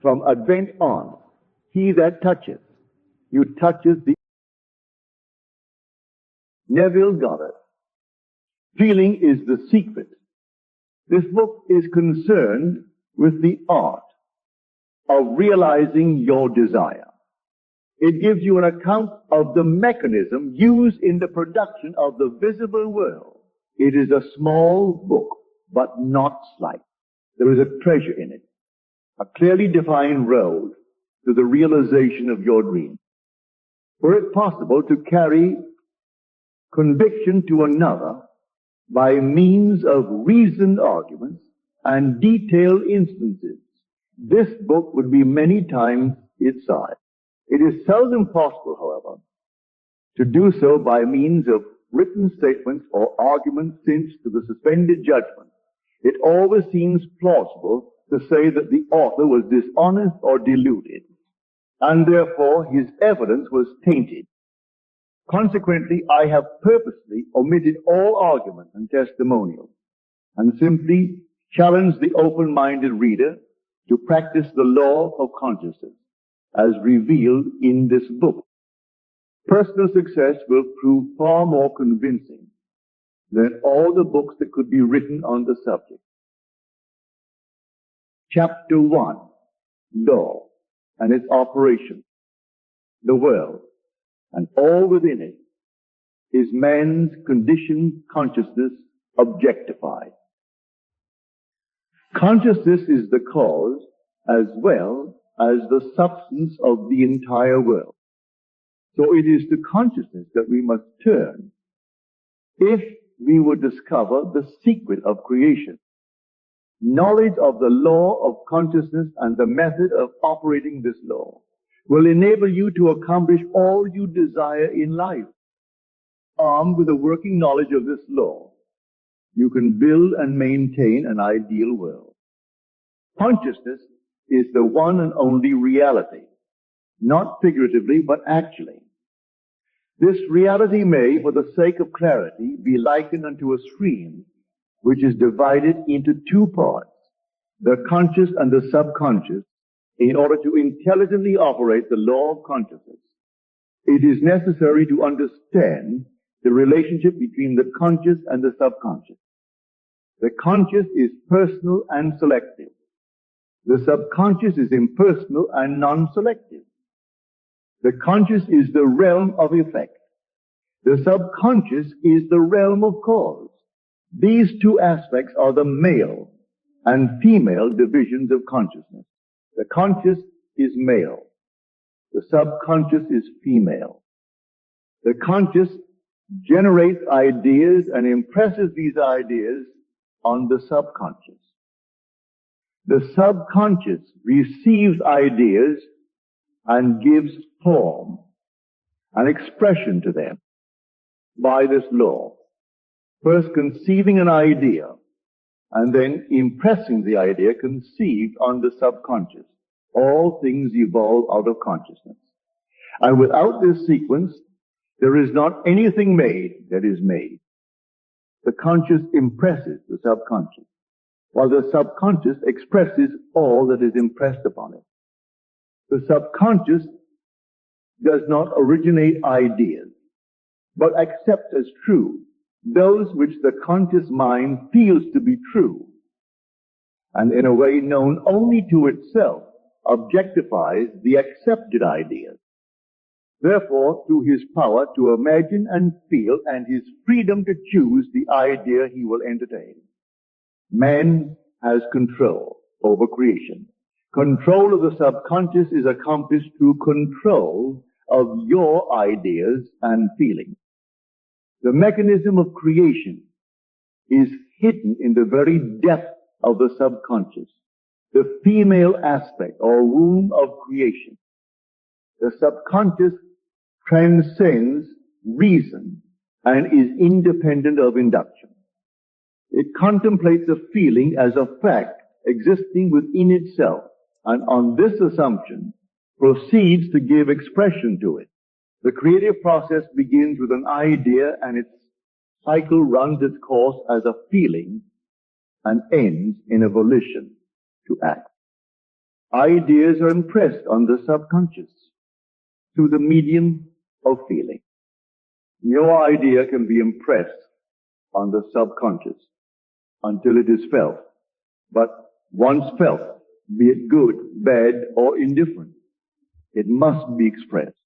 From Advent on, he that toucheth, you toucheth the Neville Goddard. Feeling is the secret. This book is concerned with the art of realizing your desire. It gives you an account of the mechanism used in the production of the visible world. It is a small book, but not slight. There is a treasure in it, a clearly defined road to the realization of your dream. Were it possible to carry conviction to another by means of reasoned arguments and detailed instances, this book would be many times its size. It is seldom possible, however, to do so by means of written statements or arguments cinched to the suspended judgment. It always seems plausible to say that the author was dishonest or deluded, and therefore his evidence was tainted. Consequently, I have purposely omitted all arguments and testimonials, and simply challenged the open-minded reader to practice the law of consciousness as revealed in this book. Personal success will prove far more convincing than all the books that could be written on the subject. Chapter 1, Law and its operation. The world and all within it is man's conditioned consciousness objectified. Consciousness is the cause as well as the substance of the entire world. So it is to consciousness that we must turn if we would discover the secret of creation. Knowledge of the law of consciousness and the method of operating this law will enable you to accomplish all you desire in life. Armed with a working knowledge of this law, you can build and maintain an ideal world. Consciousness is the one and only reality, not figuratively, but actually. This reality may, for the sake of clarity, be likened unto a stream which is divided into two parts, the conscious and the subconscious, in order to intelligently operate the law of consciousness. It is necessary to understand the relationship between the conscious and the subconscious. The conscious is personal and selective. The subconscious is impersonal and non-selective. The conscious is the realm of effect. The subconscious is the realm of cause. These two aspects are the male and female divisions of consciousness. The conscious is male. The subconscious is female. The conscious generates ideas and impresses these ideas on the subconscious. The subconscious receives ideas and gives form and expression to them by this law. First conceiving an idea and then impressing the idea conceived on the subconscious. All things evolve out of consciousness. And without this sequence, there is not anything made that is made. The conscious impresses the subconscious, while the subconscious expresses all that is impressed upon it. The subconscious does not originate ideas, but accepts as true those which the conscious mind feels to be true, and in a way known only to itself, objectifies the accepted ideas. Therefore, through his power to imagine and feel and his freedom to choose the idea he will entertain, man has control over creation. Control of the subconscious is accomplished through control of your ideas and feelings. The mechanism of creation is hidden in the very depth of the subconscious, the female aspect or womb of creation. The subconscious transcends reason and is independent of induction. It contemplates a feeling as a fact existing within itself, and on this assumption proceeds to give expression to it. The creative process begins with an idea, and its cycle runs its course as a feeling and ends in a volition to act. Ideas are impressed on the subconscious through the medium of feeling. No idea can be impressed on the subconscious until it is felt. But once felt, be it good, bad, or indifferent, it must be expressed.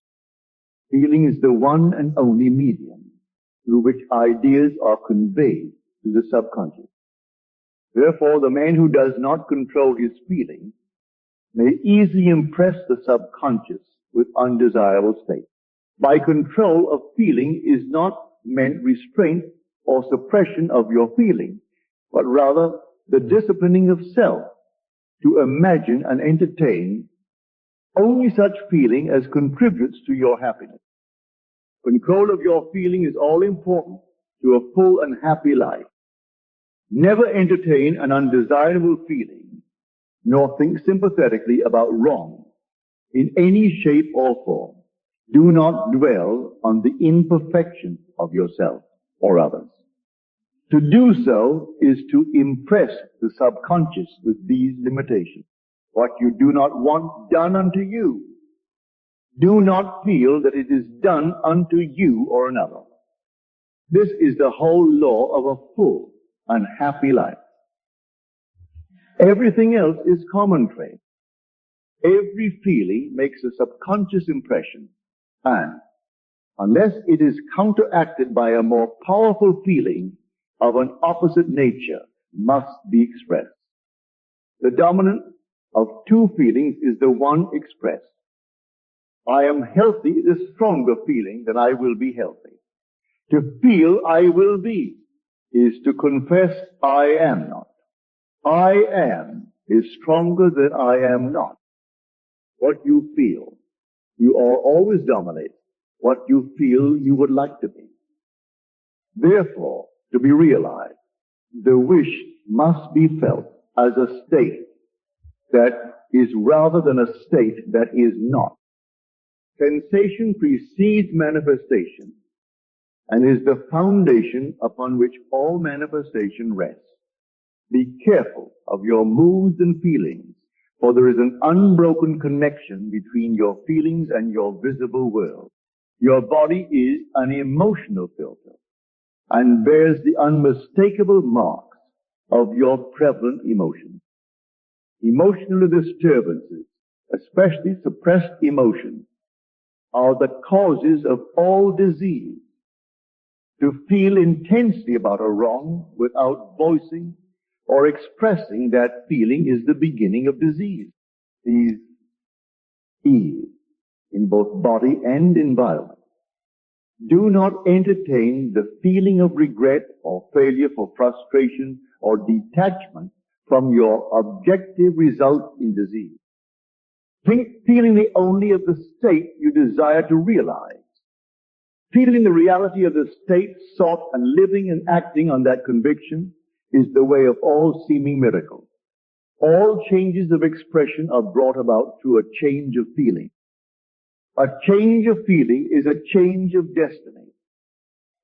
Feeling is the one and only medium through which ideas are conveyed to the subconscious. Therefore, the man who does not control his feelings may easily impress the subconscious with undesirable states. By control of feeling is not meant restraint or suppression of your feeling, but rather the disciplining of self to imagine and entertain only such feeling as contributes to your happiness. Control of your feeling is all important to a full and happy life. Never entertain an undesirable feeling, nor think sympathetically about wrong in any shape or form. Do not dwell on the imperfection of yourself or others. To do so is to impress the subconscious with these limitations. What you do not want done unto you, do not feel that it is done unto you or another. This is the whole law of a full and happy life. Everything else is commonplace. Every feeling makes a subconscious impression, and unless it is counteracted by a more powerful feeling of an opposite nature, must be expressed. The dominant of two feelings is the one expressed. I am healthy is a stronger feeling than I will be healthy. To feel I will be is to confess I am not. I am is stronger than I am not. What you feel, you are always dominate. What you feel you would like to be. Therefore, to be realized, the wish must be felt as a state that is rather than a state that is not. Sensation precedes manifestation and is the foundation upon which all manifestation rests. Be careful of your moods and feelings, for there is an unbroken connection between your feelings and your visible world. Your body is an emotional filter and bears the unmistakable marks of your prevalent emotions. Emotional disturbances, especially suppressed emotions, are the causes of all disease. To feel intensely about a wrong without voicing or expressing that feeling is the beginning of disease. Disease in both body and environment. Do not entertain the feeling of regret or failure for frustration or detachment from your objective result in disease. Feeling only of the state you desire to realize. Feeling the reality of the state sought and living and acting on that conviction is the way of all seeming miracles. All changes of expression are brought about through a change of feeling. A change of feeling is a change of destiny.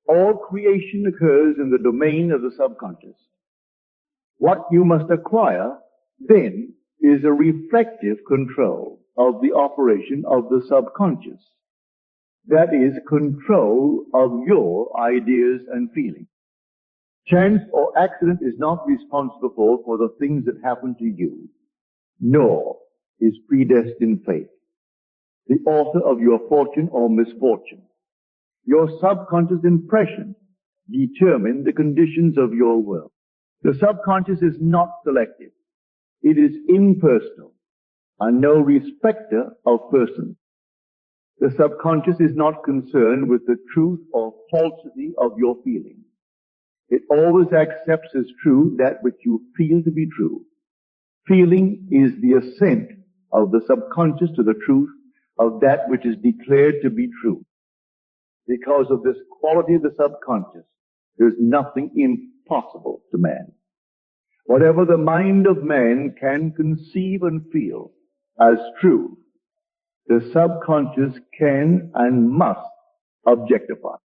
All creation occurs in the domain of the subconscious. What you must acquire, then, is a reflective control of the operation of the subconscious. That is, control of your ideas and feelings. Chance or accident is not responsible for the things that happen to you, nor is predestined fate the author of your fortune or misfortune. Your subconscious impressions determine the conditions of your world. The subconscious is not selective. It is impersonal. and no respecter of persons. The subconscious is not concerned with the truth or falsity of your feelings. It always accepts as true that which you feel to be true. Feeling is the assent of the subconscious to the truth of that which is declared to be true. Because of this quality of the subconscious, there is nothing impossible to man. Whatever the mind of man can conceive and feel as true, the subconscious can and must objectify.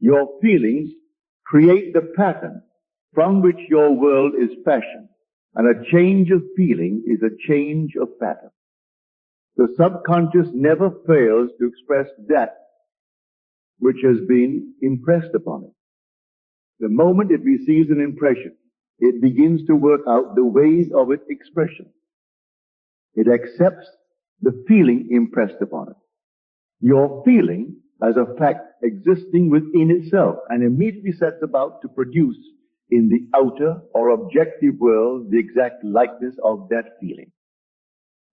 Your feelings create the pattern from which your world is fashioned, and a change of feeling is a change of pattern. The subconscious never fails to express that which has been impressed upon it. The moment it receives an impression, it begins to work out the ways of its expression. It accepts the feeling impressed upon it. Your feeling as a fact existing within itself and immediately sets about to produce in the outer or objective world the exact likeness of that feeling.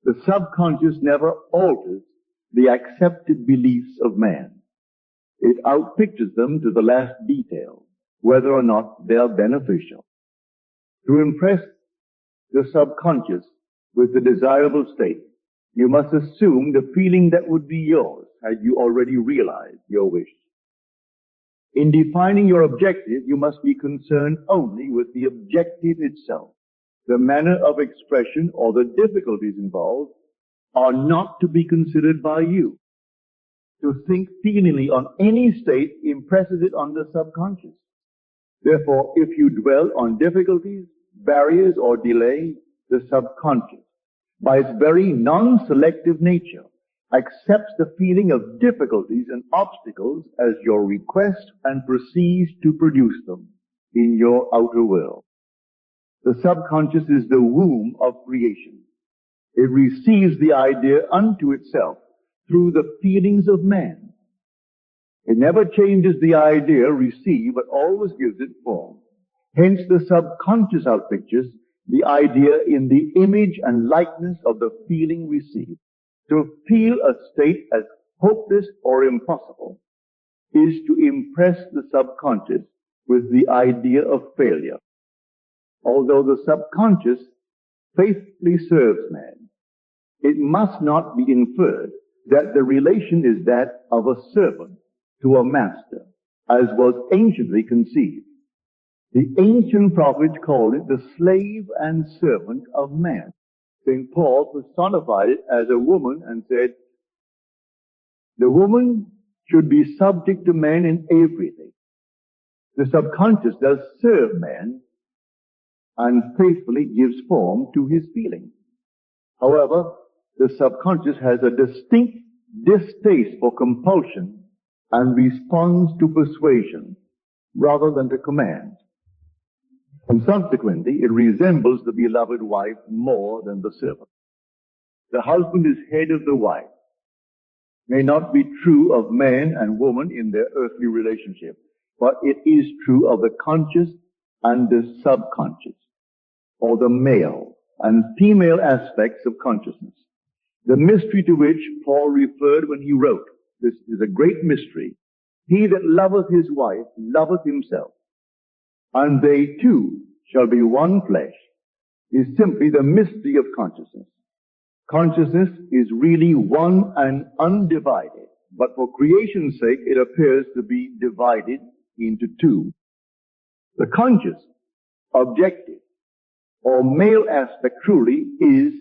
The subconscious never alters the accepted beliefs of man. It outpictures them to the last detail, whether or not they are beneficial. To impress the subconscious with the desirable state, you must assume the feeling that would be yours had you already realized your wish. In defining your objective, you must be concerned only with the objective itself. The manner of expression or the difficulties involved are not to be considered by you. To think feelingly on any state impresses it on the subconscious. Therefore, if you dwell on difficulties, barriers, or delay, the subconscious, by its very non-selective nature, accepts the feeling of difficulties and obstacles as your request and proceeds to produce them in your outer world. The subconscious is the womb of creation. It receives the idea unto itself through the feelings of man. It never changes the idea received, but always gives it form. Hence the subconscious outpictures the idea in the image and likeness of the feeling received. To feel a state as hopeless or impossible is to impress the subconscious with the idea of failure. Although the subconscious faithfully serves man, it must not be inferred that the relation is that of a servant to a master, as was anciently conceived. The ancient prophets called it the slave and servant of man. St. Paul personified it as a woman and said, the woman should be subject to man in everything. The subconscious does serve man and faithfully gives form to his feelings. However, the subconscious has a distinct distaste for compulsion and responds to persuasion rather than to command. And consequently, it resembles the beloved wife more than the servant. The husband is head of the wife. May not be true of man and woman in their earthly relationship, but it is true of the conscious and the subconscious, or the male and female aspects of consciousness. The mystery to which Paul referred when he wrote, this is a great mystery. He that loveth his wife loveth himself, and they two shall be one flesh, is simply the mystery of consciousness. Consciousness is really one and undivided, but for creation's sake it appears to be divided into two. The conscious, objective, or male aspect truly is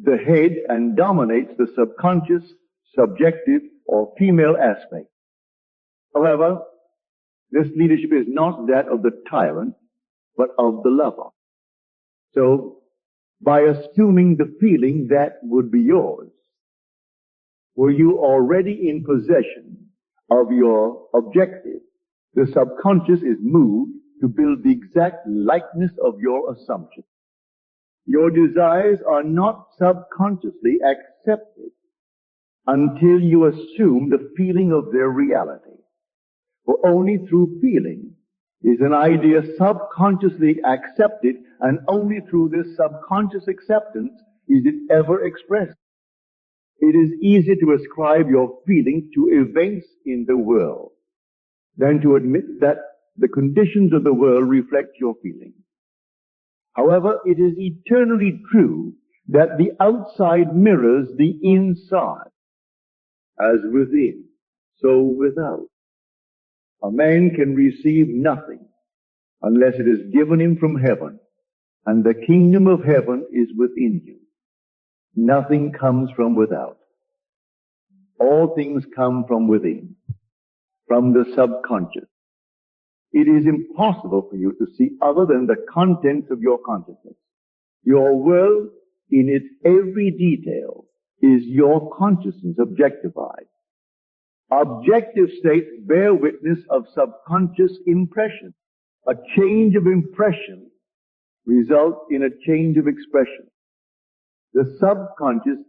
the head and dominates the subconscious, subjective, or female aspect. However, this leadership is not that of the tyrant, but of the lover. So, by assuming the feeling that would be yours, were you already in possession of your objective, the subconscious is moved to build the exact likeness of your assumption. Your desires are not subconsciously accepted until you assume the feeling of their reality. For only through feeling is an idea subconsciously accepted, and only through this subconscious acceptance is it ever expressed. It is easier to ascribe your feeling to events in the world than to admit that the conditions of the world reflect your feeling. However, it is eternally true that the outside mirrors the inside. As within, so without. A man can receive nothing unless it is given him from heaven, and the kingdom of heaven is within you. Nothing comes from without. All things come from within, from the subconscious. It is impossible for you to see other than the contents of your consciousness. Your world, in its every detail, is your consciousness objectified. Objective states bear witness of subconscious impression. A change of impression results in a change of expression. The subconscious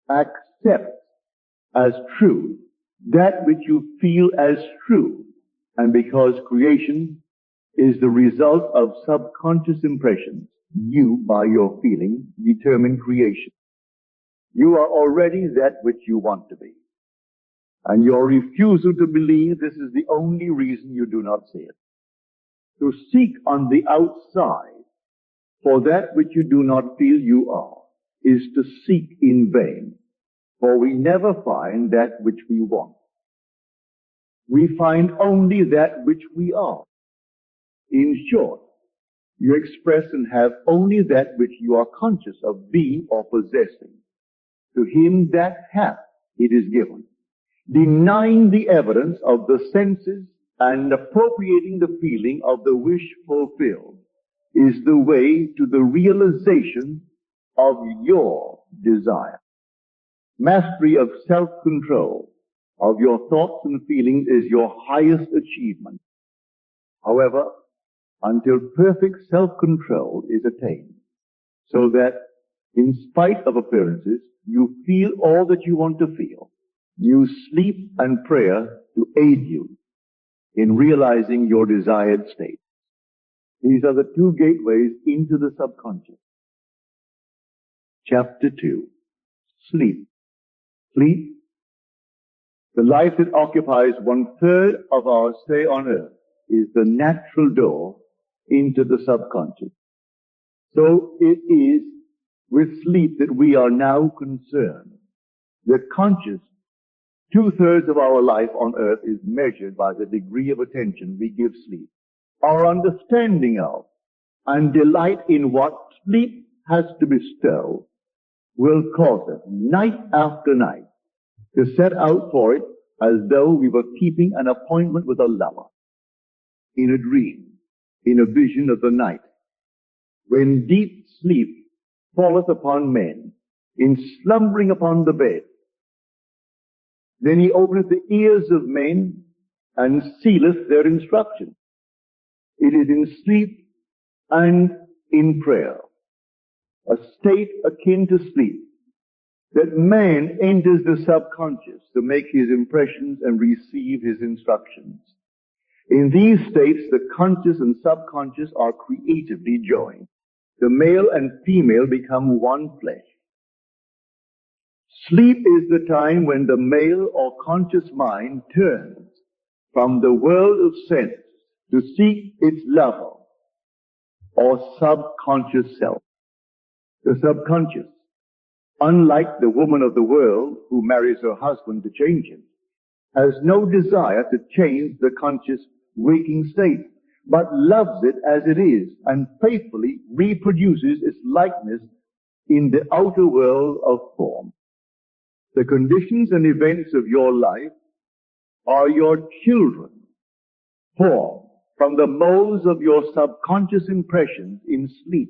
accepts as true that which you feel as true, and because creation is the result of subconscious impressions, you, by your feeling, determine creation. You are already that which you want to be. And your refusal to believe this is the only reason you do not see it. To seek on the outside for that which you do not feel you are is to seek in vain, for we never find that which we want. We find only that which we are. In short, you express and have only that which you are conscious of being or possessing. To him that hath, it is given. Denying the evidence of the senses and appropriating the feeling of the wish fulfilled is the way to the realization of your desire. Mastery of self-control of your thoughts and feelings is your highest achievement. However, until perfect self-control is attained, so that in spite of appearances, you feel all that you want to feel, use sleep and prayer to aid you in realizing your desired state. These are the two gateways into the subconscious. Chapter 2. Sleep. Sleep, the life that occupies 1/3 of our stay on earth, is the natural door into the subconscious. So it is with sleep that we are now concerned. The conscious 2/3 of our life on earth is measured by the degree of attention we give sleep. Our understanding of and delight in what sleep has to bestow will cause us, night after night, to set out for it as though we were keeping an appointment with a lover. In a dream, in a vision of the night, when deep sleep falleth upon men, in slumbering upon the bed, then he openeth the ears of men and sealeth their instruction. It is in sleep and in prayer, a state akin to sleep, that man enters the subconscious to make his impressions and receive his instructions. In these states, the conscious and subconscious are creatively joined. The male and female become one flesh. Sleep is the time when the male or conscious mind turns from the world of sense to seek its lover or subconscious self. The subconscious, unlike the woman of the world who marries her husband to change him, has no desire to change the conscious waking state, but loves it as it is and faithfully reproduces its likeness in the outer world of form. The conditions and events of your life are your children, formed from the molds of your subconscious impressions in sleep.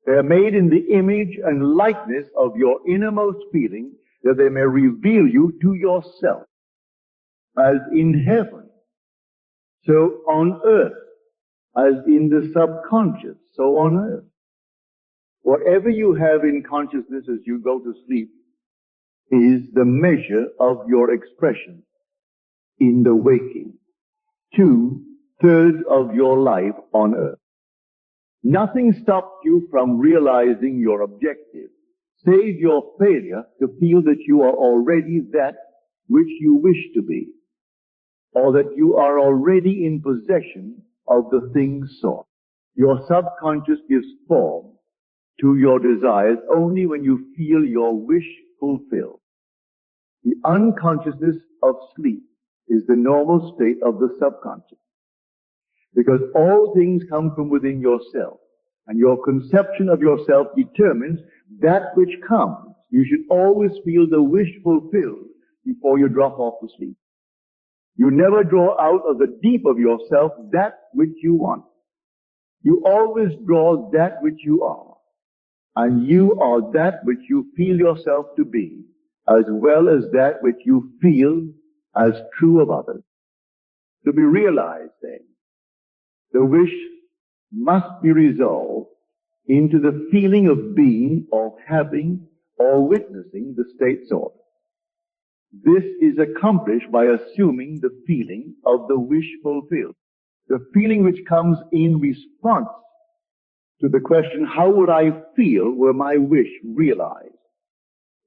They are made in the image and likeness of your innermost feeling, that they may reveal you to yourself. As in heaven, so on earth. As in the subconscious, so on earth. Whatever you have in consciousness as you go to sleep is the measure of your expression in the waking. 2/3 of your life on earth. Nothing stops you from realizing your objective Save your failure to feel that you are already that which you wish to be, or that you are already in possession of the things sought. Your subconscious gives form to your desires only when you feel your wish fulfilled. The unconsciousness of sleep is the normal state of the subconscious, because all things come from within yourself, and your conception of yourself determines that which comes. You should always feel the wish fulfilled before you drop off to sleep. You never draw out of the deep of yourself that which you want. You always draw that which you are, and you are that which you feel yourself to be, as well as that which you feel as true of others. To be realized then, the wish must be resolved into the feeling of being or having or witnessing the state sought. This is accomplished by assuming the feeling of the wish fulfilled. The feeling which comes in response to the question, how would I feel were my wish realized,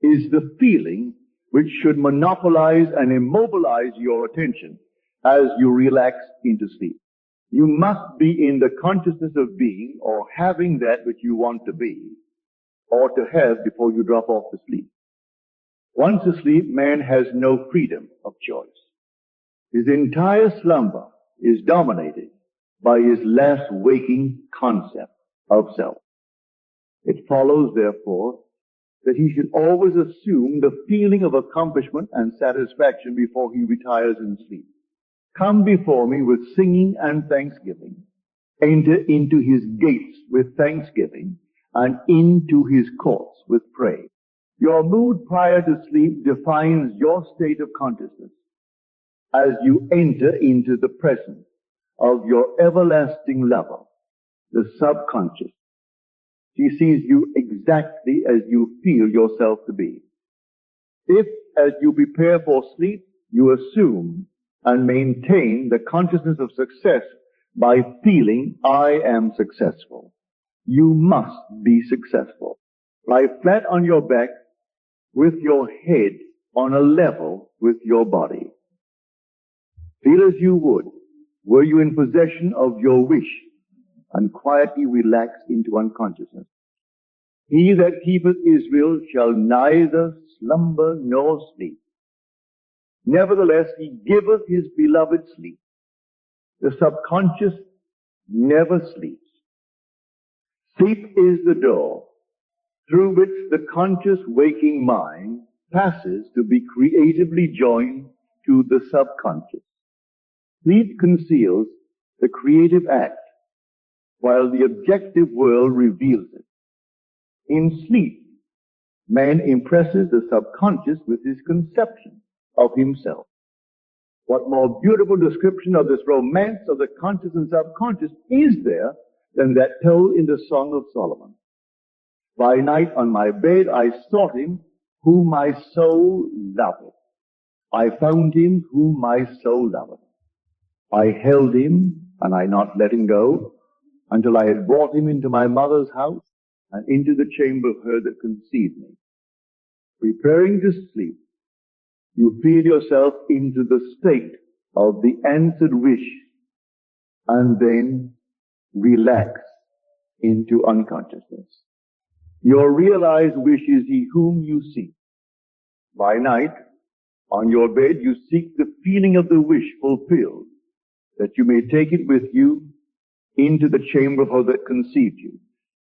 is the feeling which should monopolize and immobilize your attention as you relax into sleep. You must be in the consciousness of being or having that which you want to be or to have before you drop off to sleep. Once asleep, man has no freedom of choice. His entire slumber is dominated by his last waking concept of self. It follows, therefore, that he should always assume the feeling of accomplishment and satisfaction before he retires in sleep. Come before me with singing and thanksgiving. Enter into his gates with thanksgiving and into his courts with praise. Your mood prior to sleep defines your state of consciousness as you enter into the presence of your everlasting lover, the subconscious. He sees you exactly as you feel yourself to be. If, as you prepare for sleep, you assume and maintain the consciousness of success by feeling, I am successful, you must be successful. Lie flat on your back with your head on a level with your body. Feel as you would were you in possession of your wish, and quietly relax into unconsciousness. He that keepeth Israel shall neither slumber nor sleep. Nevertheless, he giveth his beloved sleep. The subconscious never sleeps. Sleep is the door through which the conscious waking mind passes to be creatively joined to the subconscious. Sleep conceals the creative act, while the objective world reveals it. In sleep, man impresses the subconscious with his conception of himself. What more beautiful description of this romance of the conscious and subconscious is there than that told in the Song of Solomon? By night on my bed I sought him whom my soul loveth. I found him whom my soul loveth. I held him and I not let him go until I had brought him into my mother's house and into the chamber of her that conceived me. Preparing to sleep, you feel yourself into the state of the answered wish and then relax into unconsciousness. Your realized wish is he whom you seek. By night, on your bed, you seek the feeling of the wish fulfilled, that you may take it with you into the chamber of her that conceived you,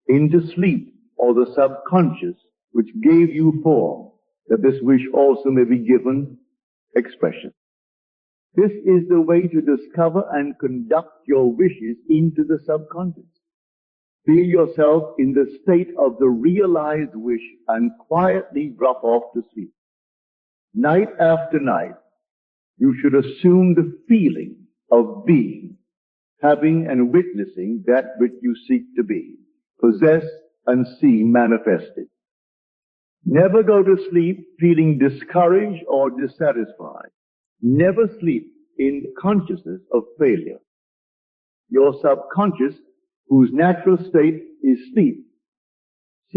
into sleep or the subconscious which gave you form, that this wish also may be given expression. This is the way to discover and conduct your wishes into the subconscious. Feel yourself in the state of the realized wish and quietly drop off to sleep. Night after night, you should assume the feeling of being, having and witnessing that which you seek to be, possess and see manifested. Never go to sleep feeling discouraged or dissatisfied. Never sleep in consciousness of failure. Your subconscious, whose natural state is sleep,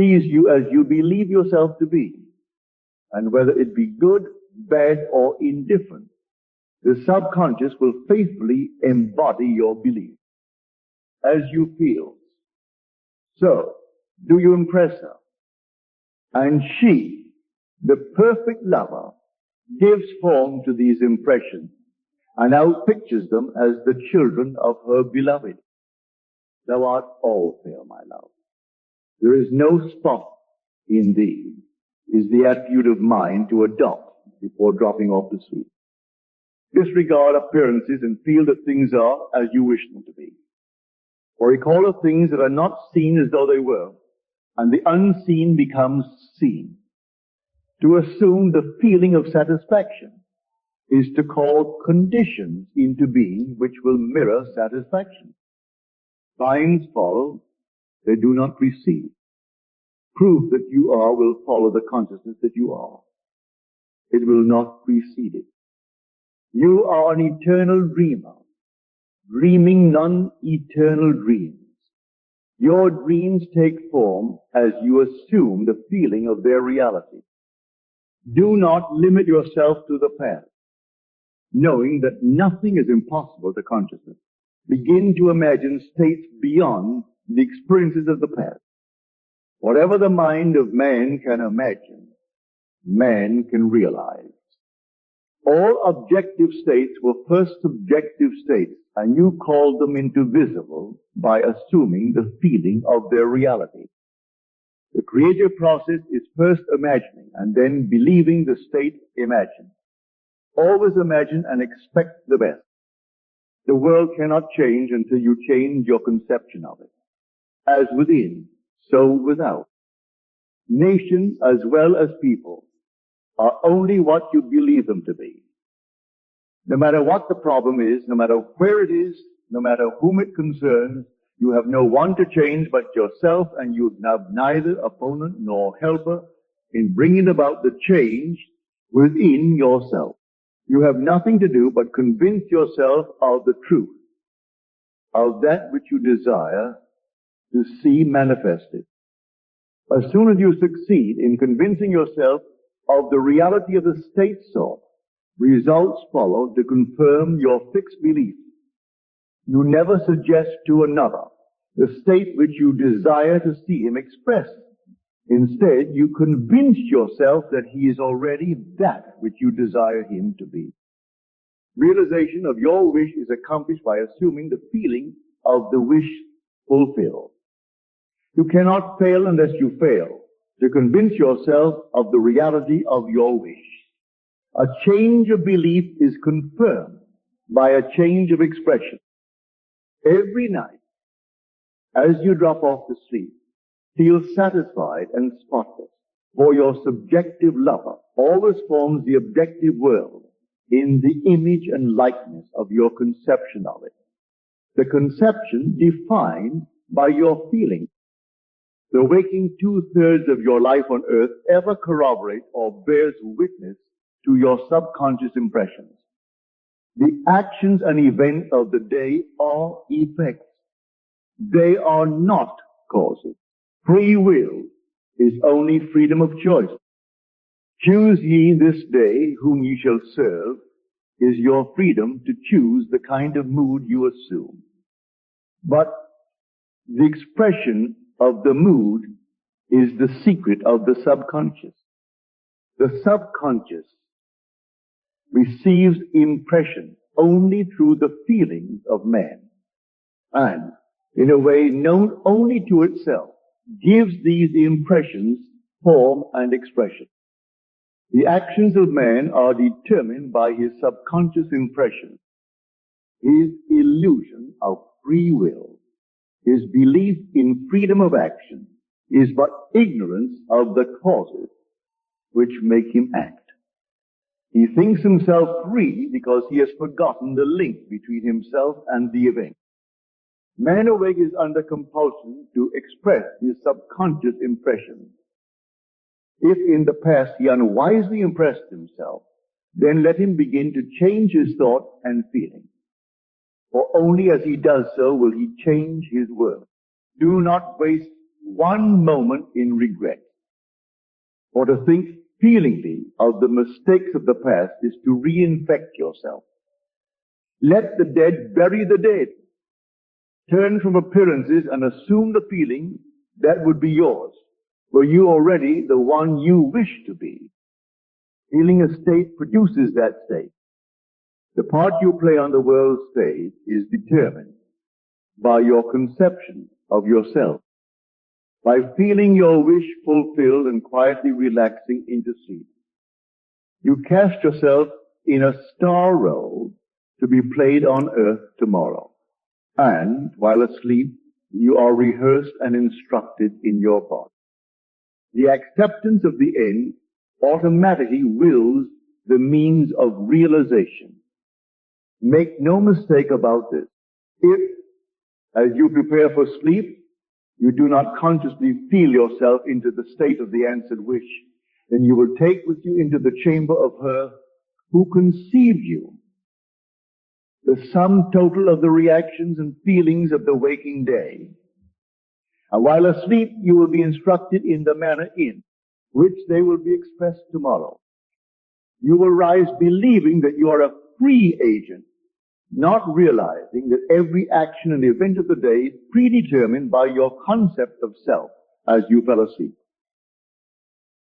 sees you as you believe yourself to be. And whether it be good, bad, or indifferent, the subconscious will faithfully embody your belief as you feel. So, do you impress her? And she, the perfect lover, gives form to these impressions and now pictures them as the children of her beloved. Thou art all fair, my love. There is no spot in thee, is the attitude of mind to adopt before dropping off to sleep. Disregard appearances and feel that things are as you wish them to be. Or recall of things that are not seen as though they were, and the unseen becomes seen. To assume the feeling of satisfaction is to call conditions into being which will mirror satisfaction. Signs follow, they do not precede. Proof that you are will follow the consciousness that you are. It will not precede it. You are an eternal dreamer, dreaming non-eternal dreams. Your dreams take form as you assume the feeling of their reality. Do not limit yourself to the past, knowing that nothing is impossible to consciousness. Begin to imagine states beyond the experiences of the past. Whatever the mind of man can imagine, man can realize. All objective states were first subjective states, and you called them into visible by assuming the feeling of their reality. The creative process is first imagining and then believing the state imagined. Always imagine and expect the best. The world cannot change until you change your conception of it. As within, so without. Nations as well as people are only what you believe them to be. No matter what the problem is, no matter where it is, no matter whom it concerns, you have no one to change but yourself, and you have neither opponent nor helper in bringing about the change within yourself. You have nothing to do but convince yourself of the truth, of that which you desire to see manifested. As soon as you succeed in convincing yourself of the reality of the state sought, results follow to confirm your fixed belief. You never suggest to another the state which you desire to see him express. Instead, you convince yourself that he is already that which you desire him to be. Realization of your wish is accomplished by assuming the feeling of the wish fulfilled. You cannot fail unless you fail to convince yourself of the reality of your wish. A change of belief is confirmed by a change of expression. Every night, as you drop off to sleep, feel satisfied and spotless, for your subjective lover always forms the objective world in the image and likeness of your conception of it. The conception defined by your feeling. The waking 2/3 of your life on earth ever corroborates or bears witness to your subconscious impressions. The actions and events of the day are effects. They are not causes. Free will is only freedom of choice. Choose ye this day whom ye shall serve is your freedom to choose the kind of mood you assume. But the expression of the mood is the secret of the subconscious. The subconscious receives impression only through the feelings of man, and in a way known only to itself, gives these impressions form and expression. The actions of man are determined by his subconscious impressions. His illusion of free will, his belief in freedom of action, is but ignorance of the causes which make him act. He thinks himself free because he has forgotten the link between himself and the event. Man awake is under compulsion to express his subconscious impressions. If in the past he unwisely impressed himself, then let him begin to change his thought and feeling. For only as he does so will he change his world. Do not waste one moment in regret. For to think feelingly of the mistakes of the past is to reinfect yourself. Let the dead bury the dead. Turn from appearances and assume the feeling that would be yours. Were you already the one you wish to be? Feeling a state produces that state. The part you play on the world stage is determined by your conception of yourself. By feeling your wish fulfilled and quietly relaxing into sleep, you cast yourself in a star role to be played on earth tomorrow. And while asleep, you are rehearsed and instructed in your body. The acceptance of the end automatically wills the means of realization. Make no mistake about this. If, as you prepare for sleep, you do not consciously feel yourself into the state of the answered wish, then you will take with you into the chamber of her who conceived you the sum total of the reactions and feelings of the waking day. And while asleep, you will be instructed in the manner in which they will be expressed tomorrow. You will rise believing that you are a free agent, not realizing that every action and event of the day is predetermined by your concept of self as you fell asleep.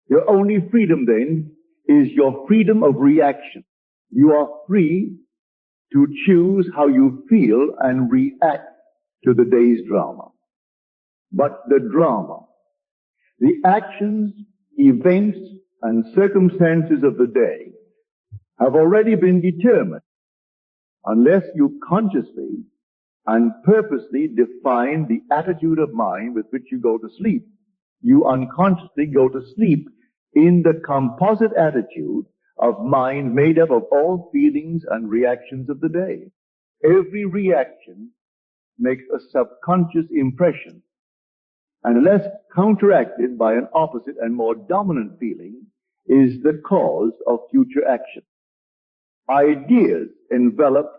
Your only freedom then is your freedom of reaction. You are free to choose how you feel and react to the day's drama. But the drama, the actions, events, and circumstances of the day have already been determined unless you consciously and purposely define the attitude of mind with which you go to sleep. You unconsciously go to sleep in the composite attitude of mind made up of all feelings and reactions of the day. Every reaction makes a subconscious impression, and unless counteracted by an opposite and more dominant feeling, is the cause of future action. Ideas enveloped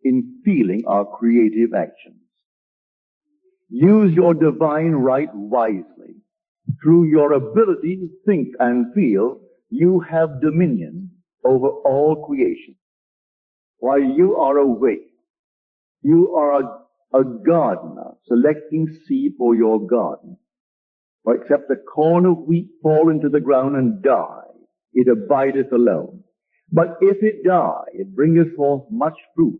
in feeling are creative actions. Use your divine right wisely. Through your ability to think and feel, you have dominion over all creation. While you are awake, you are a gardener selecting seed for your garden. For except the corn of wheat fall into the ground and die, it abideth alone. But if it die, it bringeth forth much fruit.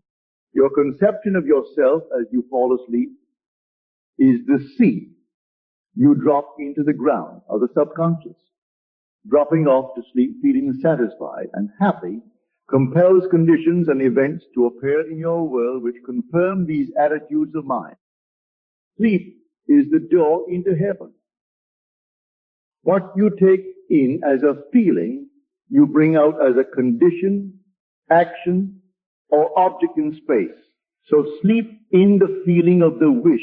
Your conception of yourself as you fall asleep is the seed you drop into the ground of the subconscious. Dropping off to sleep feeling satisfied and happy compels conditions and events to appear in your world which confirm these attitudes of mind. Sleep is the door into heaven. What you take in as a feeling, you bring out as a condition, action, or object in space. So sleep in the feeling of the wish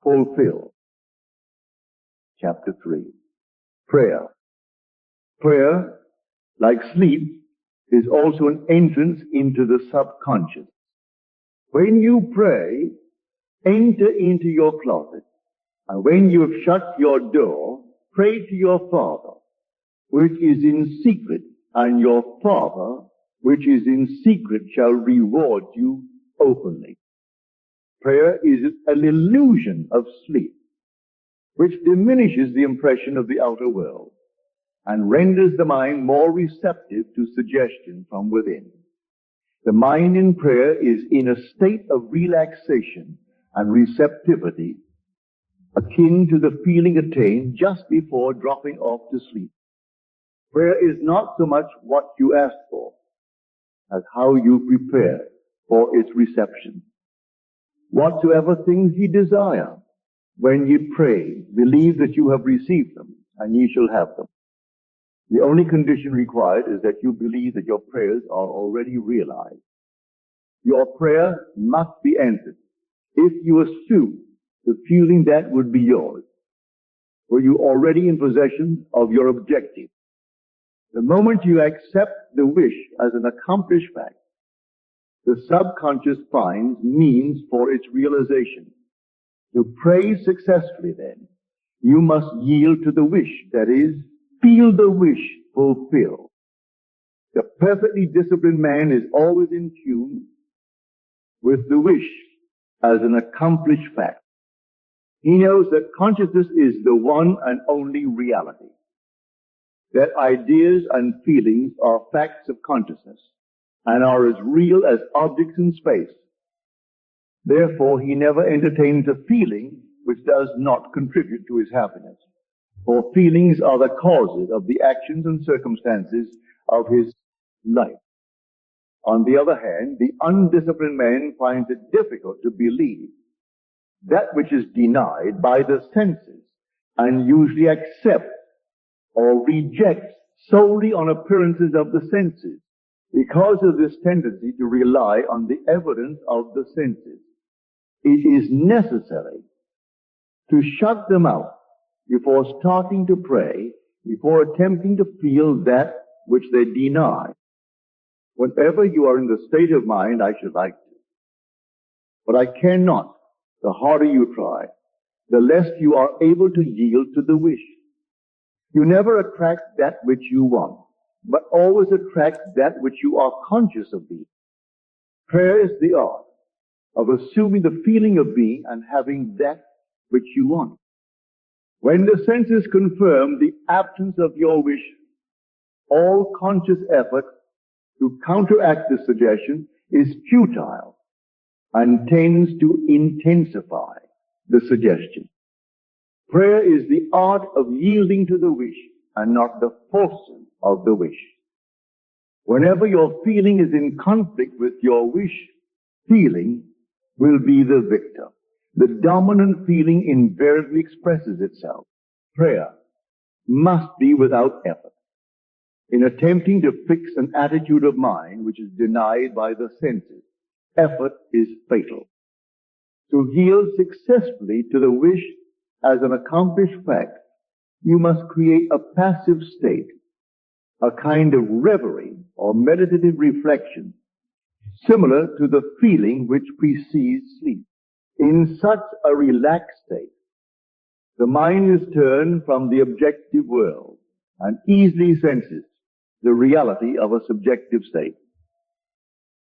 fulfilled. Chapter 3. Prayer. Prayer, like sleep, is also an entrance into the subconscious. When you pray, enter into your closet, and when you have shut your door, pray to your Father, which is in secret, and your Father, which is in secret, shall reward you openly. Prayer is an illusion of sleep, which diminishes the impression of the outer world and renders the mind more receptive to suggestion from within. The mind in prayer is in a state of relaxation and receptivity akin to the feeling attained just before dropping off to sleep. Prayer is not so much what you ask for as how you prepare for its reception. Whatsoever things ye desire, when ye pray, believe that you have received them, and ye shall have them. The only condition required is that you believe that your prayers are already realized. Your prayer must be answered. If you assume the feeling that would be yours, were you already in possession of your objective? The moment you accept the wish as an accomplished fact, the subconscious finds means for its realization. To pray successfully, then, you must yield to the wish, that is, feel the wish fulfilled. The perfectly disciplined man is always in tune with the wish as an accomplished fact. He knows that consciousness is the one and only reality, that ideas and feelings are facts of consciousness and are as real as objects in space. Therefore, he never entertains a feeling which does not contribute to his happiness, for feelings are the causes of the actions and circumstances of his life. On the other hand, the undisciplined man finds it difficult to believe that which is denied by the senses and usually accepts or rejects solely on appearances of the senses because of this tendency to rely on the evidence of the senses. It is necessary to shut them out before starting to pray, before attempting to feel that which they deny. Whenever you are in the state of mind, I should like to, but I cannot. The harder you try, the less you are able to yield to the wish. You never attract that which you want, but always attract that which you are conscious of being. Prayer is the art of assuming the feeling of being and having that which you want. When the senses confirm the absence of your wish, all conscious effort to counteract this suggestion is futile and tends to intensify the suggestion. Prayer is the art of yielding to the wish and not the forcing of the wish. Whenever your feeling is in conflict with your wish, feeling will be the victor. The dominant feeling invariably expresses itself. Prayer must be without effort. In attempting to fix an attitude of mind which is denied by the senses, effort is fatal. To yield successfully to the wish as an accomplished fact, you must create a passive state, a kind of reverie or meditative reflection, similar to the feeling which precedes sleep. In such a relaxed state, the mind is turned from the objective world and easily senses the reality of a subjective state.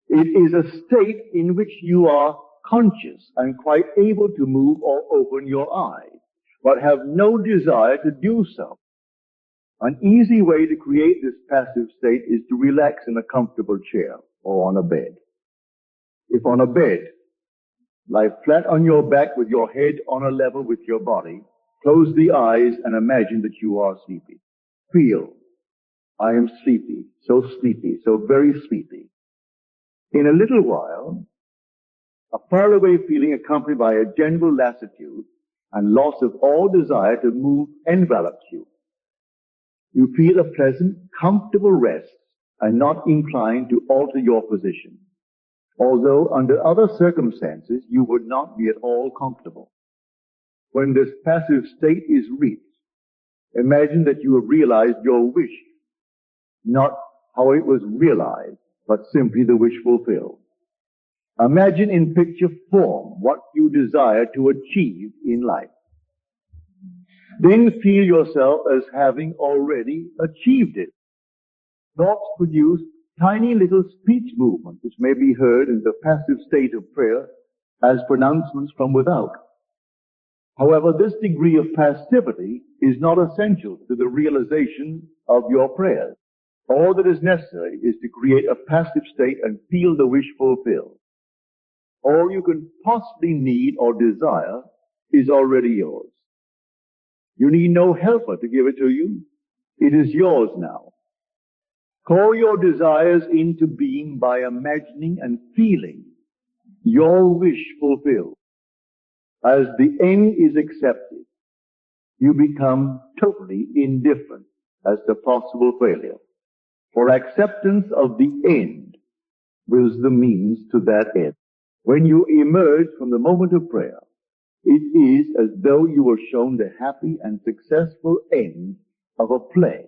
It is a state in which you are conscious and quite able to move or open your eyes, but have no desire to do so. An easy way to create this passive state is to relax in a comfortable chair or on a bed. If on a bed, lie flat on your back with your head on a level with your body, close the eyes and imagine that you are sleepy. Feel, I am sleepy, so very sleepy. In a little while, a faraway feeling accompanied by a general lassitude and loss of all desire to move envelops you. You feel a pleasant, comfortable rest and not inclined to alter your position, although under other circumstances you would not be at all comfortable. When this passive state is reached, imagine that you have realized your wish, not how it was realized, but simply the wish fulfilled. Imagine in picture form what you desire to achieve in life. Then feel yourself as having already achieved it. Thoughts produce tiny little speech movements which may be heard in the passive state of prayer as pronouncements from without. However, this degree of passivity is not essential to the realization of your prayers. All that is necessary is to create a passive state and feel the wish fulfilled. All you can possibly need or desire is already yours. You need no helper to give it to you. It is yours now. Call your desires into being by imagining and feeling your wish fulfilled. As the end is accepted, you become totally indifferent as to possible failure. For acceptance of the end was the means to that end. When you emerge from the moment of prayer, it is as though you were shown the happy and successful end of a play,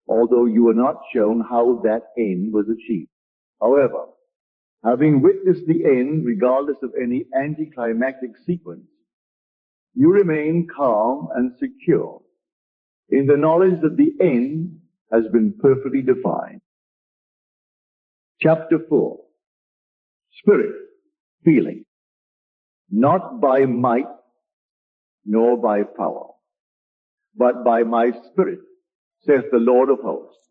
although you were not shown how that end was achieved. However, having witnessed the end, regardless of any anticlimactic sequence, you remain calm and secure in the knowledge that the end has been perfectly defined. Chapter 4. Spirit, feeling. Not by might nor by power, but by my Spirit, saith the Lord of hosts.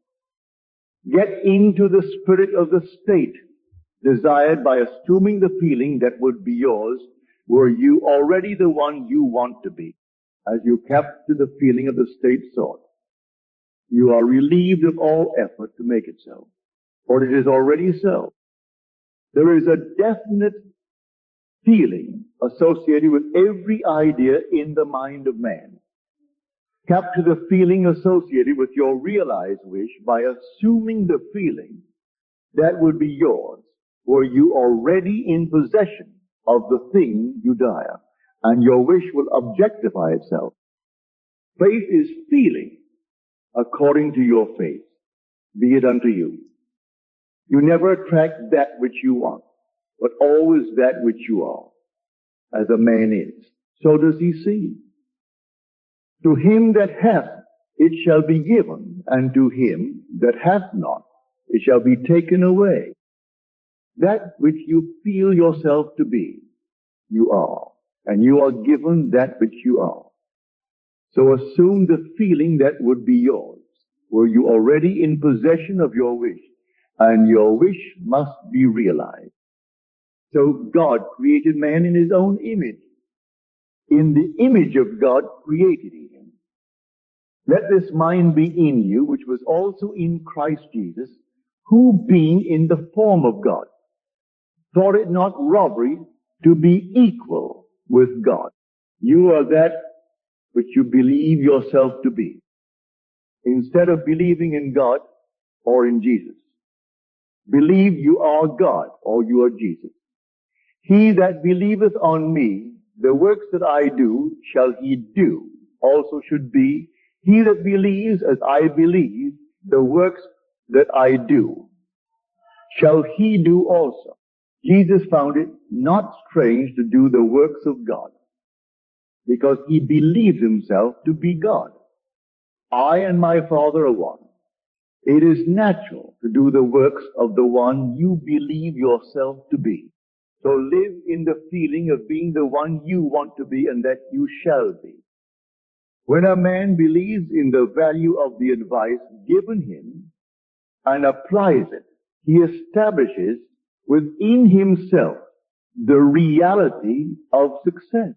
Get into the spirit of the state desired by assuming the feeling that would be yours were you already the one you want to be. As you capture the feeling of the state sought, you are relieved of all effort to make it so, for it is already so. There is a definite feeling associated with every idea in the mind of man. Capture the feeling associated with your realized wish by assuming the feeling that would be yours were you already in possession of the thing you desire, and your wish will objectify itself. Faith is feeling according to your faith. Be it unto you. You never attract that which you want, but always that which you are, as a man is. So does he see. To him that hath, it shall be given, and to him that hath not, it shall be taken away. That which you feel yourself to be, you are, and you are given that which you are. So assume the feeling that would be yours, were you already in possession of your wish, and your wish must be realized. So God created man in his own image. In the image of God created he him. Let this mind be in you, which was also in Christ Jesus, who being in the form of God, thought it not robbery to be equal with God. You are that which you believe yourself to be, instead of believing in God or in Jesus. Believe you are God or you are Jesus. He that believeth on me, the works that I do shall he do, also should be. He that believes as I believe, the works that I do shall he do also. Jesus found it not strange to do the works of God, because he believed himself to be God. I and my Father are one. It is natural to do the works of the one you believe yourself to be. So live in the feeling of being the one you want to be and that you shall be. When a man believes in the value of the advice given him and applies it, he establishes within himself the reality of success.